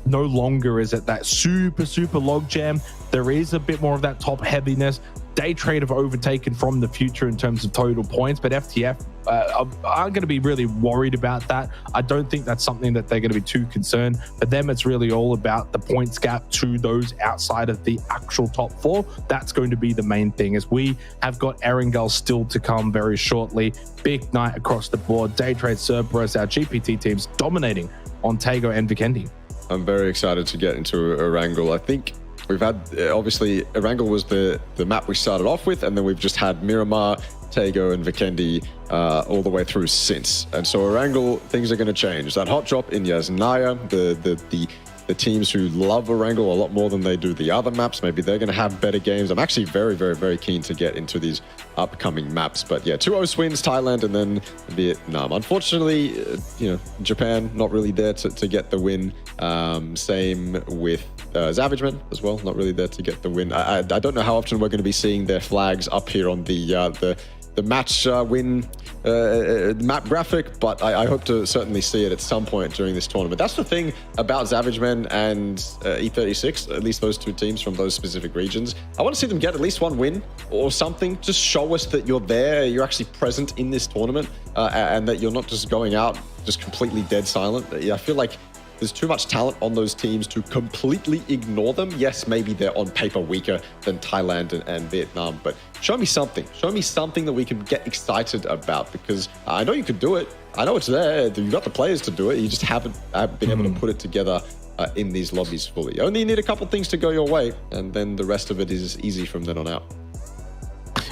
no longer is it that super logjam. There is a bit more of that top heaviness. Daytrade have overtaken from the future in terms of total points, but FTF aren't going to be really worried about that. I don't think that's something that they're going to be too concerned. For them, it's really all about the points gap to those outside of the actual top 4. That's going to be the main thing, as we have got 𝐸𝐸 still to come very shortly. Big night across the board. Daytrade, Cerberus, our GPT teams dominating on 𝐷𝐀𝐀 and Vikendi. I'm very excited to get into 𝐸𝐸. I think we've had, obviously, 𝐸𝐸 was the map we started off with, and then we've just had Miramar, 𝐷𝐀𝐀, and Vikendi all the way through since. And so 𝐸𝐸, things are going to change. That hot drop in Yasnaya, the teams who love 𝐸𝐸 a lot more than they do the other maps, maybe they're going to have better games. I'm actually very keen to get into these upcoming maps. But yeah, 2 host wins, Thailand, and then Vietnam. Unfortunately, Japan not really there to get the win. Same with Xavage as well, not really there to get the win. I don't know how often we're going to be seeing their flags up here on the match win map graphic, but I hope to certainly see it at some point during this tournament. That's the thing about Xavage and E36, at least those 2 teams from those specific regions. I want to see them get at least 1 win or something. Just show us that you're there, you're actually present in this tournament, and that you're not just going out just completely dead silent. I feel like there's too much talent on those teams to completely ignore them. Yes, maybe they're on paper weaker than Thailand and Vietnam, but show me something. Show me something that we can get excited about, because I know you could do it. I know it's there. You've got the players to do it. You just haven't been able to put it together in these lobbies fully. Only need a couple things to go your way, and then the rest of it is easy from then on out.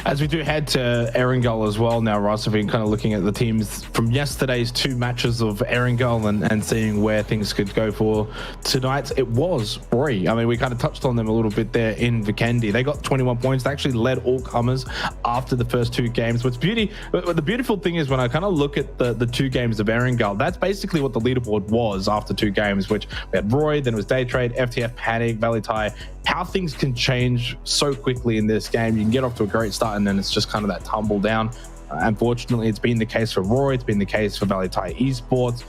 As we do head to 𝐸𝐸 as well now, Ross, we've been kind of looking at the teams from yesterday's 2 matches of 𝐸𝐸 and seeing where things could go for tonight. It was Roy. I mean, we kind of touched on them a little bit there in Vikendi. They got 21 points. They actually led all comers after the first 2 games. The beautiful thing is when I kind of look at the 2 games of 𝐸𝐸, that's basically what the leaderboard was after 2 games, which we had Roy, then it was Daytrade, FTF, Panic, Valee. How things can change so quickly in this game. You can get off to a great start, and then it's just kind of that tumble down. Unfortunately, it's been the case for Roy. It's been the case for Valee Esports.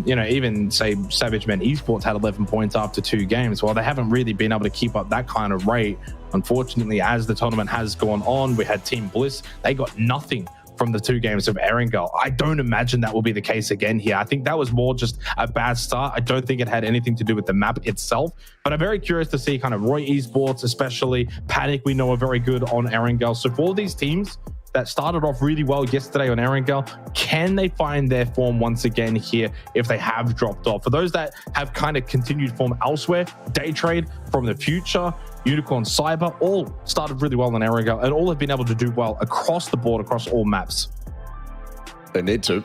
Even say Xavage Esports had 11 points after 2 games. Well, they haven't really been able to keep up that kind of rate. Unfortunately, as the tournament has gone on, we had Team Bliss. They got nothing from the 2 games of 𝐸𝐸. I don't imagine that will be the case again here. I think that was more just a bad start. I don't think it had anything to do with the map itself, but I'm very curious to see kind of Roy Esports, especially Panic, we know are very good on 𝐸𝐸. So for all these teams, that started off really well yesterday on Erangel. Can they find their form once again here if they have dropped off? For those that have kind of continued form elsewhere, Daytrade from the future, Unicorn Cyber, all started really well on Erangel and all have been able to do well across the board, across all maps. They need to.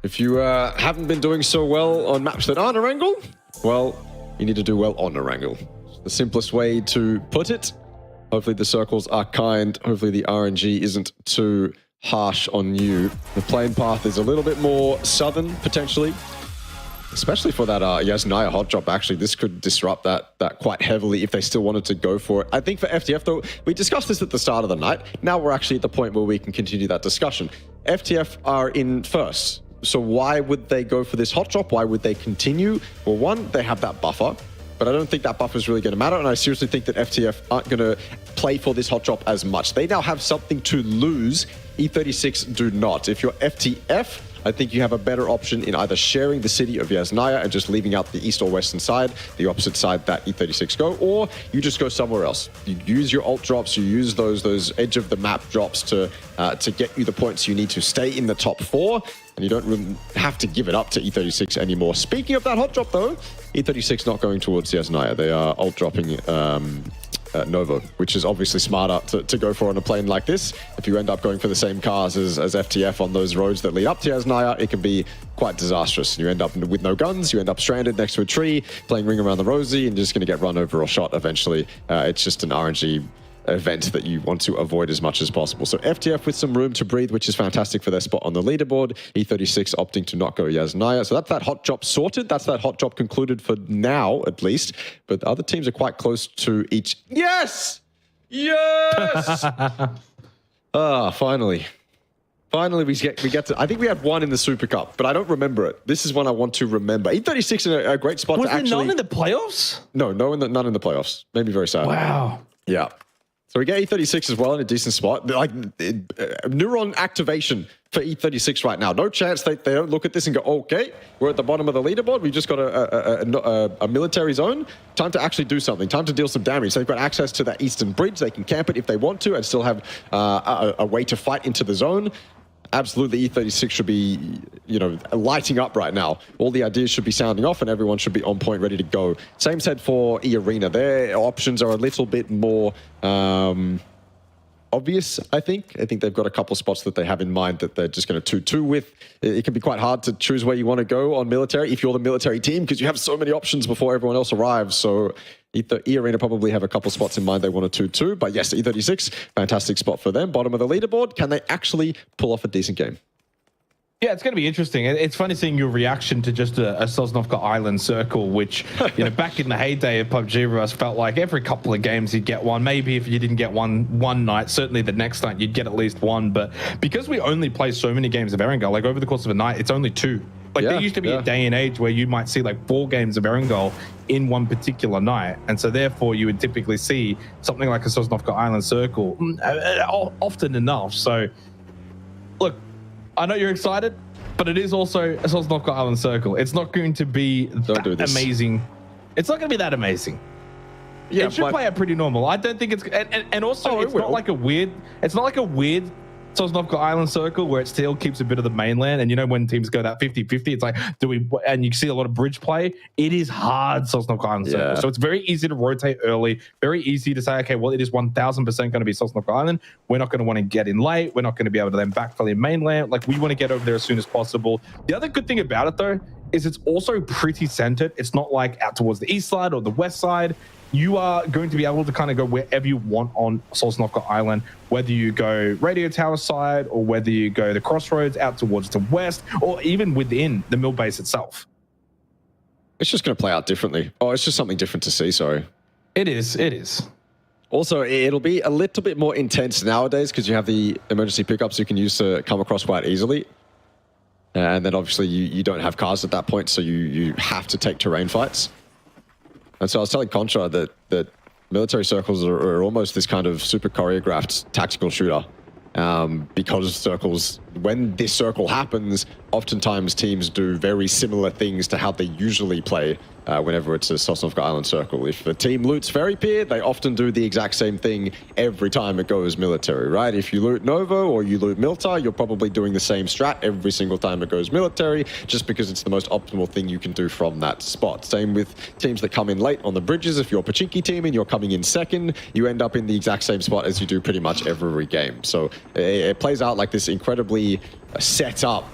If you haven't been doing so well on maps that aren't Erangel, well, you need to do well on Erangel. The simplest way to put it. Hopefully the circles are kind. Hopefully the RNG isn't too harsh on you. The plane path is a little bit more southern, potentially. Especially for that Yasnaya hot drop, actually. This could disrupt that quite heavily if they still wanted to go for it. I think for FTF, though, we discussed this at the start of the night. Now we're actually at the point where we can continue that discussion. FTF are in first. So why would they go for this hot drop? Why would they continue? Well, one, they have that buffer, but I don't think that buffer is really going to matter. And I seriously think that FTF aren't going to play for this hot drop as much. They now have something to lose. E36 do not. If you're FTF, I think you have a better option in either sharing the city of Yasnaya and just leaving out the east or western side, the opposite side that E36 go, or you just go somewhere else. You use your ult drops, you use those edge of the map drops to get you the points you need to stay in the top 4, and you don't really have to give it up to E36 anymore. Speaking of that hot drop though, E36 not going towards Yasnaya. They are ult dropping Novo, which is obviously smarter to go for on a plane like this. If you end up going for the same cars as FTF on those roads that lead up to Yasnaya, it can be quite disastrous. You end up with no guns, you end up stranded next to a tree, playing Ring Around the Rosie, and you're just going to get run over or shot eventually. It's just an RNG event that you want to avoid as much as possible. So FTF with some room to breathe, which is fantastic for their spot on the leaderboard. E36 opting to not go Yasnaya. So that's that hot drop sorted. That's that hot drop concluded for now, at least. But the other teams are quite close to each. Yes! Yes! Finally. Finally, we get to... I think we had one in the Super Cup, but I don't remember it. This is one I want to remember. E36 in a great spot to actually... Was there none in the playoffs? No, none in the playoffs. Made me very sad. Wow. Yeah. So we get E36 as well in a decent spot. Like neuron activation for E36 right now. No chance they don't look at this and go, okay, we're at the bottom of the leaderboard. We just got a military zone. Time to actually do something. Time to deal some damage. So they've got access to that eastern bridge. They can camp it if they want to and still have a way to fight into the zone. Absolutely, E36 should be, lighting up right now. All the ideas should be sounding off and everyone should be on point, ready to go. Same said for eArena. Their options are a little bit more obvious, I think. I think they've got a couple spots that they have in mind that they're just going to 2-2 with. It can be quite hard to choose where you want to go on military if you're the military team because you have so many options before everyone else arrives. So eArena probably have a couple spots in mind they want to 2-2. But yes, E36, fantastic spot for them. Bottom of the leaderboard. Can they actually pull off a decent game? Yeah, it's going to be interesting. It's funny seeing your reaction to just a Sosnovka Island circle, which, back in the heyday of PUBG, Russ felt like every couple of games you'd get one. Maybe if you didn't get one night, certainly the next night you'd get at least one. But because we only play so many games of Erangel, like over the course of a night, it's only 2. There used to be a day and age where you might see like 4 games of Erangel in one particular night. And so therefore you would typically see something like a Sosnovka Island circle often enough. So look, I know you're excited, but it is also a Sosnovka Island circle. It's not going to be that amazing. It's not going to be that amazing. Yeah, it should play out pretty normal. I don't think it's and also it's not like a weird Sosnovka Island circle where it still keeps a bit of the mainland. And when teams go that 50-50, it's like, and you see a lot of bridge play. It is hard Sosnovka Island circle. So it's very easy to rotate early, very easy to say, okay, well, it is 1000% going to be Sosnovka Island. We're not going to want to get in late. We're not going to be able to then backfill in mainland. Like, we want to get over there as soon as possible. The other good thing about it, though, is it's also pretty centered. It's not like out towards the east side or the west side. You are going to be able to kind of go wherever you want on Sosnovka Island, whether you go radio tower side or whether you go the crossroads out towards the west or even within the mill base itself. It's just going to play out differently. Oh, it's just something different to see, sorry. It is. Also, it'll be a little bit more intense nowadays because you have the emergency pickups you can use to come across quite easily. And then obviously you don't have cars at that point, so you have to take terrain fights. And so I was telling Contra that military circles are almost this kind of super choreographed tactical shooter. Because circles, when this circle happens, oftentimes teams do very similar things to how they usually play whenever it's a Sosnovka Island Circle. If a team loots Ferry Pier, they often do the exact same thing every time it goes military, right? If you loot Novo or you loot Milta, you're probably doing the same strat every single time it goes military, just because it's the most optimal thing you can do from that spot. Same with teams that come in late on the bridges. If you're Pachinki team and you're coming in second, you end up in the exact same spot as you do pretty much every game. So it plays out like this incredibly set up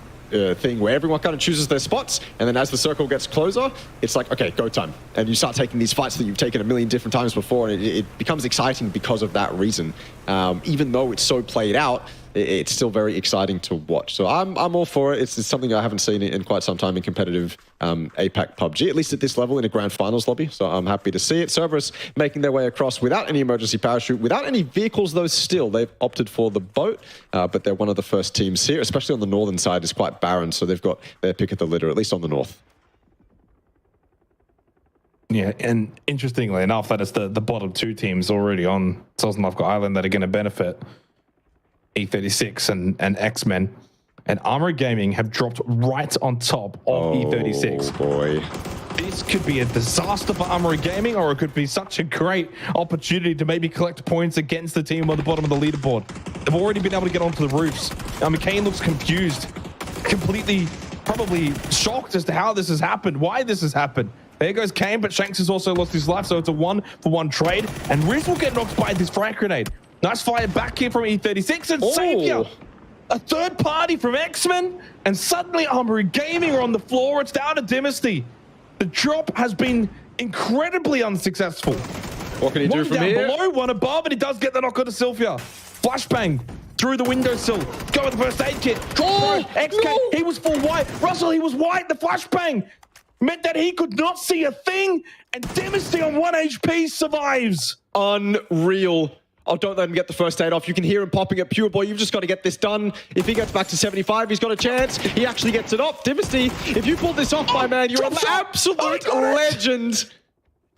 thing where everyone kind of chooses their spots, and then as the circle gets closer, it's like, okay, go time. And you start taking these fights that you've taken a million different times before, and it becomes exciting because of that reason. Even though it's so played out, it's still very exciting to watch. So I'm all for it. It's something I haven't seen in quite some time in competitive APAC PUBG, at least at this level in a grand finals lobby. So I'm happy to see it. Cerberus making their way across without any emergency parachute, without any vehicles though still. They've opted for the boat, but they're one of the first teams here, especially on the northern side is quite barren. So they've got their pick of the litter, at least on the north. Yeah, and interestingly enough, that is the bottom two teams already on Sosnovka Island that are going to benefit. E36 and X-Men, and Armory Gaming have dropped right on top of E36. Oh boy. This could be a disaster for Armory Gaming, or it could be such a great opportunity to maybe collect points against the team on the bottom of the leaderboard. They've already been able to get onto the roofs. Kane looks confused, completely probably shocked as to how this has happened, why this has happened. There goes Kane, but Shanks has also lost his life, so it's a 1-for-1 trade, and Riz will get knocked by this frag grenade. Nice fire back here from E36 and Savior. A third party from X-Men, and suddenly Armory Gaming are on the floor. It's down to Dynasty. The drop has been incredibly unsuccessful. What can he do from here? One down below, one above, and he does get the knock onto Sylvia. Flashbang through the windowsill. Go with the first aid kit. XK, no. He was full white. Russell, he was white. The flashbang meant that he could not see a thing, and Dynasty on 1 HP survives. Unreal. Oh, don't let him get the first aid off. You can hear him popping at Pure Boy. You've just got to get this done. If he gets back to 75, he's got a chance. He actually gets it off. Dynasty, if you pull this off, my man, you're an absolute legend.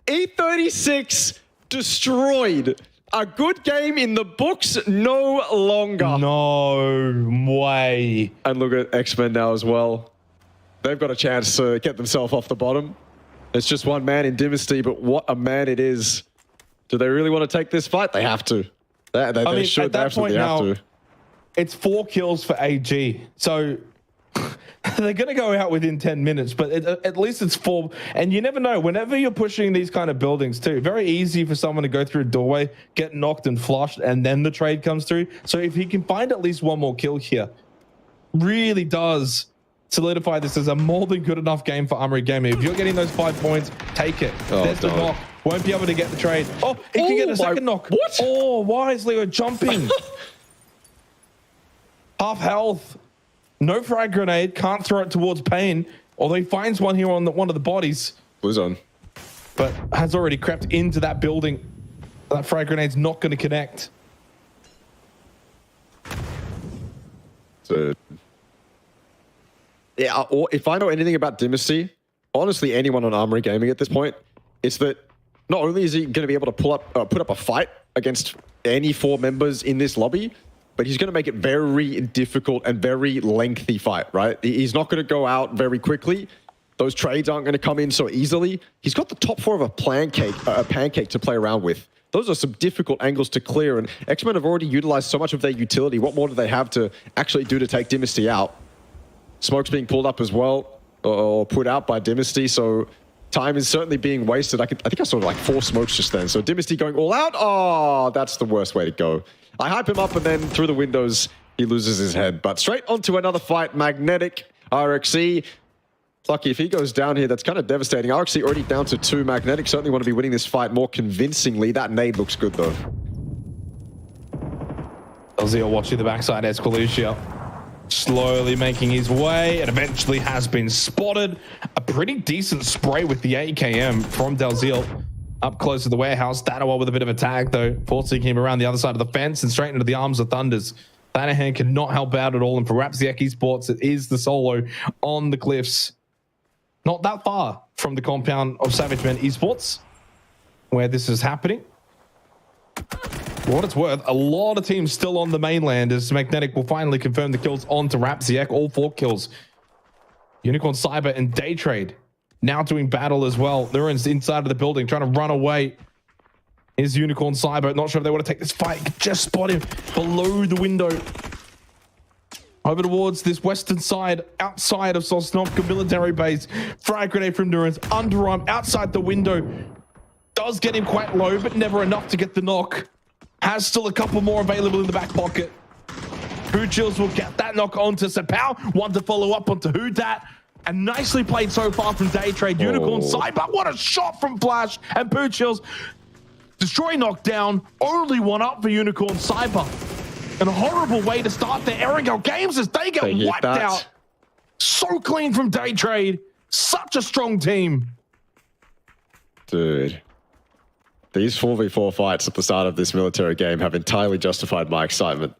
E36 destroyed. A good game in the books no longer. No way. And look at X-Men now as well. They've got a chance to get themselves off the bottom. It's just one man in Dynasty, but what a man it is. Do they really want to take this fight? They have to. They should. At that point now, it's 4 kills for AG. So they're going to go out within 10 minutes, but at least it's 4. And you never know. Whenever you're pushing these kind of buildings too, very easy for someone to go through a doorway, get knocked and flushed, and then the trade comes through. So if he can find at least one more kill here, really does solidify this as a more than good enough game for Armory Gaming. If you're getting those 5 points, take it. There's the knock. Won't be able to get the trade. Oh, he can get a second knock. What? Oh, why is Leo jumping? Half health. No frag grenade. Can't throw it towards Payne. Although he finds one here on one of the bodies. Was on. But has already crept into that building. That frag grenade's not going to connect. So, yeah, or if I know anything about Dynasty, honestly, anyone on Armory Gaming at this point, it's that not only is he going to be able to put up a fight against any 4 members in this lobby, but he's going to make it very difficult and very lengthy fight, right? He's not going to go out very quickly. Those trades aren't going to come in so easily. He's got the top 4 of a pancake to play around with. Those are some difficult angles to clear, and X-Men have already utilized so much of their utility. What more do they have to actually do to take Dynasty out? Smoke's being pulled up as well, or put out by Dynasty, so time is certainly being wasted. I think I saw like 4 smokes just then. So Dynasty going all out. Oh, that's the worst way to go. I hype him up, and then through the windows, he loses his head. But straight onto another fight. Magnetic, RXE. Lucky if he goes down here, that's kind of devastating. RXE already down to 2. Magnetic certainly want to be winning this fight more convincingly. That nade looks good, though. Ozio watching the backside as Volusia. Slowly making his way, and eventually has been spotted. A pretty decent spray with the AKM from Dalziel up close to the warehouse. Dadawa with a bit of a tag though, forcing him around the other side of the fence and straight into the arms of Thunders. Thanahan cannot help out at all, and for Xiec Esports, it is the solo on the cliffs. Not that far from the compound of Savage Men Esports, where this is happening. For what it's worth, a lot of teams still on the mainland as Magnetic will finally confirm the kills onto Xiec. All 4 kills Unicorn Cyber and Daytrade now doing battle as well. They're inside of the building trying to run away. Is Unicorn Cyber. Not sure if they want to take this fight. Just spot him below the window. Over towards this western side, outside of Sosnovka military base. Frag grenade from Nurans. Underarm outside the window. Does get him quite low, but never enough to get the knock. Has still a couple more available in the back pocket. 𝐏𝐆𝐒 will get that knock onto Sepal. One to follow up onto 𝐿𝐷𝐻. And nicely played so far from Daytrade. Unicorn Cyber. What a shot from Flash. And 𝐏𝐿𝐻e. Destroy knockdown. Only one up for Unicorn Cyber. And a horrible way to start their Erangel games as they get wiped out. So clean from Daytrade. Such a strong team. Dude. These 4v4 fights at the start of this military game have entirely justified my excitement.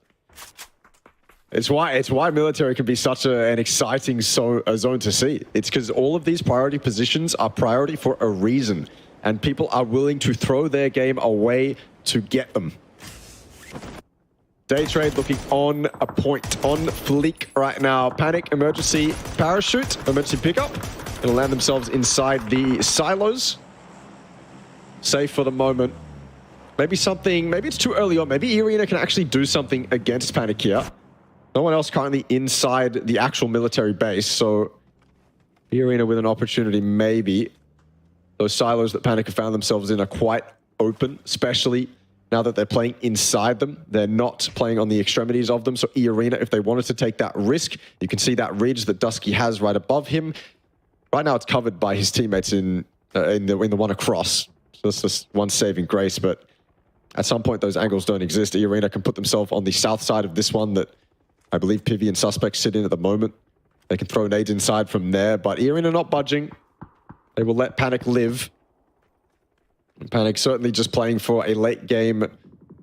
It's why military can be such an exciting zone to see. It's because all of these priority positions are priority for a reason. And people are willing to throw their game away to get them. Daytrade looking on a point, on fleek right now. Panic, emergency parachute, emergency pickup. Gonna land themselves inside the silos. Safe for the moment. Maybe it's too early on. Maybe eArena can actually do something against Panic here. No one else currently inside the actual military base, so eArena with an opportunity maybe. Those silos that Panic have found themselves in are quite open, especially now that they're playing inside them. They're not playing on the extremities of them, so eArena, if they wanted to take that risk, you can see that ridge that Dusky has right above him. Right now it's covered by his teammates in the one across. So that's just one saving grace, but at some point those angles don't exist. eArena can put themselves on the south side of this one that I believe Pivy and Suspect sit in at the moment. They can throw nades inside from there, but eArena not budging. They will let Panic live. Panic certainly just playing for a late game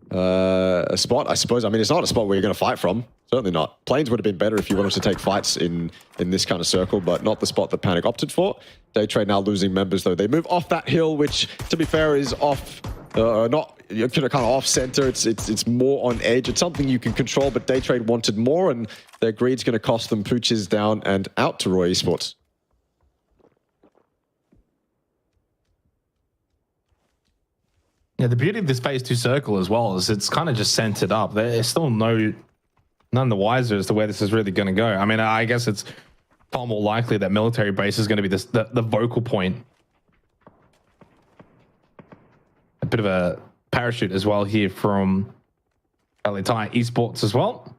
spot, I suppose. I mean, it's not a spot where you're going to fight from. Certainly not. Plains would have been better if you wanted to take fights in this kind of circle, but not the spot that Panic opted for. Daytrade now losing members, though. They move off that hill, which, to be fair, is off, not kind of off center. It's more on edge. It's something you can control, but Daytrade wanted more, and their greed's going to cost them. Pooches down and out to Roy Esports. Yeah, the beauty of this phase 2 circle as well is it's kind of just centered up. There's still none the wiser as to where this is really going to go. I mean, I guess it's far more likely that military base is going to be the vocal point. A bit of a parachute as well here from Valee Esports as well.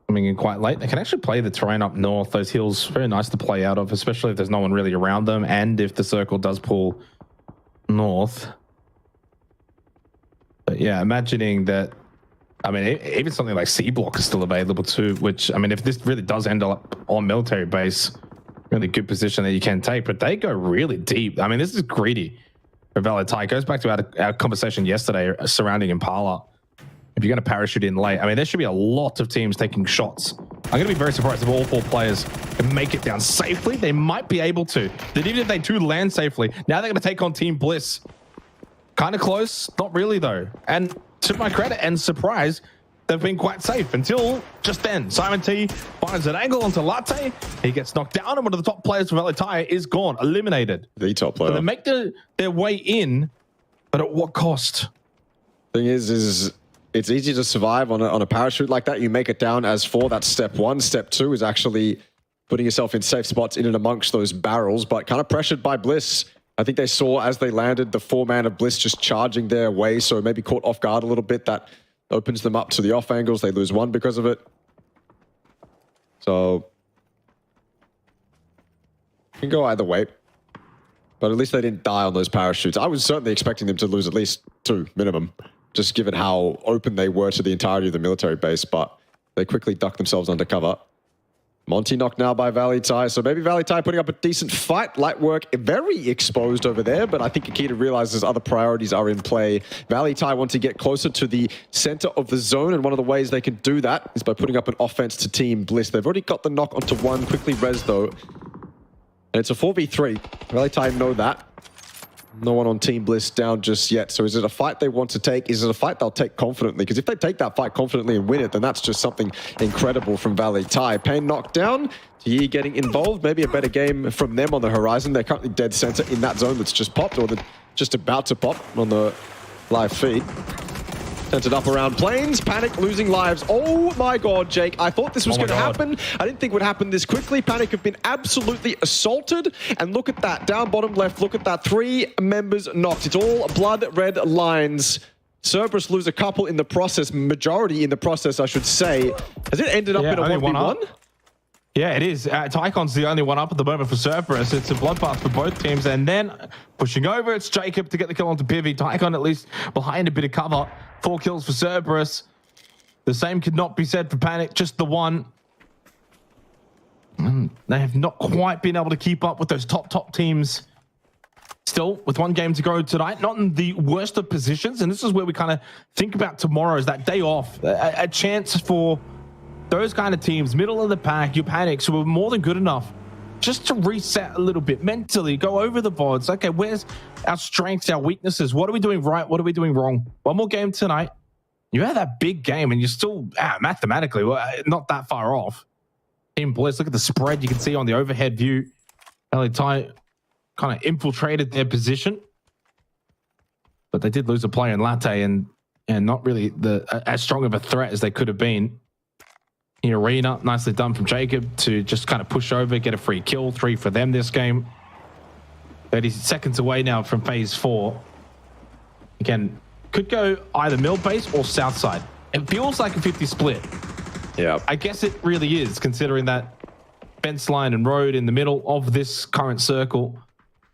Coming in quite late. They can actually play the terrain up north. Those hills, very nice to play out of, especially if there's no one really around them and if the circle does pull north. But yeah, imagining that, I mean, even something like C block is still available too, which, I mean, if this really does end up on military base, really good position that you can take, but they go really deep. I mean, this is greedy for Valee. It goes back to our conversation yesterday surrounding Impala. If you're going to parachute in late, I mean, there should be a lot of teams taking shots. I'm going to be very surprised if all 4 players can make it down safely. They might be able to. That even if they do land safely, now they're going to take on Team Bliss. Kind of close, not really though. And to my credit and surprise, they've been quite safe until just then. Simon T finds an angle onto Latte. He gets knocked down, and one of the top players for Valee is gone, eliminated. The top player. So they make their way in, but at what cost? Thing is it's easy to survive on a parachute like that. You make it down as 4. That's step 1. Step 2 is actually putting yourself in safe spots in and amongst those barrels, but kind of pressured by Bliss. I think they saw as they landed the 4-man of Bliss just charging their way, so maybe caught off guard a little bit. That opens them up to the off angles. They lose 1 because of it. So it can go either way. But at least they didn't die on those parachutes. I was certainly expecting them to lose at least 2 minimum, just given how open they were to the entirety of the military base, but they quickly ducked themselves under cover. Monty knocked now by Valee, so maybe Valee putting up a decent fight. Light work, very exposed over there, but I think Akita realizes other priorities are in play. Valee want to get closer to the center of the zone, and one of the ways they can do that is by putting up an offense to Team Bliss. They've already got the knock onto 1, quickly res though. And it's a 4v3. Valee know that. No one on Team Bliss down just yet. So is it a fight they want to take? Is it a fight they'll take confidently? Because if they take that fight confidently and win it, then that's just something incredible from Valee. Thai, Pain knocked down. 𝐿 getting involved. Maybe a better game from them on the horizon. They're currently dead center in that zone that's just popped, or they're just about to pop on the live feed. Centered up around planes. Panic losing lives. Oh my god, Jake. I thought this was going to happen. I didn't think it would happen this quickly. Panic have been absolutely assaulted. And look at that. Down bottom left. Look at that. 3 members knocked. It's all blood red lines. Cerberus lose a couple in the process. Majority in the process, I should say. Has it ended up in a 1v1? Yeah, it is. Tycon's the only one up at the moment for Cerberus. It's a bloodbath for both teams. And then pushing over, it's 𝐿𝐴𝐾𝐿 to get the kill onto Pivy. Tycon at least behind a bit of cover. 4 kills for Cerberus. The same could not be said for Panic, just the one. They have not quite been able to keep up with those top teams. Still, with 1 game to go tonight, not in the worst of positions. And this is where we kind of think about tomorrow, is that day off. A chance for those kind of teams, middle of the pack, your Panics, who are more than good enough just to reset a little bit mentally, go over the boards. Okay, where's our strengths, our weaknesses? What are we doing right? What are we doing wrong? 1 more game tonight. You had that big game and you're still mathematically not that far off. Team Bliss, look at the spread you can see on the overhead view. Valee Thai kind of infiltrated their position, but they did lose a player in Latte and not really as strong of a threat as they could have been. 𝐿𝐴𝐴rena, nicely done from 𝐿𝐴𝐾𝐿 to just kind of push over, get a free kill. 3 for them this game. 30 seconds away now from phase 4. Again, could go either middle base or south side. It feels like a 50 split. Yeah. I guess it really is, considering that fence line and road in the middle of this current circle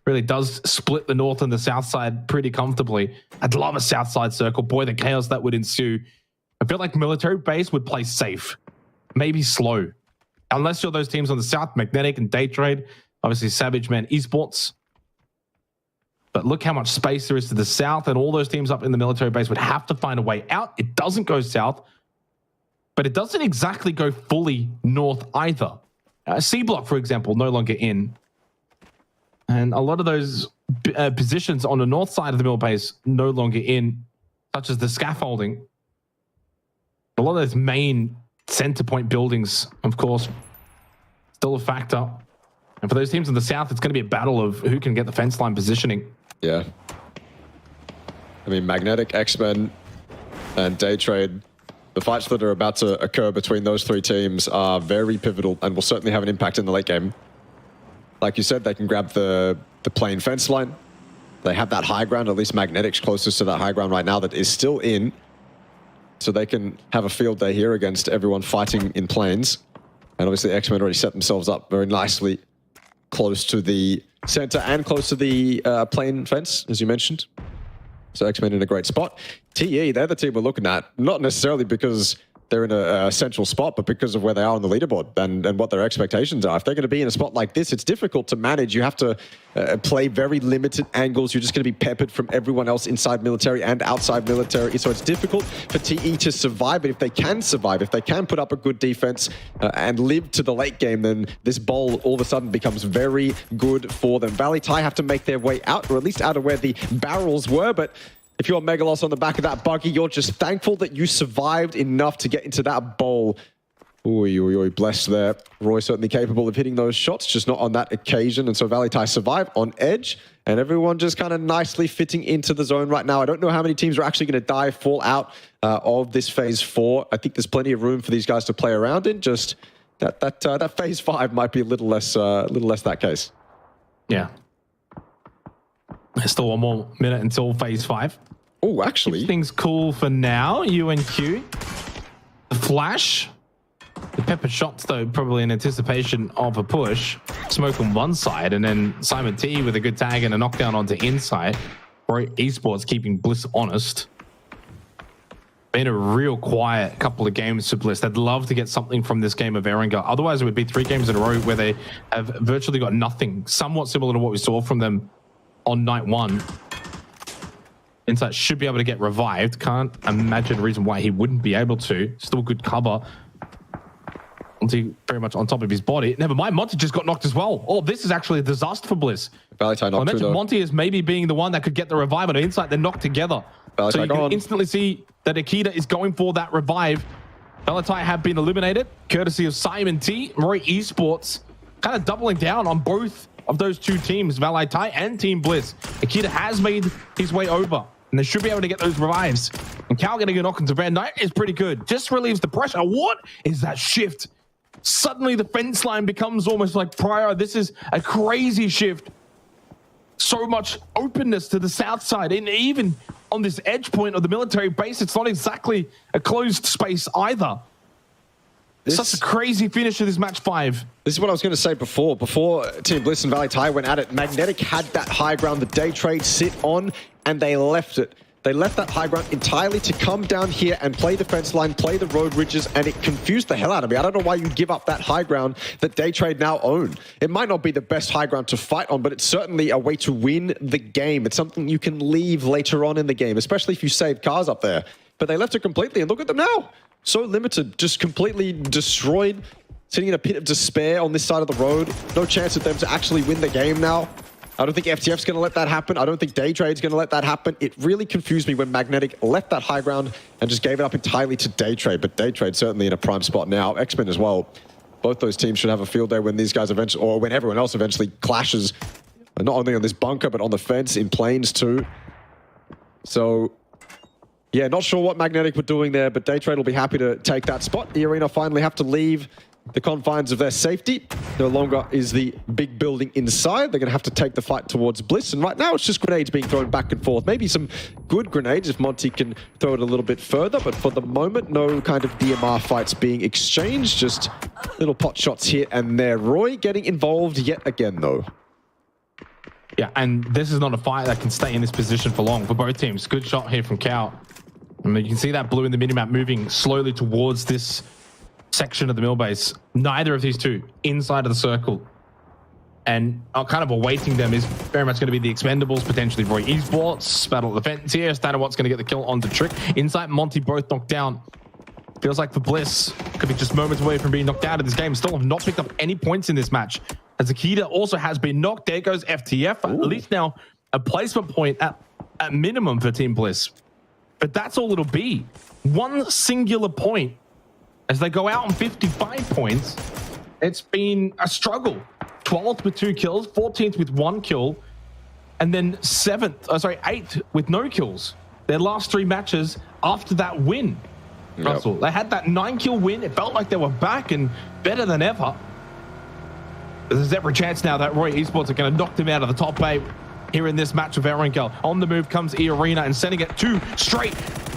really does split the north and the south side pretty comfortably. I'd love a south side circle. Boy, the chaos that would ensue. I feel like military base would play safe. Maybe slow, unless you're those teams on the south, Magnetic and Daytrade, obviously Xavage, man, Esports. But look how much space there is to the south, and all those teams up in the military base would have to find a way out. It doesn't go south, but it doesn't exactly go fully north either. C block, for example, no longer in. And a lot of those positions on the north side of the mill base no longer in, such as the scaffolding. A lot of those main center point buildings, of course, still a factor. And for those teams in the south, it's going to be a battle of who can get the fence line positioning. Yeah. I mean, Magnetic, X-Men, and Daytrade, the fights that are about to occur between those 3 teams are very pivotal and will certainly have an impact in the late game. Like you said, they can grab the plain fence line. They have that high ground, at least Magnetic's closest to that high ground right now that is still in. So they can have a field day here against everyone fighting in planes. And obviously X-Men already set themselves up very nicely close to the center and close to the plane fence, as you mentioned. So X-Men in a great spot. 𝐿𝐴, they're the team we're looking at, not necessarily because they're in a central spot, but because of where they are on the leaderboard and what their expectations are. If they're going to be in a spot like this, it's difficult to manage. You have to play very limited angles. You're just going to be peppered from everyone else inside military and outside military. So it's difficult for 𝐿𝐴 to survive. But if they can survive, if they can put up a good defense and live to the late game, then this bowl all of a sudden becomes very good for them. Valee Thai have to make their way out, or at least out of where the barrels were. But if you're Megalos on the back of that buggy, you're just thankful that you survived enough to get into that bowl. Ooh, blessed there. Roy certainly capable of hitting those shots, just not on that occasion. And so Valee Thai survive on edge, and everyone just kind of nicely fitting into the zone right now. I don't know how many teams are actually going to die, fall out of this phase 4. I think there's plenty of room for these guys to play around in. Just that phase 5 might be a little less that case. Yeah. There's still 1 more minute until phase 5. Oh, actually. Keeps things cool for now. UNQ. The flash. The pepper shots, though, probably in anticipation of a push. Smoke on one side, and then Simon T with a good tag and a knockdown onto inside. Or Esports keeping Bliss honest. Been a real quiet couple of games for Bliss. They'd love to get something from this game of Erangel. Otherwise, it would be 3 games in a row where they have virtually got nothing. Somewhat similar to what we saw from them on night 1. Insight should be able to get revived. Can't imagine a reason why he wouldn't be able to. Still good cover. Monty very much on top of his body. Never mind, Monty just got knocked as well. Oh, this is actually a disaster for Bliss. Valee knocked I mentioned through, Monty as maybe being the one that could get the revive on the inside. They're knocked together. Valee So you can on. instantly see that Akita is going for that revive. Valee have been eliminated, courtesy of Simon T. Roy Esports kind of doubling down on both of those two teams, Valee and Team Bliss. Akita has made his way over, and they should be able to get those revives. And Cal getting a knock into Van Knight is pretty good. Just relieves the pressure. What is that shift? Suddenly the fence line becomes almost like prior. This is a crazy shift. So much openness to the south side, and even on this edge point of the military base, it's not exactly a closed space either. Such a crazy finish to this match 5. This is what I was going to say before. Before Team Bliss and Valee went at it, Magnetic had that high ground the Daytrade sit on, and they left it. They left that high ground entirely to come down here and play the fence line, play the road ridges, and it confused the hell out of me. I don't know why you give up that high ground that Daytrade now own. It might not be the best high ground to fight on, but it's certainly a way to win the game. It's something you can leave later on in the game, especially if you save cars up there. But they left it completely, and look at them now. So limited, just completely destroyed, sitting in a pit of despair on this side of the road. No chance of them to actually win the game now. I don't think FTF's going to let that happen. I don't think Daytrade's going to let that happen. It really confused me when Magnetic left that high ground and just gave it up entirely to Daytrade. But Daytrade certainly in a prime spot now. X-Men as well. Both those teams should have a field day when these guys eventually, or when everyone else eventually clashes. Not only on this bunker, but on the fence, in planes too. So, yeah, not sure what Magnetic were doing there, but Daytrade will be happy to take that spot. eArena finally have to leave the confines of their safety. No longer is the big building inside. They're going to have to take the fight towards Bliss. And right now, it's just grenades being thrown back and forth. Maybe some good grenades if Monty can throw it a little bit further. But for the moment, no kind of DMR fights being exchanged. Just little pot shots here and there. Roy getting involved yet again, though. Yeah, and this is not a fight that can stay in this position for long for both teams. Good shot here from Cal. I mean, you can see that blue in the minimap moving slowly towards this section of the mill base. Neither of these two inside of the circle, and kind of awaiting them is very much going to be the Expendables, potentially Roy Esports. Battle of the fence here. Stanowat's going to get the kill onto Trick. Inside, Monty both knocked down. Feels like for Bliss could be just moments away from being knocked out of this game. Still have not picked up any points in this match, as Akita also has been knocked. There goes FTF. At least now a placement point at minimum for Team Bliss, but that's all it'll be. One singular point. As they go out on 55 points, it's been a struggle. 12th with 2 kills, 14th with 1 kill, and then 8th with no kills. Their last 3 matches after that win. Yep. Russell, they had that 9-kill win. It felt like they were back and better than ever. But there's every chance now that Roy Esports are going to knock them out of the top 8 here in this match with Erangel. On the move comes eArena and sending it 2 straight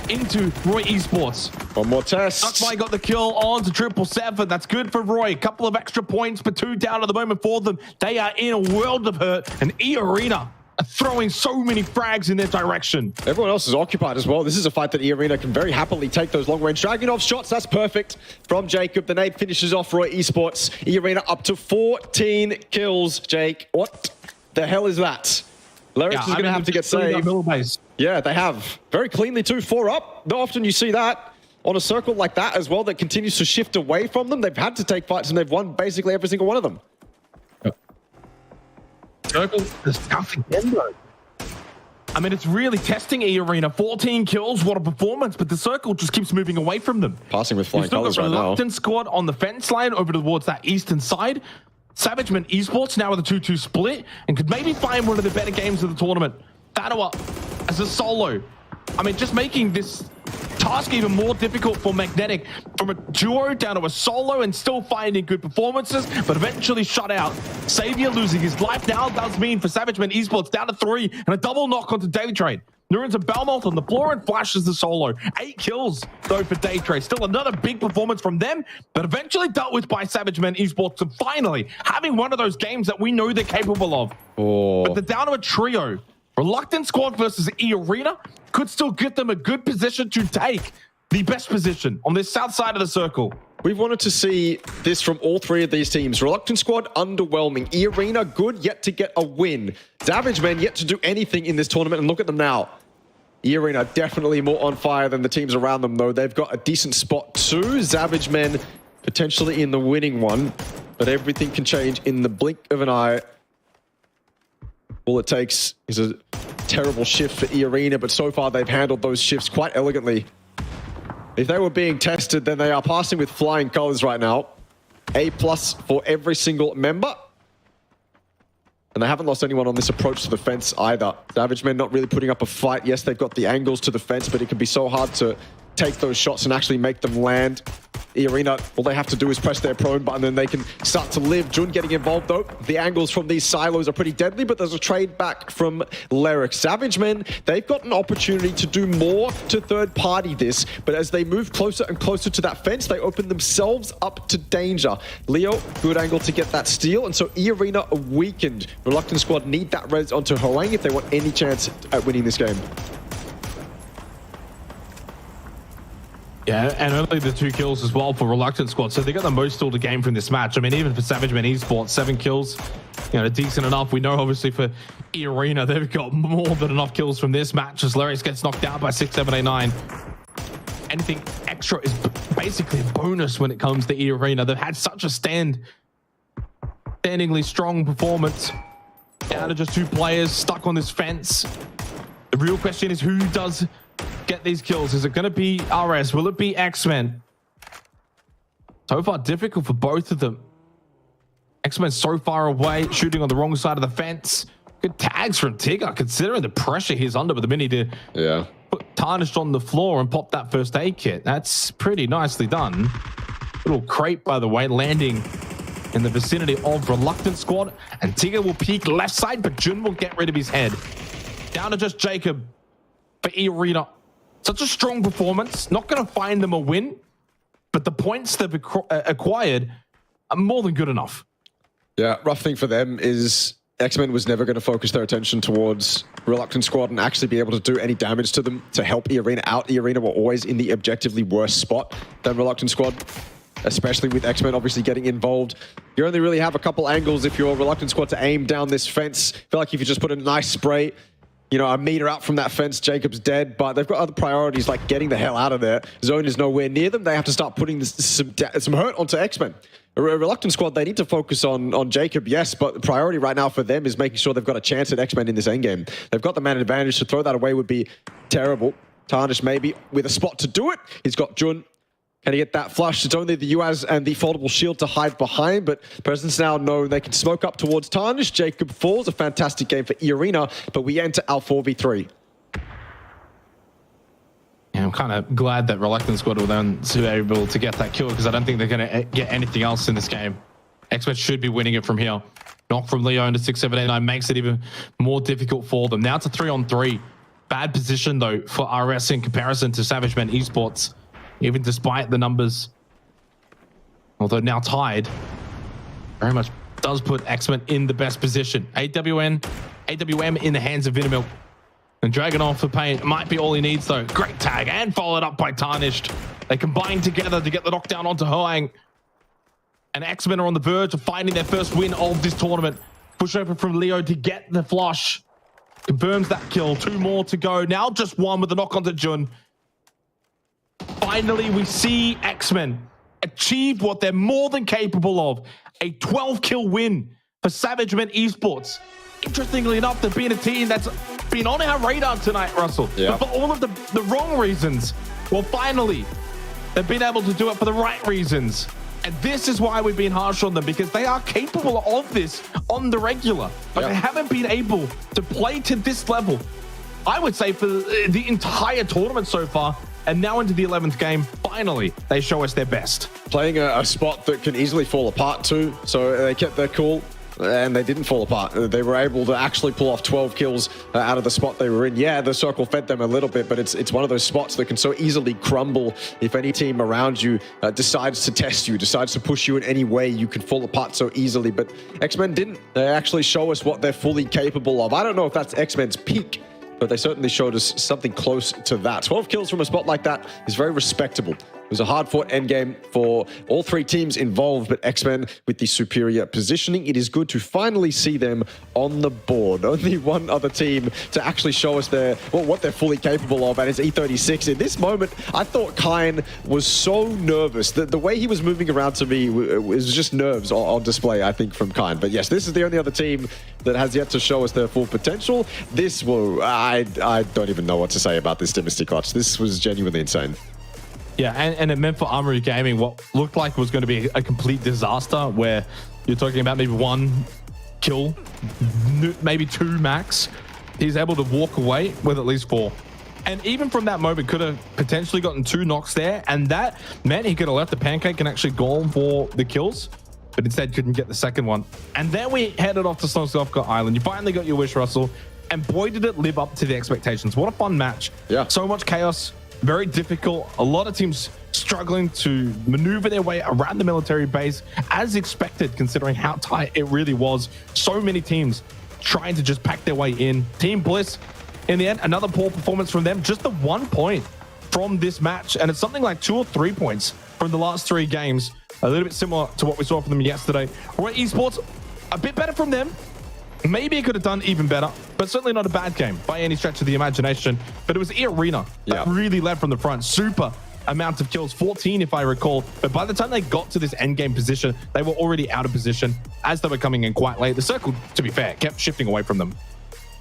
into Roy Esports. One more test. Duckby got the kill on to 777. That's good for Roy. A couple of extra points, but 2 down at the moment for them. They are in a world of hurt, and eArena are throwing so many frags in their direction. Everyone else is occupied as well. This is a fight that eArena can very happily take those long-range Dragunov shots. That's perfect from Jacob. The nade finishes off Roy Esports. eArena up to 14 kills, Jake. What the hell is that? Larix is going to have to get saved. Yeah, they have. Very cleanly too, 4 up. Not often you see that on a circle like that as well that continues to shift away from them. They've had to take fights and they've won basically every single one of them. Circle is tough again, though. I mean, it's really testing eArena. 14 kills, what a performance, but the circle just keeps moving away from them. Passing with flying colors right now. Reluctant squad on the fence line over towards that eastern side. Xavage Esports now with a 2-2 split and could maybe find one of the better games of the tournament. Thanawa as a solo. I mean, just making this task even more difficult for Magnetic, from a duo down to a solo, and still finding good performances, but eventually shut out. Savior losing his life now does mean for Xavage Esports down to 3 and a double knock onto Daytrade. Nurin's a Belmont on the floor and flashes the solo. 8 kills, though, for Daytrade. Still another big performance from them, but eventually dealt with by Xavage Esports, and finally having one of those games that we know they're capable of. Oh. But they're down to a trio. Reluctant squad versus eArena could still get them a good position to take the best position on this south side of the circle. We've wanted to see this from all 3 of these teams. Reluctant squad, underwhelming. eArena, good, yet to get a win. Xavage Men, yet to do anything in this tournament, and look at them now. eArena definitely more on fire than the teams around them, though. They've got a decent spot too. Xavage Men potentially in the winning one, but everything can change in the blink of an eye. All it takes is a terrible shift for eArena, but so far they've handled those shifts quite elegantly. If they were being tested, then they are passing with flying colors right now. A+ for every single member. And they haven't lost anyone on this approach to the fence either. Xavage men not really putting up a fight. Yes, they've got the angles to the fence, but it can be so hard to take those shots and actually make them land. eArena, all they have to do is press their prone button and they can start to live. Jun getting involved though. The angles from these silos are pretty deadly, but there's a trade back from 𝐿𝐿𝐿𝐿𝐿. Xavage men, they've got an opportunity to do more to third party this, but as they move closer and closer to that fence, they open themselves up to danger. Leo, good angle to get that steal, and so eArena are weakened. Reluctant Squad need that res onto Hwoang if they want any chance at winning this game. Yeah, and only the 2 kills as well for Reluctant Squad. So they got the most all the game from this match. I mean, even for Xavage men Esports, 7 kills, you know, decent enough. We know obviously for eArena, they've got more than enough kills from this match as 𝐿𝐿𝐿𝐿 gets knocked out by 6, 7, 8, 9. Anything extra is basically a bonus when it comes to eArena. They've had such a standingly strong performance. Down to just 2 players stuck on this fence. The real question is who does get these kills? Is it going to be RS? Will it be X-Men? So far difficult for both of them. X-Men so far away, shooting on the wrong side of the fence. Good tags from Tigger, considering the pressure he's under with the minute to put Tarnished on the floor and pop that first aid kit. That's pretty nicely done. Little crate, by the way, landing in the vicinity of Reluctant Squad, and Tigger will peek left side, but Jun will get rid of his head. Down to just Jacob for eArena. Such a strong performance. Not going to find them a win, but the points they've acquired are more than good enough. Yeah, rough thing for them is X-Men was never going to focus their attention towards Reluctant Squad and actually be able to do any damage to them to help eArena out. eArena were always in the objectively worse spot than Reluctant Squad, especially with X-Men obviously getting involved. You only really have a couple angles if you're Reluctant Squad to aim down this fence. I feel like if you just put a nice spray, you know, a meter out from that fence, Jacob's dead, but they've got other priorities like getting the hell out of there. Zone is nowhere near them. They have to start putting some hurt onto X-Men. A Reluctant Squad, they need to focus on Jacob, yes, but the priority right now for them is making sure they've got a chance at X-Men in this endgame. They've got the man advantage. To throw that away would be terrible. Tarnish maybe with a spot to do it. He's got Jun. Can he get that flush? It's only the UAZ and the foldable shield to hide behind, but Presidents now know they can smoke up towards Tarnish. Jacob falls. A fantastic game for eArena, but we enter our 4v3. Yeah, I'm kind of glad that Reluctant Squad were then able to get that kill, because I don't think they're going to get anything else in this game. X-Men should be winning it from here. Knock from Leo into 6, 7, 8, 9 makes it even more difficult for them. Now it's a 3-on-3. Bad position, though, for RS in comparison to Xavage men Esports. Even despite the numbers, although now tied, very much does put X-Men in the best position. AWM in the hands of Vinamilk. And dragging off for pain might be all he needs, though. Great tag and followed up by Tarnished. They combine together to get the knockdown onto Hwoang. And X-Men are on the verge of finding their first win of this tournament. Push open from Leo to get the flush. Confirms that kill. 2 more to go. Now just 1 with the knock onto Jun. Finally, we see X-Men achieve what they're more than capable of. A 12-kill win for Xavage men Esports. Interestingly enough, they've been a team that's been on our radar tonight, Russell. Yeah. But for all of the wrong reasons. Well, finally, they've been able to do it for the right reasons. And this is why we've been harsh on them, because they are capable of this on the regular. But they haven't been able to play to this level, I would say, for the entire tournament so far. And now into the 11th game, finally, they show us their best. Playing a spot that can easily fall apart too, so they kept their cool and they didn't fall apart. They were able to actually pull off 12 kills out of the spot they were in. Yeah, the circle fed them a little bit, but it's one of those spots that can so easily crumble if any team around you decides to test you, decides to push you in any way. You can fall apart so easily, but X-Men didn't. They actually show us what they're fully capable of. I don't know if that's X-Men's peak, but they certainly showed us something close to that. 12 kills from a spot like that is very respectable. It was a hard-fought endgame for all three teams involved, but X-Men with the superior positioning. It is good to finally see them on the board. Only one other team to actually show us what they're fully capable of, and it's E36. In this moment, I thought 𝐾𝐿 was so nervous. The way he was moving around to me was just nerves on display, I think, from 𝐾𝐿. But yes, this is the only other team that has yet to show us their full potential. This will... I don't even know what to say about this Dynasty Clutch. This was genuinely insane. Yeah, and it meant for Armory Gaming what looked like was going to be a complete disaster, where you're talking about maybe 1 kill, maybe 2 max. He's able to walk away with at least 4. And even from that moment, could have potentially gotten 2 knocks there, and that meant he could have left the pancake and actually gone for the kills, but instead couldn't get the second one. And then we headed off to Snoqualmie Island. You finally got your wish, Russell, and boy, did it live up to the expectations. What a fun match. Yeah. So much chaos. Very difficult. A lot of teams struggling to maneuver their way around the military base as expected, considering how tight it really was. So many teams trying to just pack their way in. Team Bliss, in the end, another poor performance from them. Just the 1 point from this match, and it's something like 2 or 3 points from the last 3 games. A little bit similar to what we saw from them yesterday. Roy Esports, a bit better from them. Maybe it could have done even better, but certainly not a bad game by any stretch of the imagination. But it was eArena that really led from the front. Super amount of kills, 14 if I recall. But by the time they got to this endgame position, they were already out of position as they were coming in quite late. The circle, to be fair, kept shifting away from them.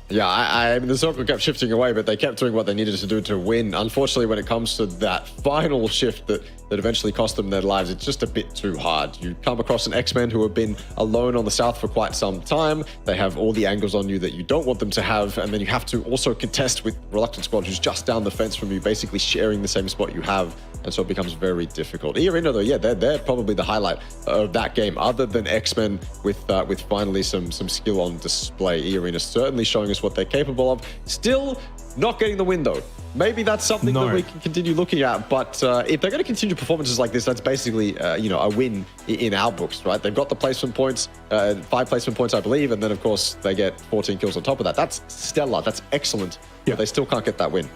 Yeah, I mean, the circle kept shifting away, but they kept doing what they needed to do to win. Unfortunately, when it comes to that final shift that eventually cost them their lives, it's just a bit too hard. You come across an X-Men who have been alone on the south for quite some time. They have all the angles on you that you don't want them to have, and then you have to also contest with Reluctant Squad, who's just down the fence from you, basically sharing the same spot you have, and so it becomes very difficult. eArena, though, yeah, they're probably the highlight of that game, other than X-Men with finally some skill on display. eArena certainly showing us what they're capable of. Still not getting the win, though. Maybe that's something that we can continue looking at, but if they're going to continue performances like this, that's basically a win in our books, right? They've got the placement points, 5 placement points, I believe, and then of course they get 14 kills on top of that. That's stellar, that's excellent, but they still can't get that win.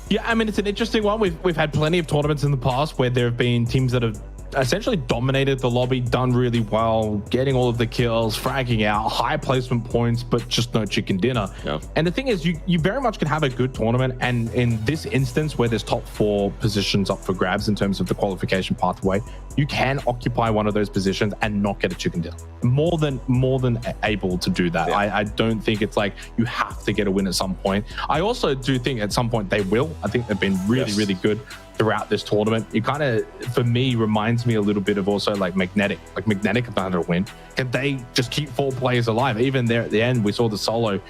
Yeah, I mean, it's an interesting one. We've had plenty of tournaments in the past where there have been teams that have essentially dominated the lobby, done really well, getting all of the kills, fragging out, high placement points, but just no chicken dinner. Yeah. And the thing is, you very much can have a good tournament, and in this instance where there's top 4 positions up for grabs in terms of the qualification pathway, you can occupy one of those positions and not get a chicken dinner. More than able to do that. Yeah. I don't think it's like you have to get a win at some point. I also do think at some point they will. I think they've been really good throughout this tournament. It kind of, for me, reminds me a little bit of also like Magnetic. Like Magnetic about to win. Can they just keep 4 players alive? Even there at the end, we saw the solo.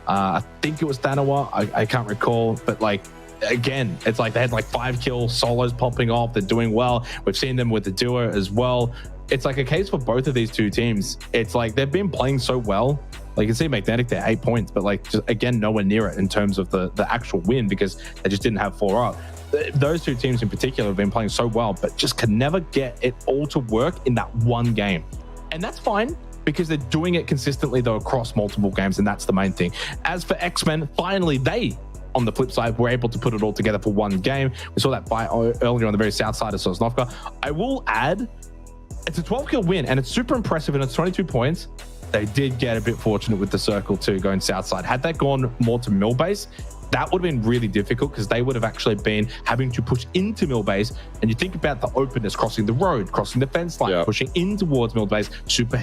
I think it was Danawa. I can't recall, but like, again, it's like they had like 5 kill solos popping off. They're doing well. We've seen them with the duo as well. It's like a case for both of these 2 teams. It's like they've been playing so well. Like you can see Magnetic there, 8 points, but like just again, nowhere near it in terms of the actual win, because they just didn't have 4 up. Those 2 teams in particular have been playing so well, but just can never get it all to work in that one game. And that's fine, because they're doing it consistently though across multiple games, and that's the main thing. As for X-Men, finally they, on the flip side, were able to put it all together for one game. We saw that fight earlier on the very south side of Sosnovka. I will add, it's a 12 kill win, and it's super impressive, and it's 22 points. They did get a bit fortunate with the circle too, going south side. Had that gone more to mill base, that would have been really difficult, because they would have actually been having to push into mill base. And you think about the openness, crossing the road, crossing the fence line, pushing in towards mill base, super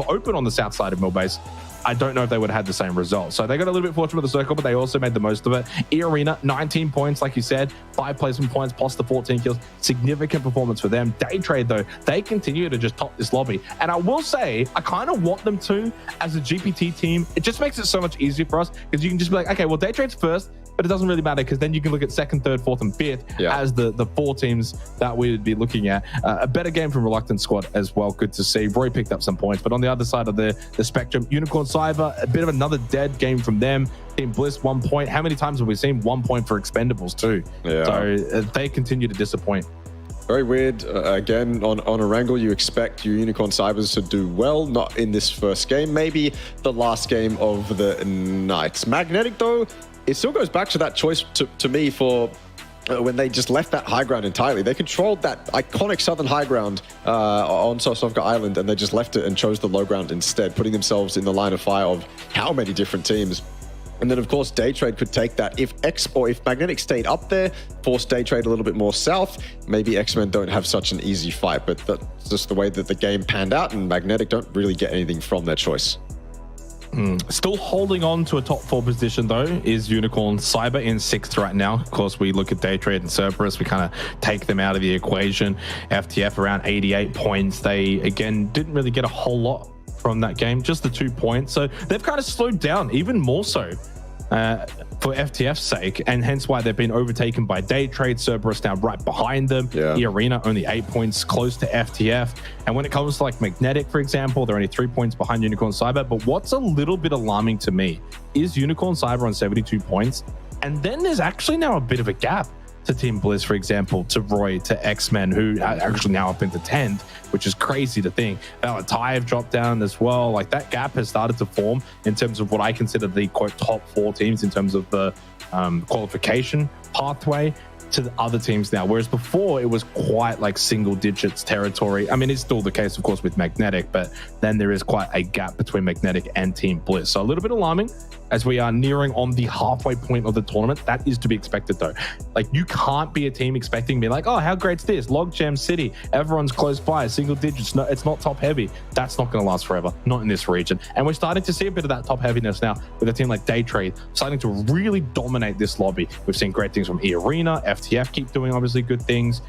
open on the south side of mill base. I don't know if they would have had the same result. So they got a little bit fortunate with the circle, but they also made the most of it. eArena, 19 points, like you said, 5 placement points plus the 14 kills. Significant performance for them. Daytrade, though, they continue to just top this lobby. And I will say, I kind of want them to as a GPT team. It just makes it so much easier for us, because you can just be like, okay, well, Daytrade's first, but it doesn't really matter, because then you can look at 2nd, 3rd, 4th, and 5th as the 4 teams that we would be looking at. A better game from Reluctant Squad as well. Good to see. Roy picked up some points, but on the other side of the spectrum, Unicorn Cyber, a bit of another dead game from them. Team Bliss, 1 point. How many times have we seen 1 point for Expendables too? Yeah. So they continue to disappoint. Very weird. Again, on a wrangle, you expect your Unicorn Cybers to do well. Not in this first game. Maybe the last game of the night. Magnetic, though, it still goes back to that choice to me for when they just left that high ground entirely. They controlled that iconic southern high ground on Sosnovka Island, and they just left it and chose the low ground instead, putting themselves in the line of fire of how many different teams. And then, of course, Daytrade could take that. If Magnetic stayed up there, force Daytrade a little bit more south, maybe X-Men don't have such an easy fight. But that's just the way that the game panned out, and Magnetic don't really get anything from their choice. Still holding on to a top 4 position, though, is Unicorn. Cyber in 6th right now. Of course, we look at Daytrade and Cerberus. We kind of take them out of the equation. FTF around 88 points. They, again, didn't really get a whole lot from that game, just the 2 points. So they've kind of slowed down even more so for FTF's sake, and hence why they've been overtaken by Daytrade. Cerberus now right behind them. eArena only 8 points close to FTF. And when it comes to like Magnetic, for example, they're only 3 points behind Unicorn Cyber. But what's a little bit alarming to me is Unicorn Cyber on 72 points. And then there's actually now a bit of a gap to Team Bliss, for example, to Roy, to X-Men, who are actually now up into 10th, which is crazy to think. Valee have dropped down as well. Like, that gap has started to form in terms of what I consider the, quote, top 4 teams in terms of the qualification pathway to the other teams now. Whereas before, it was quite like single digits territory. I mean, it's still the case, of course, with Magnetic, but then there is quite a gap between Magnetic and Team Bliss. So a little bit alarming as we are nearing on the halfway point of the tournament. That is to be expected, though. Like, you can't be a team expecting me like, oh, how great's this? Logjam City, everyone's close by, single digits. No, it's not top heavy. That's not going to last forever, not in this region. And we're starting to see a bit of that top heaviness now with a team like Daytrade starting to really dominate this lobby. We've seen great things from eArena, FTF keep doing obviously good things.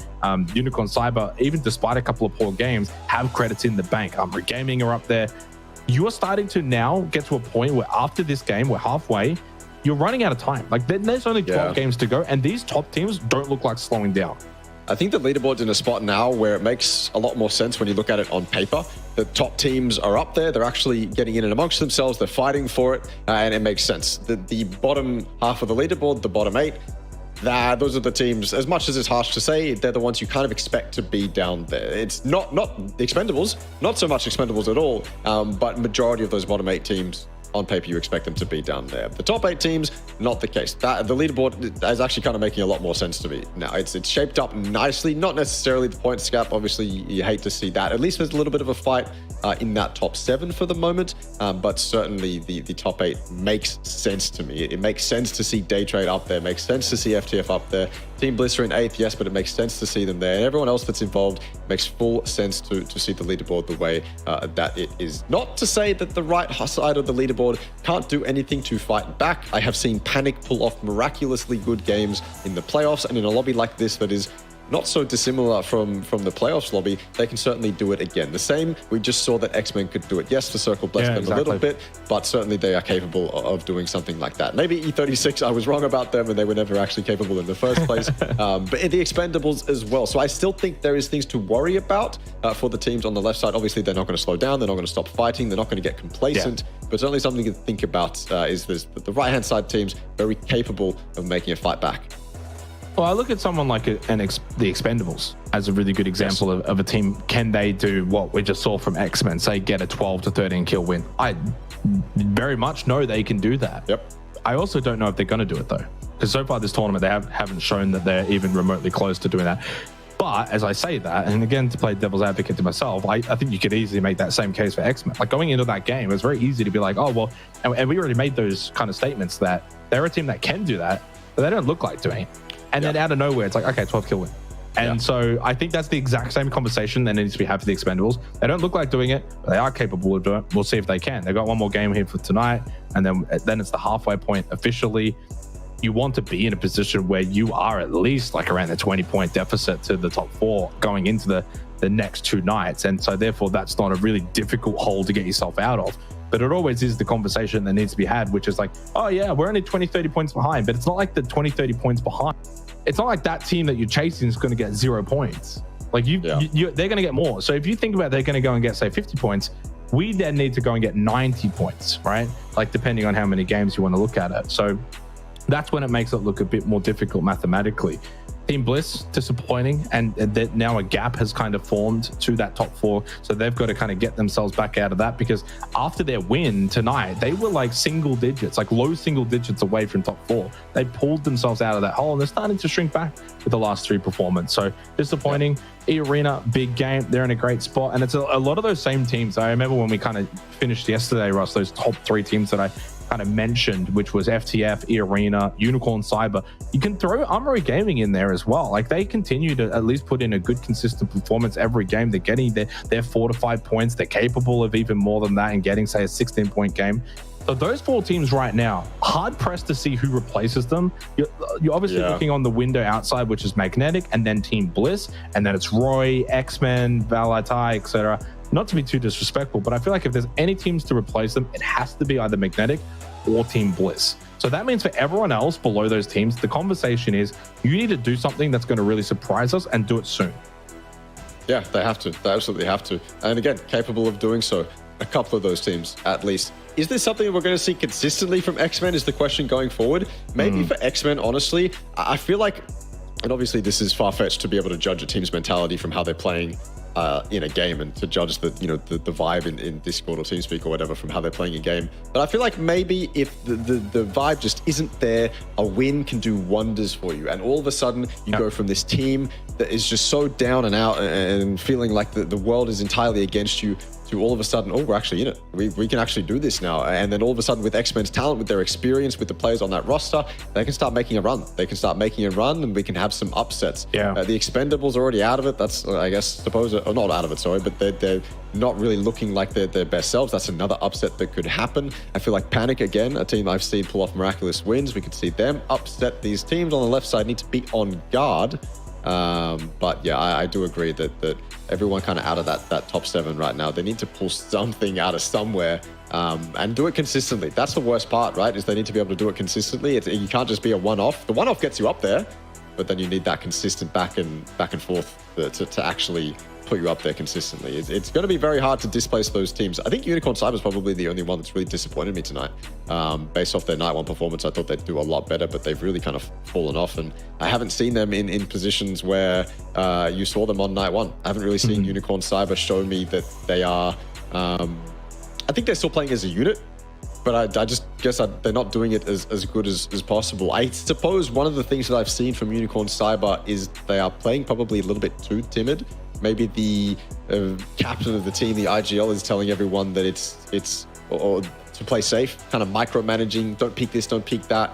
Unicorn Cyber, even despite a couple of poor games, have credits in the bank. Armory Gaming are up there. You are starting to now get to a point where after this game, we're halfway, you're running out of time. Like, there's only 12 games to go, and these top teams don't look like slowing down. I think the leaderboard's in a spot now where it makes a lot more sense when you look at it on paper. The top teams are up there. They're actually getting in and amongst themselves. They're fighting for it, and it makes sense. The bottom half of the leaderboard, the bottom 8, those are the teams, as much as it's harsh to say, they're the ones you kind of expect to be down there. It's not the Expendables, not so much Expendables at all, but majority of those bottom 8 teams, on paper, you expect them to be down there. The top 8 teams, not the case. The leaderboard is actually kind of making a lot more sense to me now. It's shaped up nicely, not necessarily the points gap. Obviously, you hate to see that. At least there's a little bit of a fight in that top 7 for the moment, but certainly the top 8 makes sense to me. It makes sense to see Daytrade up there. It makes sense to see FTF up there. Team Bliss are in 8th, yes, but it makes sense to see them there. And everyone else that's involved makes full sense to see the leaderboard the way that it is. Not to say that the right side of the leaderboard can't do anything to fight back. I have seen Panic pull off miraculously good games in the playoffs, and in a lobby like this that is not so dissimilar from the playoffs lobby, they can certainly do it again. The same, we just saw that X-Men could do it. Yes, the circle blessed them a little bit, but certainly they are capable of doing something like that. Maybe E36, I was wrong about them and they were never actually capable in the first place, but the Expendables as well. So I still think there is things to worry about for the teams on the left side. Obviously, they're not going to slow down. They're not going to stop fighting. They're not going to get complacent, but certainly something to think about is the right-hand side teams very capable of making a fight back. Well, I look at someone like the Expendables as a really good example of a team. Can they do what we just saw from X-Men, say get a 12 to 13 kill win? I very much know they can do that. Yep. I also don't know if they're going to do it, though, because so far this tournament, they haven't shown that they're even remotely close to doing that. But as I say that, and again, to play devil's advocate to myself, I think you could easily make that same case for X-Men. Like, going into that game, it was very easy to be like, oh, well, and we already made those kind of statements that they're a team that can do that, but they don't look like doing it. And then out of nowhere, it's like, okay, 12 kill win. And so I think that's the exact same conversation that needs to be had for the Expendables. They don't look like doing it, but they are capable of doing it. We'll see if they can. They've got one more game here for tonight, and then it's the halfway point officially. You want to be in a position where you are at least like around the 20-point deficit to the top 4 going into the next 2 nights. And so therefore, that's not a really difficult hole to get yourself out of. But it always is the conversation that needs to be had, which is like, oh yeah, we're only 20, 30 points behind, but it's not like the 20, 30 points behind. It's not like that team that you're chasing is going to get 0 points. Like they're going to get more. So if you think about they're going to go and get, say, 50 points, we then need to go and get 90 points, right? Like, depending on how many games you want to look at it. So that's when it makes it look a bit more difficult mathematically. Team Bliss, disappointing, and that now a gap has kind of formed to that top 4, so they've got to kind of get themselves back out of that, because after their win tonight, they were like single digits, like low single digits away from top 4. They pulled themselves out of that hole, and they're starting to shrink back with the last 3 performance. So disappointing. eArena, big game, they're in a great spot, and it's a lot of those same teams. I remember when we kind of finished yesterday, Russ, those top 3 teams that I kind of mentioned, which was FTF, eArena, Unicorn Cyber. You can throw Armory Gaming in there as well. Like, they continue to at least put in a good, consistent performance every game. They're getting their 4 to 5 points. They're capable of even more than that and getting, say, a 16-point game. So those 4 teams right now, hard pressed to see who replaces them. You're obviously looking on the window outside, which is Magnetic, and then Team Bliss, and then it's Roy, X-Men, Valee, etc. Not to be too disrespectful, but I feel like if there's any teams to replace them, it has to be either Magnetic or Team Bliss. So that means for everyone else below those teams, the conversation is you need to do something that's going to really surprise us, and do it soon. Yeah, they have to. They absolutely have to. And again, capable of doing so. A couple of those teams, at least. Is this something that we're going to see consistently from X-Men is the question going forward? Maybe for X-Men, honestly, I feel like, and obviously this is far-fetched to be able to judge a team's mentality from how they're playing in a game, and to judge the vibe in Discord or TeamSpeak or whatever from how they're playing a game. But I feel like maybe if the vibe just isn't there, a win can do wonders for you. And all of a sudden you go from this team that is just so down and out and feeling like the world is entirely against you, to all of a sudden, oh, we're actually in it. We can actually do this now. And then all of a sudden, with X-Men's talent, with their experience, with the players on that roster, they can start making a run. They can start making a run, and we can have some upsets. Yeah. The Expendables are already out of it. That's, I guess, suppose, or not out of it, sorry, but they're not really looking like their best selves. That's another upset that could happen. I feel like Panic, again, a team I've seen pull off miraculous wins. We could see them upset these teams on the left side, need to be on guard. But yeah, I do agree that everyone kind of out of that top 7 right now, they need to pull something out of somewhere, and do it consistently. That's the worst part, right? Is they need to be able to do it consistently. You can't just be a one-off. The one-off gets you up there, but then you need that consistent back and forth to actually put you up there consistently. It's going to be very hard to displace those teams. I think Unicorn Cyber is probably the only one that's really disappointed me tonight. Based off their night 1 performance, I thought they'd do a lot better, but they've really kind of fallen off, and I haven't seen them in positions where you saw them on night 1. I haven't really seen Unicorn Cyber show me that they are... I think they're still playing as a unit, but I just guess they're not doing it as good as possible. I suppose one of the things that I've seen from Unicorn Cyber is they are playing probably a little bit too timid. Maybe the captain of the team, the IGL, is telling everyone that it's to play safe, kind of micromanaging, don't peek this, don't peek that.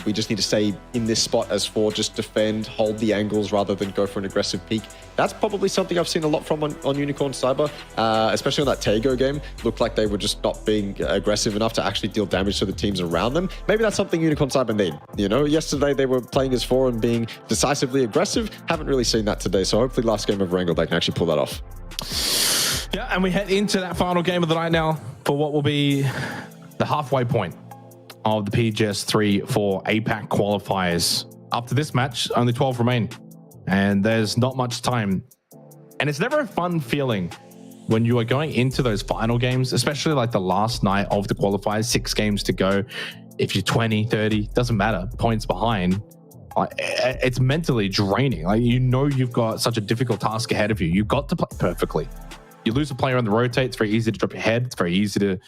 We just need to stay in this spot as 4, just defend, hold the angles rather than go for an aggressive peek. That's probably something I've seen a lot from on Unicorn Cyber, especially on that Tago game. Looked like they were just not being aggressive enough to actually deal damage to the teams around them. Maybe that's something Unicorn Cyber need. You know, yesterday they were playing as 4 and being decisively aggressive. Haven't really seen that today, so hopefully last game of Wrangle they can actually pull that off. Yeah, and we head into that final game of the night now for what will be the halfway point of the PGS 3-4 APAC qualifiers. After this match, only 12 remain, and there's not much time. And it's never a fun feeling when you are going into those final games, especially like the last night of the qualifiers, 6 games to go. If you're 20, 30, doesn't matter, points behind. It's mentally draining. Like, you know, you've got such a difficult task ahead of you. You've got to play perfectly. You lose a player on the rotate, it's very easy to drop your head. It's very easy to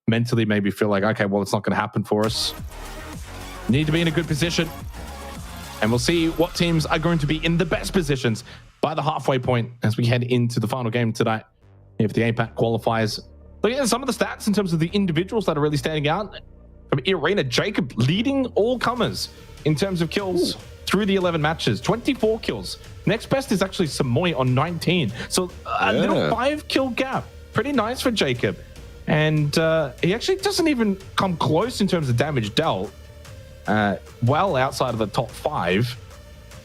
mentally maybe feel like, okay, well, it's not going to happen for us. You need to be in a good position. And we'll see what teams are going to be in the best positions by the halfway point as we head into the final game tonight. If the APAC qualifiers. Look at some of the stats in terms of the individuals that are really standing out. From eArena, Jacob leading all comers in terms of kills through the 11 matches. 24 kills. Next best is actually Samoy on 19. So a little 5-kill gap. Pretty nice for Jacob. And he actually doesn't even come close in terms of damage dealt. Well outside of the top 5.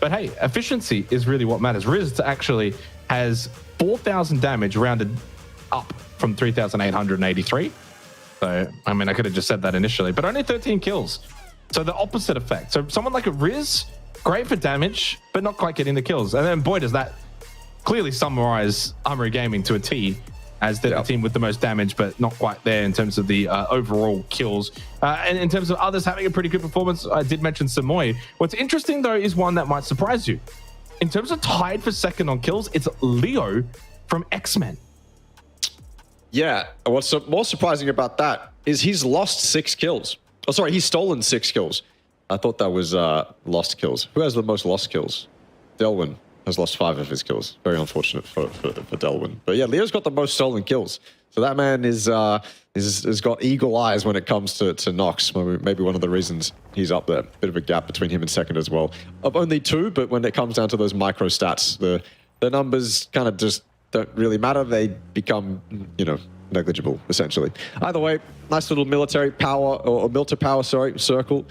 But hey, efficiency is really what matters. Riz actually has 4,000 damage rounded up from 3,883. So, I mean, I could have just said that initially, but only 13 kills. So the opposite effect. So someone like a Riz, great for damage, but not quite getting the kills. And then boy, does that clearly summarize Armory Gaming to a T as the team with the most damage, but not quite there in terms of the overall kills. And in terms of others having a pretty good performance, I did mention Samoy. What's interesting, though, is one that might surprise you. in terms of tied for second on kills, it's Leo from X-Men. Yeah, what's more surprising about that is he's lost 6 kills. Oh, sorry, he's stolen 6 kills. I thought that was lost kills. Who has the most lost kills? Delwyn has lost 5 of his kills. Very unfortunate for Delwyn. But yeah, Leo's got the most stolen kills. So that man has got eagle eyes when it comes to Nox. Maybe one of the reasons he's up there. Bit of a gap between him and second as well. Of only 2, but when it comes down to those micro stats, the numbers kind of just don't really matter. They become, you know, negligible, essentially. Either way, nice little military power, or Milta power, sorry, circle.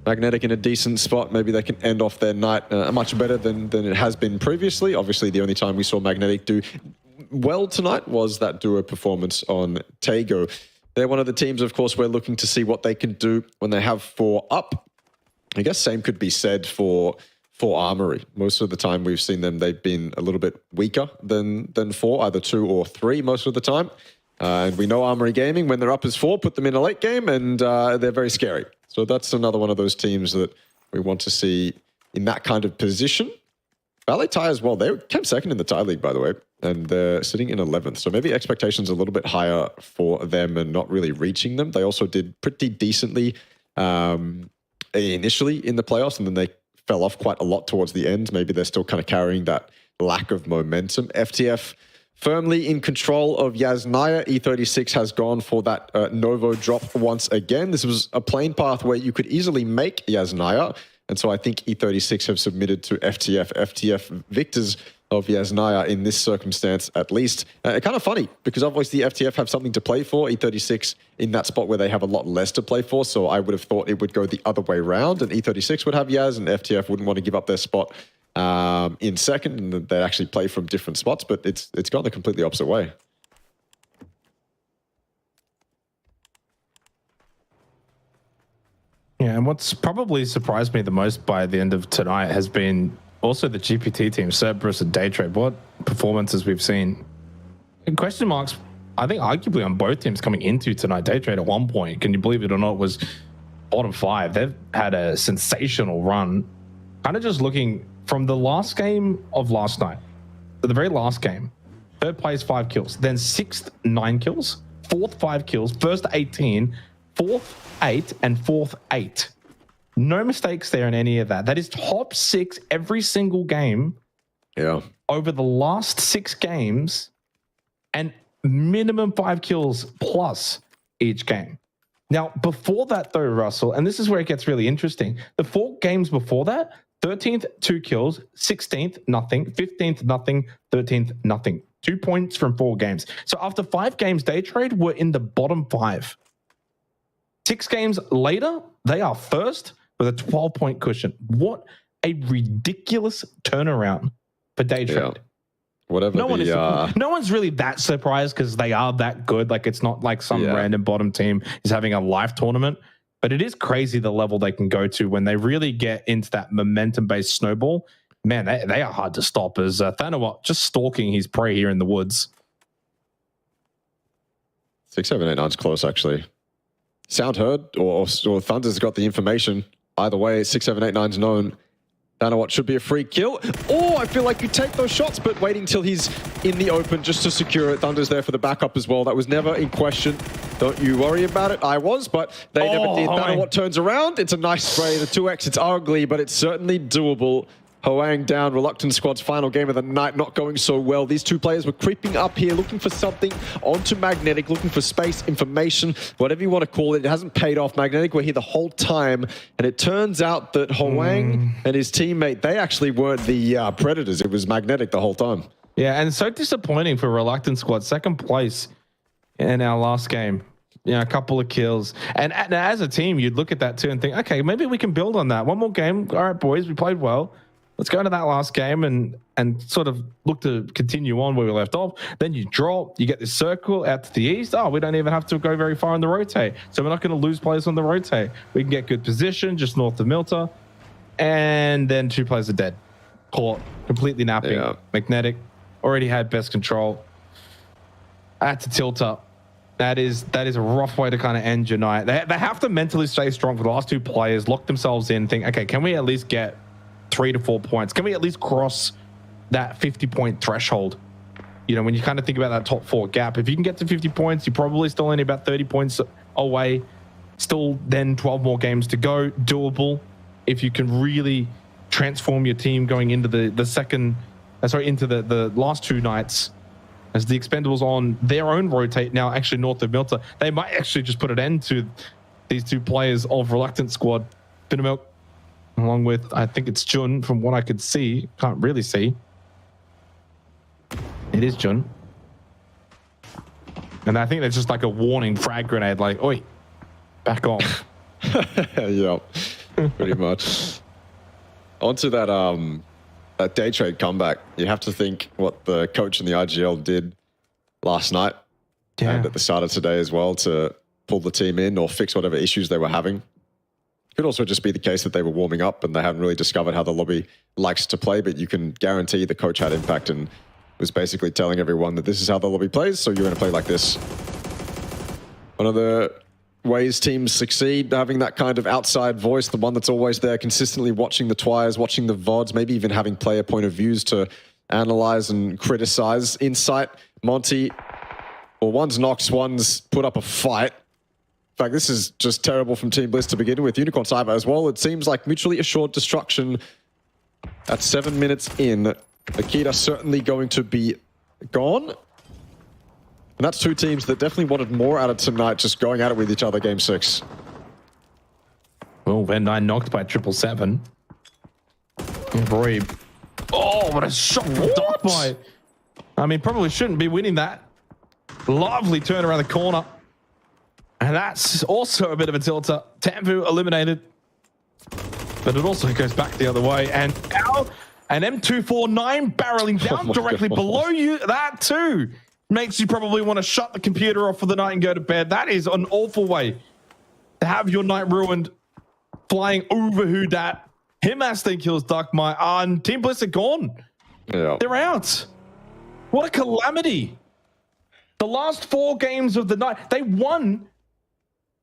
Magnetic in a decent spot. Maybe they can end off their night much better than it has been previously. Obviously, the only time we saw Magnetic do well tonight was that duo performance on Taego. They're one of the teams, of course, we're looking to see what they can do when they have 4 up. I guess same could be said for Armory. Most of the time we've seen them, they've been a little bit weaker than 4, either 2 or 3 most of the time. And we know Armory Gaming, when they're up as 4, put them in a late game, and they're very scary. So that's another one of those teams that we want to see in that kind of position. Valee Thai as well. They came second in the Thai League, by the way, and they're sitting in 11th. So maybe expectations a little bit higher for them and not really reaching them. They also did pretty decently initially in the playoffs, and then they fell off quite a lot towards the end. Maybe they're still kind of carrying that lack of momentum. FTF firmly in control of Yasnaya. E36 has gone for that Novo drop once again. This was a plane path where you could easily make Yasnaya. And so I think E36 have submitted to FTF. FTF victors of Yasnaya in this circumstance, at least. Kind of funny, because obviously FTF have something to play for. E36 in that spot where they have a lot less to play for. So I would have thought it would go the other way around. And E36 would have Yaz, and FTF wouldn't want to give up their spot in second, and they actually play from different spots, but it's gone the completely opposite way. Yeah, and what's probably surprised me the most by the end of tonight has been also the GPT team, Cerberus and Daytrade. What performances we've seen. And question marks, I think, arguably on both teams coming into tonight. Daytrade at one point, can you believe it or not, was bottom 5. They've had a sensational run. Kind of just looking from the last game of last night, to the very last game, 3rd place 5 kills, then 6th 9 kills, 4th 5 kills, 1st 18, 4th 8, and 4th 8. No mistakes there in any of that. That is top 6 every single game. Yeah. Over the last 6 games, and minimum 5 kills plus each game. Now, before that though, Russell, and this is where it gets really interesting, the 4 games before that, 13th, 2 kills, 16th, nothing, 15th, nothing, 13th, nothing. 2 points from 4 games. So after 5 games, Daytrade were in the bottom 5. 6 games later, they are first with a 12-point cushion. What a ridiculous turnaround for Daytrade. Yeah. Whatever. No one's really that surprised because they are that good. Like, it's not like some random bottom team is having a live tournament. But it is crazy the level they can go to when they really get into that momentum-based snowball. Man, they are hard to stop, as Thanawat just stalking his prey here in the woods. 6, 7, 8, 9's close, actually. Sound heard, or Thunder's got the information. Either way, 6, 7, 8, 9's known. Thanawat should be a free kill. Oh, I feel like you take those shots, but waiting till he's in the open just to secure it. Thunder's there for the backup as well. That was never in question. Don't you worry about it. I was, but they never did. Thanawat turns around. It's a nice spray. The 2x, it's ugly, but it's certainly doable. Hoang down, Reluctant Squad's final game of the night, not going so well. These 2 players were creeping up here, looking for something onto Magnetic, looking for space, information, whatever you want to call it. It hasn't paid off. Magnetic were here the whole time, and it turns out that Hoang and his teammate, they actually weren't the Predators. It was Magnetic the whole time. Yeah, and so disappointing for Reluctant Squad. 2nd place in our last game. You know, a couple of kills. And as a team, you'd look at that too and think, okay, maybe we can build on that. One more game. All right, boys, we played well. Let's go to that last game and sort of look to continue on where we left off. Then you drop, you get this circle out to the east. Oh, we don't even have to go very far on the rotate. So we're not going to lose players on the rotate. We can get good position just north of Milta. And then 2 players are dead. Caught, completely napping. Yeah. Magnetic already had best control. I had to tilt up. That is a rough way to kind of end your night. They have to mentally stay strong for the last 2 players, lock themselves in, think, okay, can we at least get 3 to 4 points? Can we at least cross that 50-point threshold? You know, when you kind of think about that top 4 gap, if you can get to 50 points, you're probably still only about 30 points away. Still then 12 more games to go. Doable if you can really transform your team going into into the last 2 nights. As the Expendables on their own rotate now, actually north of Milta, they might actually just put an end to these 2 players of Reluctant Squad. Finamilk, along with, I think it's Jun, from what I could see. Can't really see. It is Jun. And I think there's just like a warning frag grenade, like, oi, back off. Yep, pretty much. Onto that that Daytrade comeback. You have to think what the coach in the IGL did last night and at the start of today as well to pull the team in or fix whatever issues they were having. Could also just be the case that they were warming up and they haven't really discovered how the lobby likes to play, but you can guarantee the coach had impact and was basically telling everyone that this is how the lobby plays, so you're going to play like this. One of the ways teams succeed, having that kind of outside voice, the one that's always there, consistently watching the twires, watching the VODs, maybe even having player point of views to analyze and criticize. Insight, Monty, well, one's knocked, one's put up a fight. In fact, this is just terrible from Team Bliss to begin with. Unicorn Cyber as well. It seems like mutually assured destruction at 7 minutes in. Akita certainly going to be gone. And that's 2 teams that definitely wanted more out of tonight, just going at it with each other, game 6. Well, Van 9 knocked by 777. Roy. Oh, what a shot from Darkboy. I mean, probably shouldn't be winning that. Lovely turn around the corner. And that's also a bit of a tilter. Tamvu eliminated. But it also goes back the other way. And now an M249 barreling down directly below you. That too makes you probably want to shut the computer off for the night and go to bed. That is an awful way to have your night ruined. Flying over who dat. Him as they kills Darkmai. And Team Bliss are gone. Yeah. They're out. What a calamity. The last 4 games of the night. They won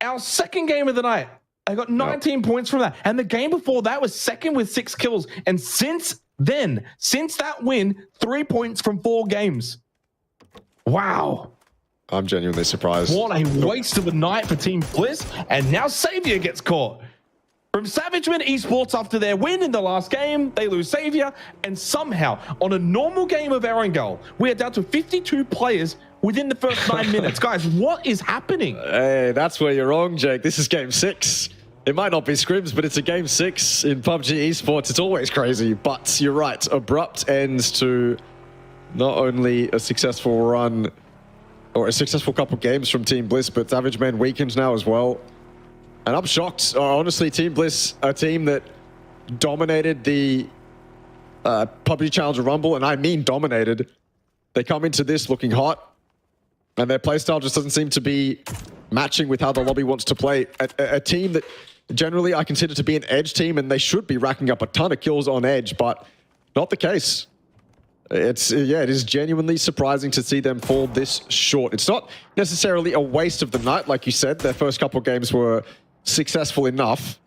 our 2nd game of the night. They got 19 points from that. And the game before that was 2nd with 6 kills. And since then, since that win, 3 points from 4 games. Wow. I'm genuinely surprised. What a waste of a night for Team Bliss. And now Savior gets caught. From Savageman Esports, after their win in the last game, they lose Savior. And somehow, on a normal game of Erangel, we are down to 52 players within the first 9 minutes. Guys, what is happening? Hey, that's where you're wrong, Jake. This is game 6. It might not be scrims, but it's a game 6 in PUBG Esports. It's always crazy, but you're right. Abrupt ends to not only a successful run or a successful couple games from Team Bliss, but Savageman weakened now as well. And I'm shocked. Honestly, Team Bliss, a team that dominated the PUBG Challenger Rumble, and I mean dominated. They come into this looking hot, and their playstyle just doesn't seem to be matching with how the lobby wants to play. A team that generally I consider to be an edge team, and they should be racking up a ton of kills on edge, but not the case. It is genuinely surprising to see them fall this short. It's not necessarily a waste of the night, like you said. Their first couple of games were successful enough,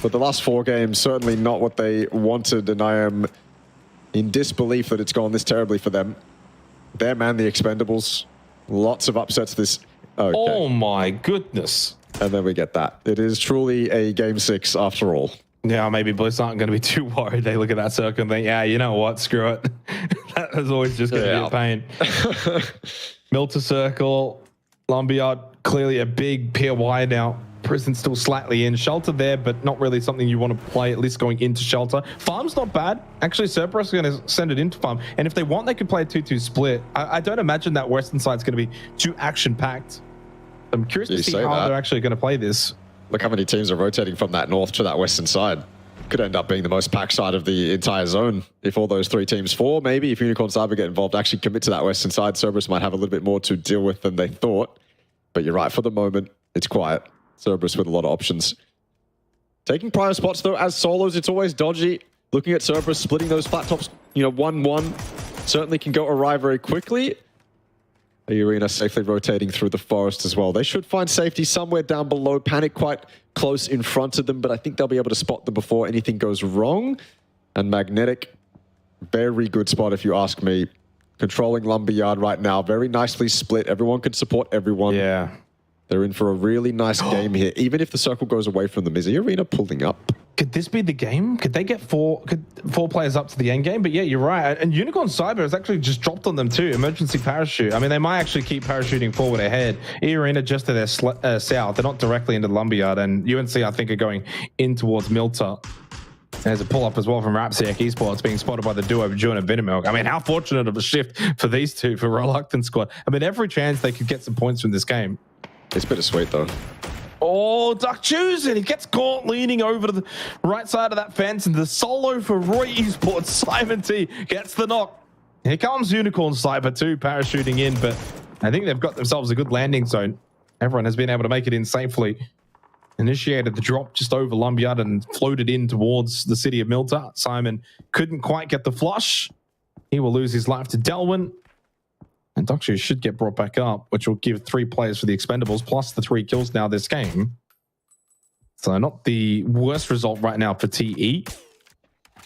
but the last 4 games certainly not what they wanted, and I am in disbelief that it's gone this terribly for them. Their man, the Expendables, lots of upsets this. Okay. Oh my goodness. And then we get that. It is truly a game 6 after all. Yeah, maybe Bliss aren't going to be too worried. They look at that circle and think, yeah, you know what, screw it. That is always just going to be a pain. Milta Circle, Lumberyard, clearly a big POI now. Prison's still slightly in. Shelter there, but not really something you want to play, at least going into Shelter. Farm's not bad. Actually, Cerberus is going to send it into Farm. And if they want, they could play a 2-2 split. I don't imagine that Western side's going to be too action-packed. I'm curious to see how they're actually going to play this. Look how many teams are rotating from that north to that western side. Could end up being the most packed side of the entire zone. If all those 3 teams, 4 maybe, if Unicorn Cyber get involved, actually commit to that western side, Cerberus might have a little bit more to deal with than they thought. But you're right, for the moment, it's quiet. Cerberus with a lot of options. Taking prior spots, though, as solos, it's always dodgy. Looking at Cerberus, splitting those flat tops, 1-1, certainly can go awry very quickly. 𝐴𝐸RENA safely rotating through the forest as well. They should find safety somewhere down below. Panic quite close in front of them, but I think they'll be able to spot them before anything goes wrong. and Magnetic. Very good spot if you ask me. Controlling Lumberyard right now. Very nicely split. Everyone can support everyone. Yeah. They're in for a really nice game here. Even if the circle goes away from them, is eArena pulling up? Could this be the game? Could they get four players up to the end game? But yeah, you're right. And Unicorn Cyber has actually just dropped on them too. Emergency parachute. I mean, they might actually keep parachuting forward ahead. eArena just to their south. They're not directly into Lumberyard. And UNC, I think, are going in towards Milta. There's a pull-up as well from Xiec Esports being spotted by the duo of June and Vinamilk. I mean, how fortunate of a shift for these two, for Reluctant Squad. I mean, every chance they could get some points from this game. It's bittersweet, though. Oh, Duck choosing. He gets caught leaning over to the right side of that fence. And the solo for Roy Esports. Simon T gets the knock. Here comes Unicorn Cyber too, parachuting in. But I think they've got themselves a good landing zone. Everyone has been able to make it in safely. Initiated the drop just over Lumberyard and floated in towards the city of Milta. Simon couldn't quite get the flush. He will lose his life to Delwyn. And Duckshoe should get brought back up, which will give 3 players for the Expendables, plus the 3 kills now this game. So not the worst result right now for TE.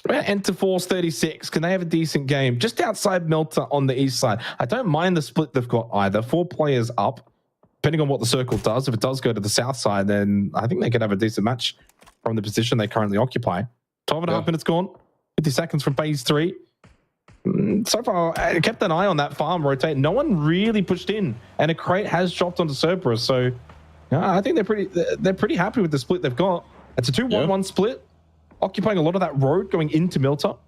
Enter Force 36. Can they have a decent game? Just outside Milta on the east side. I don't mind the split they've got either. 4 players up. Depending on what the circle does, if it does go to the south side, then I think they could have a decent match from the position they currently occupy. 12.5 minutes gone. 50 seconds from phase 3. So far, I kept an eye on that farm rotate. No one really pushed in, and a crate has dropped onto Cerberus. So I think they're pretty happy with the split they've got. It's a 2-1-1 split, occupying a lot of that road going into Milta.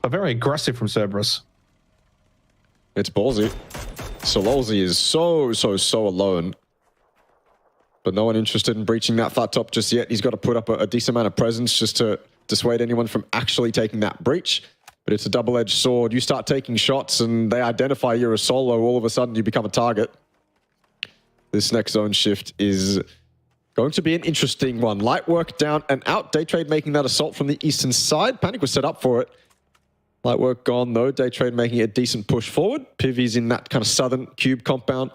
But very aggressive from Cerberus. It's ballsy. Sololzy is so alone. But no one interested in breaching that flat top just yet. He's got to put up a decent amount of presence just to dissuade anyone from actually taking that breach. But it's a double-edged sword. You start taking shots and they identify you're a solo, all of a sudden you become a target. This next zone shift is going to be an interesting one. Light work down and out. Daytrade making that assault from the eastern side. Panic was set up for it. Light work gone though. Daytrade making a decent push forward. Pivy's in that kind of southern cube compound.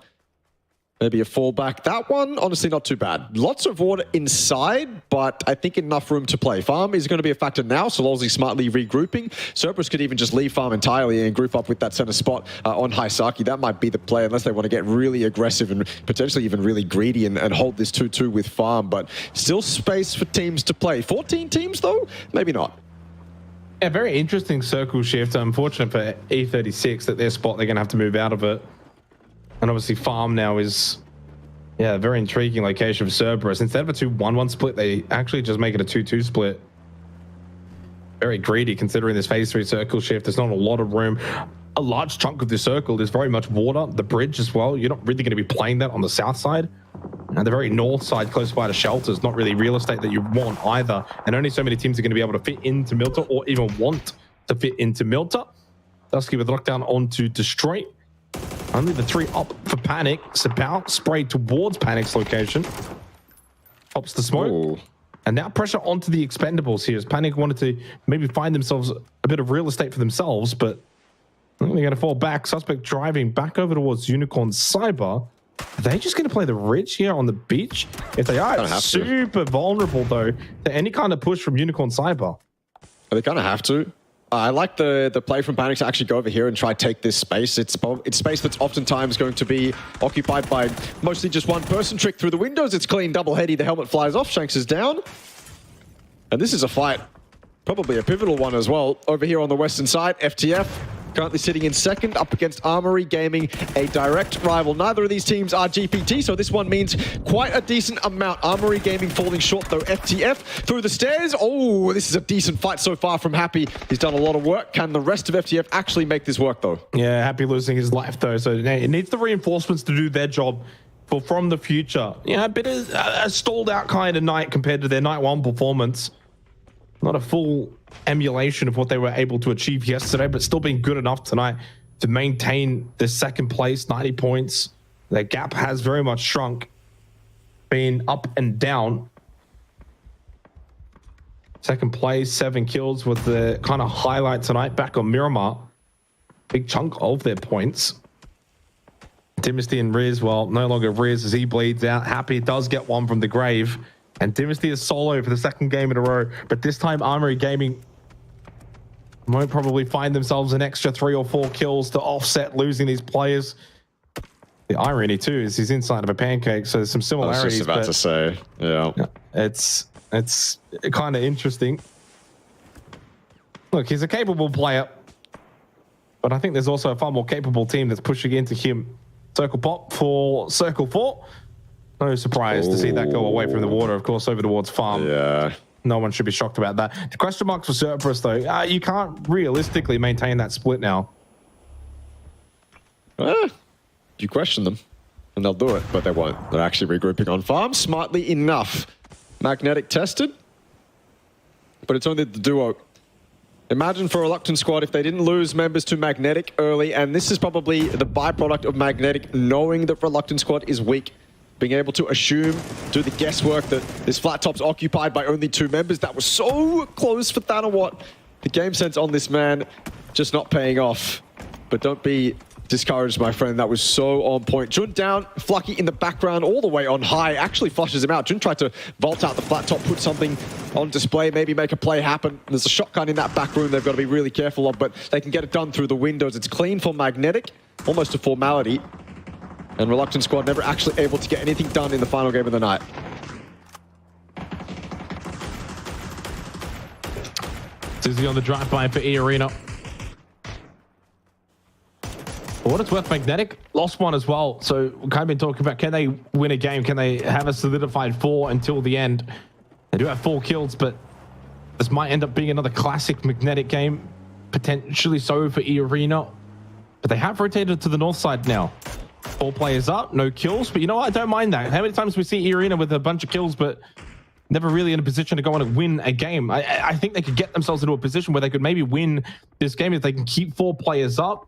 Maybe a fallback. That one, honestly, not too bad. Lots of water inside, but I think enough room to play. Farm is going to be a factor now. Sololzy smartly regrouping. Cerberus could even just leave farm entirely and group up with that center spot on Haisaki. That might be the play, unless they want to get really aggressive and potentially even really greedy and hold this 2-2 with farm. But still space for teams to play. 14 teams, though? Maybe not. Yeah, very interesting circle shift. Unfortunate for E36 that their spot, they're going to have to move out of it. And obviously farm now is, a very intriguing location for Cerberus. Instead of a 2-1-1 split, they actually just make it a 2-2 split. Very greedy considering this phase 3 circle shift. There's not a lot of room. A large chunk of the circle is very much water. The bridge as well. You're not really going to be playing that on the south side. And the very north side, close by to shelters, not really real estate that you want either. And only so many teams are going to be able to fit into Milta or even want to fit into Milta. Dusky with lockdown onto Destroy. Only the 3 up for Panic. Sabal sprayed towards Panic's location. Pops the smoke. Ooh. And now pressure onto the Expendables here as Panic wanted to maybe find themselves a bit of real estate for themselves, but I think they're going to fall back. Suspect driving back over towards Unicorn Cyber. Are they just going to play the Ridge here on the beach? If they are, it's super vulnerable, though, to any kind of push from Unicorn Cyber. They kind of have to. I like the play from Panic to actually go over here and try to take this space. It's space that's oftentimes going to be occupied by mostly just one person. Trick through the windows. It's clean, double-heady. The helmet flies off. Shanks is down. And this is a fight. Probably a pivotal one as well. Over here on the western side, FTF currently sitting in second up against Armory Gaming, a direct rival. Neither of these teams are GPT, so this one means quite a decent amount. Armory Gaming falling short though. FTF through the stairs. Oh, this is a decent fight so far from Happy. He's done a lot of work. Can the rest of FTF actually make this work though? Yeah, Happy losing his life though, so it needs the reinforcements to do their job for from the future. A bit of a stalled out kind of night compared to their night 1 performance. Not a full emulation of what they were able to achieve yesterday, but still being good enough tonight to maintain the second place, 90 points. Their gap has very much shrunk, been up and down. Second place, 7 kills with the kind of highlight tonight back on Miramar. Big chunk of their points. Timothy and Riz, well, no longer Riz as he bleeds out. Happy does get one from the grave. And Dynasty is solo for the second game in a row, but this time Armory Gaming Won't probably find themselves an extra 3 or 4 kills to offset losing these players. The irony too is he's inside of a pancake, so there's some similarities. I was just about to say, yeah. It's kind of interesting. Look, he's a capable player, but I think there's also a far more capable team that's pushing into him. Circle pop for Circle 4. No surprise to see that go away from the water, of course, over towards farm. Yeah. No one should be shocked about that. The question marks for Cerberus, though. You can't realistically maintain that split now. You question them, and they'll do it, but they won't. They're actually regrouping on farm, smartly enough. Magnetic tested, but it's only the duo. Imagine for a Reluctant squad if they didn't lose members to Magnetic early, and this is probably the byproduct of Magnetic knowing that Reluctant squad is weak. Being able to assume, do the guesswork that this flat top's occupied by only 2 members. That was so close for Thanawat. The game sense on this man just not paying off. But don't be discouraged, my friend. That was so on point. Jun down, Flucky in the background, all the way on high. Actually flushes him out. Jun tried to vault out the flat top, put something on display, maybe make a play happen. There's a shotgun in that back room they've got to be really careful of, but they can get it done through the windows. It's clean for Magnetic, almost a formality. And Reluctant squad never actually able to get anything done in the final game of the night. Dizzy on the drive-by for eArena. For what it's worth, Magnetic lost one as well. So we've kind of been talking about, can they win a game? Can they have a solidified 4 until the end? They do have 4 kills, but this might end up being another classic Magnetic game. Potentially so for eArena. But they have rotated to the north side now. 4 players up, no kills, but you know what? I don't mind that. How many times we see eArena with a bunch of kills, but never really in a position to go on and win a game? I think they could get themselves into a position where they could maybe win this game if they can keep 4 players up.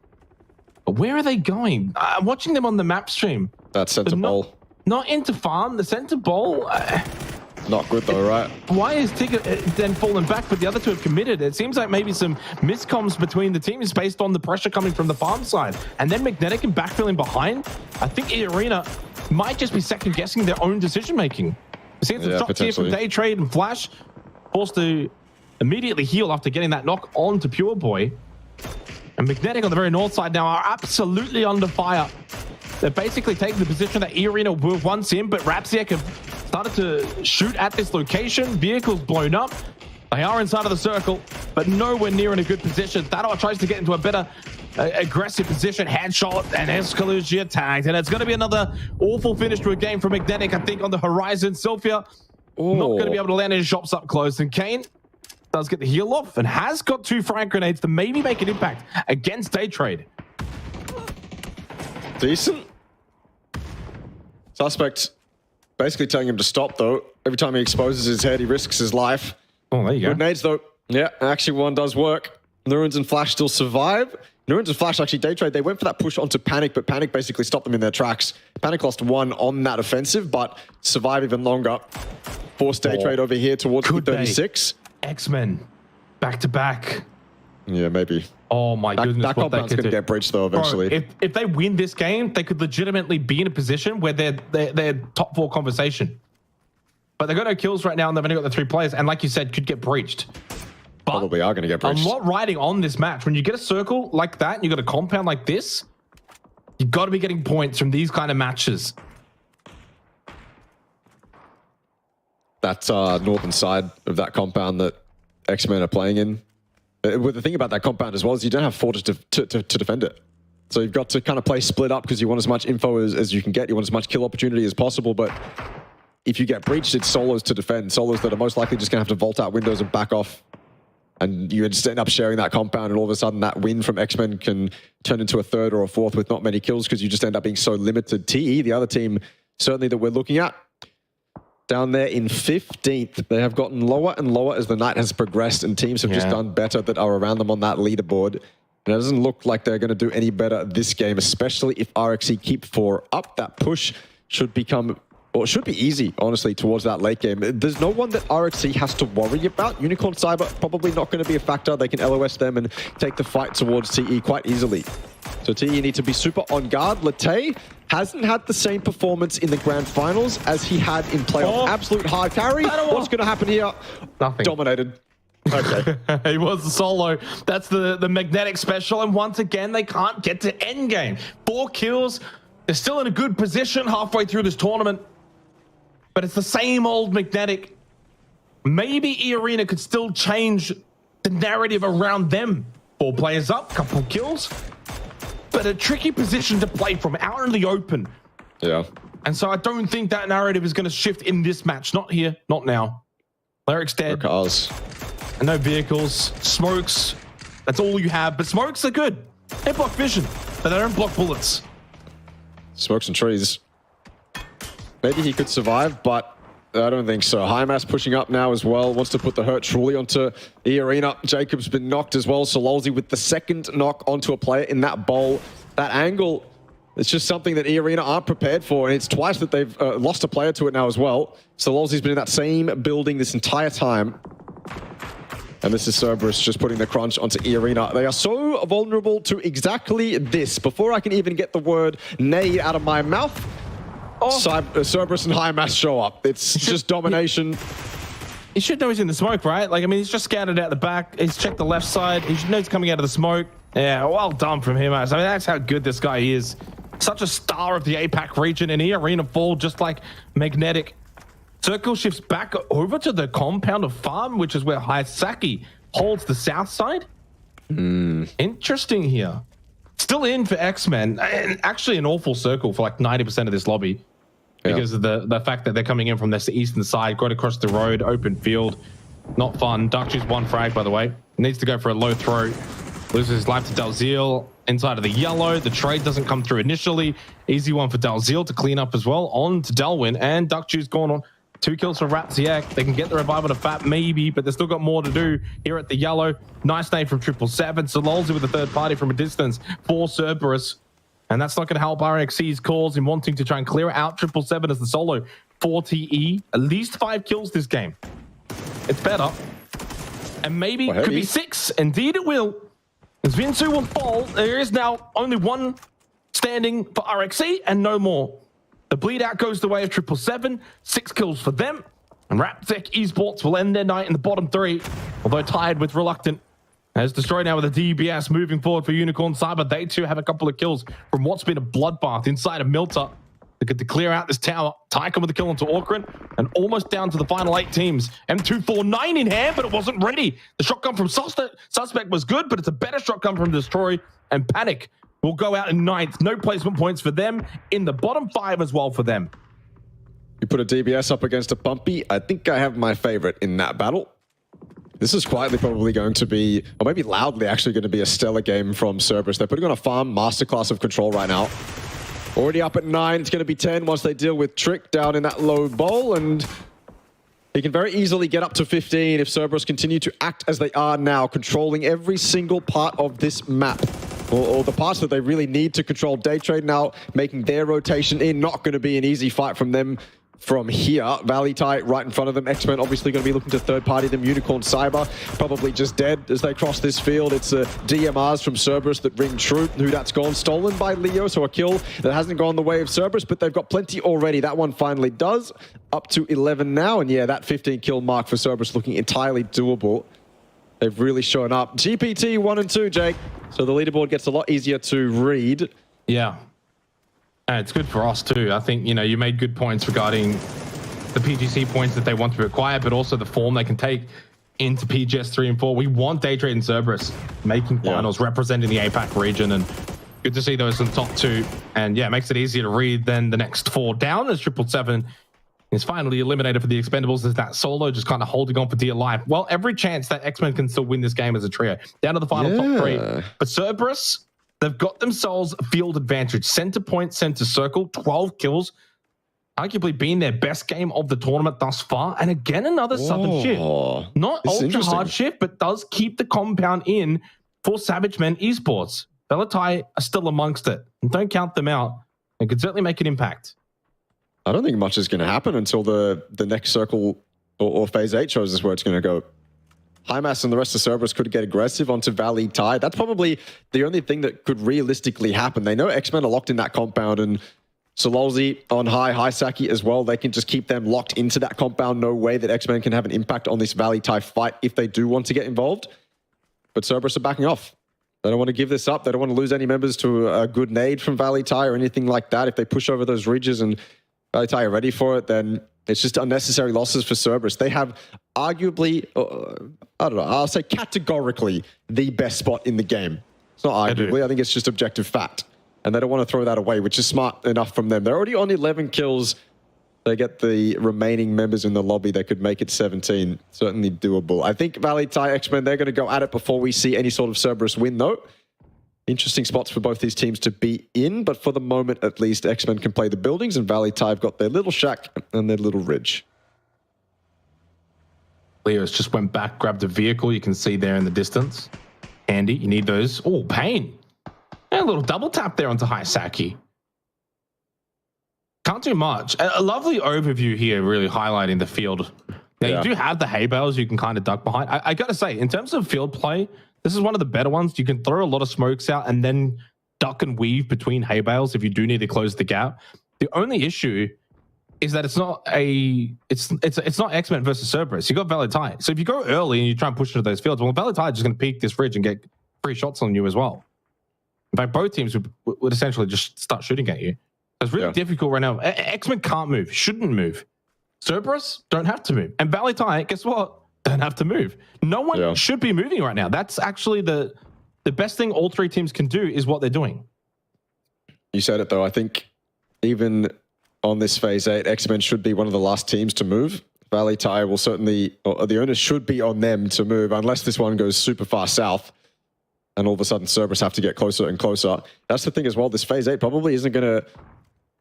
But where are they going? I'm watching them on the map stream. That center ball. Not into farm, the center ball. Not good though, right? Why is Ticket then fallen back, but the other 2 have committed? It seems like maybe some miscoms between the teams based on the pressure coming from the farm side. And then Magnetic and backfilling behind. I think eArena might just be second guessing their own decision making. Seeing some shots here from Daytrade and Flash, forced to immediately heal after getting that knock on to Pure Boy. And Magnetic on the very north side now are absolutely under fire. They're basically taking the position that eArena were once in, but Xiec have started to shoot at this location. Vehicles blown up. They are inside of the circle, but nowhere near in a good position. Thanawat tries to get into a better aggressive position. Headshot, and 𝐏𝐿 tagged. And it's going to be another awful finish to a game for Magnetic, I think, on the horizon. Sylphia not going to be able to land his shots up close. And Kane does get the heal off and has got 2 frag grenades to maybe make an impact against Daytrade. Decent. Suspect basically telling him to stop, though. Every time he exposes his head, he risks his life. Oh, there you go. Grenades, though. Yeah, actually one does work. Nuruns and Flash still survive. Nuruns and Flash actually Daytrade. They went for that push onto Panic, but Panic basically stopped them in their tracks. Panic lost 1 on that offensive, but survive even longer. Forced Daytrade over here towards E36. X-Men, back to back. Yeah, maybe. Oh my goodness. That compound's going to get breached, though, eventually. Bro, if they win this game, they could legitimately be in a position where they're top 4 conversation. But they've got no kills right now, and they've only got the 3 players, and like you said, could get breached. But probably are going to get breached. A lot riding on this match. When you get a circle like that, and you got a compound like this, you've got to be getting points from these kind of matches. That northern side of that compound that X-Men are playing in. Well, the thing about that compound as well is you don't have Fortress to defend it. So you've got to kind of play split up because you want as much info as you can get. You want as much kill opportunity as possible. But if you get breached, it's solos to defend. Solos that are most likely just going to have to vault out windows and back off. And you just end up sharing that compound, and all of a sudden that win from X-Men can turn into a 3rd or a 4th with not many kills because you just end up being so limited. TE, the other team certainly that we're looking at, down there in 15th. They have gotten lower and lower as the night has progressed, and teams have just done better that are around them on that leaderboard. And it doesn't look like they're going to do any better this game, especially if RXC keep 4 up. That push should become, or it should be easy, honestly, towards that late game. There's no one that RXC has to worry about. Unicorn Cyber probably not going to be a factor. They can LOS them and take the fight towards TE quite easily. So TE need to be super on guard. 𝐿𝐴 hasn't had the same performance in the grand finals as he had in playoff. Absolute hard carry. What's going to happen here? Nothing. Dominated. Okay. He was the solo. That's the magnetic special. And once again, they can't get to endgame. 4 kills. They're still in a good position halfway through this tournament. But it's the same old magnetic. Maybe eArena could still change the narrative around them. 4 players up, couple of kills. But a tricky position to play from, out in the open. Yeah. And so I don't think that narrative is going to shift in this match. Not here, not now. Leric's dead. No cars. And no vehicles. Smokes. That's all you have. But smokes are good. They block vision, but they don't block bullets. Smokes and trees. Maybe he could survive, but I don't think so. 𝐏𝐼𝐴 pushing up now as well. Wants to put the hurt truly onto eArena. Jacob's been knocked as well. So 𝐿𝐆𝐒 with the second knock onto a player in that bowl. That angle, it's just something that eArena aren't prepared for. And it's twice that they've lost a player to it now as well. So 𝐿𝐆𝐒's been in that same building this entire time. And this is Cerberus just putting the crunch onto eArena. They are so vulnerable to exactly this. Before I can even get the word nade out of my mouth, Cerberus and 𝐏𝐼𝐴 show up. It's just domination. He should know he's in the smoke, right? Like, I mean, he's just scouted out the back. He's checked the left side. He should know he's coming out of the smoke. Yeah, well done from him. I mean, that's how good this guy is. Such a star of the APAC region, and eArena fall just like magnetic. Circle shifts back over to the compound of farm, which is where 𝐼𝐴 holds the south side. Interesting here. Still in for X-Men. And actually an awful circle for like 90% of this lobby. Because of the fact that they're coming in from this eastern side, going across the road, open field. Not fun. Darkjuice 1 frag, by the way. Needs to go for a low throw. Loses his life to 𝐿𝐆𝐒 inside of the yellow. The trade doesn't come through initially. Easy one for 𝐿𝐆𝐒 to clean up as well. On to Delwyn, and Darkjuice going on. 2 kills for Xiec. They can get the revival to Fat, maybe, but they've still got more to do here at the yellow. Nice nade from 777. So 𝐿𝐆𝐒 with the third party from a distance for Cerberus. And that's not going to help 𝐼𝐴's cause in wanting to try and clear out 777 as the solo 40E. At least 5 kills this game. It's better. And maybe it could be 6. Indeed it will. As Vinsu will fall, there is now only 1 standing for 𝐼𝐴 and no more. The bleed out goes the way of 777. 6 kills for them. And Raptech Esports will end their night in the bottom 3, although tied with Reluctant. As destroyed now with a DBS moving forward for Unicorn Cyber. They too have a couple of kills from what's been a bloodbath inside of Milta. They get to clear out this tower. Tycoon with a kill onto Auckland, and almost down to the final 8 teams. M249 in hand, but it wasn't ready. The shotgun from Suspect was good, but it's a better shotgun from Destroy, and Panic will go out in 9th. No placement points for them. In the bottom 5 as well for them. You put a DBS up against a Bumpy. I think I have my favorite in that battle. This is quietly probably going to be, or maybe loudly actually going to be a stellar game from Cerberus. They're putting on a farm masterclass of control right now. Already up at 9. It's going to be 10 once they deal with Trick down in that low bowl. And he can very easily get up to 15 if Cerberus continue to act as they are now, controlling every single part of this map. Or the parts that they really need to control. Daytrade now making their rotation in. Not going to be an easy fight from them from here. Valee tight right in front of them. X-Men obviously going to be looking to third party them. Unicorn Cyber probably just dead as they cross this field. It's DMRs from Cerberus that ring true. Who that's gone. Stolen by Leo, so a kill that hasn't gone the way of Cerberus, but they've got plenty already. That one finally does. Up to 11 now, and yeah, that 15 kill mark for Cerberus looking entirely doable. They've really shown up. GPT 1 and 2, Jake. So the leaderboard gets a lot easier to read. Yeah. And it's good for us too. I think, you know, you made good points regarding the PGC points that they want to acquire, but also the form they can take into PGS 3 and 4. We want Daytrade and Cerberus making finals, representing the APAC region, and good to see those in the top 2. And yeah, it makes it easier to read than the next 4 down as 777 is finally eliminated for the Expendables. As that solo just kind of holding on for dear life. Well, every chance that X-Men can still win this game as a trio. Down to the final top 3. But Cerberus, they've got themselves a field advantage. Center point, center circle, 12 kills. Arguably being their best game of the tournament thus far. And again, another southern shift. Not ultra hard shift, but does keep the compound in for Savage Men Esports. Velotai are still amongst it. And don't count them out. They could certainly make an impact. I don't think much is going to happen until the next circle or phase 8 shows us where it's going to go. 𝐼𝐴 and the rest of Cerberus could get aggressive onto Valee tied. That's probably the only thing that could realistically happen. They know X-Men are locked in that compound, and Sololzy on 𝐿𝐼𝐳 as well. They can just keep them locked into that compound. No way that X-Men can have an impact on this Valee Thai fight if they do want to get involved. But Cerberus are backing off. They don't want to give this up. They don't want to lose any members to a good nade from Valee Thai or anything like that. If they push over those ridges and Valee Thai are ready for it, then it's just unnecessary losses for Cerberus. They have arguably, I don't know, I'll say categorically the best spot in the game. It's not arguably, I think it's just objective fact. And they don't want to throw that away, which is smart enough from them. They're already on 11 kills. They get the remaining members in the lobby. They could make it 17. Certainly doable. I think Valee Thai, X-Men, they're going to go at it before we see any sort of Cerberus win, though. Interesting spots for both these teams to be in, but for the moment, at least, X-Men can play the buildings, and Valee Thai have got their little shack and their little ridge. Leo's just went back, grabbed a vehicle. You can see there in the distance. Handy. You need those. Oh, Pain. And a little double tap there onto 𝐿𝐼𝐳. Can't do much. A lovely overview here, really highlighting the field. Now, you do have the hay bales you can kind of duck behind. I got to say, in terms of field play, this is one of the better ones. You can throw a lot of smokes out and then duck and weave between hay bales if you do need to close the gap. The only issue is that it's not X-Men versus Cerberus. You got Valee Thai. So if you go early and you try and push into those fields, well, Valee Thai is just going to peek this ridge and get free shots on you as well. In fact, both teams would essentially just start shooting at you. It's really difficult right now. X-Men can't move, shouldn't move. Cerberus don't have to move. And Valee Thai, guess what? Don't have to move. No one should be moving right now. That's actually the best thing all three teams can do is what they're doing. You said it, though. I think even on this Phase 8, X-Men should be one of the last teams to move. Valee Thai will certainly, or the onus should be on them to move, unless this one goes super far south. And all of a sudden, Cerberus have to get closer and closer. That's the thing as well. This Phase 8 probably isn't going to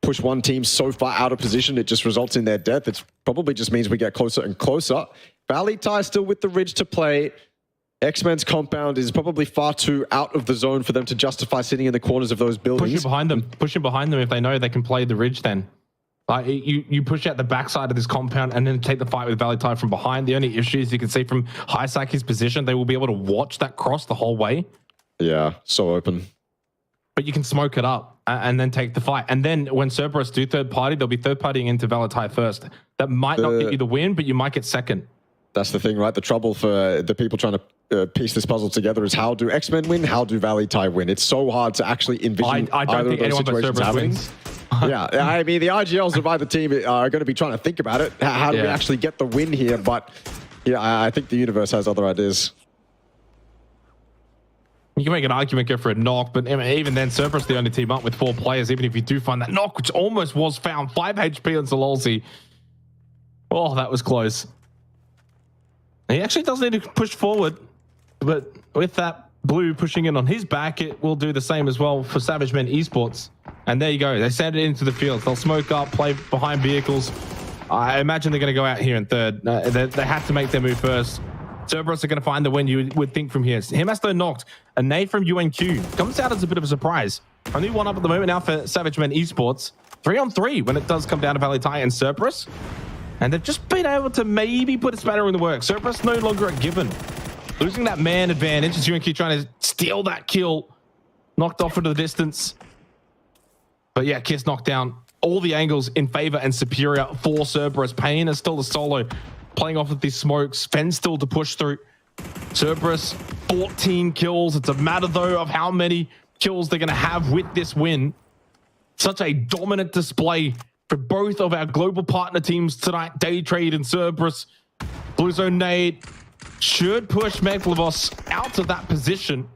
push one team so far out of position it just results in their death. It probably just means we get closer and closer. Valee Thai still with the ridge to play. X-Men's compound is probably far too out of the zone for them to justify sitting in the corners of those buildings. Pushing behind them. Pushing behind them if they know they can play the ridge then. Like you push out the backside of this compound and then take the fight with Valee Thai from behind. The only issue is you can see from 𝐿𝐼𝐳's position, they will be able to watch that cross the whole way. Yeah, so open. But you can smoke it up and then take the fight. And then when Cerberus do third party, they'll be third partying into Valee Thai first. That might not get you the win, but you might get second. That's the thing, right? The trouble for the people trying to piece this puzzle together is how do X-Men win? How do Valee Thai win? It's so hard to actually envision I don't think anyone but Cerberus wins. Yeah, I mean, the IGLs of either team are going to be trying to think about it. How do we actually get the win here? But yeah, I think the universe has other ideas. You can make an argument, go for a knock, but even then, Cerberus the only team up with 4 players, even if you do find that knock, which almost was found. 5 HP on Sololzy. Oh, that was close. He actually does need to push forward, but with that blue pushing in on his back, it will do the same as well for Xavage Men Esports. And there you go. They send it into the field. They'll smoke up, play behind vehicles. I imagine they're going to go out here in third. They have to make their move first. Cerberus are going to find the win, you would think, from here. 𝐏𝐻𝐿 knocked. A nade from UNQ comes out as a bit of a surprise. Only 1 up at the moment now for Xavage Men Esports. 3-on-3 when it does come down to Valee Thai and Cerberus. And they've just been able to maybe put a spanner in the works. Cerberus no longer a given. Losing that man advantage as UNQ trying to steal that kill. Knocked off into the distance. But yeah, Kiss knocked down. All the angles in favor and superior for Cerberus. Pain is still the solo. Playing off of these smokes. Fen still to push through. Cerberus, 14 kills. It's a matter, though, of how many kills they're going to have with this win. Such a dominant display for both of our global partner teams tonight. Daytrade and Cerberus. Blue Zone nade should push 𝐏𝐿𝐼𝐳 out of that position.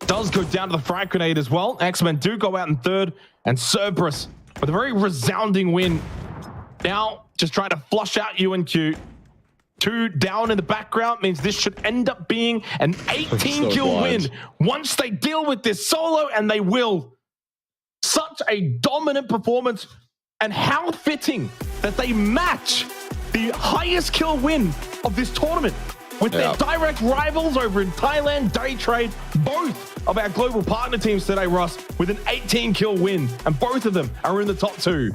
Does go down to the frag grenade as well. X-Men do go out in third. And Cerberus with a very resounding win. Now, just trying to flush out UNQ. 2 down in the background means this should end up being an 18-kill win once they deal with this solo, and they will. Such a dominant performance, and how fitting that they match the highest kill win of this tournament with their direct rivals over in Thailand, Daytrade. Both of our global partner teams today, Russ, with an 18-kill win, and both of them are in the top 2.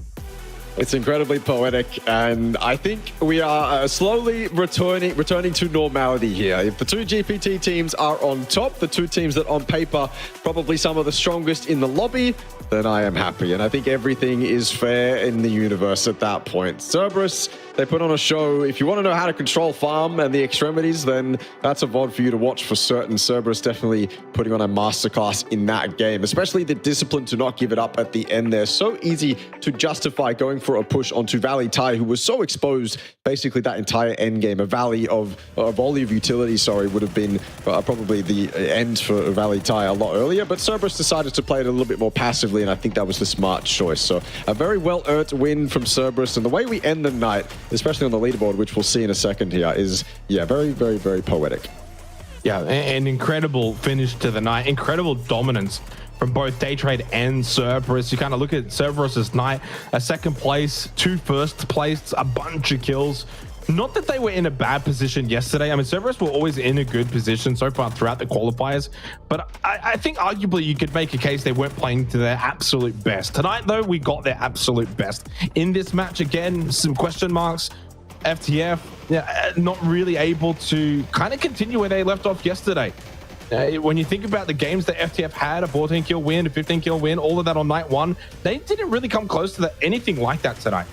It's incredibly poetic, and I think we are slowly returning to normality here. If the two GPT teams are on top, the two teams that on paper probably some of the strongest in the lobby, then I am happy. And I think everything is fair in the universe at that point. Cerberus, they put on a show. If you want to know how to control farm and the extremities, then that's a VOD for you to watch for certain. Cerberus definitely putting on a masterclass in that game, especially the discipline to not give it up at the end there. So easy to justify going for a push onto Valee Tai, who was so exposed basically that entire end game. A volley of utility, sorry, would have been probably the end for Valee Tai a lot earlier, but Cerberus decided to play it a little bit more passively, and I think that was the smart choice. So a very well-earned win from Cerberus, and the way we end the night, especially on the leaderboard, which we'll see in a second here, is, yeah, very, very, very poetic. Yeah, an incredible finish to the night, incredible dominance from both Daytrade and Cerberus. You kind of look at Cerberus's night, a second place, 2 first place, a bunch of kills. Not that they were in a bad position yesterday. I mean, Cerberus were always in a good position so far throughout the qualifiers, but I think arguably you could make a case they weren't playing to their absolute best. Tonight, though, we got their absolute best. In this match, again, some question marks. FTF, yeah, not really able to kind of continue where they left off yesterday. When you think about the games that FTF had, a 14 kill win, a 15 kill win, all of that on night 1, they didn't really come close to anything like that tonight.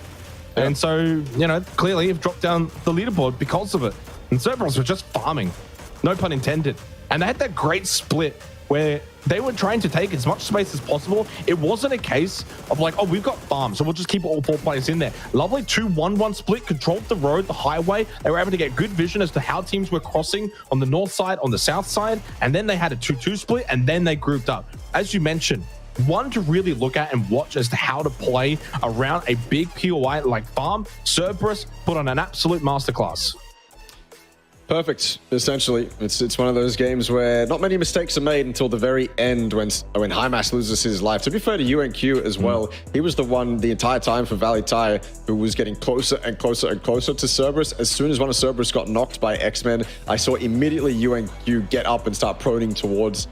Yeah. And so, you know, clearly have dropped down the leaderboard because of it. And Cerberus were just farming, no pun intended. And they had that great split where they were trying to take as much space as possible. It wasn't a case of like, oh, we've got farm, so we'll just keep all 4 players in there. Lovely 2-1-1 split, controlled the road, the highway. They were able to get good vision as to how teams were crossing on the north side, on the south side, and then they had a 2-2 split, and then they grouped up. As you mentioned, one to really look at and watch as to how to play around a big POI like farm. Cerberus put on an absolute masterclass. Perfect. Essentially, it's one of those games where not many mistakes are made until the very end when 𝐏𝐆𝐒 loses his life. To be fair to 𝐿𝐴 as well, he was the one the entire time for Valee Tai who was getting closer and closer and closer to Cerberus. As soon as one of Cerberus got knocked by X-Men, I saw immediately 𝐿𝐴 get up and start proning towards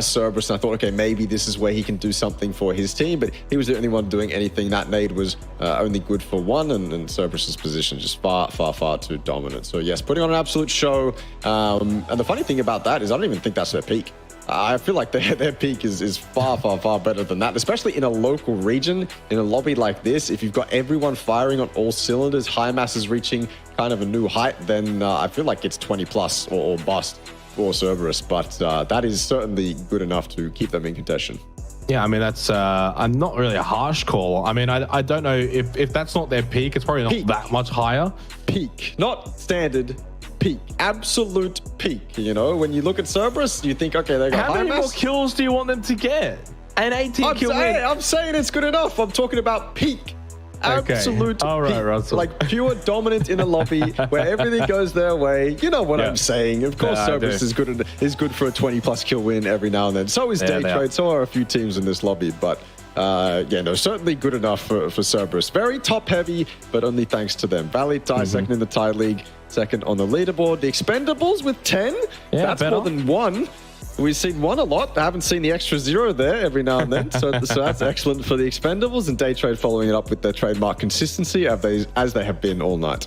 Cerberus, and I thought, okay, maybe this is where he can do something for his team, but he was the only one doing anything. That nade was only good for one, and Cerberus's position just far, far, far too dominant. So yes, putting on an absolute show. And the funny thing about that is I don't even think that's their peak. I feel like their peak is far, far, far better than that, especially in a local region, in a lobby like this. If you've got everyone firing on all cylinders, 𝐏𝐼𝐻 is reaching kind of a new height, then I feel like it's 20 plus or bust for Cerberus, but that is certainly good enough to keep them in contention. Yeah, I mean, that's not really a harsh call. I mean, I don't know if that's not their peak, it's probably not peak. That much higher. Peak, not standard, peak, absolute peak. You know, when you look at Cerberus, you think, okay, they got how many more kills do you want them to get? An 18 kill win. I'm saying it's good enough. I'm talking about peak. Absolute all right, peak. Russell. Like pure dominant in a lobby where everything goes their way. You know what I'm saying. Of course, Cerberus is good for a 20+ kill win every now and then. So is Daytrade. So are a few teams in this lobby. But yeah, no, certainly good enough for Cerberus. Very top heavy, but only thanks to them. Valee Tai second in the Thai league, second on the leaderboard. The Expendables with 10. That's better. More than one. We've seen one a lot. I haven't seen the extra 0 there every now and then. So that's excellent for the Expendables, and Daytrade following it up with their trademark consistency as they have been all night.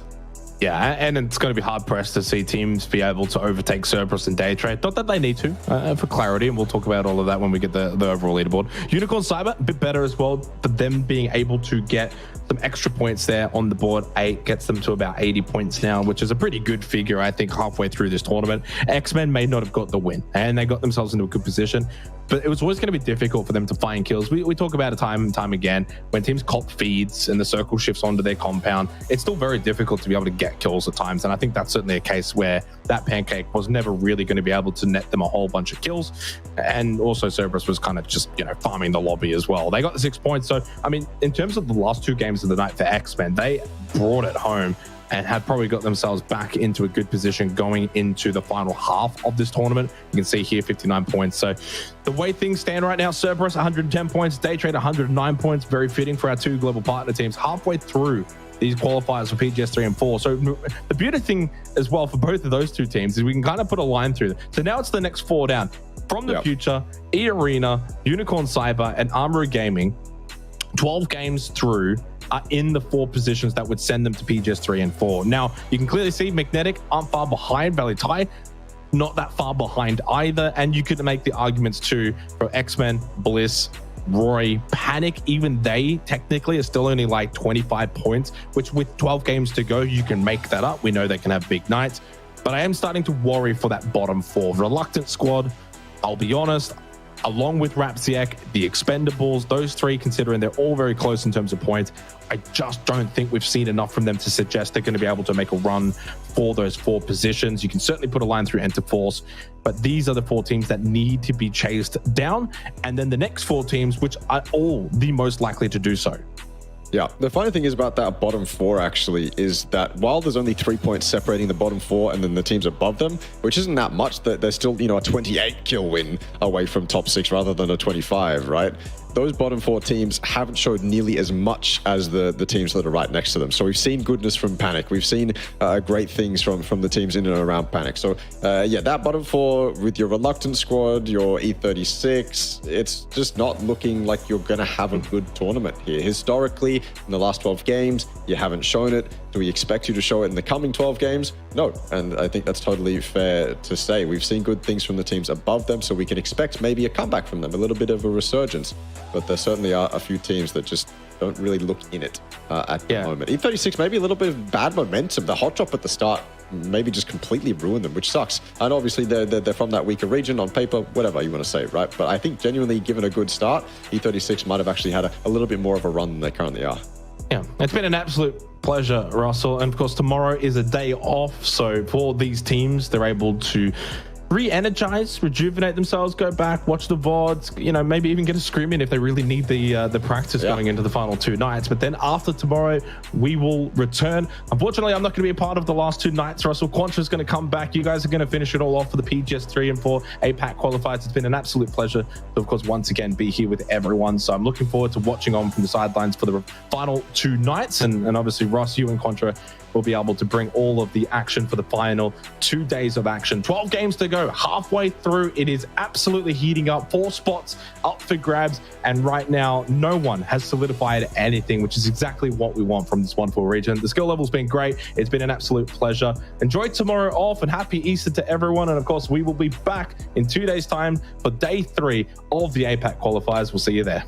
Yeah, and it's going to be hard-pressed to see teams be able to overtake Cerberus and Daytrade. Not that they need to, for clarity, and we'll talk about all of that when we get the overall leaderboard. Unicorn Cyber, a bit better as well, for them being able to get some extra points there on the board. 8 gets them to about 80 points now, which is a pretty good figure, I think, halfway through this tournament. X-Men may not have got the win, and they got themselves into a good position, but it was always going to be difficult for them to find kills. We talk about it time and time again. When teams cop feeds and the circle shifts onto their compound, it's still very difficult to be able to get kills at times, and I think that's certainly a case where that Pancake was never really going to be able to net them a whole bunch of kills. And also Cerberus was kind of just, you know, farming the lobby as well. They got the 6 points. So, I mean, in terms of the last 2 games of the night for X-Men, they brought it home and have probably got themselves back into a good position going into the final half of this tournament. You can see here 59 points. So the way things stand right now, Cerberus 110 points, Daytrade 109 points, very fitting for our 2 global partner teams halfway through these qualifiers for PGS 3 and 4. So the beauty thing as well for both of those 2 teams is we can kind of put a line through them. So now it's the next 4 down. From the future, eArena, Unicorn Cyber, and Armory Gaming, 12 games through, are in the 4 positions that would send them to PGS 3 and 4. Now, you can clearly see Magnetic aren't far behind. Valee Thai, not that far behind either. And you could make the arguments too for X-Men, Bliss, Roy, Panic. Even they technically are still only like 25 points, which with 12 games to go, you can make that up. We know they can have big nights, but I am starting to worry for that bottom 4. Reluctant squad, I'll be honest, along with Xiec, the Expendables, those 3, considering they're all very close in terms of points, I just don't think we've seen enough from them to suggest they're going to be able to make a run for those 4 positions. You can certainly put a line through Enterforce, but these are the 4 teams that need to be chased down. And then the next 4 teams, which are all the most likely to do so. Yeah, the funny thing is about that bottom 4 actually is that while there's only 3 points separating the bottom 4 and then the teams above them, which isn't that much, that they're still, you know, a 28 kill win away from top 6 rather than a 25, right? Those bottom 4 teams haven't showed nearly as much as the teams that are right next to them. So we've seen goodness from Panic. We've seen great things from the teams in and around Panic. So yeah, that bottom 4 with your Reluctant squad, your E36, it's just not looking like you're going to have a good tournament here. Historically, in the last 12 games, you haven't shown it. Do we expect you to show it in the coming 12 games? No. And I think that's totally fair to say. We've seen good things from the teams above them, so we can expect maybe a comeback from them, a little bit of a resurgence. But there certainly are a few teams that just don't really look in it at the moment. E36, maybe a little bit of bad momentum. The hot drop at the start maybe just completely ruined them, which sucks. And obviously they're from that weaker region on paper, whatever you want to say, right? But I think genuinely given a good start, E36 might have actually had a little bit more of a run than they currently are. Yeah, it's been an absolute pleasure, Russell. And of course, tomorrow is a day off. So for these teams, they're able to re-energize, rejuvenate themselves, go back, watch the VODs, you know, maybe even get a scrim in if they really need the practice going into the final 2 nights. But then after tomorrow, we will return. Unfortunately, I'm not going to be a part of the last 2 nights. Russell Quantra's going to come back. You guys are going to finish it all off for the PGS 3 and 4 APAC qualifiers. It's been an absolute pleasure to, of course, once again be here with everyone. So I'm looking forward to watching on from the sidelines for the final 2 nights. And obviously, Ross, you and Quantra will be able to bring all of the action for the final 2 days of action. 12 games to go, halfway through. It is absolutely heating up. 4 spots up for grabs. And right now, no one has solidified anything, which is exactly what we want from this wonderful region. The skill level's been great. It's been an absolute pleasure. Enjoy tomorrow off and happy Easter to everyone. And of course, we will be back in 2 days' time for day 3 of the APAC qualifiers. We'll see you there.